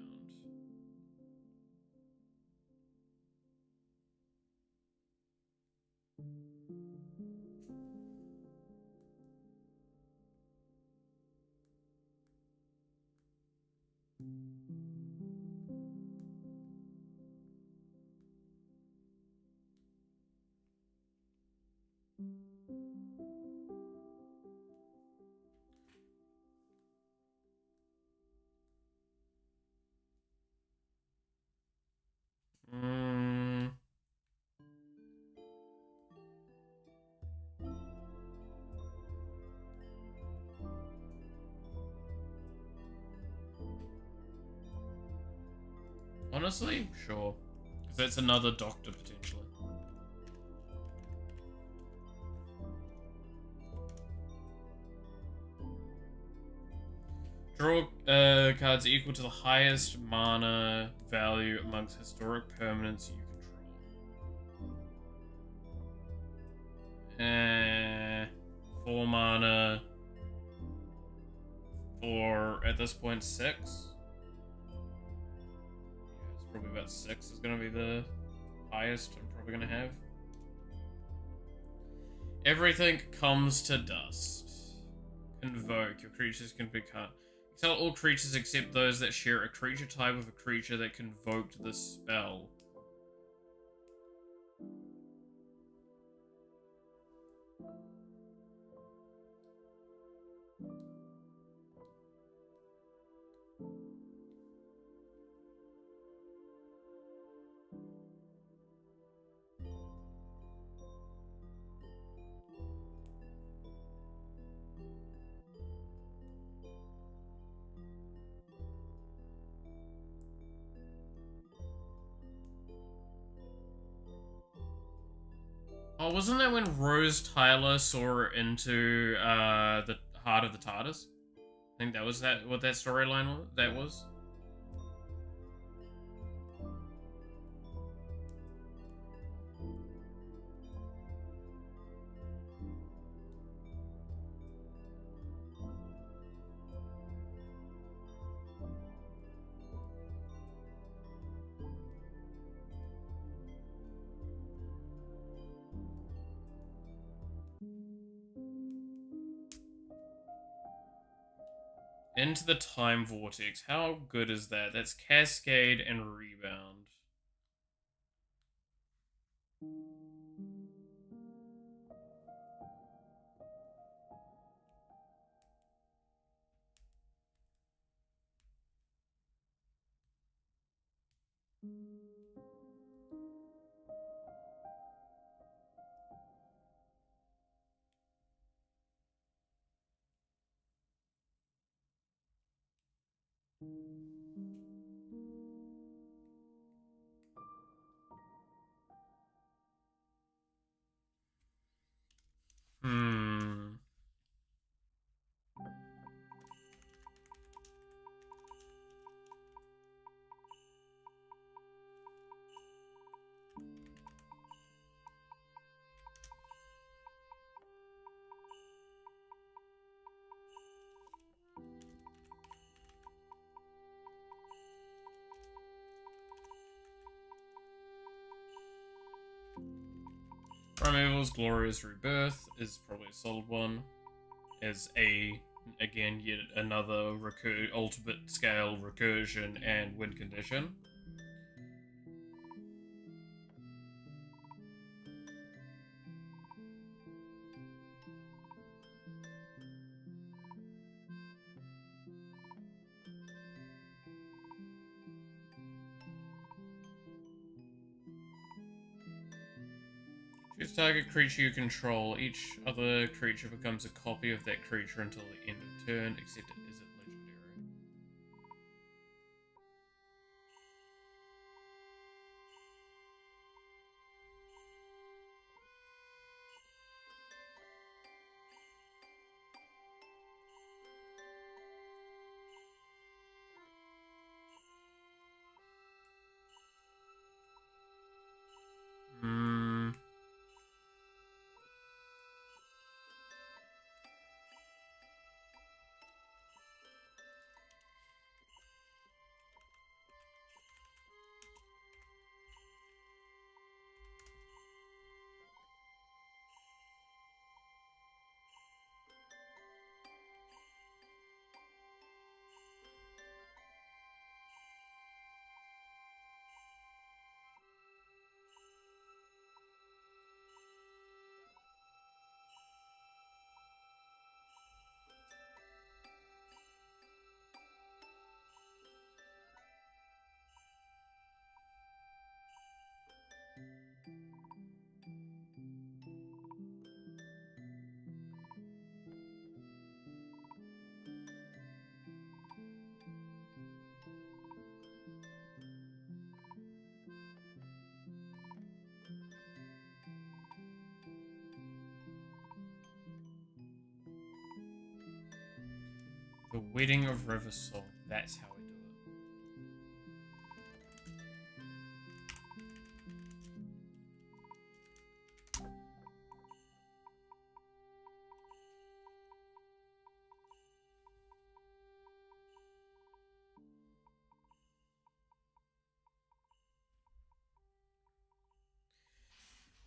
Honestly, sure. Because that's another doctor, potentially. Draw cards equal to the highest mana value amongst historic permanents you control. 4 mana. For, at this point, 6. It's probably about 6 is going to be the highest I'm probably going to have. Everything comes to dust. Convoke. Your creatures can become... Tell all creatures except those that share a creature type with a creature that convoked the spell. Oh, wasn't that when Rose Tyler saw her into the heart of the TARDIS? I think that was what that storyline was. Into the Time Vortex. How good is that? That's Cascade and Rebound. Primeval's Glorious Rebirth is probably a solid one. As again, yet another ultimate scale recursion and win condition. Choose target creature you control. Each other creature becomes a copy of that creature until the end of turn, except it isn't legendary. The Wedding of Riversong. That's how we do it.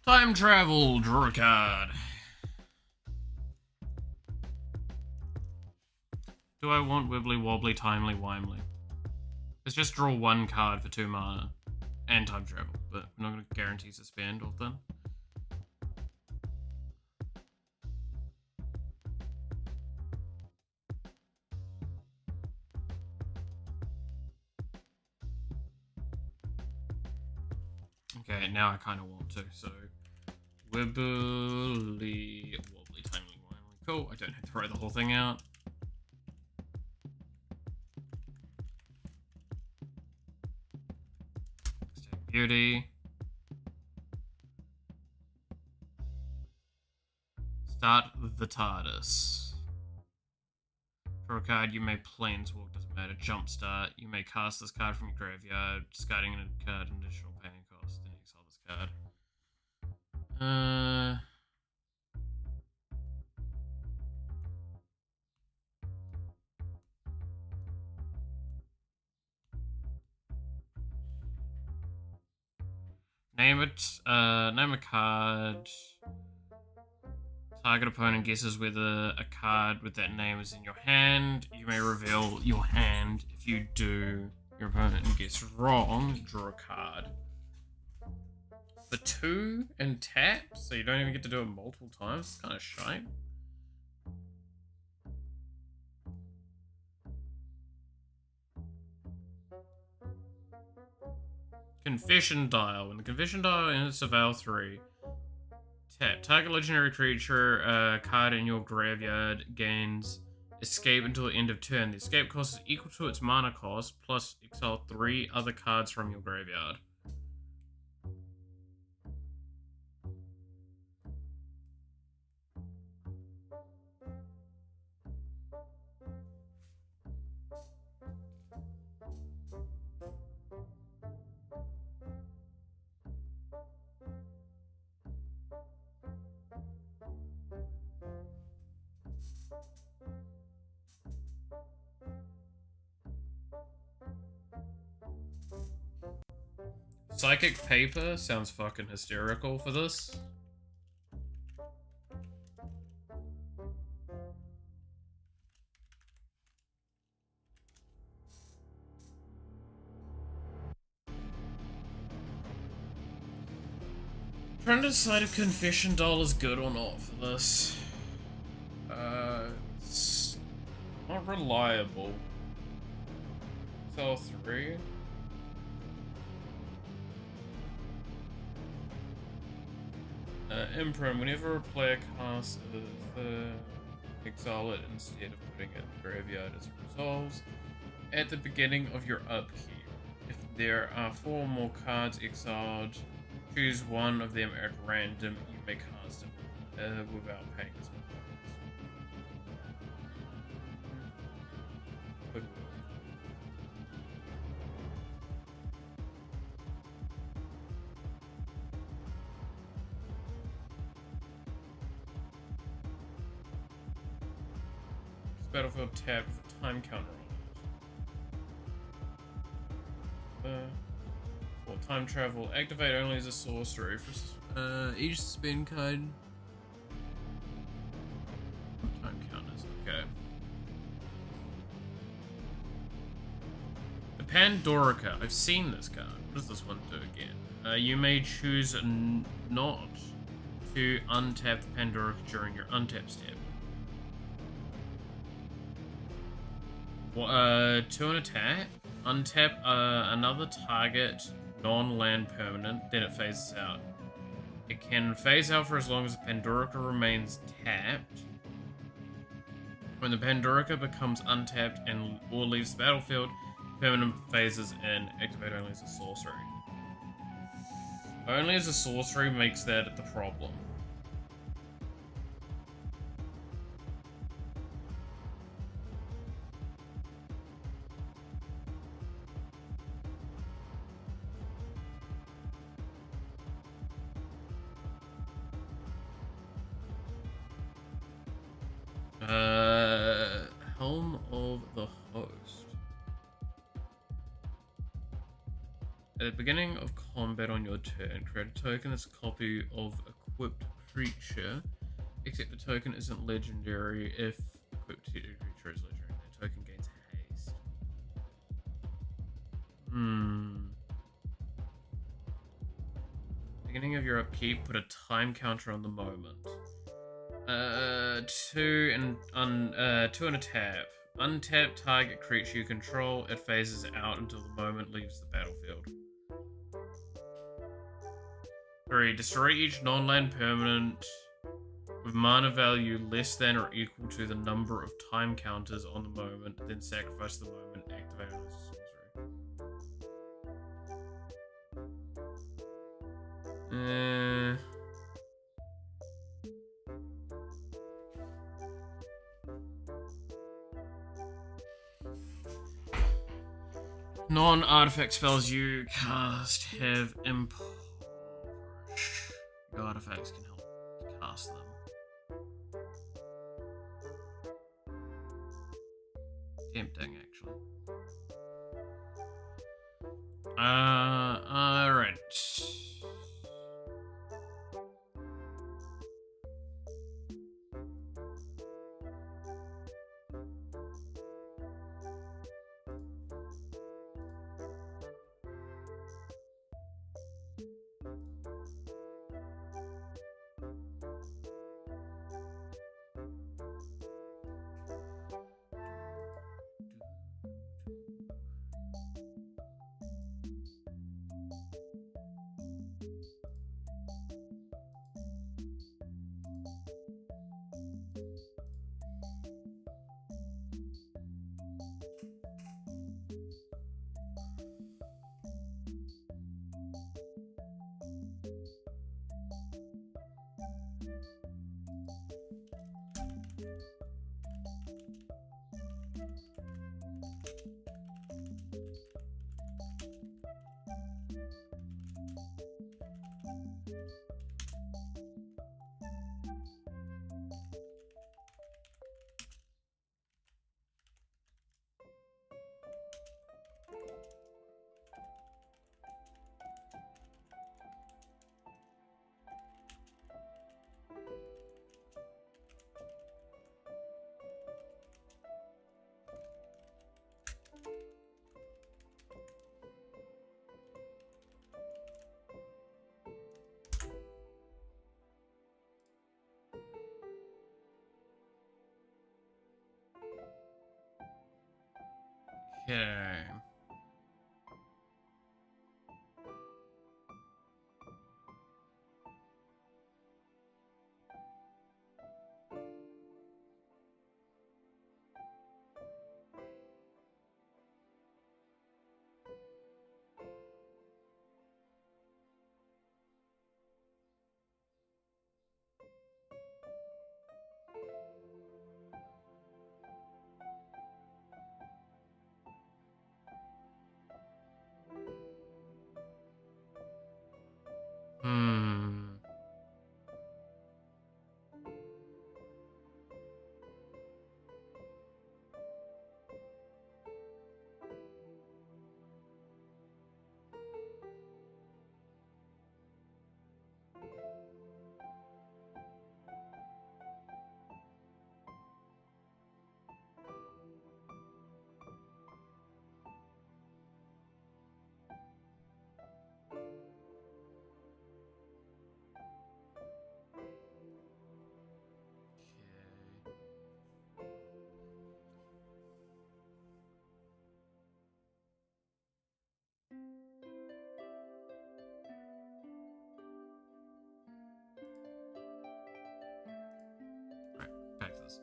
Time travel, draw a card. Do I want wibbly wobbly timely wimely? Let's just draw one card for 2 mana and time travel, but I'm not going to guarantee suspend or then. Okay, now I kind of want to, so wibbly wobbly timely wimely. Cool, I don't have to write the whole thing out. Beauty. Start the TARDIS. Draw a card, you may planeswalk, doesn't matter. Jumpstart, you may cast this card from your graveyard, discarding a card and additional paying cost, and exile this card. Name a card. Target opponent guesses whether a card with that name is in your hand. You may reveal your hand. If you do, your opponent gets wrong, draw a card. For 2 and tap, so you don't even get to do it multiple times. It's kind of shite. Confession Dial. When the Confession Dial enters Surveil 3, tap. Target legendary creature, card in your graveyard gains escape until the end of turn. The escape cost is equal to its mana cost, plus exile 3 other cards from your graveyard. Psychic Paper sounds fucking hysterical for this. Trying to decide if confession doll is good or not for this. It's not reliable. Cell 3. Imprint, whenever a player casts exile it instead of putting it in the graveyard as it resolves. At the beginning of your upkeep, if there are 4 or more cards exiled, choose one of them at random. You may cast it without paying as much. Battlefield tab with a time counter on it. Or time travel. Activate only as a sorcery for each spin card. Time counters. Okay. The Pandorica. I've seen this card. What does this one do again? You may choose not to untap the Pandorica during your untap step. 2 an attack. Untap another target non-land permanent, then it phases out. It can phase out for as long as the Pandorica remains tapped. When the Pandorica becomes untapped and or leaves the battlefield, permanent phases in. Activate only as a sorcery. Only as a sorcery makes that the problem. Helm of the Host. At the beginning of combat on your turn, create a token that's a copy of equipped creature, except the token isn't legendary. If equipped creature is legendary, the token gains haste. Beginning of your upkeep, put a time counter on the moment. 2 and a tap. Untap target creature you control. It phases out until the moment leaves the battlefield. 3. Destroy each non-land permanent with mana value less than or equal to the number of time counters on the moment, then sacrifice the moment, activate it as a sorcery. Non-artifact spells you cast have impoverish. Your artifacts can help cast them. Tempting, actually. Alright. Okay. Hmm. Right, back to this.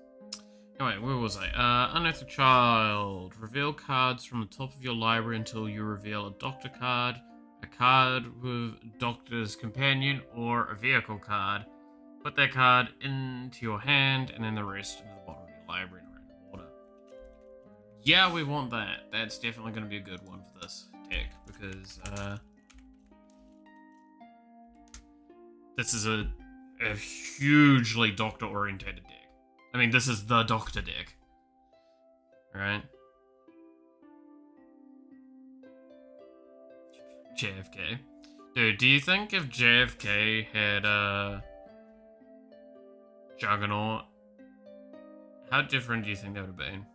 Anyway, where was I? Unearthed child. Reveal cards from the top of your library until you reveal a doctor card, a card with doctor's companion, or a vehicle card. Put that card into your hand and then the rest into the bottom of your library in random order. Yeah, we want that. That's definitely going to be a good one for this deck because this is a hugely doctor-orientated deck. I mean, this is the doctor deck. Right? JFK. Dude, do you think if JFK had, Juggernaut, how different do you think that would have been?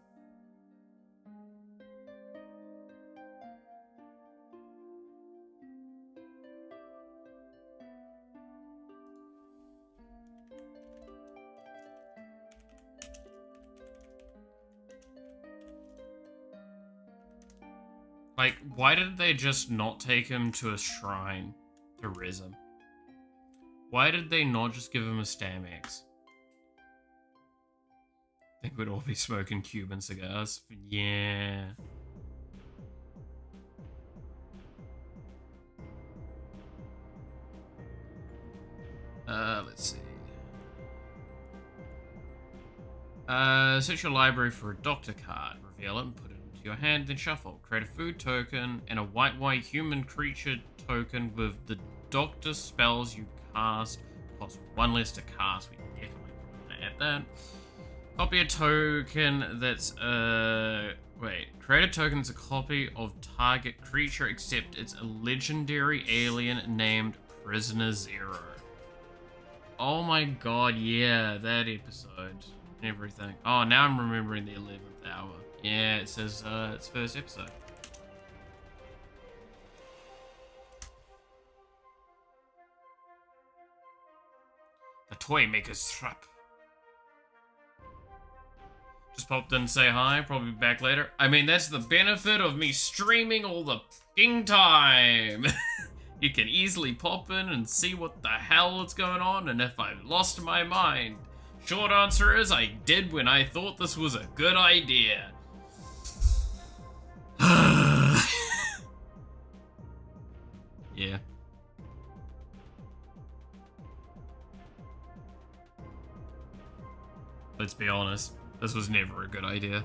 Like, why did they just not take him to a shrine to res him? Why did they not just give him a Stamex? I think we'd all be smoking Cuban cigars. Yeah. Let's see. Search your library for a doctor card. Reveal it and put it into your hand, then shuffle. Create a food token and a white human creature token with the doctor spells you cast. Cost 1 less to cast. We definitely want to add that. Copy a token that's create a token that's a copy of target creature, except it's a legendary alien named Prisoner Zero. Oh my god, yeah, that episode. And everything. Oh, now I'm remembering the 11th hour. Yeah, it says it's first episode. The Toy Maker's Trap. Just popped in to say hi, probably back later. I mean, that's the benefit of me streaming all the f***ing time. You can easily pop in and see what the hell is going on, and if I've lost my mind. Short answer is I did when I thought this was a good idea. Yeah. Let's be honest. This was never a good idea.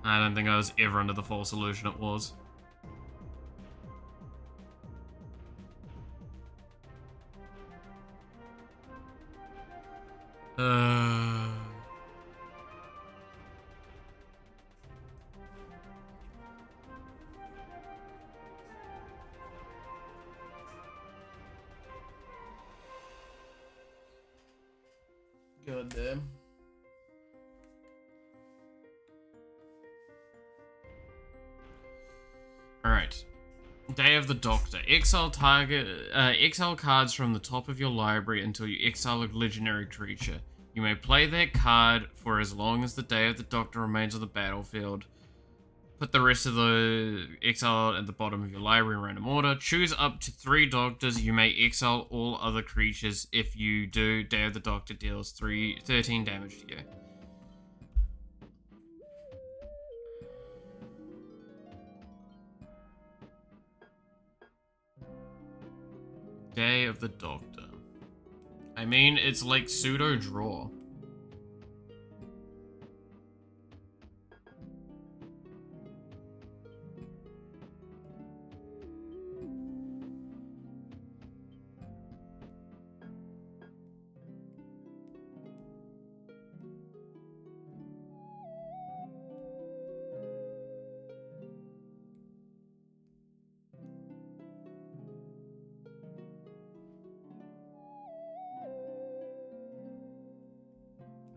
I don't think I was ever under the false illusion it was. God damn. Alright. Day of the Doctor. Exile cards from the top of your library until you exile a legendary creature. You may play that card for as long as the Day of the Doctor remains on the battlefield. Put the rest of the exile at the bottom of your library in random order. Choose up to 3 doctors. You may exile all other creatures. If you do, Day of the Doctor deals 13 damage to you. Day of the Doctor. I mean, it's like pseudo draw.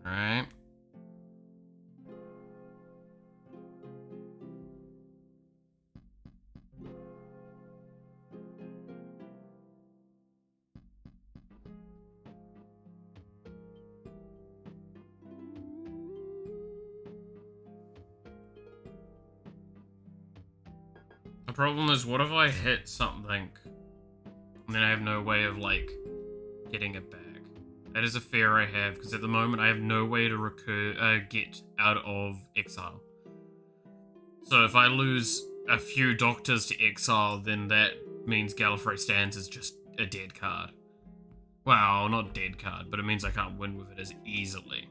Alright. The problem is, what if I hit something and then I have no way of, like, getting it back? That is a fear I have, because at the moment I have no way to get out of exile. So if I lose a few doctors to exile, then that means Gallifrey Stands is just a dead card. Well, not dead card, but it means I can't win with it as easily.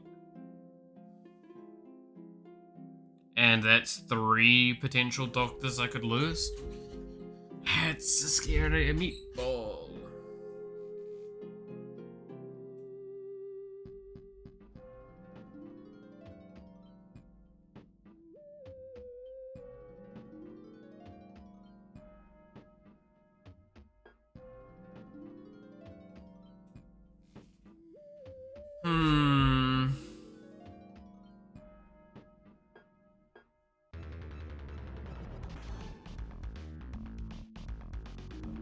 And that's 3 potential doctors I could lose. That's a scary meatball.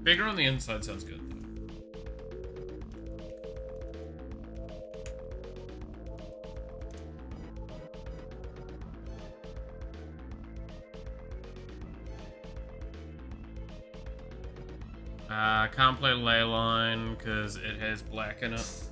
Bigger on the inside sounds good. Can't play Leyline because it has black in it.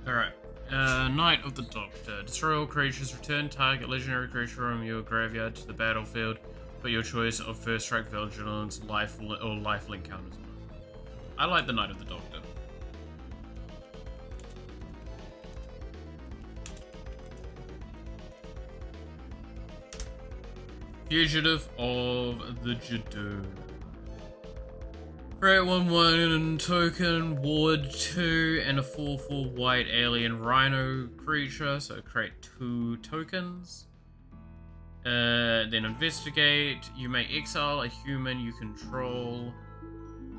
Alright. Knight of the Doctor. Destroy all creatures. Return target legendary creature from your graveyard to the battlefield. Put your choice of First Strike, Vigilance, Life, or Lifelink counters. I like the Knight of the Doctor. Fugitive of the Jadoo. Create 1/1 token, ward 2, and a 4/4 white alien rhino creature. So create 2 tokens. Then investigate. You may exile a human you control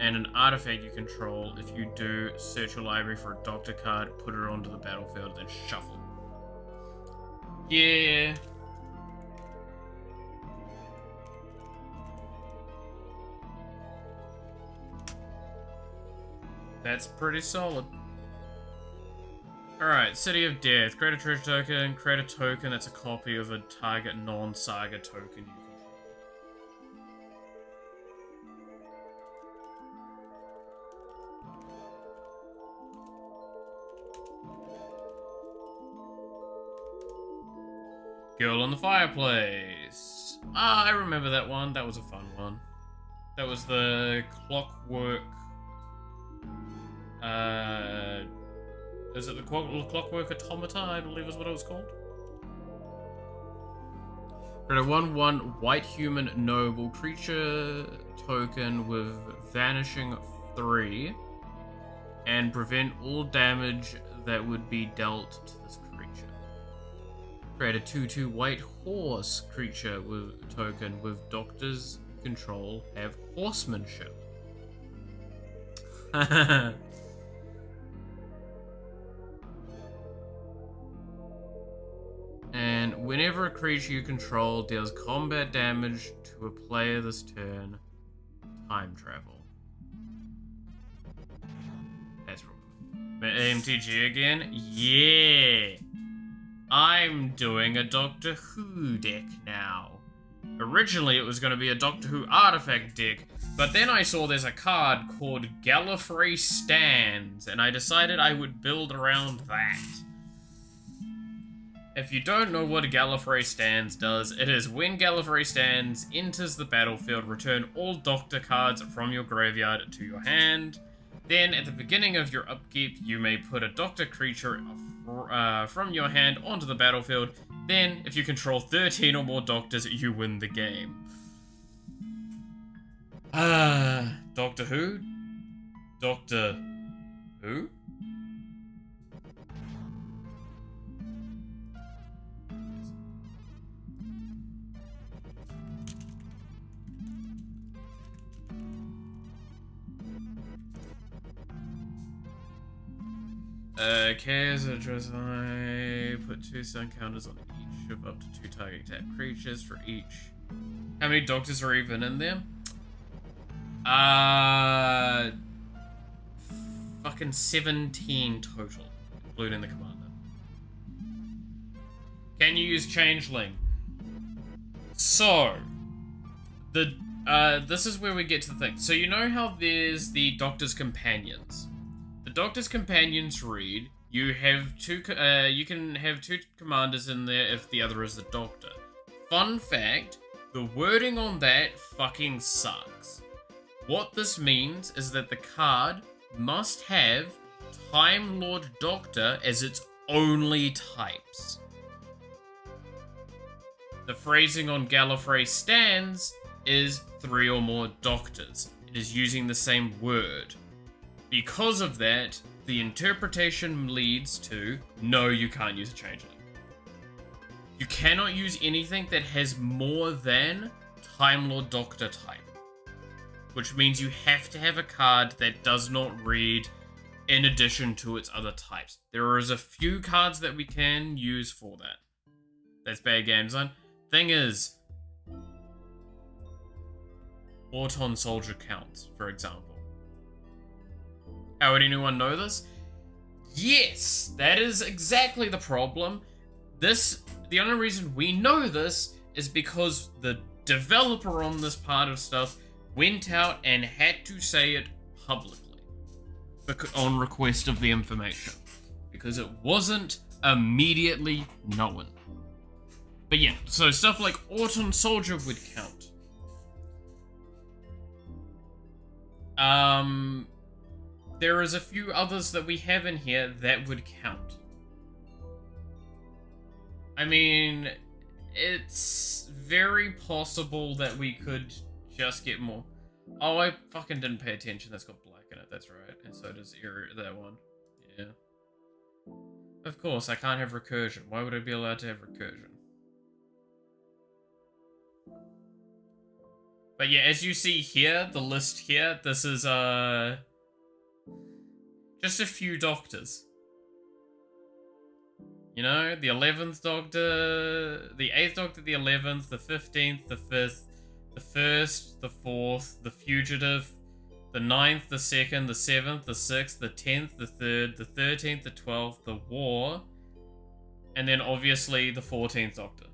and an artifact you control. If you do, search your library for a doctor card, put it onto the battlefield, then shuffle. Yeah. That's pretty solid. Alright, City of Death. Create a treasure token. Create a token that's a copy of a target non-saga token you control. Girl on the Fireplace. Ah, I remember that one. That was a fun one. That was the Clockwork... is it the Clockwork Automata, I believe is what it was called? Create a 1/1 white human noble creature token with vanishing 3. and prevent all damage that would be dealt to this creature. Create a 2/2 white horse creature with token with doctors control have horsemanship. And whenever a creature you control deals combat damage to a player this turn, time travel. That's wrong. AMTG again? Yeah! I'm doing a Doctor Who deck now. Originally it was going to be a Doctor Who artifact deck, but then I saw there's a card called Gallifrey Stands, and I decided I would build around that. If you don't know what Gallifrey Stands does, it is when Gallifrey Stands enters the battlefield, return all Doctor cards from your graveyard to your hand. Then, at the beginning of your upkeep, you may put a Doctor creature from your hand onto the battlefield. Then, if you control 13 or more Doctors, you win the game. Doctor Who? Doctor Who? Chaos address I put 2 stun counters on each of up to 2 target tap creatures for each. How many Doctors are even in there? Fucking 17 total, including the commander. Can you use Changeling? So, this is where we get to the thing. So you know how there's the Doctor's Companions? The Doctor's Companions read, you can have 2 commanders in there if the other is the Doctor. Fun fact, the wording on that fucking sucks. What this means is that the card must have Time Lord Doctor as its only types. The phrasing on Gallifrey Stands is 3 or more Doctors. It is using the same word. Because of that, the interpretation leads to, no, you can't use a Changeling. You cannot use anything that has more than Time Lord Doctor type. Which means you have to have a card that does not read in addition to its other types. There is a few cards that we can use for that. That's bad game design. Thing is, Auton Soldier counts, for example. How would anyone know this? Yes, that is exactly the problem. The only reason we know this is because the developer on this part of stuff went out and had to say it publicly on request of the information, because it wasn't immediately known. But yeah, so stuff like Autumn Soldier would count. There is a few others that we have in here that would count. I mean, it's very possible that we could just get more. Oh, I fucking didn't pay attention. That's got black in it. That's right. And so does that one. Yeah. Of course, I can't have recursion. Why would I be allowed to have recursion? But yeah, as you see here, the list here, this is just a few Doctors. You know, the 11th Doctor, the 8th Doctor, the 11th, the 15th, the 5th, the 1st, the 4th, the Fugitive, the 9th, the 2nd, the 7th, the 6th, the 10th, the 3rd, the 13th, the 12th, the War, and then obviously the 14th Doctor.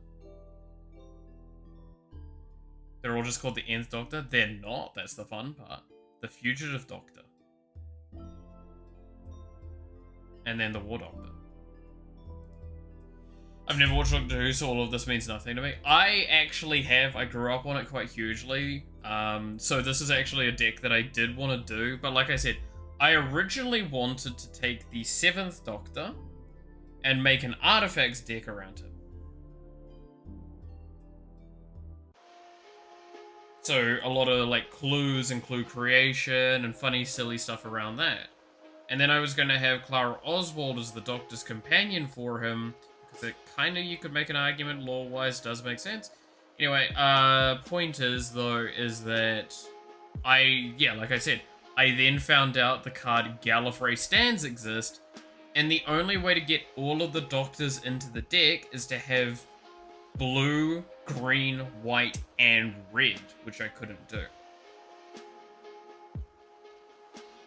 They're all just called the Nth Doctor? They're not, that's the fun part. The Fugitive Doctor. And then the War Doctor. I've never watched Doctor Who, so all of this means nothing to me. I actually have. I grew up on it quite hugely. So this is actually a deck that I did want to do. But like I said, I originally wanted to take the 7th Doctor and make an artifacts deck around him. So a lot of like clues and clue creation and funny silly stuff around that. And then I was going to have Clara Oswald as the Doctor's companion for him, because it kind of, you could make an argument, lore-wise, does make sense. Anyway, point is, though, is that like I said, I then found out the card Gallifrey Stands exist, and the only way to get all of the Doctors into the deck is to have blue, green, white, and red, which I couldn't do.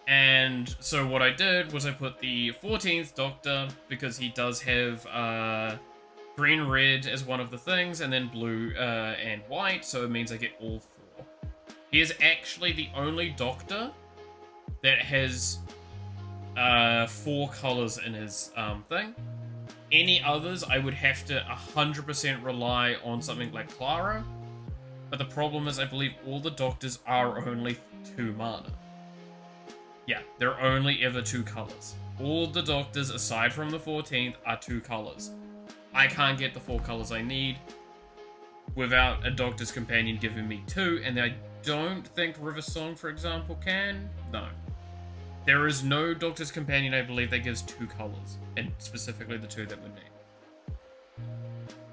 And so what I did was I put the 14th Doctor, because he does have green, red as one of the things, and then blue and white, so it means I get all 4. He is actually the only Doctor that has 4 colors in his thing. Any others, I would have to 100% rely on something like Clara, but the problem is I believe all the Doctors are only 2 mana. Yeah, they're only ever 2 colors. All the Doctors, aside from the 14th, are 2 colors. I can't get the 4 colors I need without a Doctor's Companion giving me 2, and I don't think River Song, for example, can. No. There is no Doctor's Companion, I believe, that gives 2 colors, and specifically the 2 that we need.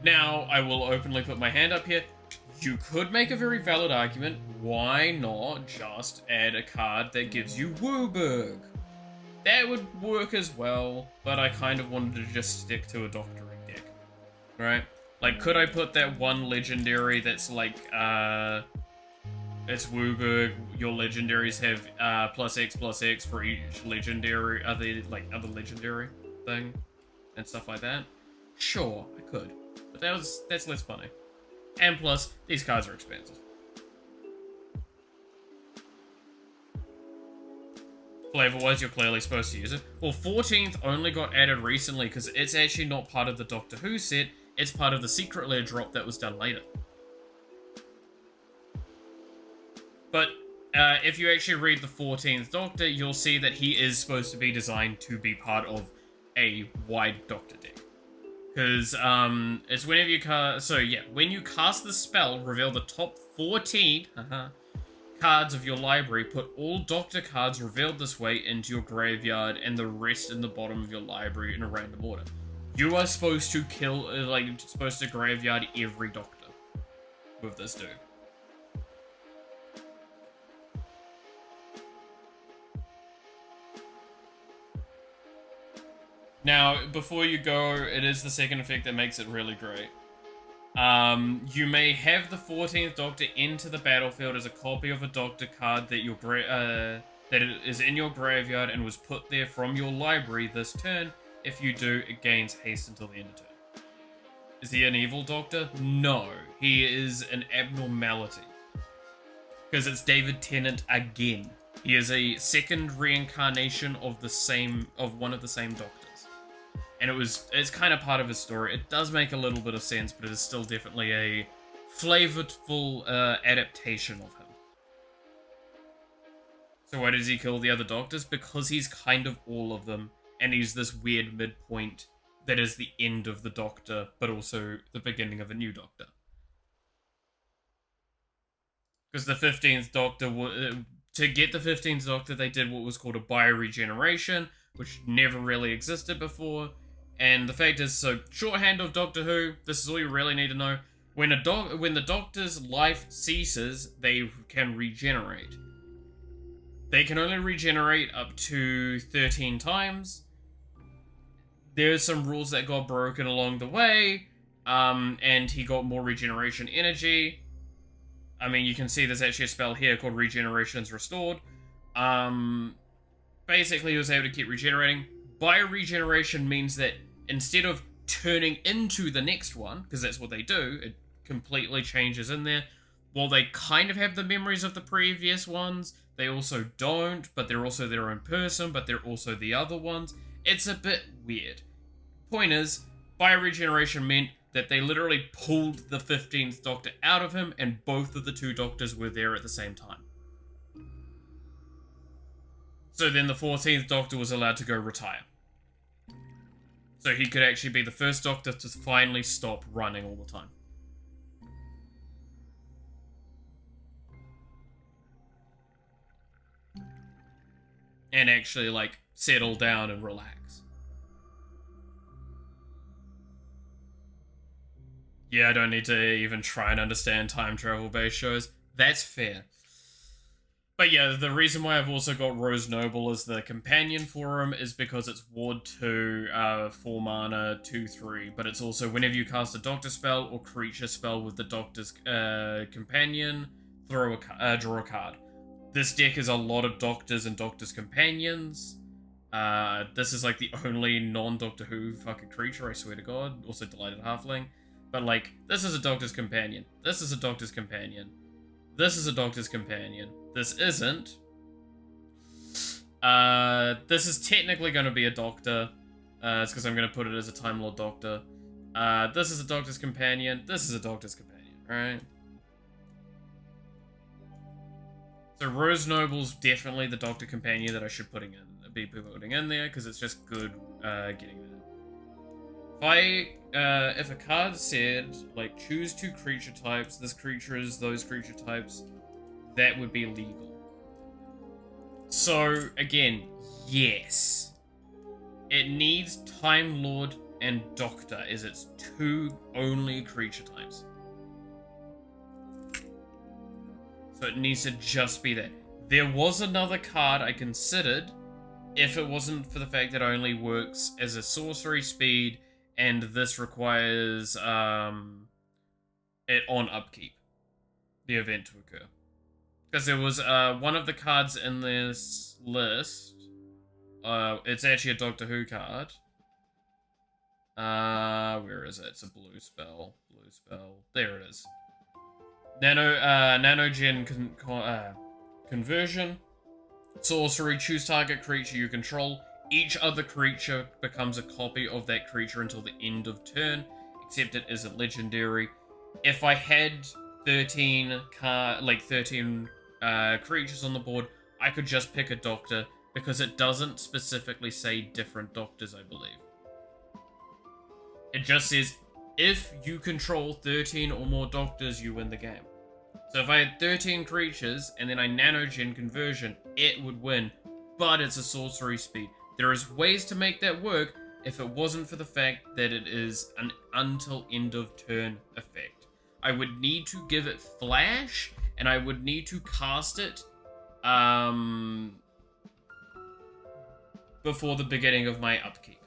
Now, I will openly put my hand up here. You could make a very valid argument, why not just add a card that gives you Wooburg? That would work as well, but I kind of wanted to just stick to a doctoring deck, right? Like, could I put that one legendary that's like, it's Wooburg, your legendaries have +X for each legendary, other legendary thing, and stuff like that? Sure, I could, but that's less funny. And plus, these cards are expensive. Flavor-wise, you're clearly supposed to use it. Well, 14th only got added recently because it's actually not part of the Doctor Who set, it's part of the Secret Lair drop that was done later. But if you actually read the 14th Doctor, you'll see that he is supposed to be designed to be part of a wide Doctor deck. Because it's whenever you cast... So yeah, when you cast the spell, reveal the top 14 cards of your library, put all Doctor cards revealed this way into your graveyard and the rest in the bottom of your library in a random order. You are supposed to kill, supposed to graveyard every Doctor with this dude. Now, before you go, it is the second effect that makes it really great. You may have the 14th Doctor enter the battlefield as a copy of a Doctor card that that is in your graveyard and was put there from your library this turn. If you do, it gains haste until the end of turn. Is he an evil Doctor? No, he is an abnormality. Because it's David Tennant again. He is a second reincarnation of one of the same Doctors. And it's kind of part of his story. It does make a little bit of sense, but it is still definitely a flavorful adaptation of him. So why does he kill the other Doctors? Because he's kind of all of them, and he's this weird midpoint that is the end of the Doctor, but also the beginning of a new Doctor. Because the 15th Doctor, to get the 15th Doctor, they did what was called a bioregeneration, which never really existed before. And the fact is, so shorthand of Doctor Who, this is all you really need to know. When the Doctor's life ceases, they can regenerate. They can only regenerate up to 13 times. There's some rules that got broken along the way, and he got more regeneration energy. I mean, you can see there's actually a spell here called Regenerations Restored. Basically, he was able to keep regenerating. Bioregeneration means that instead of turning into the next one, because that's what they do, it completely changes in there. While they kind of have the memories of the previous ones, they also don't, but they're also their own person, but they're also the other ones. It's a bit weird. Point is, bioregeneration meant that they literally pulled the 15th Doctor out of him, and both of the 2 Doctors were there at the same time. So then the 14th Doctor was allowed to go retire. So he could actually be the first Doctor to finally stop running all the time. And actually, settle down and relax. Yeah, I don't need to even try and understand time travel based shows. That's fair. But yeah, the reason why I've also got Rose Noble as the companion for him is because it's Ward 2, 4 mana, 2/3, but it's also whenever you cast a Doctor spell or creature spell with the Doctor's companion, draw a card. This deck is a lot of Doctors and Doctor's companions. This is like the only non-Doctor Who fucking creature, I swear to God. Also Delighted Halfling. But like, this is a Doctor's companion. This is a Doctor's companion. This is a Doctor's companion. This isn't. This is technically going to be a Doctor. It's because I'm going to put it as a Time Lord Doctor. This is a Doctor's companion. This is a Doctor's companion, right? So Rose Noble's definitely the Doctor companion that I should be putting in there because it's just good getting that. If a card said, like, choose 2 creature types, this creature is those creature types, that would be legal. So, again, yes. It needs Time Lord and Doctor as its 2 only creature types. So it needs to just be that. There was another card I considered if it wasn't for the fact that it only works as a sorcery speed and this requires it on upkeep, the event to occur. Because there was one of the cards in this list, it's actually a Doctor Who card. Where is it? It's a blue spell. There it is. Nanogen conversion. Sorcery, choose target creature you control. Each other creature becomes a copy of that creature until the end of turn, except it isn't legendary. If I had 13 creatures on the board, I could just pick a Doctor because it doesn't specifically say different Doctors, I believe. It just says, if you control 13 or more Doctors, you win the game. So if I had 13 creatures and then I nanogen conversion, it would win, but it's a sorcery speed. There is ways to make that work if it wasn't for the fact that it is an until end of turn effect. I would need to give it flash, and I would need to cast it before the beginning of my upkeep.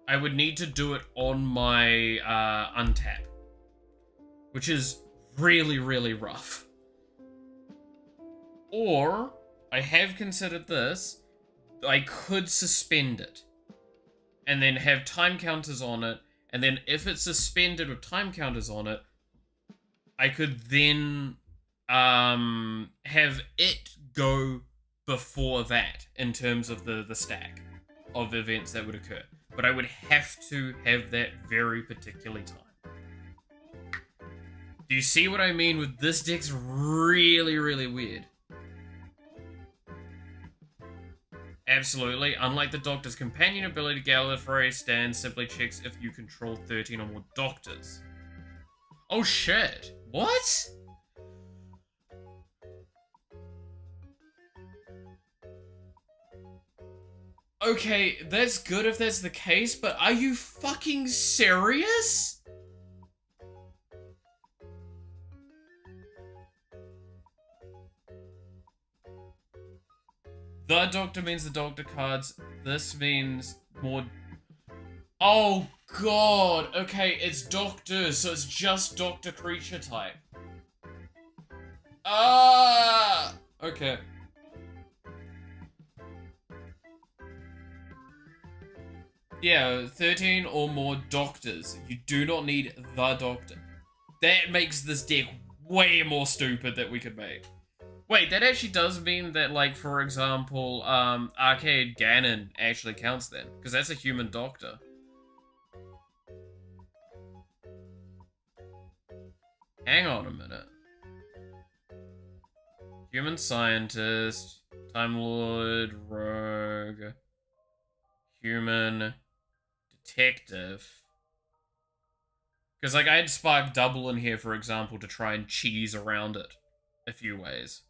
I would need to do it on my untap, which is really, really rough. Or, I have considered this, I could suspend it, and then have time counters on it, and then if it's suspended with time counters on it, I could then have it go before that in terms of the stack of events that would occur. But I would have to have that very particular time. Do you see what I mean with this deck's really, really weird? Absolutely. Unlike the Doctor's companion ability, Gallifrey Stand simply checks if you control 13 or more Doctors. Oh shit. What? Okay, that's good if that's the case, but are you fucking serious? The Doctor means the Doctor cards. This means more... Oh god, okay, it's Doctors, so it's just Doctor creature type. Ah! Okay. Yeah, 13 or more Doctors. You do not need the Doctor. That makes this deck way more stupid that we could make. Wait, that actually does mean that, like, for example, Arcade Ganon actually counts then, because that's a human Doctor. Hang on a minute. Human Scientist, Time Lord, Rogue, Human Detective. Because, like, I had Spark Double in here, for example, to try and cheese around it a few ways.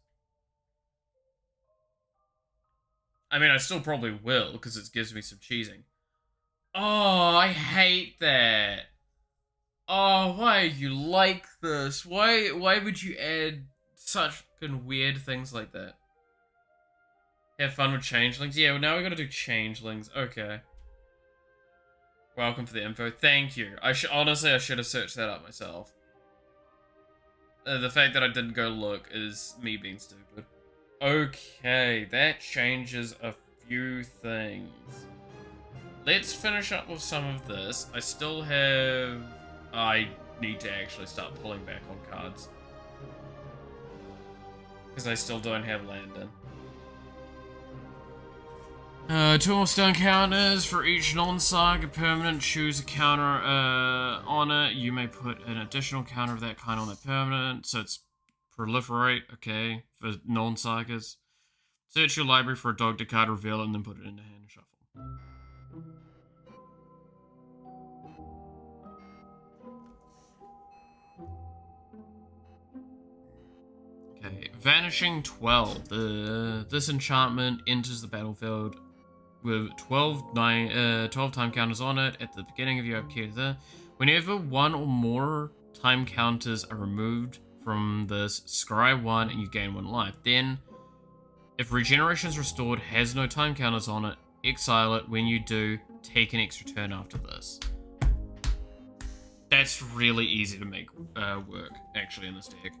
I mean, I still probably will, because it gives me some cheesing. Oh, I hate that. Oh, why are you like this? Why would you add such fucking weird things like that? Have fun with changelings? Yeah, well, now we gotta do changelings. Okay. Welcome for the info. Thank you. Honestly, I should have searched that up myself. The fact that I didn't go look is me being stupid. Okay, that changes a few things. Let's finish up with some of this. I still have... I need to actually start pulling back on cards. Because I still don't have land in. 2 more stone counters for each non-saga permanent. Choose a counter on it. You may put an additional counter of that kind on that permanent. So it's proliferate, okay, for non-sagas. Search your library for a dog to card, reveal it, and then put it in the hand and shuffle. Okay, Vanishing 12. This enchantment enters the battlefield with 12 time counters on it at the beginning of your upkeep. Whenever one or more time counters are removed from this, scry 1 and you gain 1 life. Then, if regeneration is restored, has no time counters on it, exile it. When you do, take an extra turn after this. That's really easy to make work, actually, in this deck.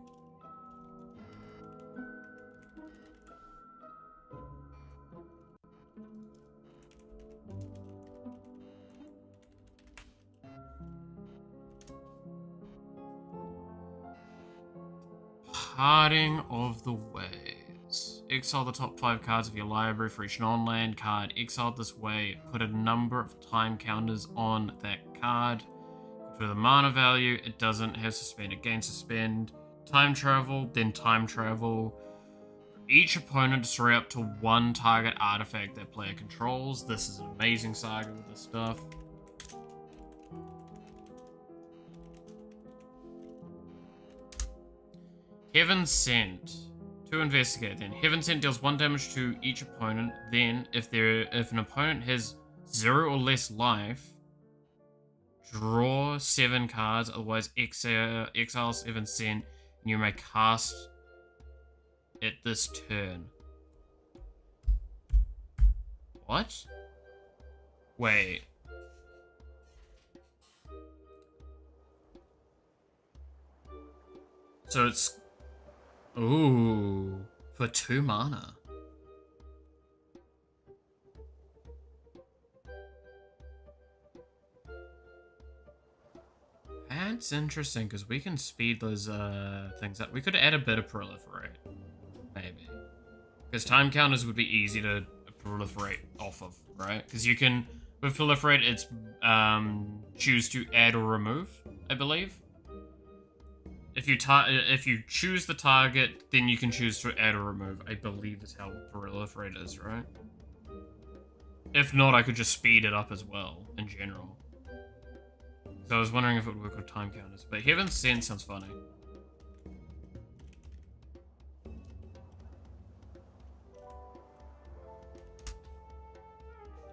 Parting of the Ways. Exile the top 5 cards of your library for each non-land card. Exiled this way, put a number of time counters on that card. For the mana value, it doesn't have suspend, it gains suspend. Time travel, then time travel. Each opponent destroy up to 1 target artifact that player controls. This is an amazing saga with this stuff. Heaven Sent. To investigate then. Heaven Sent deals 1 damage to each opponent. Then, if an opponent has 0 or less life, draw 7 cards, otherwise exile Heaven Sent, and you may cast it this turn. What? Wait. So it's... Ooh, for 2 mana. That's interesting, because we can speed those things up. We could add a bit of proliferate, maybe. Because time counters would be easy to proliferate off of, right? Because you can, with proliferate, it's choose to add or remove, I believe. If you choose the target, then you can choose to add or remove. I believe is how proliferate is, right? If not, I could just speed it up as well, in general. So I was wondering if it would work with time counters. But Heaven Sent sounds funny.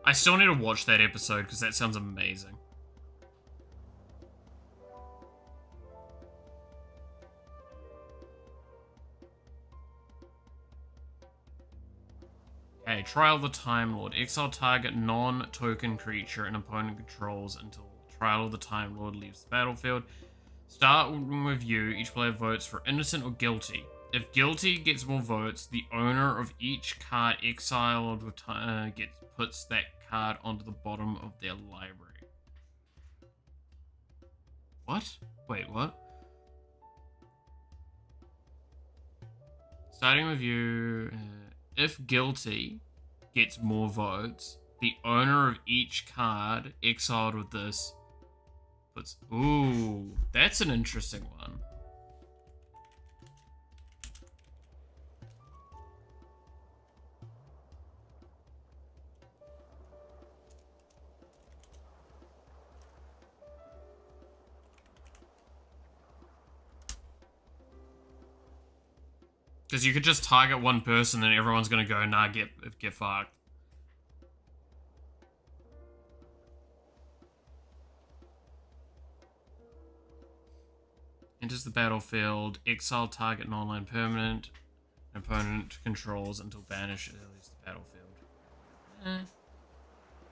I still need to watch that episode, because that sounds amazing. Okay, Trial of the Time Lord. Exile target non-token creature an opponent controls until Trial of the Time Lord leaves the battlefield. Start with you. Each player votes for innocent or guilty. If guilty gets more votes, the owner of each card exiled with puts that card onto the bottom of their library. What? Wait, what? Starting with you. If guilty gets more votes, the owner of each card exiled with this puts... Ooh, that's an interesting one. Because you could just target one person and everyone's gonna go, nah, get fucked. Enters the battlefield. Exile target non-land permanent. Opponent controls until banished leaves the battlefield.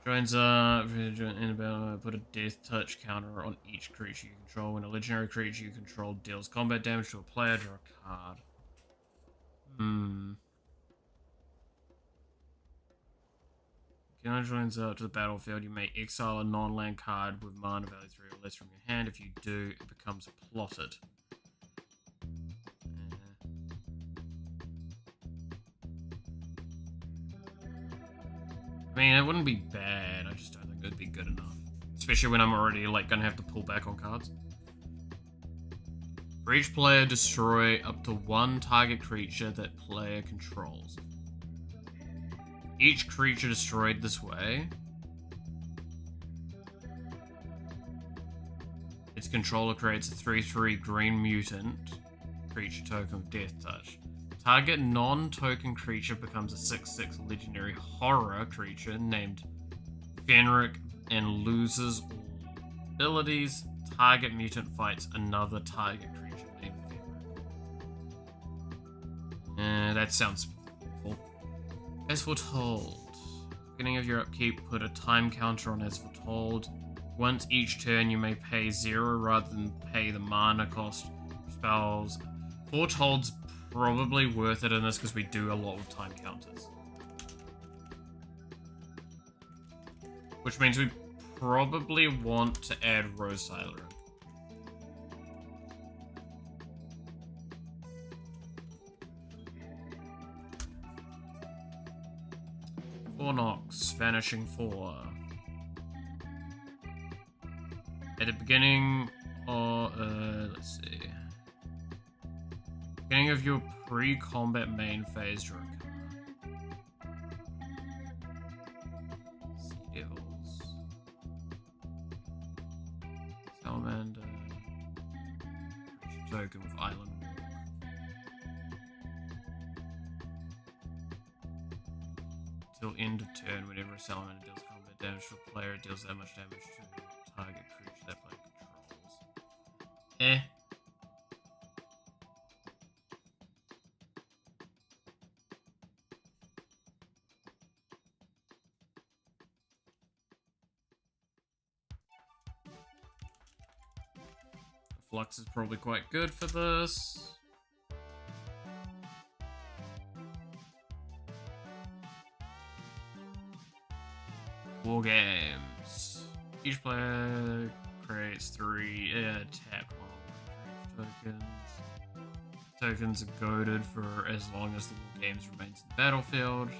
Joins up. In battle, put a death touch counter on each creature you control. When a legendary creature you control deals combat damage to a player, draw a card. Counter joins up to the battlefield. You may exile a non-land card with mana value 3 or less from your hand. If you do, it becomes plotted. I mean, it wouldn't be bad. I just don't think it'd be good enough. Especially when I'm already, like, gonna have to pull back on cards. For each player, destroy up to one target creature that player controls. Each creature destroyed this way, its controller creates a 3/3 green mutant creature token with death touch. Target non-token creature becomes a 6/6 legendary horror creature named Fenric and loses all abilities. Target mutant fights another target creature named Fenric. That sounds awful. As foretold. Beginning of your upkeep, put a time counter on as foretold. Once each turn, you may pay 0 rather than pay the mana cost spells. Foretold's probably worth it in this because we do a lot with time counters. Which means we probably want to add Rose Tyler in. Nox, Vanishing 4. At the beginning of, let's see. Beginning of your pre-combat main phase, draw a card. Sea Devils. Salamander. Token with Island Walk. Till end of turn, whenever a salamander deals combat damage to a player, it deals that much damage to a target creature that player controls. Flux is probably quite good for this. War games. Each player creates 3 tap tokens. Tokens are goaded for as long as the war games remains in the battlefield.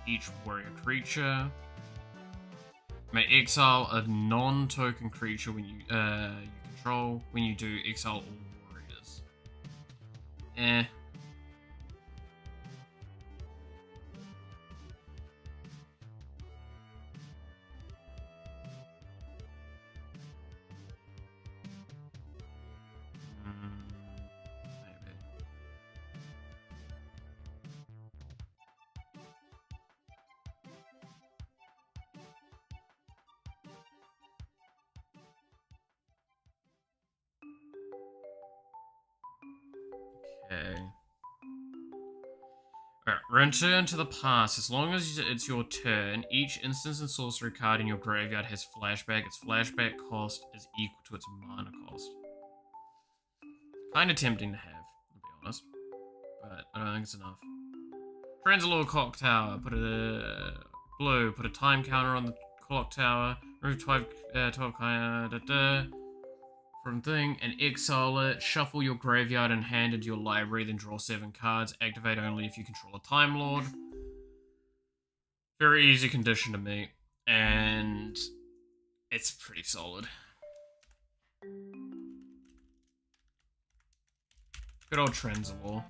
Each warrior creature may exile a non-token creature when you control. When you do, exile all warriors. Maybe. Okay. Alright, return to the past. As long as it's your turn, each instance and sorcery card in your graveyard has flashback. Its flashback cost is equal to its mana cost. Kinda tempting to have, to be honest. But I don't think it's enough. Transalore Clock Tower. Put a blue. Put a time counter on the clock tower. Remove 12 from thing and exile it. Shuffle your graveyard and hand into your library, then draw 7 cards. Activate only if you control a Time Lord. Very easy condition to meet, and it's pretty solid. Good old Transalore.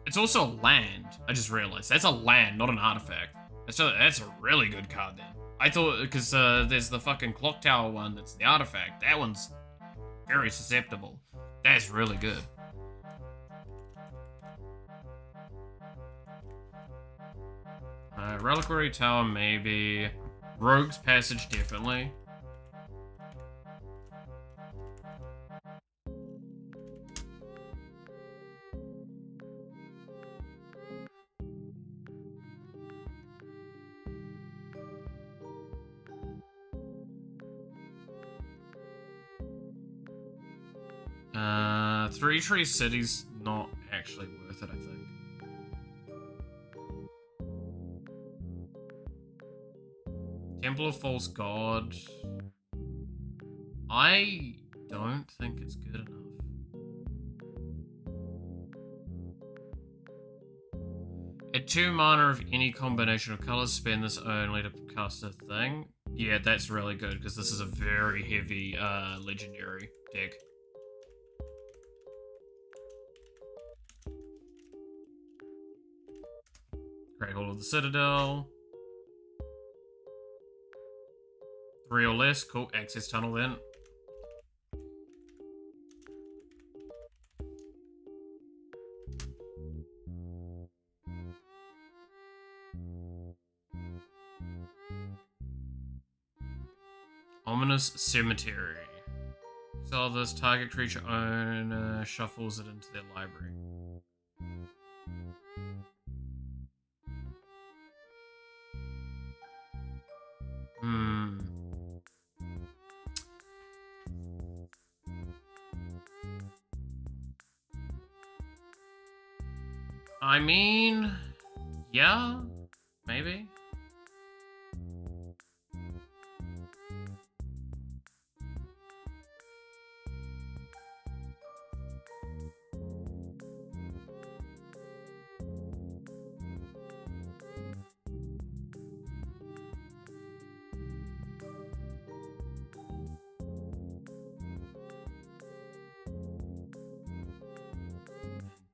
It's also a land. I just realized that's a land, not an artifact. That's a really good card then. I thought, because there's the fucking clock tower one that's the artifact. That one's very susceptible. That's really good. Reliquary Tower, maybe. Rogue's Passage, definitely. Three Tree City's not actually worth it, I think. Temple of False God. I don't think it's good enough. At 2 mana of any combination of colors, spend this only to cast a thing. Yeah, that's really good because this is a very heavy legendary deck. Great Hall of the Citadel. 3 or less. Cool. Access Tunnel then. Ominous Cemetery. So this target creature owner shuffles it into their library. I mean, yeah, maybe.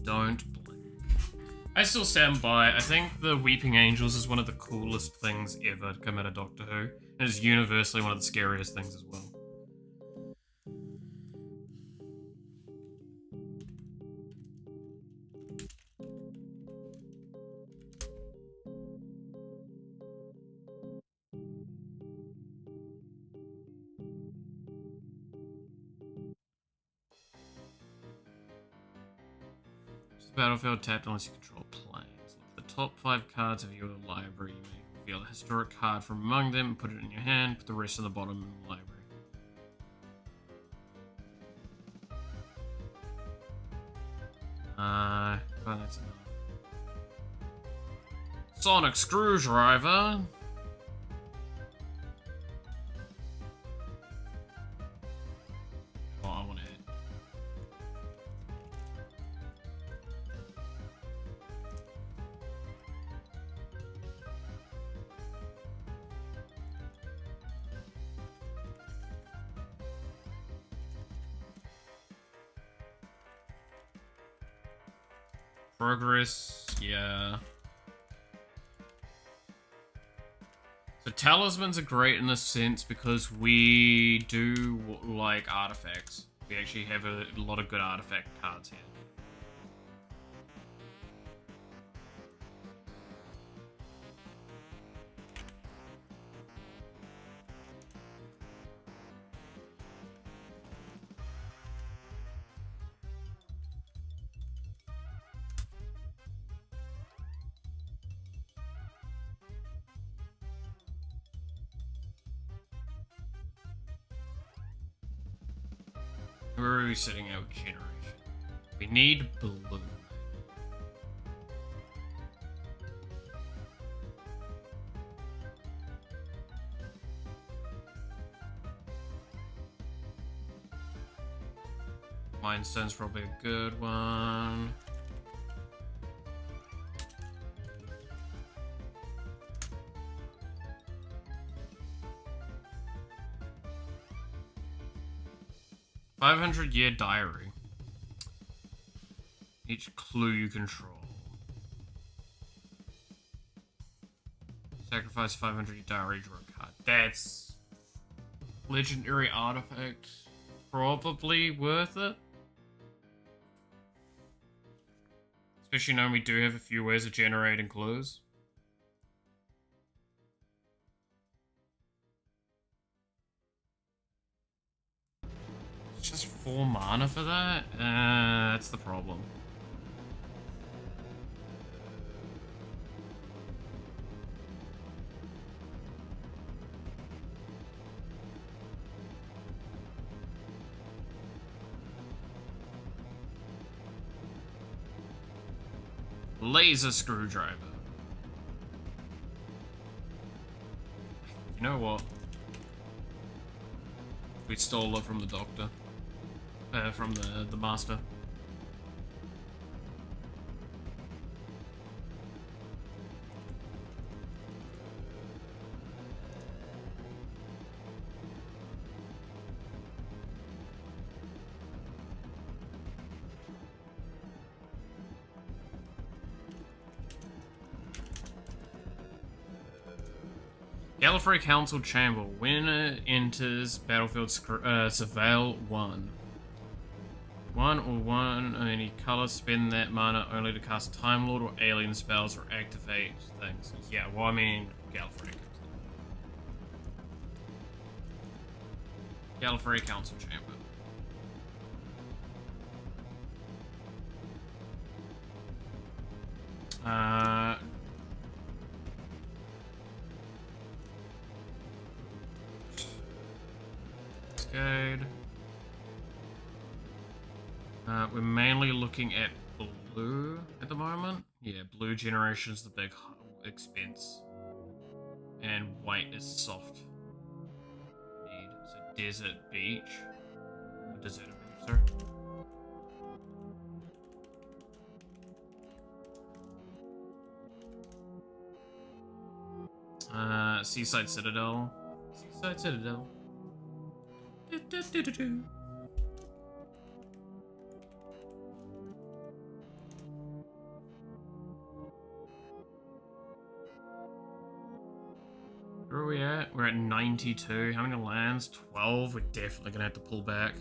Don't blink. I still stand by. I think the Weeping Angels is one of the coolest things ever to come out of Doctor Who. And it's universally one of the scariest things as well. Battlefield tapped unless you control planes. Look at the top 5 cards of your library. You may reveal a historic card from among them, put it in your hand, put the rest in the bottom of the library. But that's enough. Sonic Screwdriver. Oh, I want it. Progress, yeah. So talismans are great in this sense because we do like artifacts. We actually have a lot of good artifact cards here. Where are we setting out generation? We need blue. Mind Stone's probably a good one. $500-year diary. Each clue you control. Sacrifice 500 diary, draw a card. That's legendary artifact. Probably worth it. Especially knowing we do have a few ways of generating clues. It's just 4 mana for that? That's the problem. laser screwdriver. You know what? We stole it from the doctor. From the master. Gallifrey Council Chamber. Winner enters Battlefield Surveil 1. One or one any color. Spend that mana only to cast Time Lord or alien spells or activate things. Yeah, well, I mean, Gallifrey. Gallifrey Council Chamber. Cascade. We're mainly looking at blue at the moment. Yeah, blue generation's the big expense. And white is soft need. So desert beach. Desert beach, sorry. Seaside Citadel. Seaside Citadel. Do-do-do-do-do. Where are we at? We're at 92. How many lands? 12. We're definitely gonna have to pull back.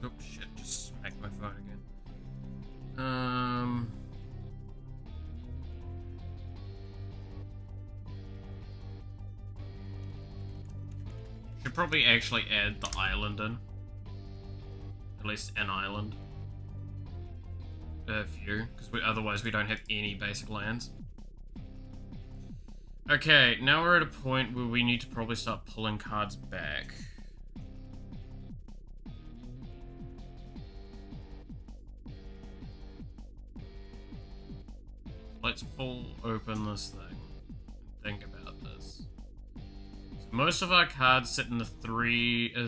Oh shit, just smacked my phone again. Should probably actually add the island in. At least an island. View, because otherwise we don't have any basic lands. Okay, now we're at a point where we need to probably start pulling cards back. Let's full open this thing and think about this. So most of our cards sit in the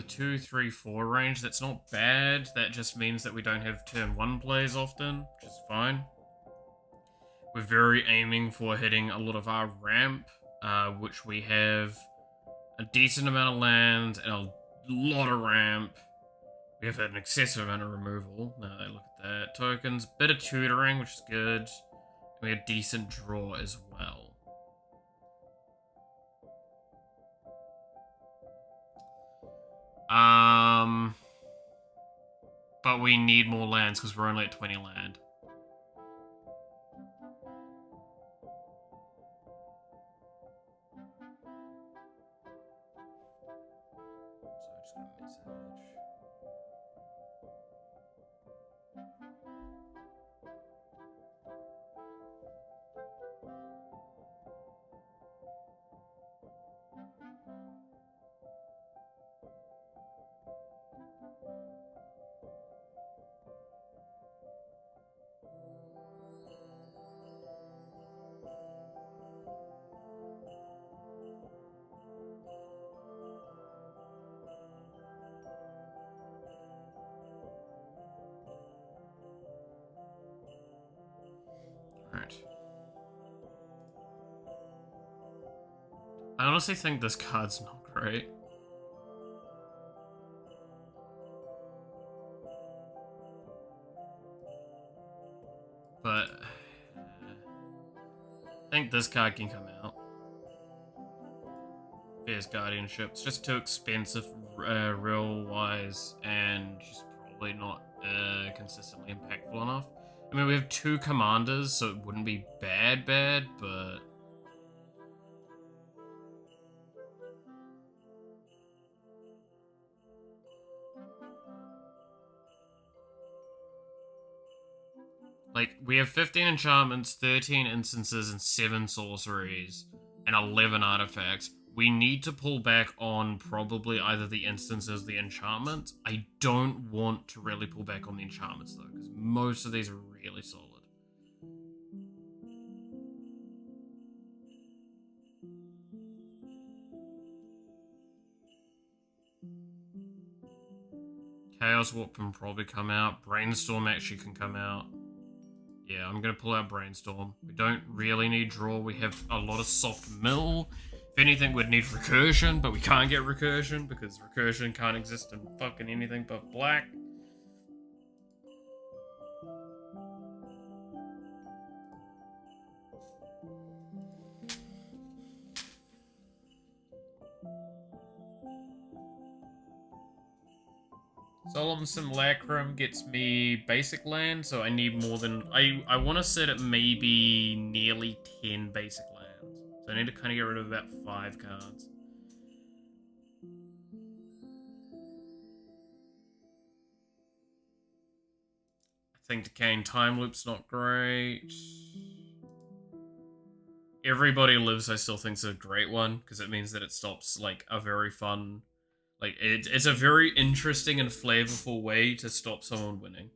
2, 3, 4 range. That's not bad. That just means that we don't have turn 1 plays often, which is fine. We're very aiming for hitting a lot of our ramp, which we have a decent amount of land and a lot of ramp. We have an excessive amount of removal. Now look at that. Tokens, bit of tutoring, which is good. And we have decent draw as well. But we need more lands because we're only at 20 land. So I just got a message. Alright. I honestly think this card's not great. But I think this card can come out. Fierce Guardianship. It's just too expensive real-wise, and just probably not consistently impactful enough. I mean, we have 2 commanders, so it wouldn't be bad, but... like, we have 15 enchantments, 13 instances, and 7 sorceries, and 11 artifacts. We need to pull back on probably either the instances or the enchantments. I don't want to really pull back on the enchantments, though, because most of these are really solid. Chaos Warp can probably come out. Brainstorm actually can come out. Yeah, I'm going to pull out Brainstorm. We don't really need draw. We have a lot of soft mill. If anything, we'd need Recursion, but we can't get Recursion because Recursion can't exist in fucking anything but black. Solemn Simulacrum gets me basic land, so I need more than... I want to set it maybe nearly 10 basic lands. So I need to kind of get rid of about 5 cards. I think Decaying Time Loop's not great. Everybody Lives I still think is a great one, because it means that it stops, like, a very fun... Like, it's a very interesting and flavorful way to stop someone winning.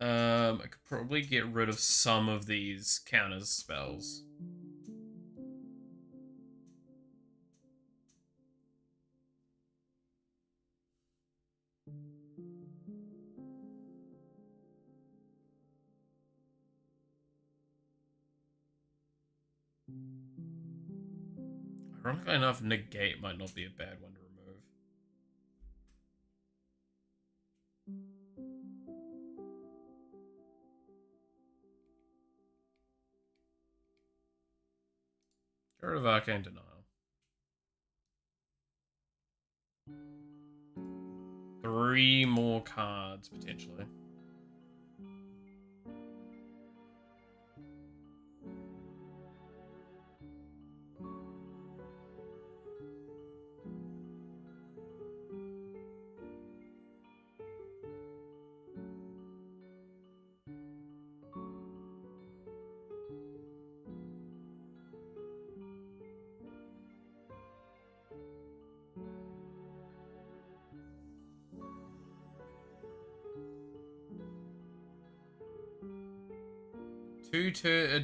I could probably get rid of some of these counters spells. Ironically enough, Negate might not be a bad one to remove. Get rid of Arcane Denial. 3 more cards, potentially.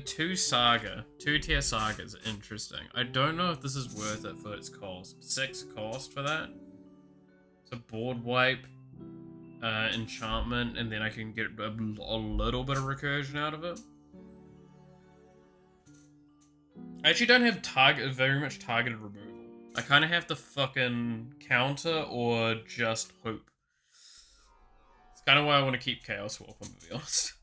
Two Saga. 2-tier Saga is interesting. I don't know if this is worth it for its cost. 6 cost for that? So board wipe enchantment, and then I can get a little bit of recursion out of it. I actually don't have very much targeted removal. I kind of have to fucking counter or just hope. It's kind of why I want to keep Chaos Warp, I'm gonna be honest.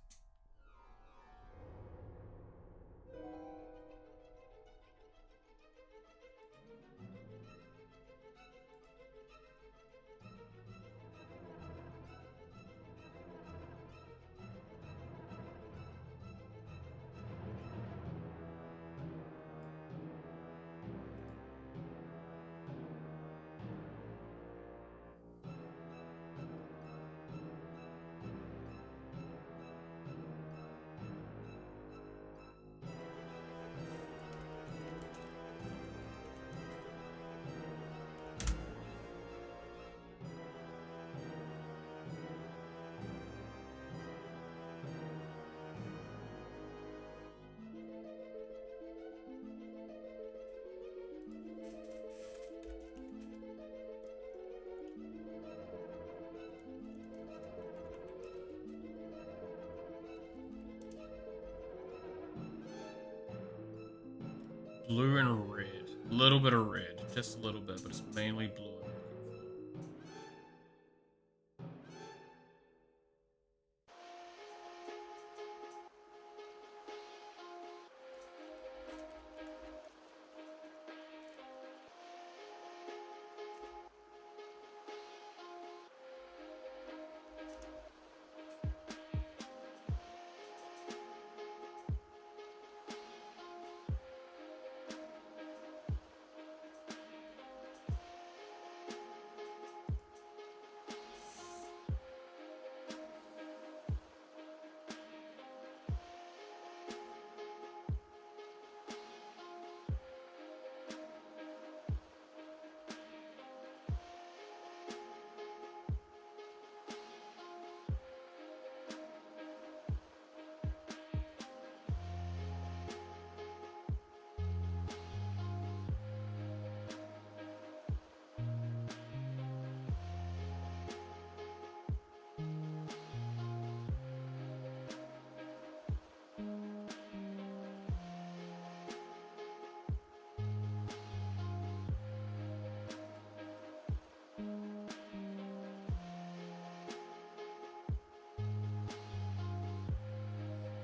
Blue and red. A little bit of red. Just a little bit, but it's mainly blue.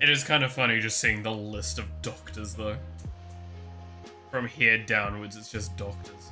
It is kind of funny just seeing the list of doctors, though. From here downwards, it's just doctors.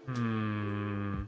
Hmm.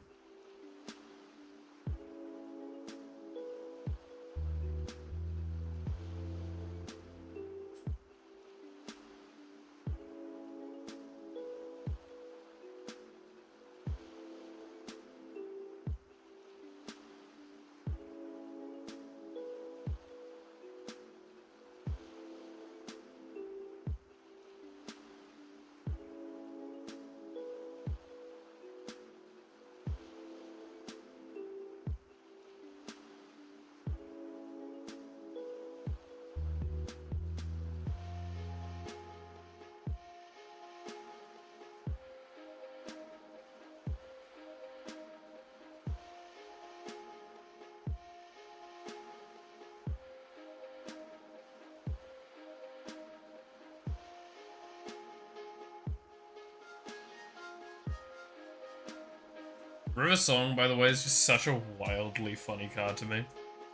River Song, by the way, is just such a wildly funny card to me.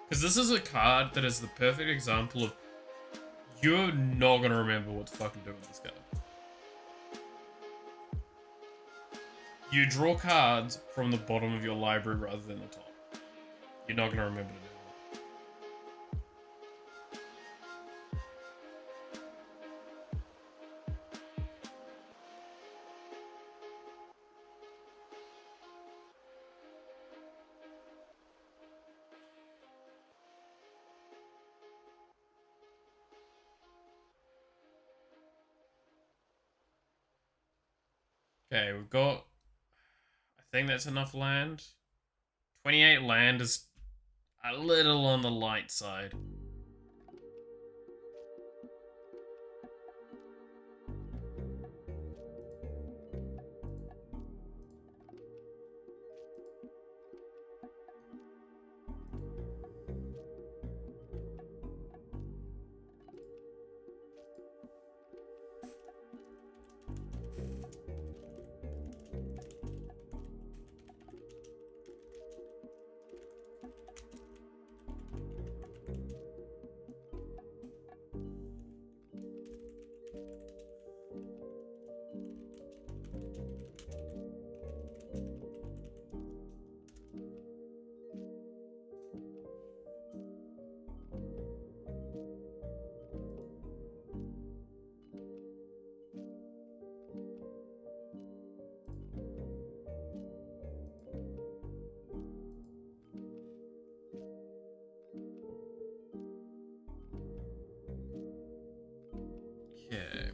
Because this is a card that is the perfect example of you're not gonna remember what to fucking do with this card. You draw cards from the bottom of your library rather than the top. You're not gonna remember to do that. Okay, we've got... I think that's enough land. 28 land is a little on the light side. Okay.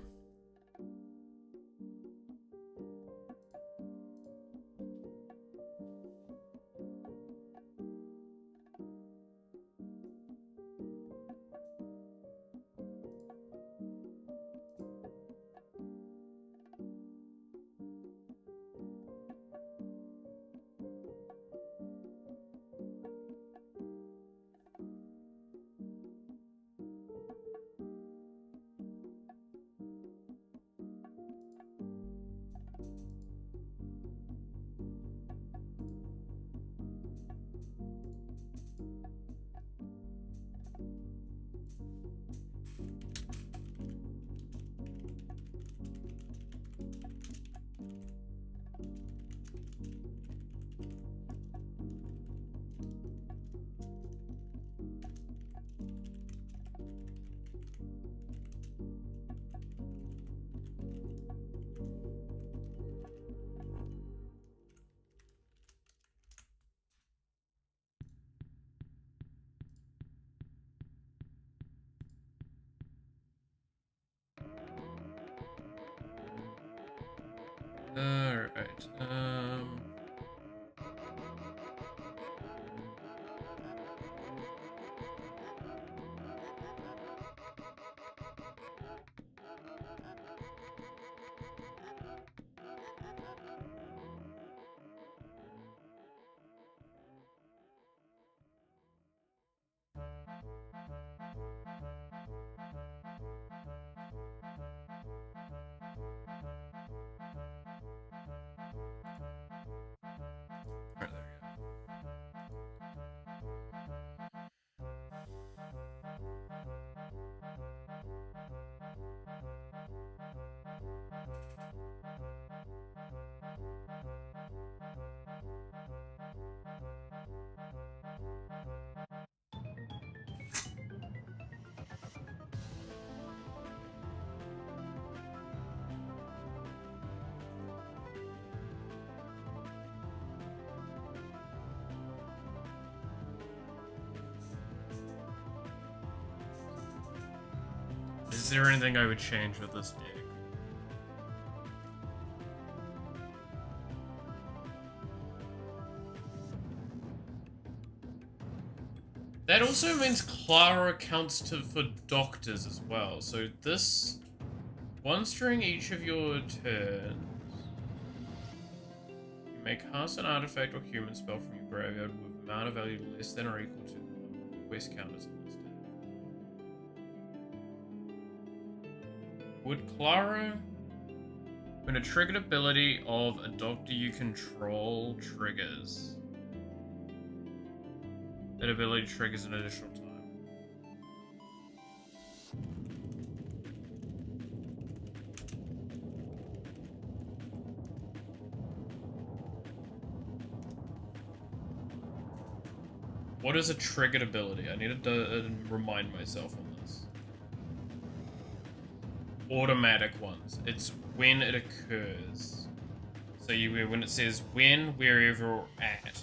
Alright, Alright, there we go. Is there anything I would change with this deck? That also means Clara counts for doctors as well. So this... Once during each of your turns, you may cast an artifact or human spell from your graveyard with amount of value less than or equal to the number of quest counters in this deck. Would Clara... When a triggered ability of a doctor you control triggers, that ability triggers an additional time. What is a triggered ability? I need to remind myself on this. Automatic ones. It's when it occurs. So when it says when, wherever, at.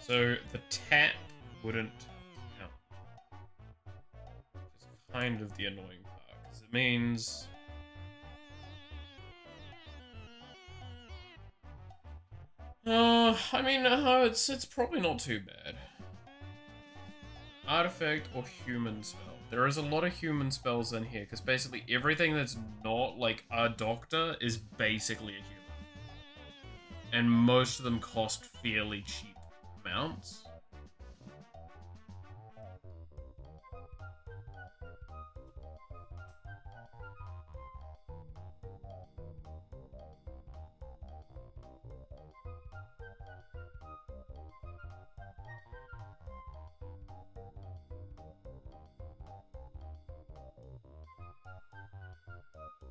So the tap wouldn't count. Which is kind of the annoying part, because it means... I mean, it's probably not too bad. Artifact or human spell. There is a lot of human spells in here, because basically everything that's not, like, a doctor is basically a human. And most of them cost fairly cheap amounts.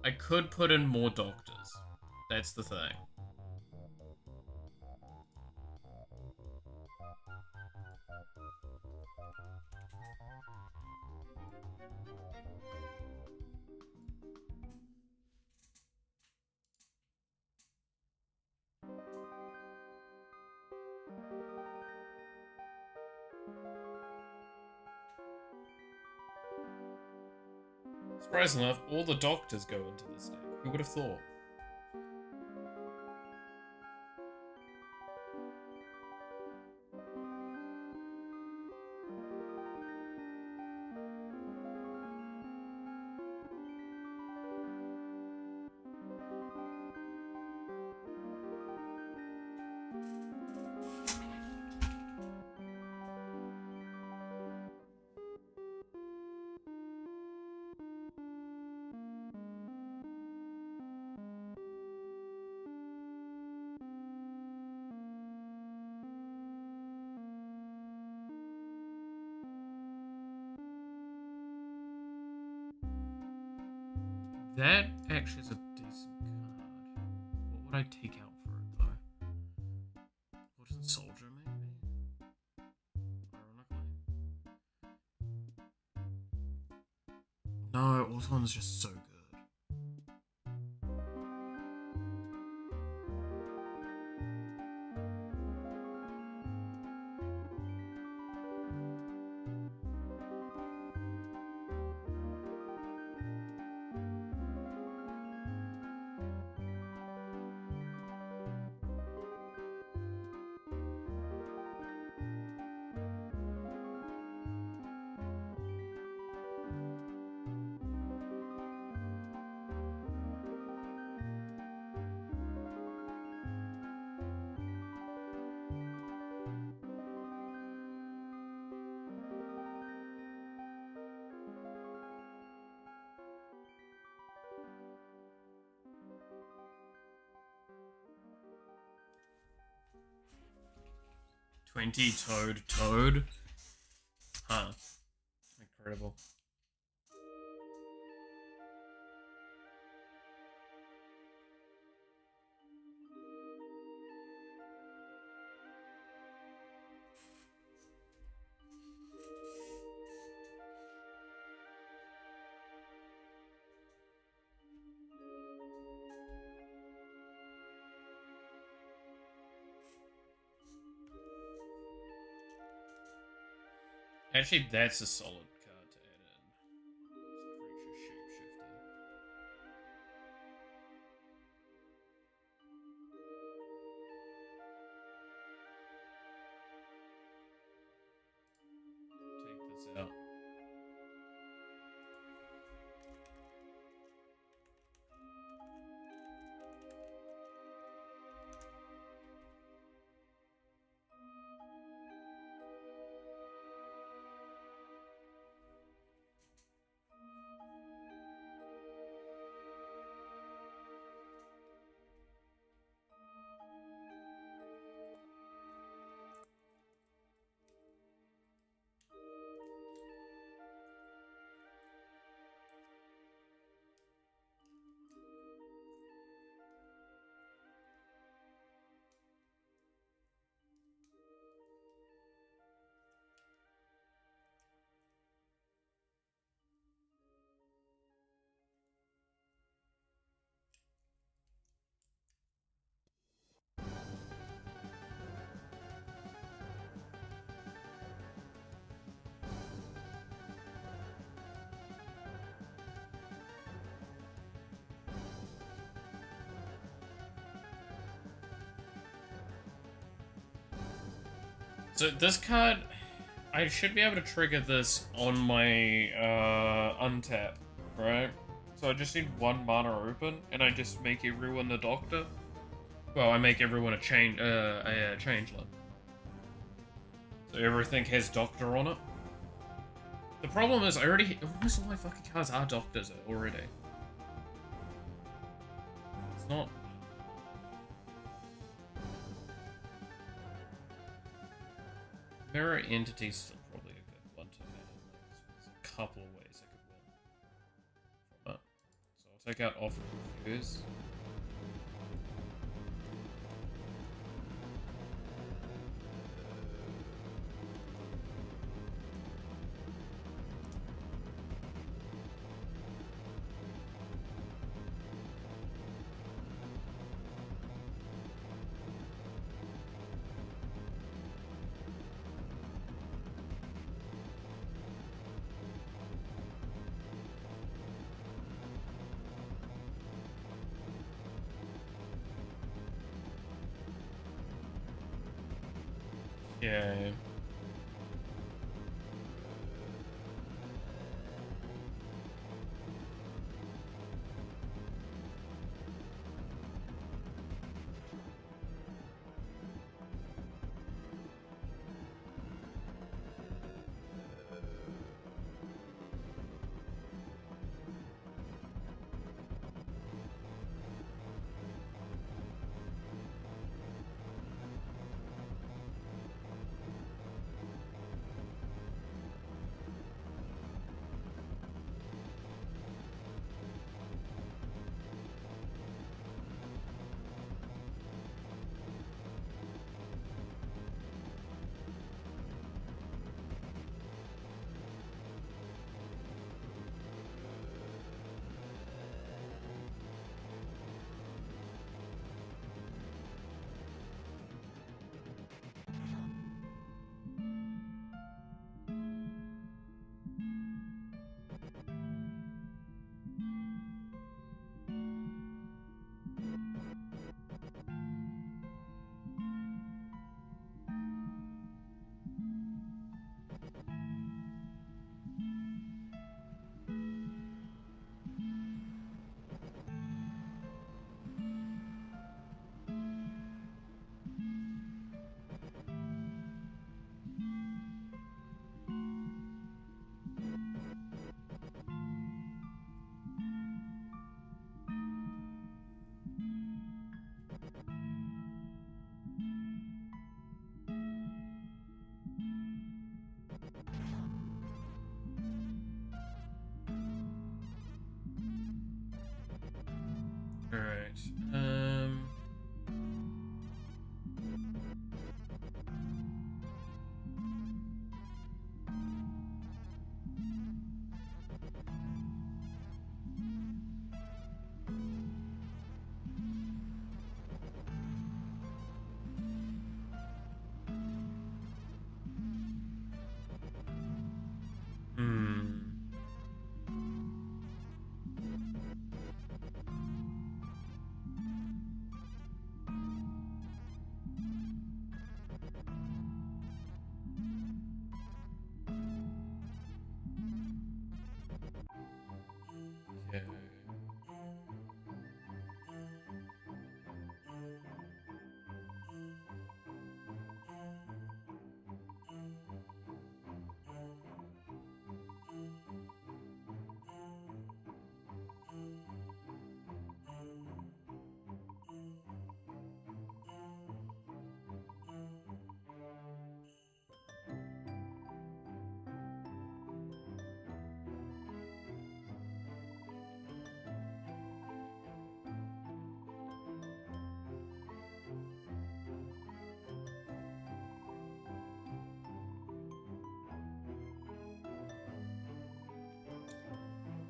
I could put in more doctors. That's the thing. Surprisingly enough, all the doctors go into this deck. Who would have thought? That actually is a decent card. What would I take out for it, though? Wooden Soldier, maybe? Ironically. No, Orthon's just so good. Toad. Huh. Incredible. Actually, that's a solid card to add in. Creature Shapeshifter. Take this out. So this card, I should be able to trigger this on my untap, right? So I just need one mana open, and I just make everyone the doctor. Well, I make everyone a changeling. So everything has doctor on it. The problem is, almost all my fucking cards are doctors already. It's not. Mirror Entity's still probably a good one to have. There's a couple of ways I could win from it. So I'll take out Offer Refuse. Yeah. Alright, Okay.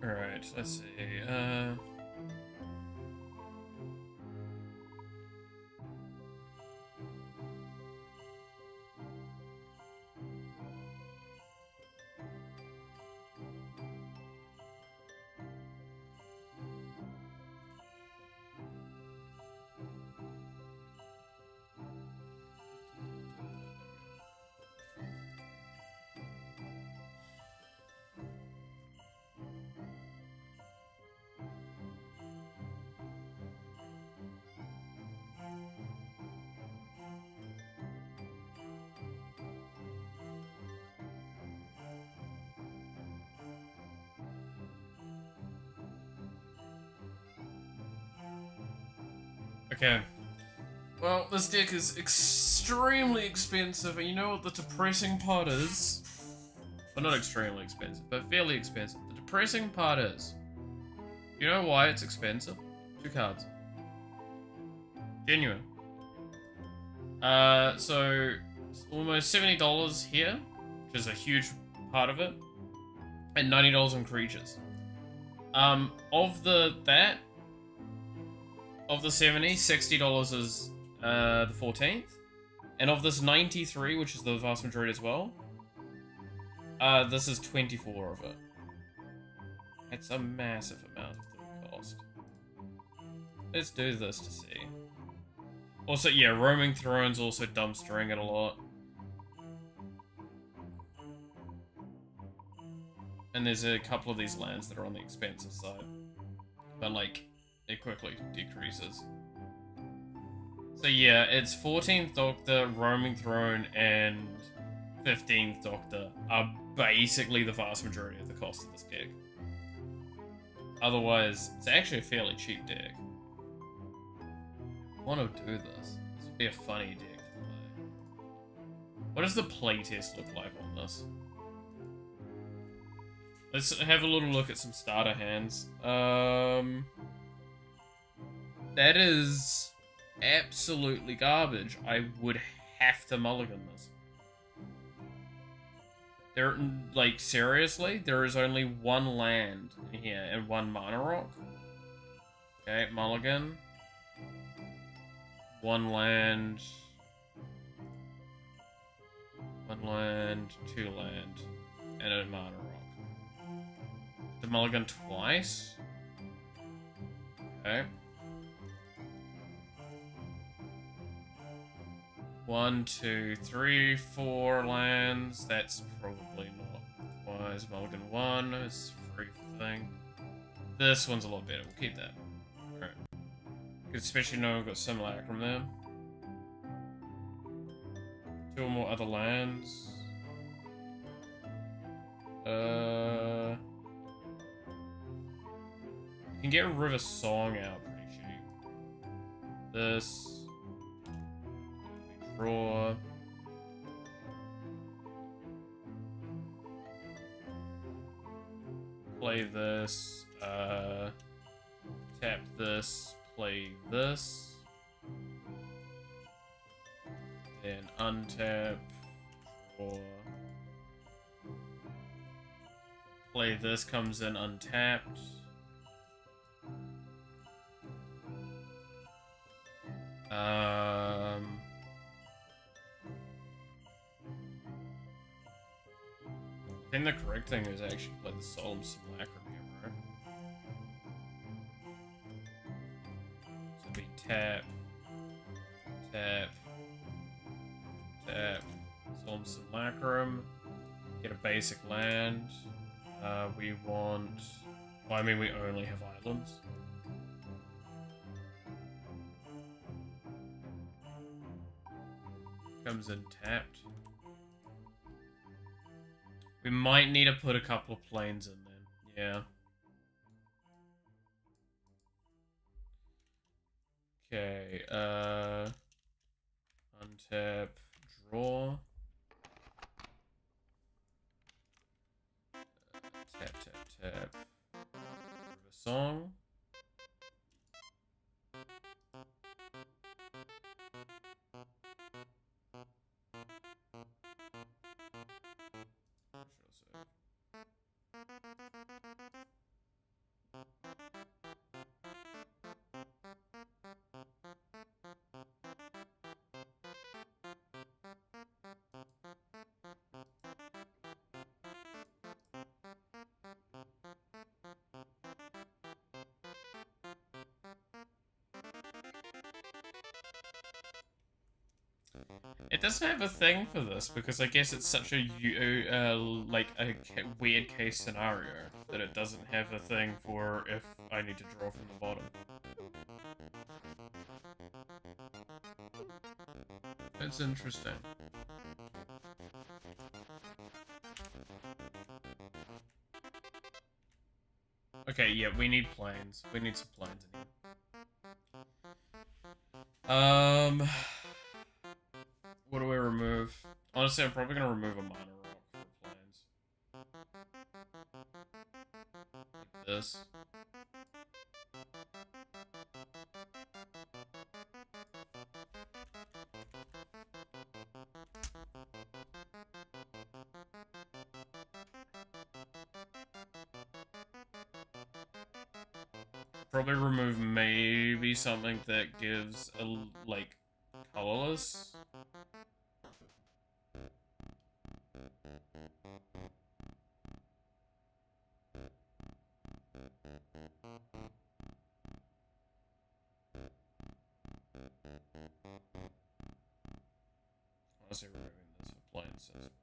Alright, let's see, Okay. Well, this deck is extremely expensive, and you know what the depressing part is? Well, not extremely expensive, but fairly expensive. The depressing part is, you know why it's expensive? 2 cards. Genuine. So, it's almost $70 here, which is a huge part of it, and $90 on creatures. Of the 70, $60 is the 14th, and of this 93, which is the vast majority as well, this is 24 of it. It's a massive amount of the cost. Let's do this to see. Also, yeah, Roaming Throne's also dumpstering it a lot. And there's a couple of these lands that are on the expensive side. But, like, it quickly decreases. So yeah, it's 14th Doctor, Roaming Throne, and 15th Doctor are basically the vast majority of the cost of this deck. Otherwise, it's actually a fairly cheap deck. I want to do this. This would be a funny deck to play. What does the playtest look like on this? Let's have a little look at some starter hands. That is absolutely garbage. I would have to mulligan this. There, like, seriously, there is only 1 land in here and 1 mana rock. Okay, mulligan. 1 land. 1 land, 2 land, and a mana rock. The mulligan twice. Okay. 1, 2, 3, 4 lands. That's probably not wise. Mulligan 1 is free for thing. This one's a lot better. We'll keep that. Alright. Especially knowing we've got Simulacrum there. 2 or more other lands. You can get River Song out pretty cheap. This. Draw. Play this. Tap this. Play this. Then untap. Draw. Play this, comes in untapped. I think the correct thing is actually play the Solemn Simulacrum here, right? So it'd be tap, tap, tap, Solemn Simulacrum, get a basic land. We want... Well, I mean, we only have islands. Comes in tapped. We might need to put a couple of planes in then. Yeah. Okay, untap, draw. Tap, tap, tap. River Song. It doesn't have a thing for this because I guess it's such a like a weird case scenario that it doesn't have a thing for if I need to draw from the bottom. That's interesting. Okay, yeah, we need planes. We need some planes in here. What do we remove? Honestly, I'm probably gonna remove a minor rock for planes. Like this. Probably remove maybe something that gives a like colorless. Honestly, removing this for plain sounds okay.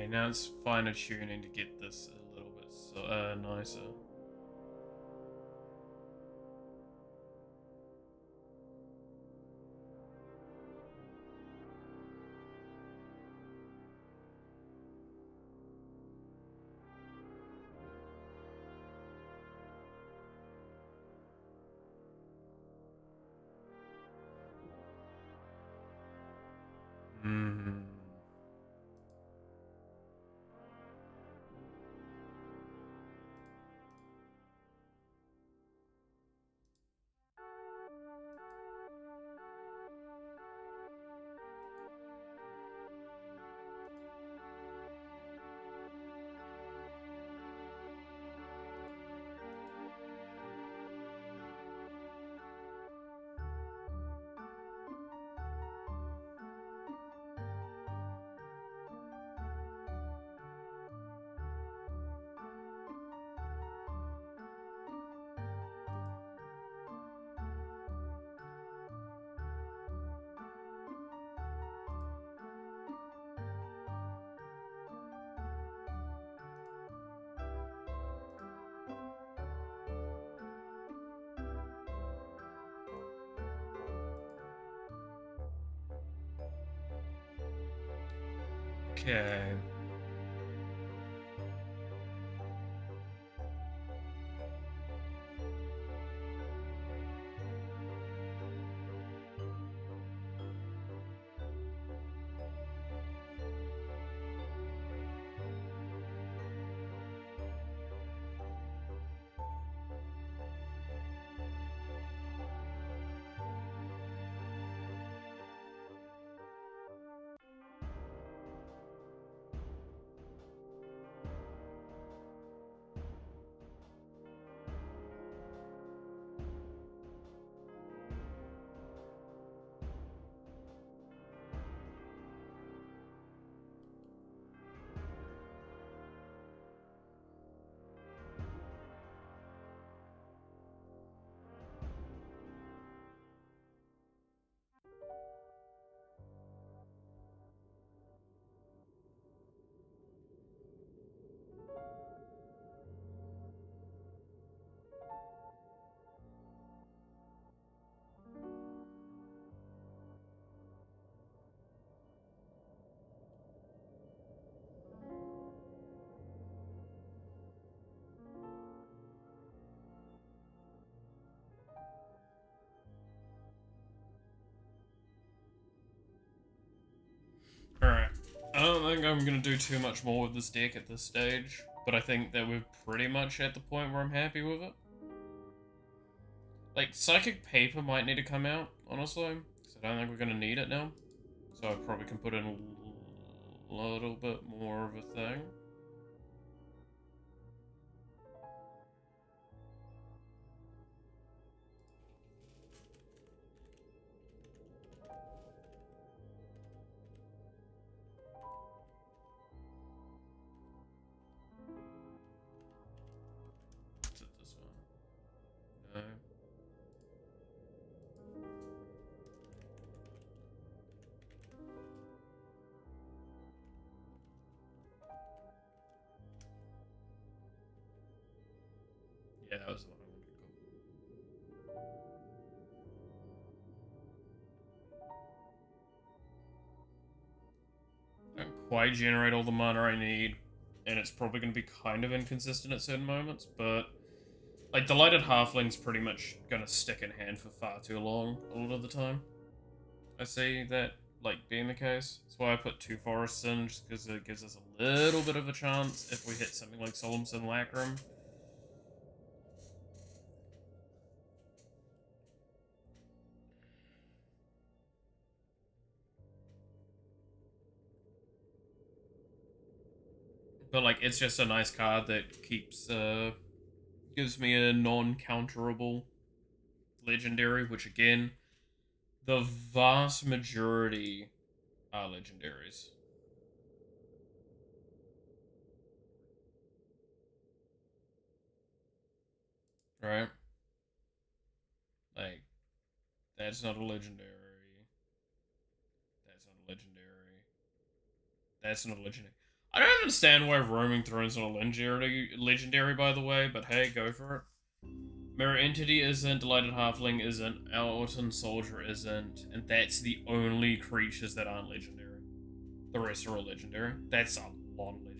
Now it's finer tuning to get this a little bit nicer. Hmm. Okay. don't think I'm gonna do too much more with this deck at this stage, but I think that we're pretty much at the point where I'm happy with it. Like, Psychic Paper might need to come out, honestly, because I don't think we're gonna need it now. So I probably can put in a little bit more of a thing. Is it this one? No. Yeah, that was the one I wanted to go. I don't quite generate all the mana I need, and it's probably going to be kind of inconsistent at certain moments, but like Delighted Halfling's pretty much going to stick in hand for far too long a lot of the time. I see that like being the case. That's why I put 2 forests in, just because it gives us a little bit of a chance if we hit something like Solemn Simulacrum. But like, it's just a nice card that keeps, gives me a non-counterable legendary, which again, the vast majority are legendaries. Right? Like, that's not a legendary. That's not a legendary. That's not a legendary. I don't understand why Roaming Throne's not a legendary, by the way, but hey, go for it. Mirror Entity isn't, Delighted Halfling isn't, Elton Soldier isn't, and that's the only creatures that aren't legendary. The rest are all legendary. That's a lot of legendaries.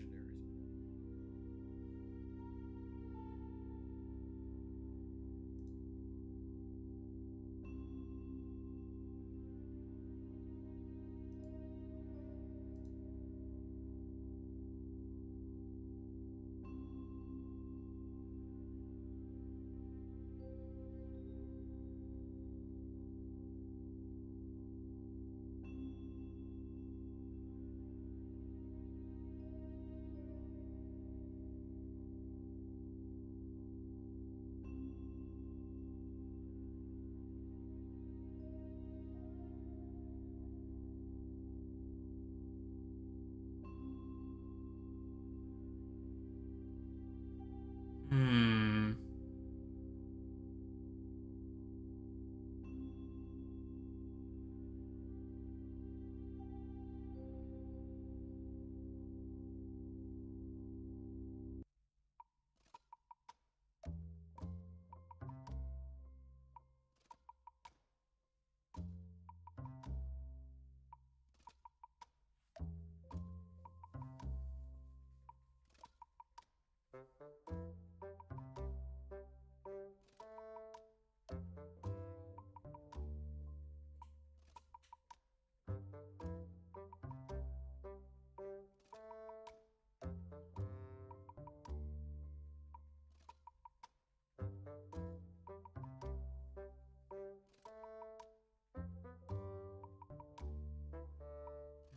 Hmm.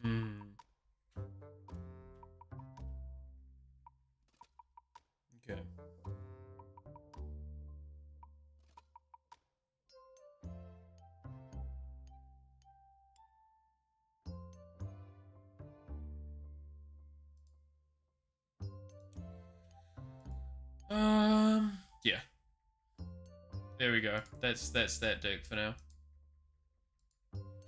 Hmm. Okay. Yeah. There we go. That's that deck for now.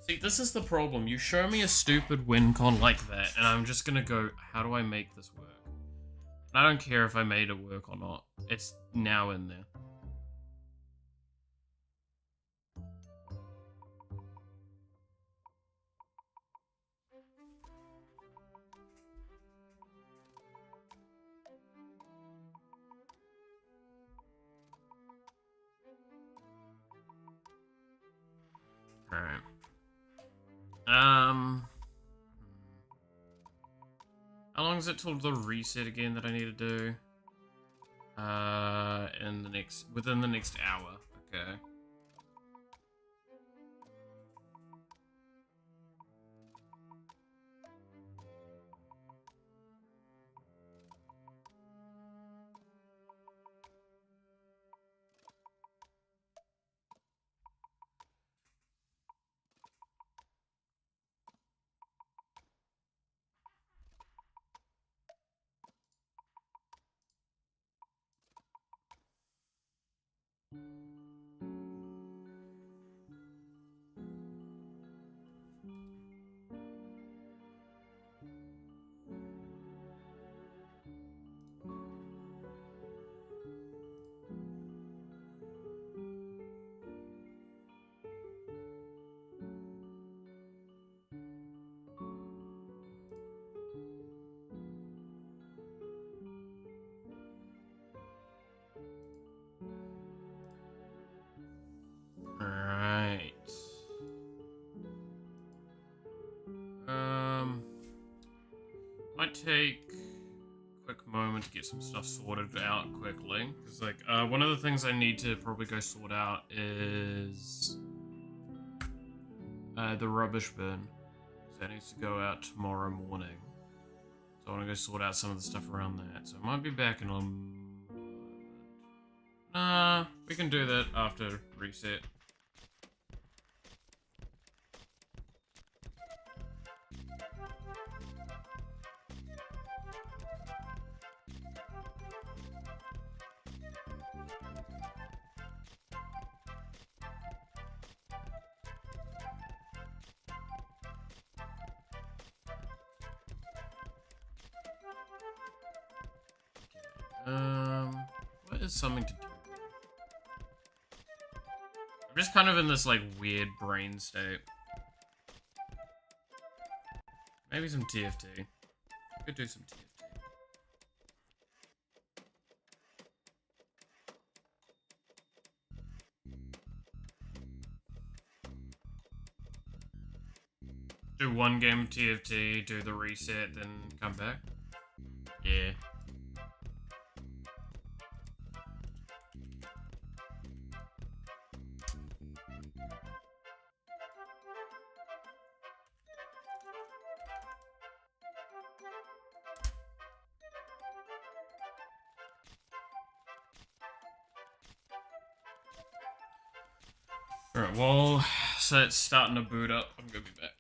See, this is the problem. You show me a stupid win con like that, and I'm just gonna go, how do I make this work? And I don't care if I made it work or not. It's now in there. Alright. is it till the reset again that I need to do? Within the next hour. Okay. Alright. Might take a quick moment to get some stuff sorted out quickly. Because, like, one of the things I need to probably go sort out is the rubbish bin. So that needs to go out tomorrow morning. So I want to go sort out some of the stuff around that. So I might be back in a moment. Nah, we can do that after reset. What is something to do? I'm just kind of in this, like, weird brain state. Maybe some TFT. Could do some TFT. Do one game of TFT, do the reset, then come back? Yeah. Alright, well, so it's starting to boot up. I'm gonna be back.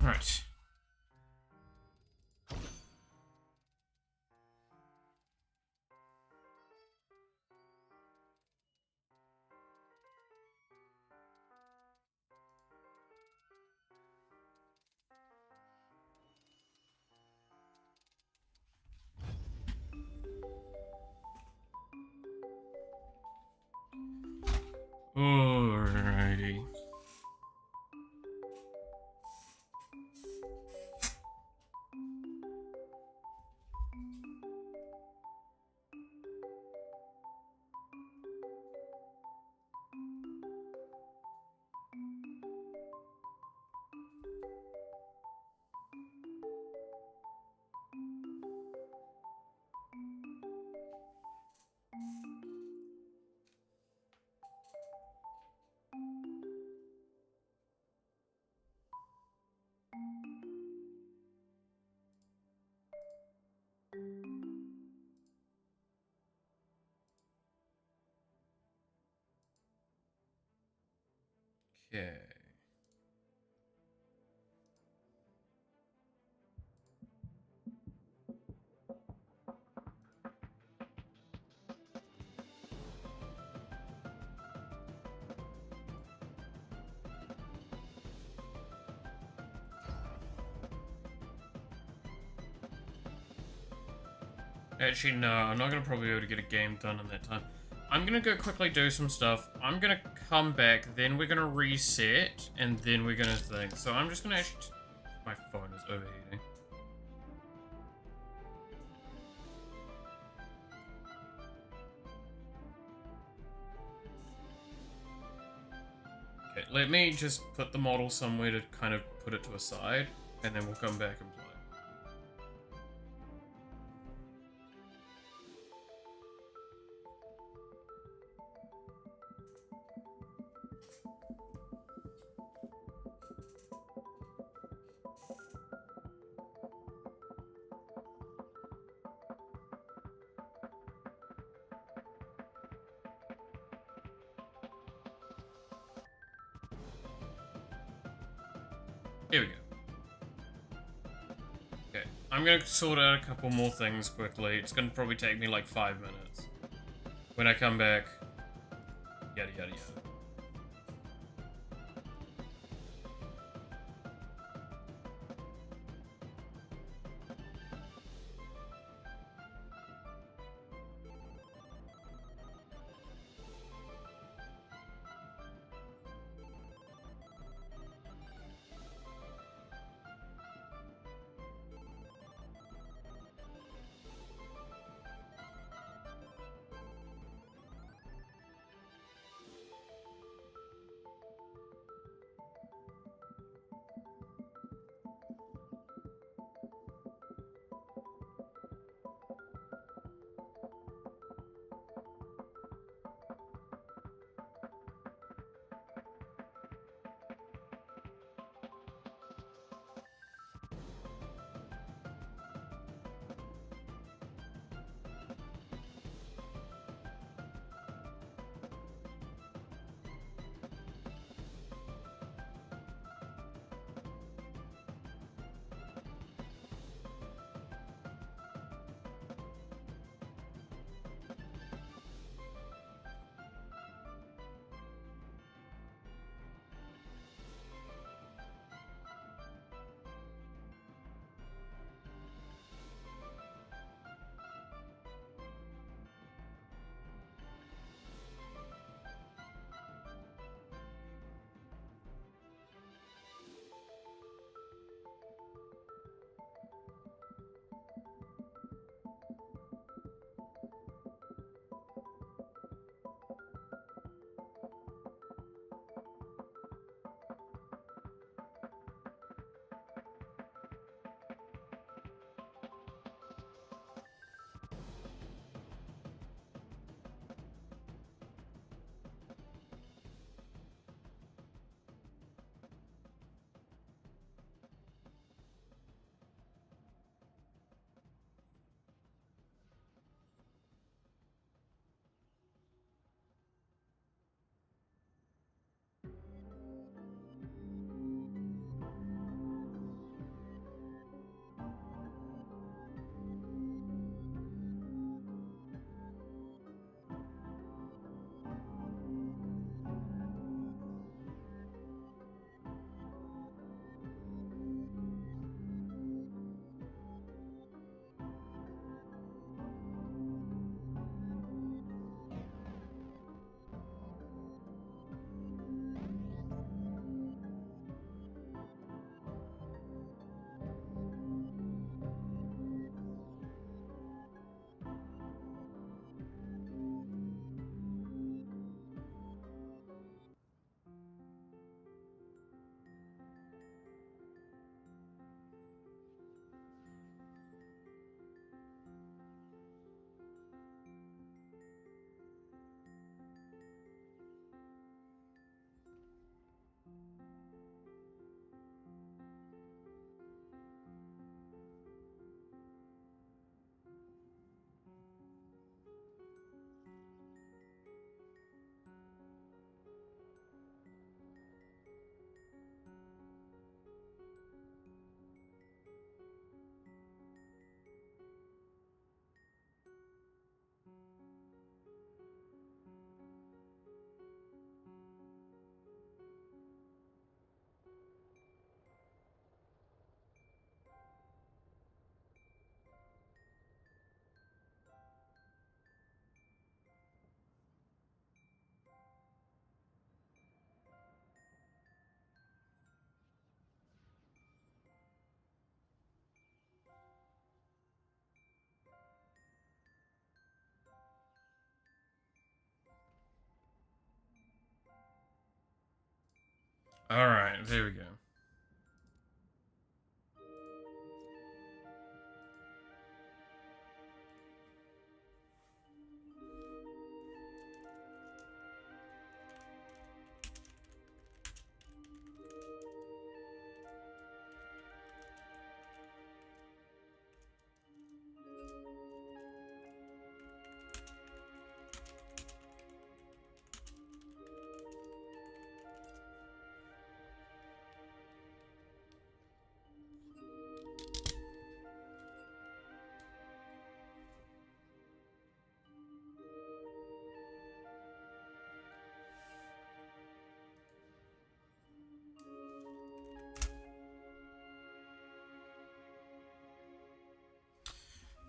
Right. Alrighty. Okay. Actually, no, I'm not gonna probably be able to get a game done in that time. I'm gonna go quickly do some stuff. I'm gonna come back, then we're gonna reset, and then we're gonna think. So I'm just gonna actually... My phone is overheating. Okay, let me just put the model somewhere to kind of put it to a side, and then we'll come back and play. Here we go. Okay, I'm gonna sort out a couple more things quickly. It's gonna probably take me like 5 minutes. When I come back, yada yada yada. Alright, there we go.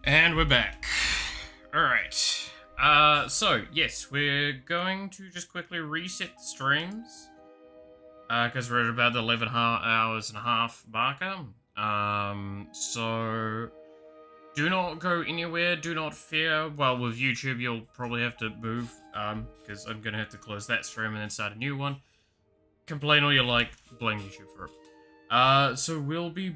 And we're back. Alright. So, yes, we're going to just quickly reset the streams. Because we're at about the 11 hours and a half marker. So, do not go anywhere, do not fear. Well, with YouTube, you'll probably have to move, because I'm gonna have to close that stream and then start a new one. Complain all you like, blame YouTube for it. So we'll be